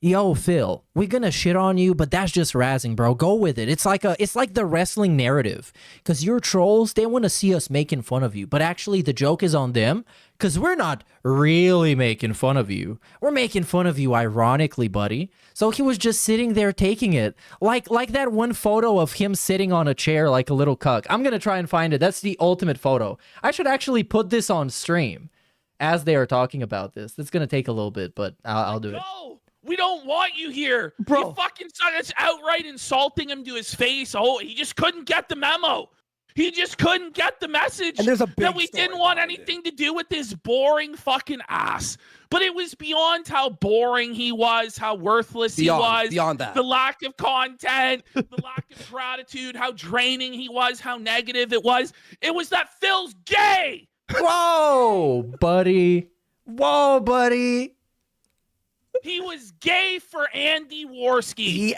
yo, Phil, we're gonna shit on you, but that's just razzing, bro. Go with it. It's like the wrestling narrative. Because your trolls, they want to see us making fun of you. But actually, the joke is on them. Because we're not really making fun of you. We're making fun of you ironically, buddy. So he was just sitting there taking it. Like that one photo of him sitting on a chair like a little cuck. I'm gonna try and find it. That's the ultimate photo. I should actually put this on stream as they are talking about this. It's gonna take a little bit, but I'll do it. No, we don't want you here. Bro. You fucking son. It's outright insulting him to his face. Oh, he just couldn't get the memo. He just couldn't get the message And there's a big that we story didn't want behind anything to do with this boring fucking ass. But it was beyond how boring he was, how worthless he was. Beyond that. The lack of content, the lack of gratitude, how draining he was, how negative it was. It was that Phil's gay. Whoa, buddy. Whoa, buddy. He was gay for Andy Worski.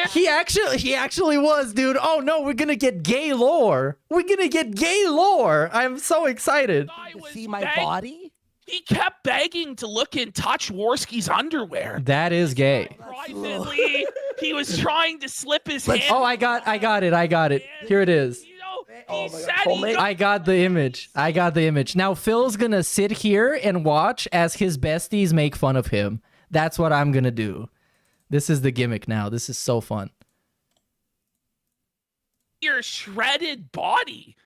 He actually was, dude. Oh no, we're gonna get gay lore. We're gonna get gay lore. I'm so excited. See my body? He kept begging to look and touch Worski's underwear. That is gay. Privately, he was trying to slip his hand. Oh, I got it. Here it is. He said he I got the image. Now Phil's gonna sit here and watch as his besties make fun of him. That's what I'm gonna do. This is the gimmick now. This is so fun. Your shredded body.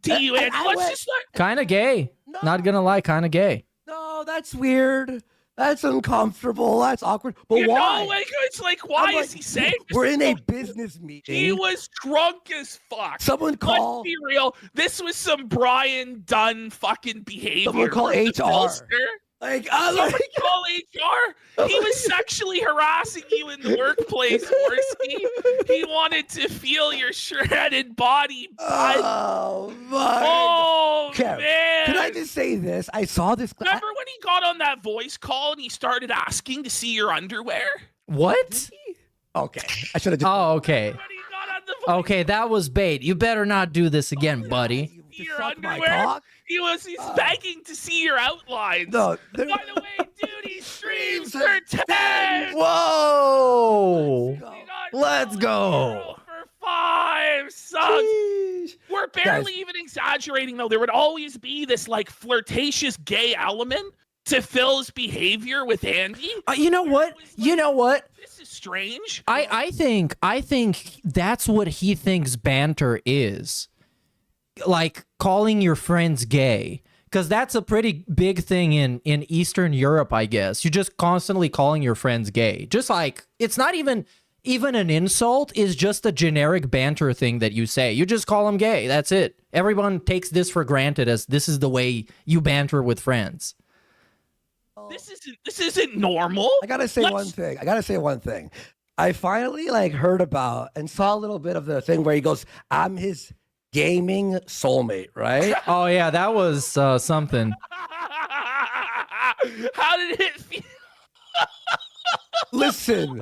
Do you? And let's just like. Kind of gay. Not gonna lie, kind of gay. No, that's weird. That's uncomfortable. That's awkward. But You why? know, like, it's like, why I'm is he saying this? We're in a business meeting. He was drunk as fuck. Someone call. Let's be real. This was some Brian Dunn fucking behavior. Someone call with the HR. Filster. Someone call HR. He was sexually harassing you in the workplace, Worski. He wanted to feel your shredded body. Oh my! Oh Kev, man! Can I just say this? I saw this. Remember when he got on that voice call and he started asking to see your underwear? What? Okay, I should have. Oh, okay. Okay, that was bait. You better not do this again, buddy. Your underwear. He's begging to see your outlines. No, by the way, dude, he streams for 10. Whoa! Let's go. For 5 subs. We're barely even exaggerating, though. There would always be this like flirtatious gay element to Phil's behavior with Andy. You know what? This is strange. I think that's what he thinks banter is. Like calling your friends gay. Because that's a pretty big thing in Eastern Europe, I guess. You're just constantly calling your friends gay. Just like, it's not even an insult, is just a generic banter thing that you say. You just call them gay. That's it. Everyone takes this for granted as this is the way you banter with friends. This isn't normal. I gotta say one thing. I finally heard about and saw a little bit of the thing where he goes, "I'm his gaming soulmate," right? Oh yeah, that was something. How did it feel? Listen,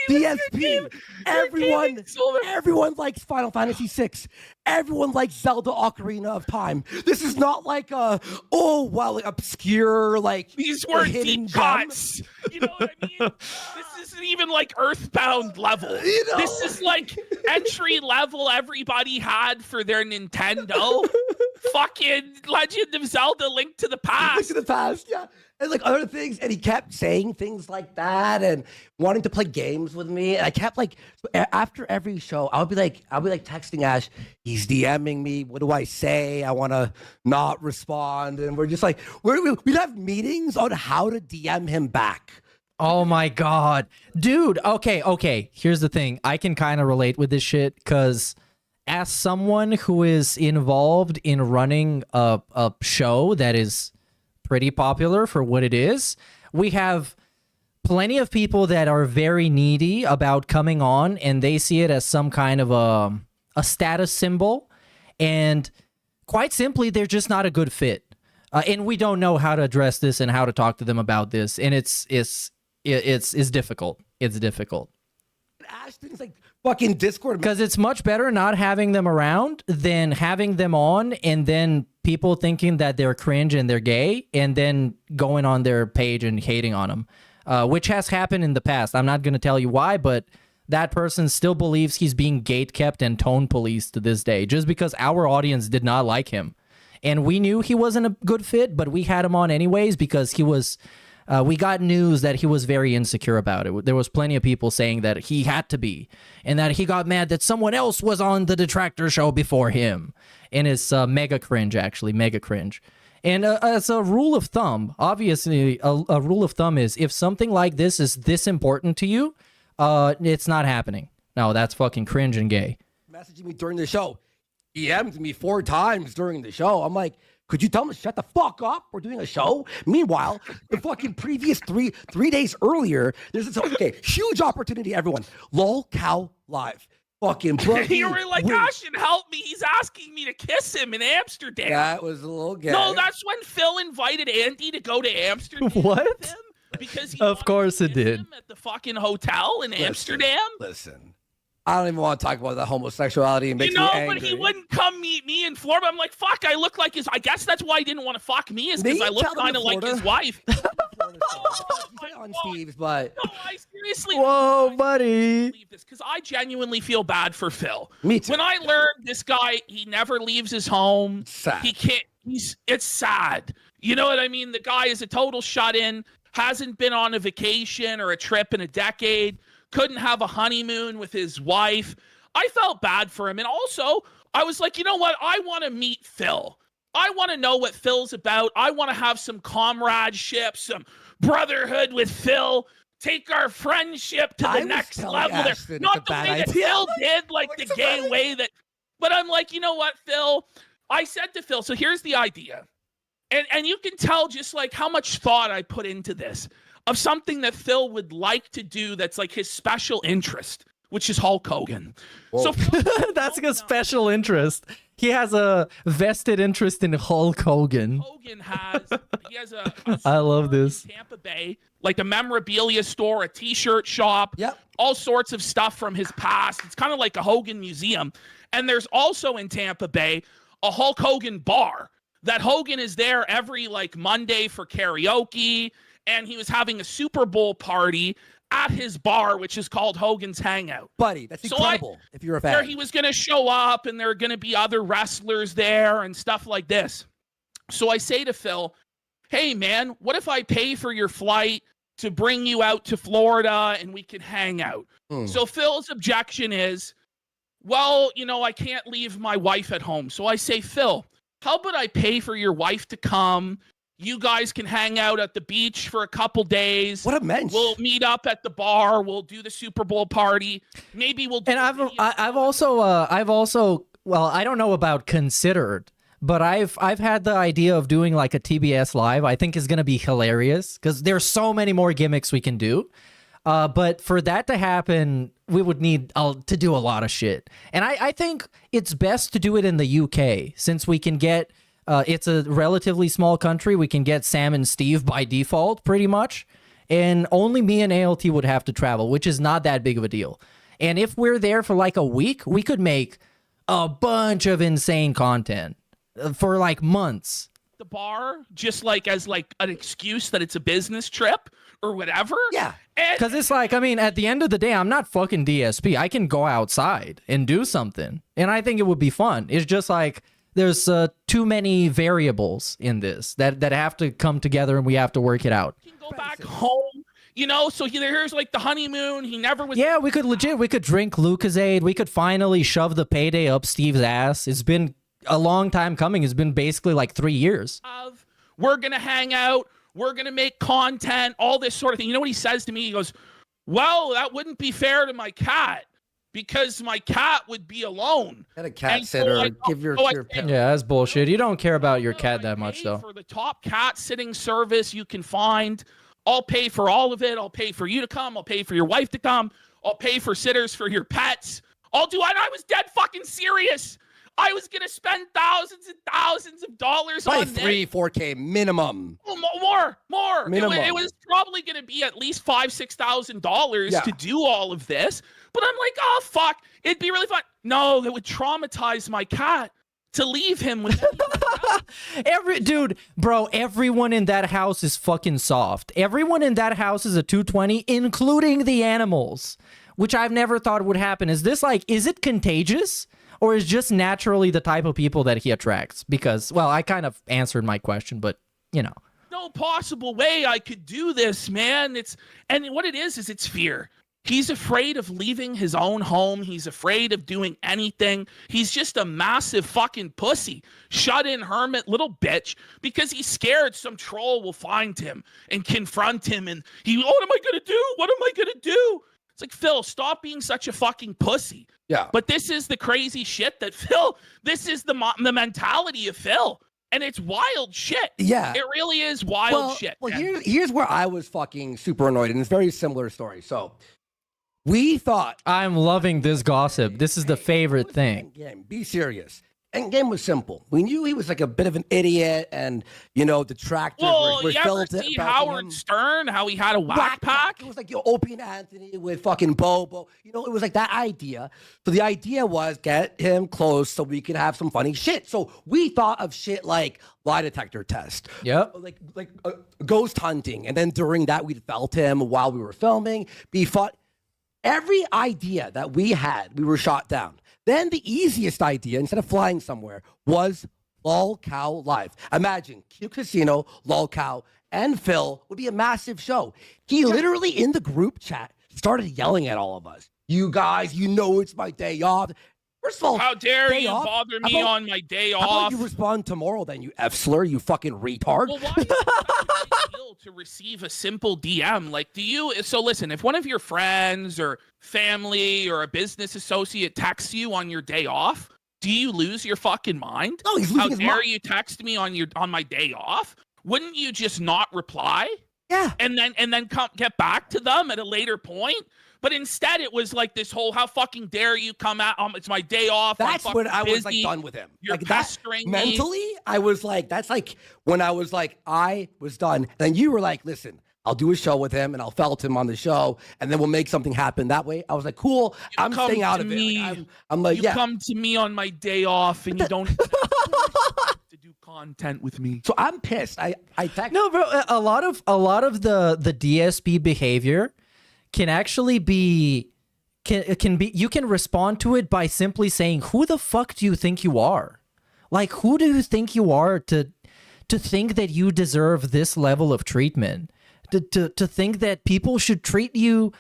DSP, everyone likes Final Fantasy VI. Everyone likes Zelda Ocarina of Time. This is not like obscure, these weren't hidden deep cuts. You know what I mean? This isn't even like Earthbound level. This is like entry level everybody had for their Nintendo. Fucking Legend of Zelda Link to the Past. Link to the Past, yeah. And other things, and he kept saying things like that and wanting to play games with me. And I kept after every show, I'll be texting Ash, he's DMing me. What do I say? I want to not respond. And we're just we'd have meetings on how to DM him back. Oh my God. Dude, okay. Here's the thing. I can kind of relate with this shit because as someone who is involved in running a show that is pretty popular for what it is, we have plenty of people that are very needy about coming on and they see it as some kind of a status symbol, and quite simply they're just not a good fit. And we don't know how to address this and how to talk to them about this, and it's difficult. It's difficult. Ashton's like fucking Discord, because it's much better not having them around than having them on and then people thinking that they're cringe and they're gay and then going on their page and hating on them, which has happened in the past. I'm not going to tell you why, but that person still believes he's being gate-kept and tone policed to this day just because our audience did not like him. And we knew he wasn't a good fit, but we had him on anyways because he was... we got news that he was very insecure about it. There was plenty of people saying that he had to be, and that he got mad that someone else was on the Detractor show before him. And it's mega cringe, actually, mega cringe. And as a rule of thumb, obviously, a rule of thumb is if something like this is this important to you, it's not happening. No, that's fucking cringe and gay. Messaging me during the show. He DM'd me 4 times during the show. I'm like, could you tell him to shut the fuck up? We're doing a show. Meanwhile, the fucking previous three days earlier, there's this huge opportunity, everyone. LOL Cow Live. Fucking you were like, Ashton, help me. He's asking me to kiss him in Amsterdam. That was a little gay. No, that's when Phil invited Andy to go to Amsterdam. What? With him because he of course it did. Him at the fucking hotel in Amsterdam. Listen. I don't even want to talk about the homosexuality. It makes me angry. But he wouldn't come meet me in Florida. I'm like, fuck, I look like his... I guess that's why he didn't want to fuck me is because I look kind of like his wife. On Steve's, but... No, I seriously... Whoa, buddy. Because I genuinely feel bad for Phil. Me too. When I learned this guy, he never leaves his home. Sad. He can't... It's sad. You know what I mean? The guy is a total shut-in, hasn't been on a vacation or a trip in a decade, couldn't have a honeymoon with his wife. I felt bad for him. And also, I was like, you know what? I want to meet Phil. I want to know what Phil's about. I want to have some comradeship, some brotherhood with Phil. Take our friendship to the next level. Not the way that Phil did, like the gay way that... But I'm like, you know what, Phil? I said to Phil, so here's the idea. And you can tell just like how much thought I put into this. Of something that Phil would like to do that's like his special interest, which is Hulk Hogan. Whoa. So that's like a special interest. He has a vested interest in Hulk Hogan. Hogan has a I love this. In Tampa Bay, like a memorabilia store, a t-shirt shop, all sorts of stuff from his past. It's kind of like a Hogan museum. And there's also in Tampa Bay a Hulk Hogan bar that Hogan is there every like Monday for karaoke. And he was having a Super Bowl party at his bar, which is called Hogan's Hangout. Buddy, that's incredible if you're a fan. Where he was going to show up and there are going to be other wrestlers there and stuff like this. So I say to Phil, hey, man, what if I pay for your flight to bring you out to Florida and we can hang out? So Phil's objection is, well, you know, I can't leave my wife at home. So I say, Phil, how about I pay for your wife to come? You guys can hang out at the beach for a couple days. What a mensch. We'll meet up at the bar. We'll do the Super Bowl party. Maybe we'll do... And I've also, well, I don't know about considered, but I've had the idea of doing like a TBS Live. I think is going to be hilarious because there's so many more gimmicks we can do. But for that to happen, we would need to do a lot of shit. And I think it's best to do it in the UK since we can get... it's a relatively small country. We can get Sam and Steve by default, pretty much. And only me and ALT would have to travel, which is not that big of a deal. And if we're there for like a week, we could make a bunch of insane content for like months. The bar, just like as like an excuse that it's a business trip or whatever. Yeah. Because it's like, I mean, at the end of the day, I'm not fucking DSP. I can go outside and do something. And I think it would be fun. It's just like... There's too many variables in this that have to come together and we have to work it out. He can go back home, you know, so here's like the honeymoon. He never was... Yeah, we could drink Lucozade. We could finally shove the payday up Steve's ass. It's been a long time coming. It's been basically like 3 years. We're going to hang out. We're going to make content, all this sort of thing. You know what he says to me? He goes, well, that wouldn't be fair to my cat. Because my cat would be alone. Get a cat sitter. Give your pet. Yeah, that's bullshit. You don't care about your cat that much, though. For the top cat sitting service you can find, I'll pay for all of it. I'll pay for you to come. I'll pay for your wife to come. I'll pay for sitters for your pets. I'll do it. I was dead fucking serious. I was gonna spend thousands and thousands of dollars Probably on this. 4K minimum. Oh, more. Minimum. It was probably going to be at least $5,000-$6,000 to do all of this. But I'm like, oh fuck, it'd be really fun. No, it would traumatize my cat to leave him with. Everyone in that house is fucking soft. Everyone in that house is a 220, including the animals, which I've never thought would happen. Is it contagious? Or is just naturally the type of people that he attracts? Because, well, I kind of answered my question, but, you know. No possible way I could do this, man. And what it is it's fear. He's afraid of leaving his own home. He's afraid of doing anything. He's just a massive fucking pussy. Shut-in hermit little bitch because he's scared some troll will find him and confront him. And what am I going to do? What am I going to do? It's like, Phil, stop being such a fucking pussy. Yeah. But this is the crazy shit that Phil, this is the mentality of Phil. And it's wild shit. Yeah. It really is wild shit. Well, here's where I was fucking super annoyed, and it's a very similar story. So we thought. I'm loving this gossip. This is the favorite thing. Be serious. Endgame was simple. We knew he was like a bit of an idiot, and detractors were you ever see Howard Stern, how he had a whack pack? It was like Opie and Anthony with fucking Bobo. It was like that idea. So the idea was get him close so we could have some funny shit. So we thought of shit like lie detector test. Yep. Like ghost hunting, and then during that we felt him while we were filming. Every idea that we had, we were shot down. Then the easiest idea, instead of flying somewhere, was Lol Cow Live. Imagine Q Casino, Lol Cow, and Phil would be a massive show. He literally, in the group chat, started yelling at all of us. You guys, it's my day off. First of all, how dare you bother me on my day off? How about you respond tomorrow then, you F-slur, you fucking retard? Well, why is it such a big deal to receive a simple DM? Like, so listen, if one of your friends or family or a business associate texts you on your day off, do you lose your fucking mind? No, he's losing his mind. How dare you text me on my day off? Wouldn't you just not reply? Yeah. And then get back to them at a later point? But instead, it was like this whole, how fucking dare you come out? It's my day off. That's when I was busy. done with him. You're pestering me. Mentally, I was like, that's like when I was like, I was done. And then you were like, listen, I'll do a show with him and I'll felt him on the show and then we'll make something happen that way. I was like, cool, I'm staying out of it. Like, I'm like, you come to me on my day off and you don't to do content with me. So I'm pissed. I text. No, bro, a lot of the DSP behavior can actually be you can respond to it by simply saying, who the fuck do you think you are? Like, who do you think you are to think that you deserve this level of treatment? To think that people should treat you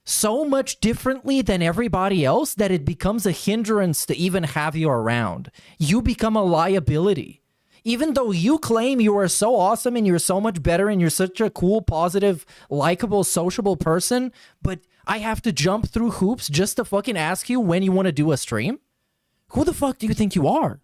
so much differently than everybody else that it becomes a hindrance to even have you around. You become a liability. Even though you claim you are so awesome and you're so much better and you're such a cool, positive, likable, sociable person, but I have to jump through hoops just to fucking ask you when you want to do a stream? Who the fuck do you think you are?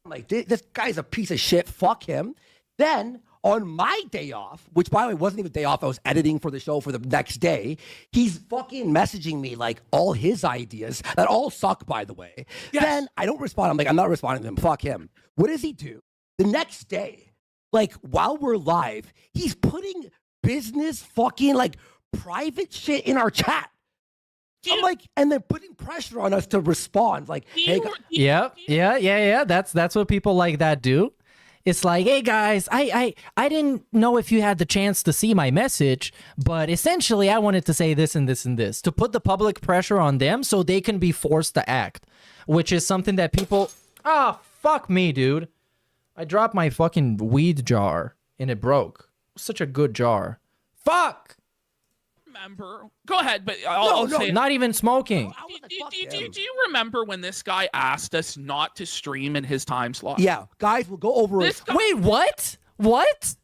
Like, this guy's a piece of shit. Fuck him. Then on my day off, which by the way wasn't even a day off, I was editing for the show for the next day, he's fucking messaging me like all his ideas that all suck, by the way. Yes. Then I don't respond. I'm like, I'm not responding to him. Fuck him. What does he do? The next day, like while we're live, he's putting business fucking like private shit in our chat. I'm like, and then putting pressure on us to respond. Like, hey, yeah. That's what people like that do. It's like, hey guys, I didn't know if you had the chance to see my message, but essentially I wanted to say this and this and this to put the public pressure on them so they can be forced to act, which is something that people. Ah, fuck me, dude. I dropped my fucking weed jar and it broke. Such a good jar. Fuck! Remember? Go ahead, but I'll say not even smoking. Do you remember when this guy asked us not to stream in his time slot? Yeah, guys, we'll go over it. Wait, what? What?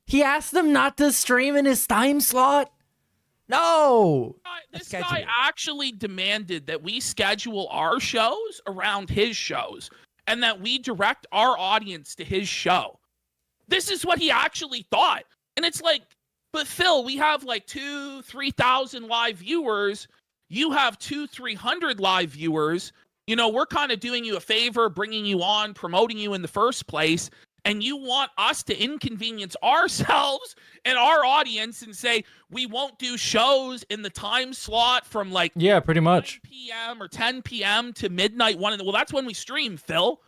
He asked them not to stream in his time slot? No! This guy actually demanded that we schedule our shows around his shows. And that we direct our audience to his show. This is what he actually thought. And it's like, but Phil, we have like 2,000-3,000 live viewers. You have 200-300 live viewers. You know, we're kind of doing you a favor, bringing you on, promoting you in the first place. And you want us to inconvenience ourselves and our audience and say, we won't do shows in the time slot from like Yeah, pretty much. 9 p.m. or 10 p.m. to midnight. Well, that's when we stream, Phil.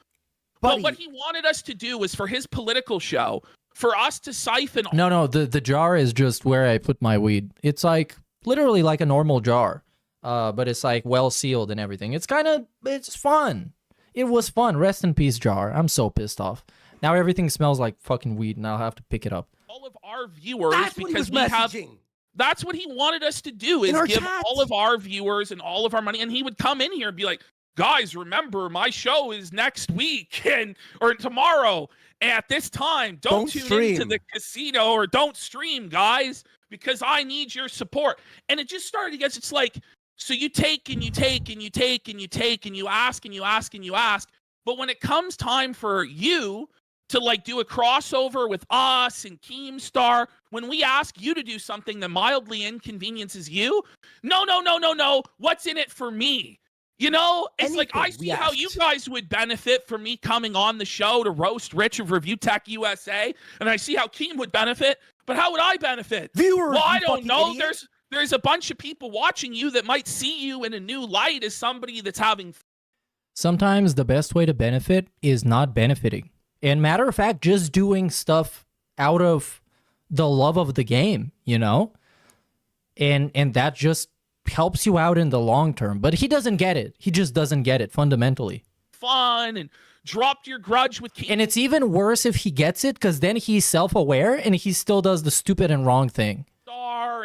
Buddy. But what he wanted us to do was for his political show, for us to siphon. No, the jar is just where I put my weed. It's like literally like a normal jar, but it's like well sealed and everything. It's fun. It was fun. Rest in peace, jar. I'm so pissed off. Now everything smells like fucking weed, and I'll have to pick it up. All of our viewers, That's because what he was messaging. that's what he wanted us to do, is give chats. all of our viewers and all of our money. And he would come in here and be like, guys, remember my show is next week or tomorrow at this time. Don't tune stream. into the casino or don't stream, guys, because I need your support. And it just started to get, it's like, so you take and you take and you take and you take and you ask and you ask and you ask. But when it comes time for you to like do a crossover with us and Keemstar, when we ask you to do something that mildly inconveniences you, no. What's in it for me? You know, it's like I see how you guys would benefit from me coming on the show to roast Rich of Review Tech USA, and I see how Keem would benefit, but how would I benefit? Viewers, well, I you don't fucking know. idiot. There's a bunch of people watching you that might see you in a new light as somebody that's having. Sometimes the best way to benefit is not benefiting. And matter of fact, just doing stuff out of the love of the game, you know? And that just helps you out in the long term. But he doesn't get it. He just doesn't get it fundamentally. Fun and dropped your grudge with Keem. And it's even worse if he gets it, because then he's self-aware and he still does the stupid and wrong thing.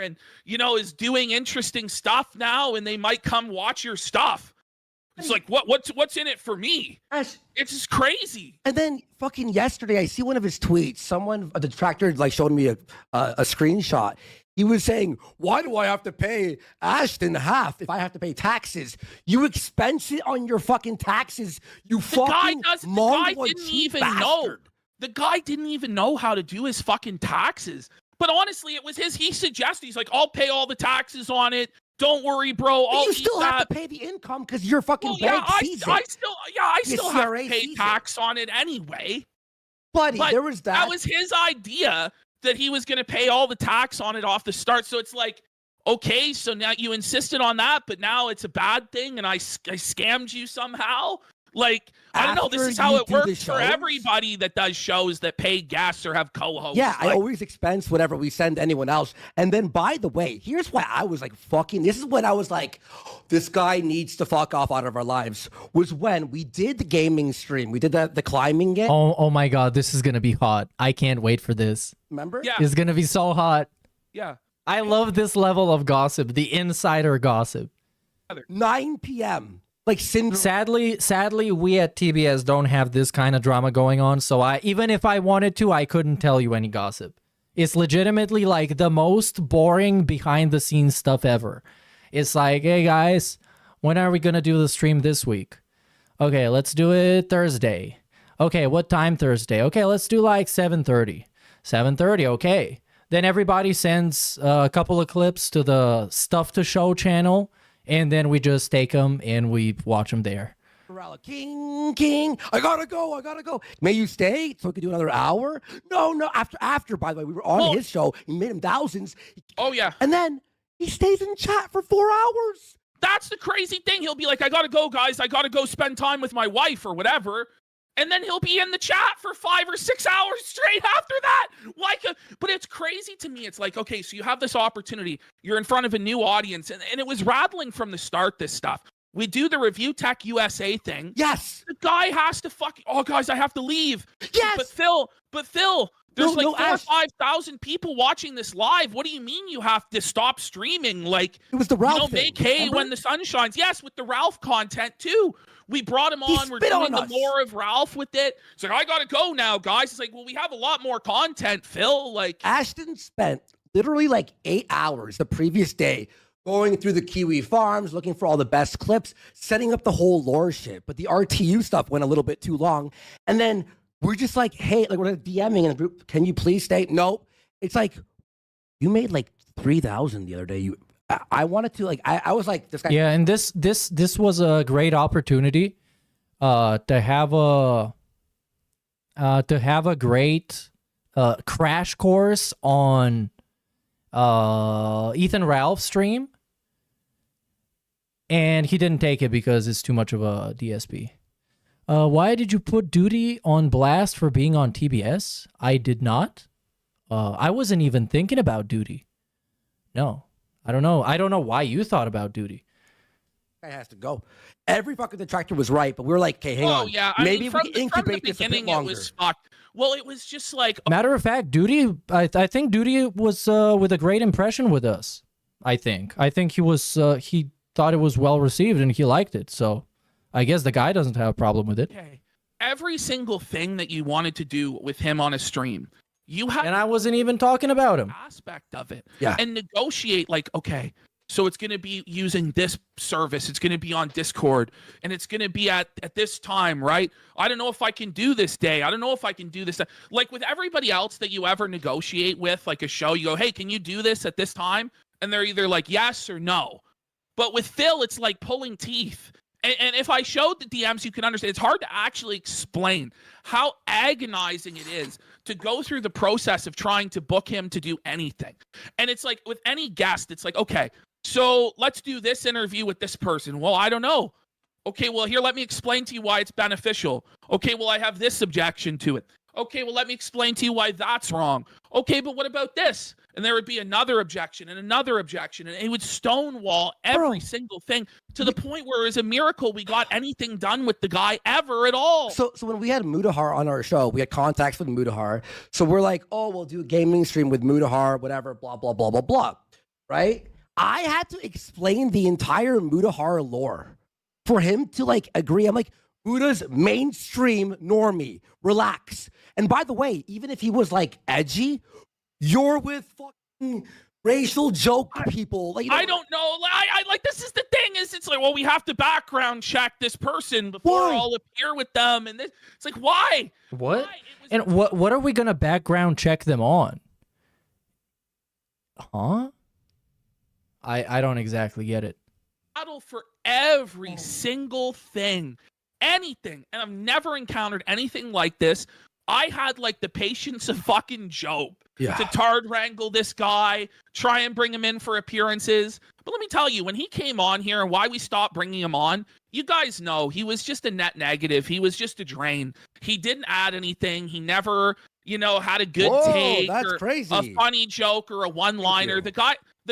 And, you know, is doing interesting stuff now, and they might come watch your stuff. It's like, what's in it for me? It's just crazy. And then fucking yesterday, I see one of his tweets. Someone, a detractor, like showed me a screenshot. He was saying, why do I have to pay Ashton half if I have to pay taxes? You expense it on your fucking taxes, you fucking The guy didn't even know. The guy didn't even know how to do his fucking taxes. But honestly, it was he suggested, he's like, I'll pay all the taxes on it. Don't worry, bro. But you still have to pay the income because you're fucking season. I still have to pay tax on it anyway. Buddy, but there was that. That was his idea that he was going to pay all the tax on it off the start. So it's like, okay, so now you insisted on that, but now it's a bad thing and I scammed you somehow? Like, I don't know. This is how it works for everybody that does shows that pay guests or have co-hosts. Yeah, I always expense whatever we send anyone else. And then, by the way, here's why I was like, this is when I was like, this guy needs to fuck off out of our lives, was when we did the gaming stream. We did the climbing game. Oh my God, this is going to be hot. I can't wait for this. Remember? Yeah. It's going to be so hot. Yeah. I love this level of gossip, the insider gossip. 9 p.m. Like sadly, we at TBS don't have this kind of drama going on. So even if I wanted to, I couldn't tell you any gossip. It's legitimately like the most boring behind the scenes stuff ever. It's like, hey guys, when are we gonna do the stream this week? Okay, let's do it Thursday. Okay, what time Thursday? Okay, let's do like 7:30. 7:30. Okay. Then everybody sends a couple of clips to the Stuff to Show channel. And then we just take them and we watch them there. King, I gotta go. May you stay so we can do another hour? No, after, by the way, we were on his show. He made him thousands. Oh, yeah. And then he stays in chat for 4 hours. That's the crazy thing. He'll be like, I gotta go, guys. I gotta go spend time with my wife or whatever. And then he'll be in the chat for 5 or 6 hours straight after that. But it's crazy to me. It's like, okay, so you have this opportunity. You're in front of a new audience. And it was rattling from the start, this stuff. We do the Review Tech USA thing. Yes. The guy has to guys, I have to leave. Yes. But Phil, there's 4,000 or 5,000 people watching this live. What do you mean you have to stop streaming? Like, it was the Ralph thing, make hay when the sun shines. Yes, with the Ralph content too. We brought him on. We're doing the lore of Ralph with it. It's like, I gotta go now, guys. It's like, well, we have a lot more content, Phil. Like, Ashton spent literally like 8 hours the previous day going through the Kiwi farms, looking for all the best clips, setting up the whole lore shit. But the RTU stuff went a little bit too long. And then we're just like, hey, like we're DMing in the group. Can you please stay? Nope. It's like, you made like 3,000 the other day. I wanted to like I was like this guy. Yeah, and this was a great opportunity to have a great crash course on Ethan Ralph's stream, and he didn't take it because it's too much of a DSP. Why did you put Duty on blast for being on TBS? I did not. I wasn't even thinking about Duty. No, I don't know. I don't know why you thought about Duty. Guy has to go. Every fucking detractor was right, but we were like, okay, hang on. Yeah, maybe from, we can incubate this a bit longer. It was fucked. Well, it was just like Matter of fact, Duty. I think Duty was with a great impression with us. I think he was. He thought it was well received and he liked it. So I guess the guy doesn't have a problem with it. Okay. Every single thing that you wanted to do with him on a stream, you had, and I wasn't even talking about him. Aspect of it, yeah, and negotiate like, okay, so it's going to be using this service, it's going to be on Discord, and it's going to be at this time, right? I don't know if I can do this day. I don't know if I can do this. Like with everybody else that you ever negotiate with, like a show, you go, hey, can you do this at this time? And they're either like yes or no. But with Phil, it's like pulling teeth. And if I showed the DMs, you can understand. It's hard to actually explain how agonizing it is to go through the process of trying to book him to do anything. And it's like with any guest, it's like, okay, so let's do this interview with this person. Well, I don't know. Okay, well, here, let me explain to you why it's beneficial. Okay, well, I have this objection to it. Okay, well, let me explain to you why that's wrong. Okay, but what about this? And there would be another objection and another objection. And it would stonewall every single thing to the point where it was a miracle we got anything done with the guy ever at all. So when we had Mudahar on our show, we had contacts with Mudahar. So we're like, oh, we'll do a gaming stream with Mudahar, whatever, blah, blah, blah, blah, blah. Right? I had to explain the entire Mudahar lore for him to like agree. I'm like, Buddha's mainstream normie. Relax. And by the way, even if he was like edgy, you're with fucking racial joke people. Like, I don't know. I like, this is the thing is it's like, well, we have to background check this person before I'll appear with them. And this, it's like, why? What? And what are we going to background check them on? Huh? I don't exactly get it. Battle for every single thing. Anything. And I've never encountered anything like this. I had like the patience of fucking Job to tard wrangle this guy, try and bring him in for appearances. But let me tell you, when he came on here and why we stopped bringing him on, you guys know he was just a net negative. He was just a drain. He didn't add anything. He never, had a good take that's or crazy. a funny joke or a one-liner. The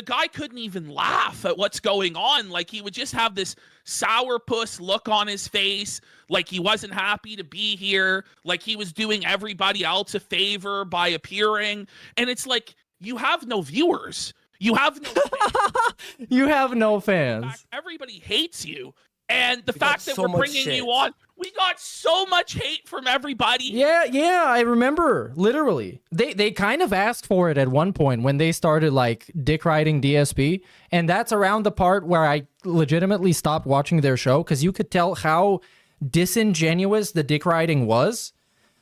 guy couldn't even laugh at what's going on. Like he would just have this sourpuss look on his face, like he wasn't happy to be here, like he was doing everybody else a favor by appearing. And it's like, you have no viewers. You have no fans. You have no fans. In fact, everybody hates you. And the fact that we're bringing you on, we got so much hate from everybody. Yeah, I remember. Literally. They kind of asked for it at one point when they started like dick riding DSP. And that's around the part where I legitimately stopped watching their show because you could tell how disingenuous the dick riding was.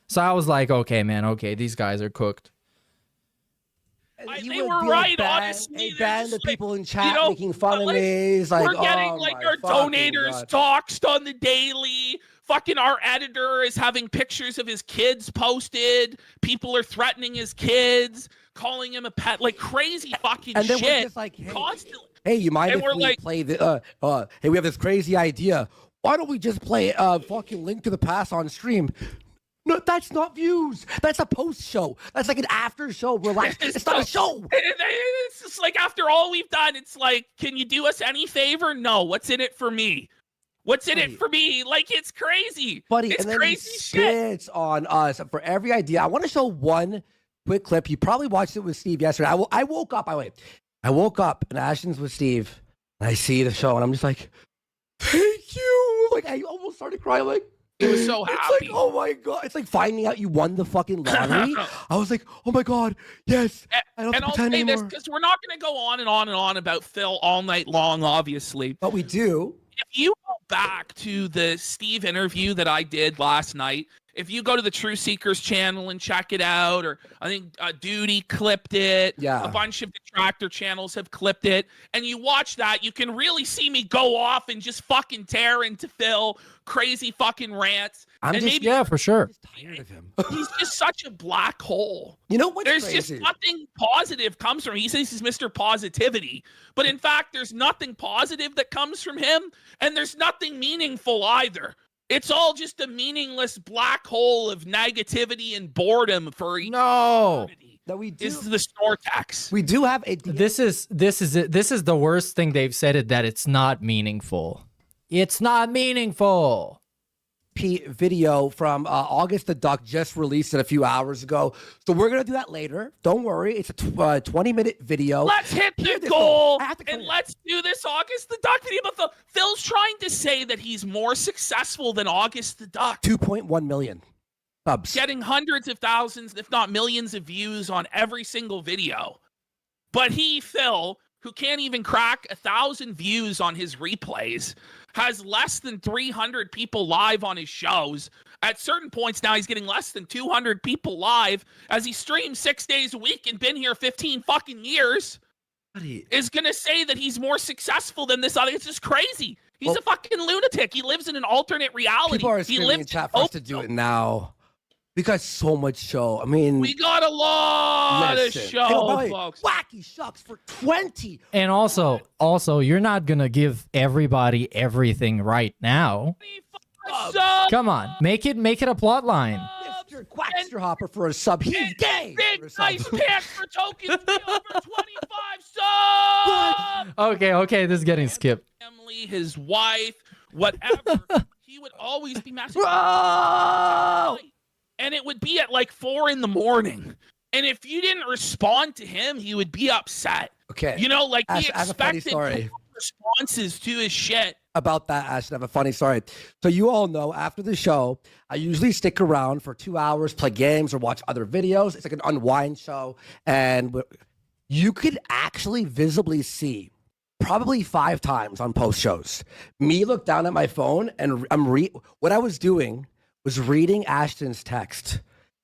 So I was like, okay, man, okay, these guys are cooked. They were right, honestly. Banned the people in chat making fun of me. It's like, we're getting our donators doxxed on the daily. Fucking our editor is having pictures of his kids posted. People are threatening his kids, calling him a pet, like crazy fucking and then shit. We're just like, constantly. Hey, you mind and if we play the? Hey, we have this crazy idea. Why don't we just play fucking Link to the Past on stream? No, that's not views. That's a post show. That's like an after show. Relax. It's not a show. It's just like after all we've done, it's like, can you do us any favor? No. What's in it for me? What's in it for me? Like, it's crazy. Buddy, it's and then crazy he shit. spits on us for every idea. I want to show one quick clip. You probably watched it with Steve yesterday. I woke up. I woke up and Ashton's with Steve. And I see the show and I'm just like, thank you. Like, I almost started crying. Like, he was so happy. It's like, oh my God. It's like finding out you won the fucking lottery. I was like, oh my God, yes. I don't have to I'll pretend say anymore. this because we're not going to go on and on and on about Phil all night long, obviously. But we do. If you go back to the Steve interview that I did last night, if you go to the True Seekers channel and check it out, or I think Duty clipped it. Yeah. A bunch of detractor channels have clipped it. And you watch that, you can really see me go off and just fucking tear into Phil, crazy fucking rants. Yeah, for sure. Tired of him. He's just such a black hole. You know what's There's crazy? just nothing positive comes from him. He says he's Mr. Positivity, but in fact, there's nothing positive that comes from him, and there's nothing meaningful either. It's all just a meaningless black hole of negativity and boredom for eternity. No, we do. Is the Snortax. We do have a. This is the worst thing they've said, it that it's not meaningful. It's not meaningful. Video from August the Duck just released it a few hours ago. So we're going to do that later. Don't worry. It's a 20-minute video. Let's hit the goal and let's do this August the Duck video. But Phil's trying to say that he's more successful than August the Duck. 2.1 million subs. Getting hundreds of thousands, if not millions of views on every single video. But Phil, who can't even crack 1,000 views on his replays, has less than 300 people live on his shows. At certain points now, he's getting less than 200 people live as he streams 6 days a week and been here 15 fucking years. Is going to say that he's more successful than this other. It's just crazy. He's a fucking lunatic. He lives in an alternate reality. People are screaming in chat for us to do it now. We got so much show. I mean, we got a lot of show, folks. Wacky Shucks for 20. And also, you're not gonna give everybody everything right now. Come on, make it a plot line. Mr. Quackster Hopper for a sub. He's gay. Big nice pants for tokens for over 25 subs. Okay, this is getting skipped. Family, his wife, whatever. He would always be massive. And it would be at like 4 a.m. And if you didn't respond to him, he would be upset. Okay. You know, like he I have a funny expected story responses to his shit. About that, Ashton, I have a funny story. So you all know, after the show, I usually stick around for 2 hours, play games, or watch other videos. It's like an unwind show. And you could actually visibly see probably 5 times on post shows me look down at my phone and what I was doing was reading Ashton's text,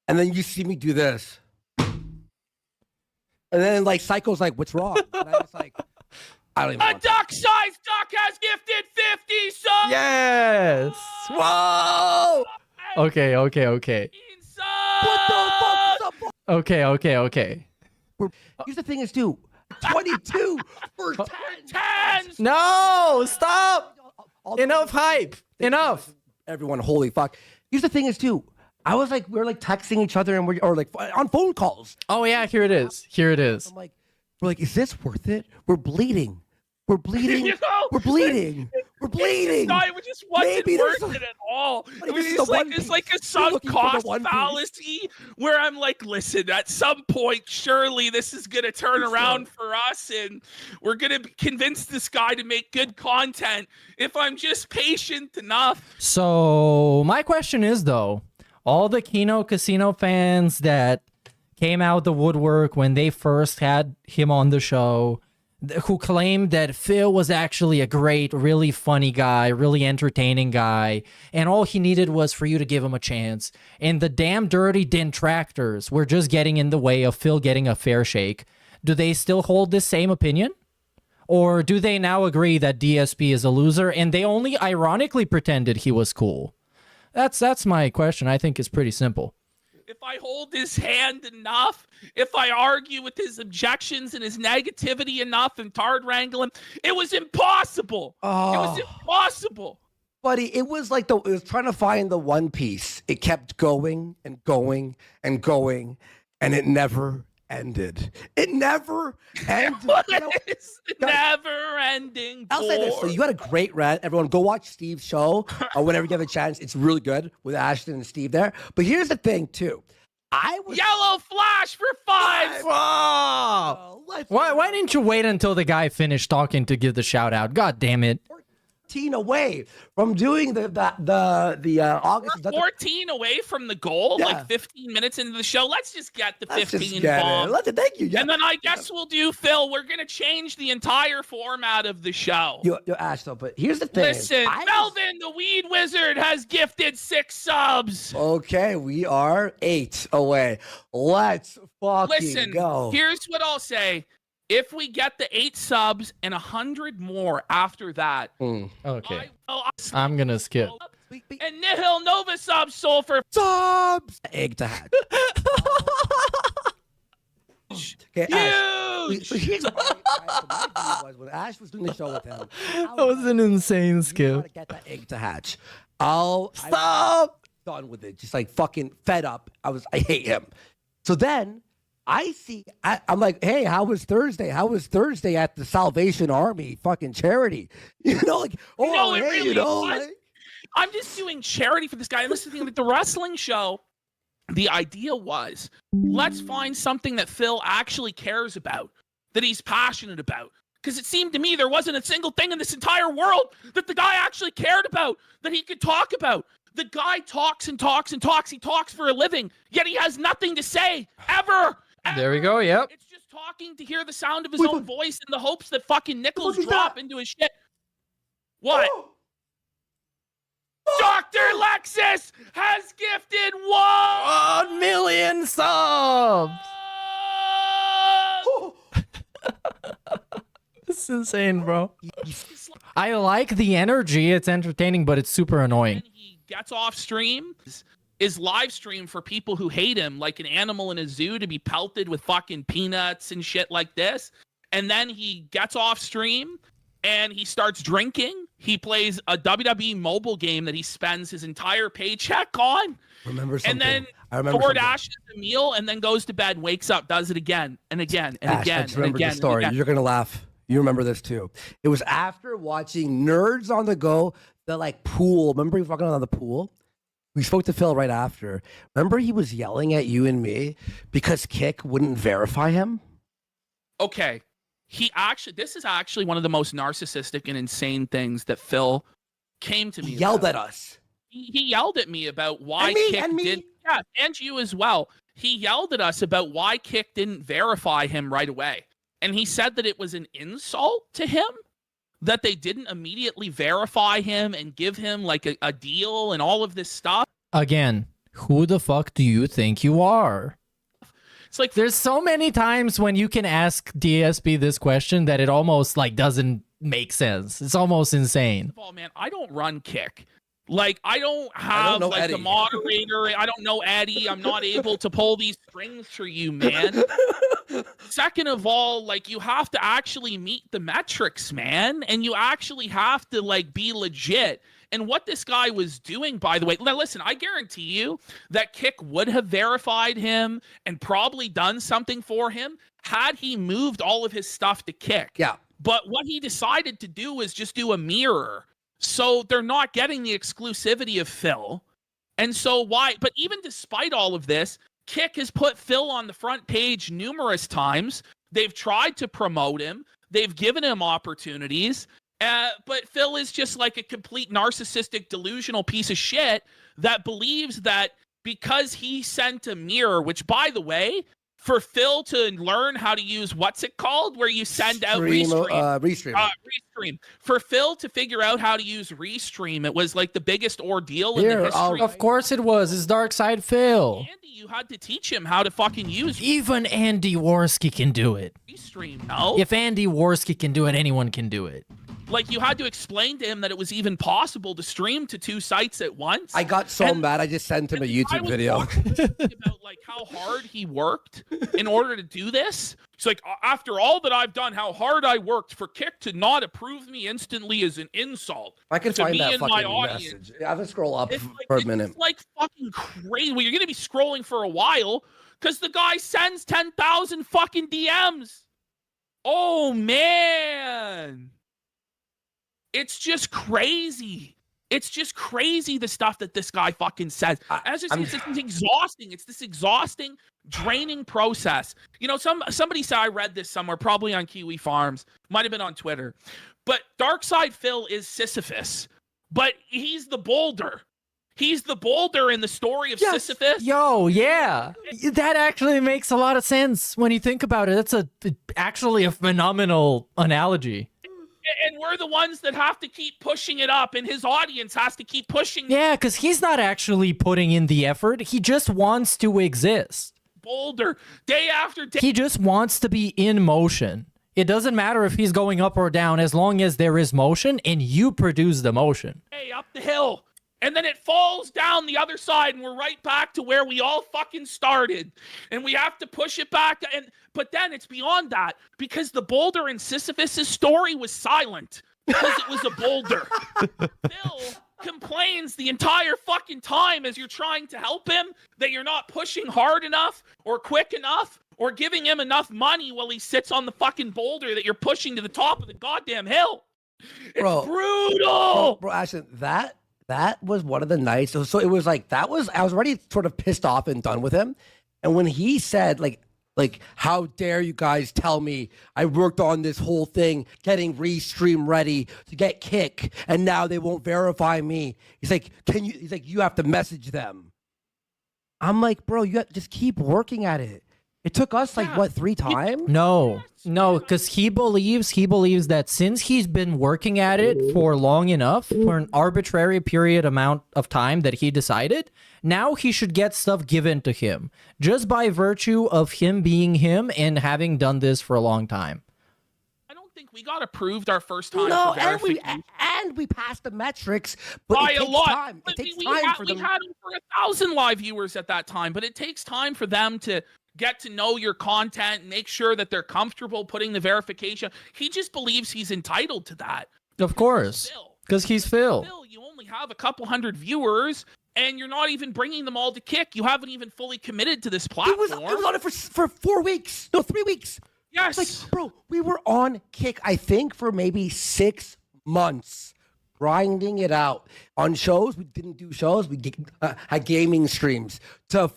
and then you see me do this, and then like Psycho's like, "What's wrong?" And I was like, "I don't even." A duck-sized duck has gifted 50 subs. Yes. Whoa. Okay. What the fuck? Okay. Here's the thing is, dude, 22 for 10. No, stop. Enough hype. Enough. Everyone, holy fuck. Here's the thing is, too, I was like, we're like texting each other and or like on phone calls. Oh, yeah, here it is. I'm like, we're like, is this worth it? We're bleeding. We're bleeding. You know, we're bleeding. We're bleeding. It just wasn't worth it at all. It was just like, it's like a sunk cost fallacy where I'm like, listen, at some point, surely this is going to turn around for us and we're going to convince this guy to make good content if I'm just patient enough. So my question is, though, all the Kino Casino fans that came out the woodwork when they first had him on the show, who claimed that Phil was actually a great, really funny guy, really entertaining guy, and all he needed was for you to give him a chance. And the damn dirty detractors were just getting in the way of Phil getting a fair shake. Do they still hold this same opinion? Or do they now agree that DSP is a loser and they only ironically pretended he was cool? That's my question. I think it's pretty simple. If I hold his hand enough, if I argue with his objections and his negativity enough and tard wrangle him, it was impossible. It was impossible. Buddy, it was like it was trying to find the one piece. It kept going and going and going, and it never ended. It never ended. Never ending. I'll say this. So you had a great rant. Everyone, go watch Steve's show whenever you have a chance. It's really good with Ashton and Steve there. But here's the thing, too. Yellow flash for 5. Why didn't you wait until the guy finished talking to give the shout out? God damn it. 14 away from doing the August. We're 14 away from the goal, Yeah. like 15 minutes into the show. Let's just get the Let's just 15 get it. bomb. Thank you. Yeah. And then I guess we'll do, Phil, we're going to change the entire format of the show. Yo, Ash, though, but here's the thing. Listen, Melvin, the Weed Wizard, has gifted 6 subs. Okay, we are 8 away. Let's fucking go. Here's what I'll say. If we get the 8 subs and 100 more after that, Okay. I'm gonna skip. and Nihil Nova subs sold for subs. Egg to hatch. Okay, Huge. so here's what my view was when Ash was doing the show with him. That was an insane skip. To get that egg to hatch. Stop. Done with it. Just like fucking fed up. I hate him. So then I see. I'm like, hey, how was Thursday? How was Thursday at the Salvation Army fucking charity? You know, like, oh, No, it hey, really you know, was. like, I'm just doing charity for this guy. And listen, like the wrestling show, the idea was, let's find something that Phil actually cares about, that he's passionate about. Because it seemed to me there wasn't a single thing in this entire world that the guy actually cared about, that he could talk about. The guy talks and talks and talks. He talks for a living, yet he has nothing to say, ever. There we go. Yep. It's just talking to hear the sound of his own voice in the hopes that fucking nickels drop into his shit. What? Dr. Lexus has gifted 1 million subs. This is insane, bro. I like the energy. It's entertaining, but it's super annoying. He gets off stream, is live stream for people who hate him, like an animal in a zoo, to be pelted with fucking peanuts and shit like this. And then he gets off stream and he starts drinking. He plays a WWE mobile game that he spends his entire paycheck on. Remember something. And then I remember DoorDashes a meal and then goes to bed, wakes up, does it again and again and Ash, again. I just remember and again, the story. and again. You're gonna laugh. You remember this too. It was after watching Nerds on the Go, the like pool. Remember he was walking on the pool? We spoke to Phil right after. Remember he was yelling at you and me because Kick wouldn't verify him? Okay. This is actually one of the most narcissistic and insane things that Phil came to me. He yelled about. at us. He yelled at me about why And me, Kick and me. didn't. Yeah, and you as well. He yelled at us about why Kick didn't verify him right away. And he said that it was an insult to him that they didn't immediately verify him and give him like a deal and all of this stuff. Again, who the fuck do you think you are? It's like there's so many times when you can ask DSP this question that it almost like doesn't make sense. It's almost insane. First of all, man, I don't run Kick. Like, I don't have know like Eddie. the moderator. I don't know Eddie. I'm not able to pull these strings for you, man. Second of all, like, you have to actually meet the metrics, man. And you actually have to like be legit. And what this guy was doing, by the way, now listen, I guarantee you that Kick would have verified him and probably done something for him had he moved all of his stuff to Kick. Yeah. But what he decided to do was just do a mirror. So they're not getting the exclusivity of Phil. And so why? But even despite all of this, Kick has put Phil on the front page numerous times. They've tried to promote him. They've given him opportunities. But Phil is just like a complete narcissistic, delusional piece of shit that believes that because he sent a mirror, which, by the way, for Phil to learn how to use what's it called, where you send out Restream. Restream. For Phil to figure out how to use Restream, it was like the biggest ordeal in the history. Of course it was. It's Dark Side Phil. Andy, you had to teach him how to fucking use Even Andy Worski can do it. Restream. No, If Andy Worski can do it, anyone can do it. like you had to explain to him that it was even possible to stream to 2 sites at once. I got so mad, I just sent him a YouTube video. About like how hard he worked in order to do this. It's like, after all that I've done, how hard I worked for Kick to not approve me instantly is an insult. I can to find me that and my fucking audience. message. I have to scroll up It's for a minute. It's like fucking crazy. Well, you're gonna be scrolling for a while because the guy sends 10,000 fucking DMs. Oh man, it's just crazy. It's just crazy the stuff that this guy fucking says. As I say, it's exhausting. It's this exhausting, draining process. You know, somebody said, I read this somewhere, probably on Kiwi Farms, might have been on Twitter, But Darkside Phil is Sisyphus, but he's the boulder. He's the boulder in the story of Sisyphus. Yo, yeah. That actually makes a lot of sense when you think about it. That's actually a phenomenal analogy. And we're the ones that have to keep pushing it up, and his audience has to keep pushing. Yeah, because he's not actually putting in the effort. He just wants to exist. Boulder, day after day. He just wants to be in motion. It doesn't matter if he's going up or down as long as there is motion and you produce the motion. Hey, up the hill. And then it falls down the other side, and we're right back to where we all fucking started. And we have to push it back. But then it's beyond that, because the boulder in Sisyphus' story was silent because it was a boulder. Phil complains the entire fucking time as you're trying to help him that you're not pushing hard enough or quick enough or giving him enough money while he sits on the fucking boulder that you're pushing to the top of the goddamn hill. It's brutal. Bro, Ashton, that was one of the nights. So it was like, I was already sort of pissed off and done with him. And when he said, like, how dare you guys tell me I worked on this whole thing, getting Restream ready to get Kick, and now they won't verify me. He's like, you have to message them. I'm like, bro, you have to just keep working at it. It took us like, what, 3 times? No, because he believes that since he's been working at it for long enough, for an arbitrary period amount of time that he decided, now he should get stuff given to him just by virtue of him being him and having done this for a long time. I don't think we got approved our first time. No, and we passed the metrics, but by it takes a lot. time. It takes time for them. We had over 1,000 live viewers at that time, but it takes time for them to get to know your content, make sure that they're comfortable putting the verification. He just believes he's entitled to that. Of course, because he's Phil. Phil, you only have a couple hundred viewers, and you're not even bringing them all to Kick. You haven't even fully committed to this platform. It was on it for 4 weeks. No, 3 weeks. Yes. Like, bro, we were on Kick, I think, for maybe 6 months. Grinding it out on shows. We didn't do shows. We had gaming streams to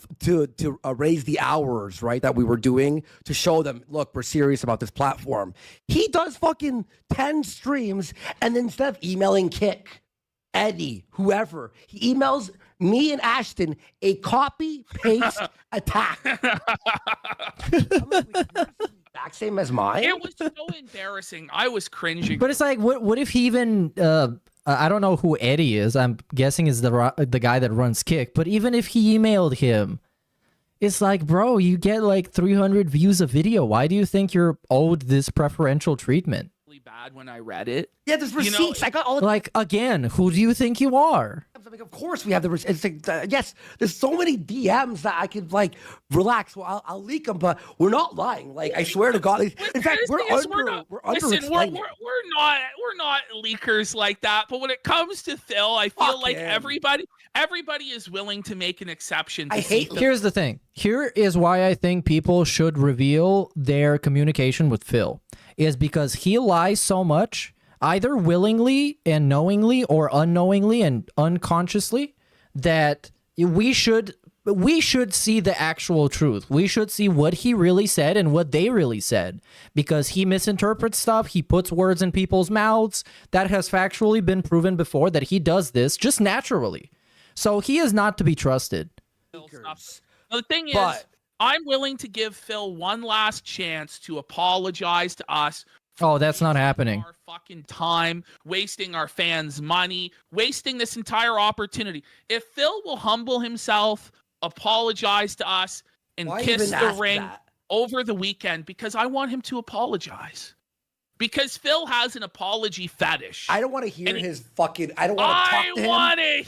raise the hours, right, that we were doing to show them, look, we're serious about this platform. He does fucking 10 streams, and then instead of emailing Kick, Eddie, whoever, he emails me and Ashton a copy paste attack. I'm like, exact same as mine. It was so embarrassing. I was cringing. But it's like, what if he even? I don't know who Eddie is. I'm guessing is the guy that runs Kick. But even if he emailed him, it's like, bro, you get like 300 views a video. Why do you think you're owed this preferential treatment? Really bad when I read it. Yeah, there's receipts. I got all the like, again, who do you think you are? Like, of course we have the receipts. Like, yes, there's so many DMs that I could like relax. Well, I'll leak them, but we're not lying. Like, I swear to God. In fact, we're not leakers like that. But when it comes to Phil, I feel like everybody is willing to make an exception. Here's the thing. Here is why I think people should reveal their communication with Phil, is because he lies so much, either willingly and knowingly or unknowingly and unconsciously, that we should see the actual truth. We should see what he really said and what they really said, because he misinterprets stuff. He puts words in people's mouths. That has factually been proven before that he does this just naturally. So he is not to be trusted. The thing is, I'm willing to give Phil one last chance to apologize to us. Oh, that's not happening. Our fucking time, wasting our fans' money, wasting this entire opportunity. If Phil will humble himself, apologize to us, and kiss the ring over the weekend, because I want him to apologize. Because Phil has an apology fetish. I don't want to hear his fucking. I don't want to talk to him.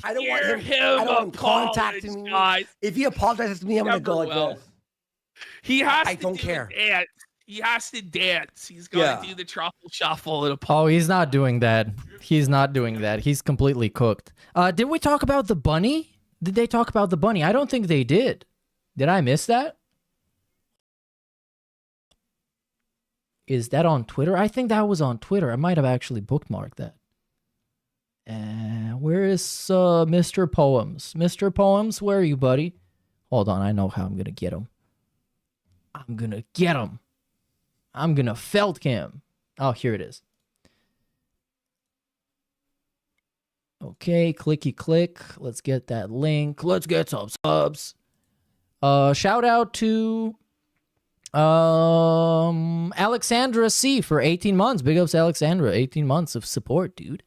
I don't want him. I don't want him contacting me. If he apologizes to me, I'm gonna go like this. He has. I don't care. Dance. He has to dance. He's got to do the truffle shuffle and apologize. Oh, he's not doing that. He's not doing that. He's completely cooked. Did we talk about the bunny? Did they talk about the bunny? I don't think they did. Did I miss that? Is that on Twitter? I think that was on Twitter. I might have actually bookmarked that. Where is Mr. Poems? Mr. Poems, where are you, buddy? Hold on, I know how I'm going to get him. I'm going to get him. I'm going to felt him. Oh, here it is. Okay, clicky click. Let's get that link. Let's get some subs. Shout out to Alexandra C for 18 months. Big ups, Alexandra. 18 months of support, dude.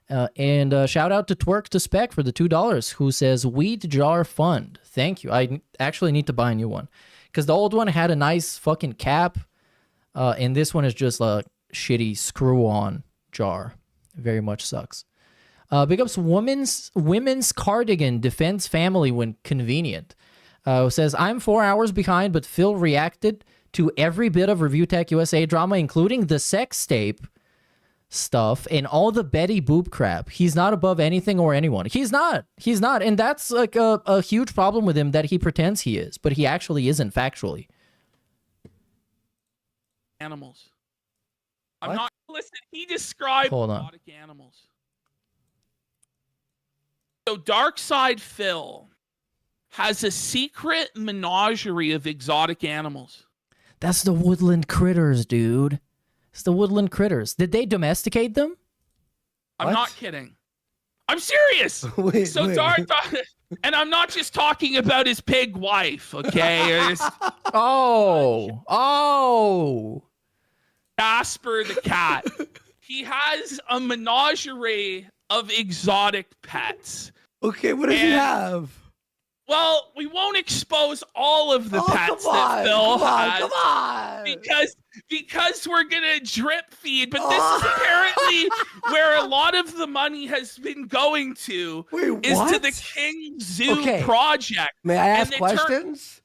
And shout out to Twerk to Spec for the $2 who says, Weed Jar Fund. Thank you. I actually need to buy a new one because the old one had a nice fucking cap. And this one is just a shitty screw-on jar. Very much sucks. Big ups women's cardigan defends family when convenient. Says, I'm 4 hours behind, but Phil reacted to every bit of Review Tech USA drama, including the sex tape stuff and all the Betty Boop crap. He's not above anything or anyone. He's not. And that's like a huge problem with him that he pretends he is, but he actually isn't factually. Animals. I'm not. Listen, he described exotic animals. So Darkside Phil has a secret menagerie of exotic animals. That's the woodland critters, dude. It's the woodland critters. Did they domesticate them? I'm not kidding. I'm serious. Wait. Dark, and I'm not just talking about his pig wife, okay? Oh. Casper the cat. He has a menagerie of exotic pets. Okay, what does he have? Well, we won't expose all of the pets that Phil has. Come on. Because we're gonna drip feed, but this is apparently where a lot of the money has been going to. Is to the King Zoo project. May I ask questions?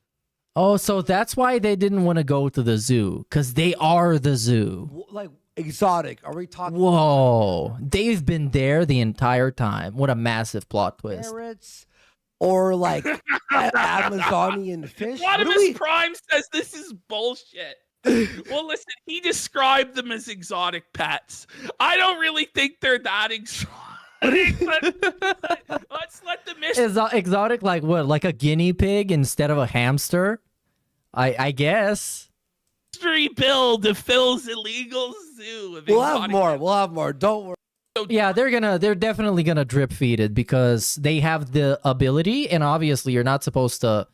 Oh, so that's why they didn't want to go to the zoo, because they are the zoo. Like exotic. Are we talking? Whoa, they've been there the entire time. What a massive plot twist. Parrots or like Amazonian fish? Rodimus Prime says this is bullshit. Well, listen, he described them as exotic pets. I don't really think they're that exotic. Let's let the mystery. Exotic like what? Like a guinea pig instead of a hamster? I guess. Mystery build of Phil's illegal zoo. We'll have more. Don't worry. Yeah, they're definitely gonna drip feed it because they have the ability, and obviously you're not supposed to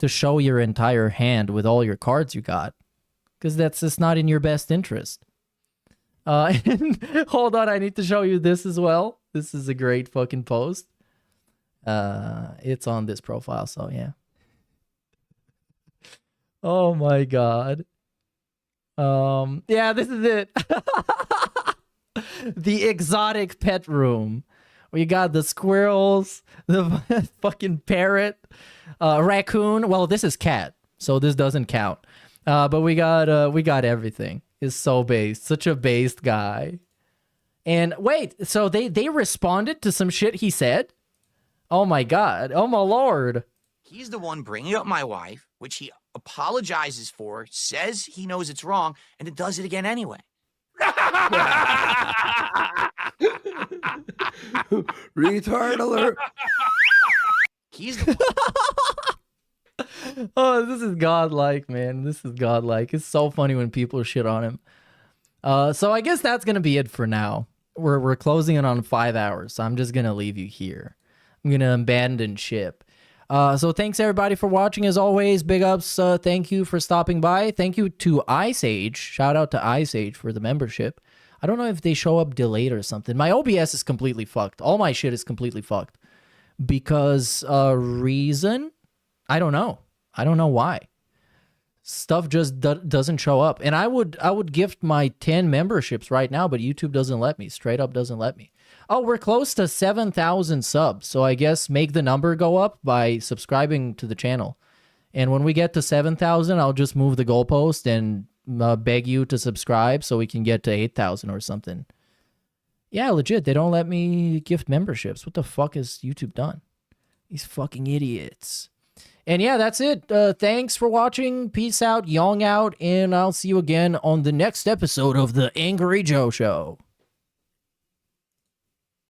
show your entire hand with all your cards you got, because that's just not in your best interest. And hold on, I need to show you this as well. This is a great fucking post. It's on this profile, so yeah. Oh my god. Yeah, this is it. The exotic pet room. We got the squirrels, the fucking parrot, raccoon. Well, this is cat, so this doesn't count. But we got everything. It's so based, such a based guy. And wait, so they responded to some shit he said? Oh my god, oh my lord. He's the one bringing up my wife, which he apologizes for, says he knows it's wrong, and it does it again anyway. Retard alert. He's the Oh, this is godlike, man. This is godlike. It's so funny when people shit on him. So I guess that's gonna be it for now. We're closing it on 5 hours, so I'm just gonna leave you here. I'm gonna abandon ship. So thanks everybody for watching. As always, big ups. Thank you for stopping by. Thank you to Ice Age. Shout out to Ice Age for the membership. I don't know if they show up delayed or something. My OBS is completely fucked. All my shit is completely fucked. Because reason? I don't know. I don't know why. Stuff just doesn't show up. And I would gift my 10 memberships right now, but YouTube doesn't let me. Straight up doesn't let me. Oh, we're close to 7,000 subs. So I guess make the number go up by subscribing to the channel. And when we get to 7,000, I'll just move the goalpost and beg you to subscribe so we can get to 8,000 or something. Yeah, legit. They don't let me gift memberships. What the fuck has YouTube done? These fucking idiots. And yeah, that's it. Thanks for watching. Peace out, yong out, and I'll see you again on the next episode of the Angry Joe Show.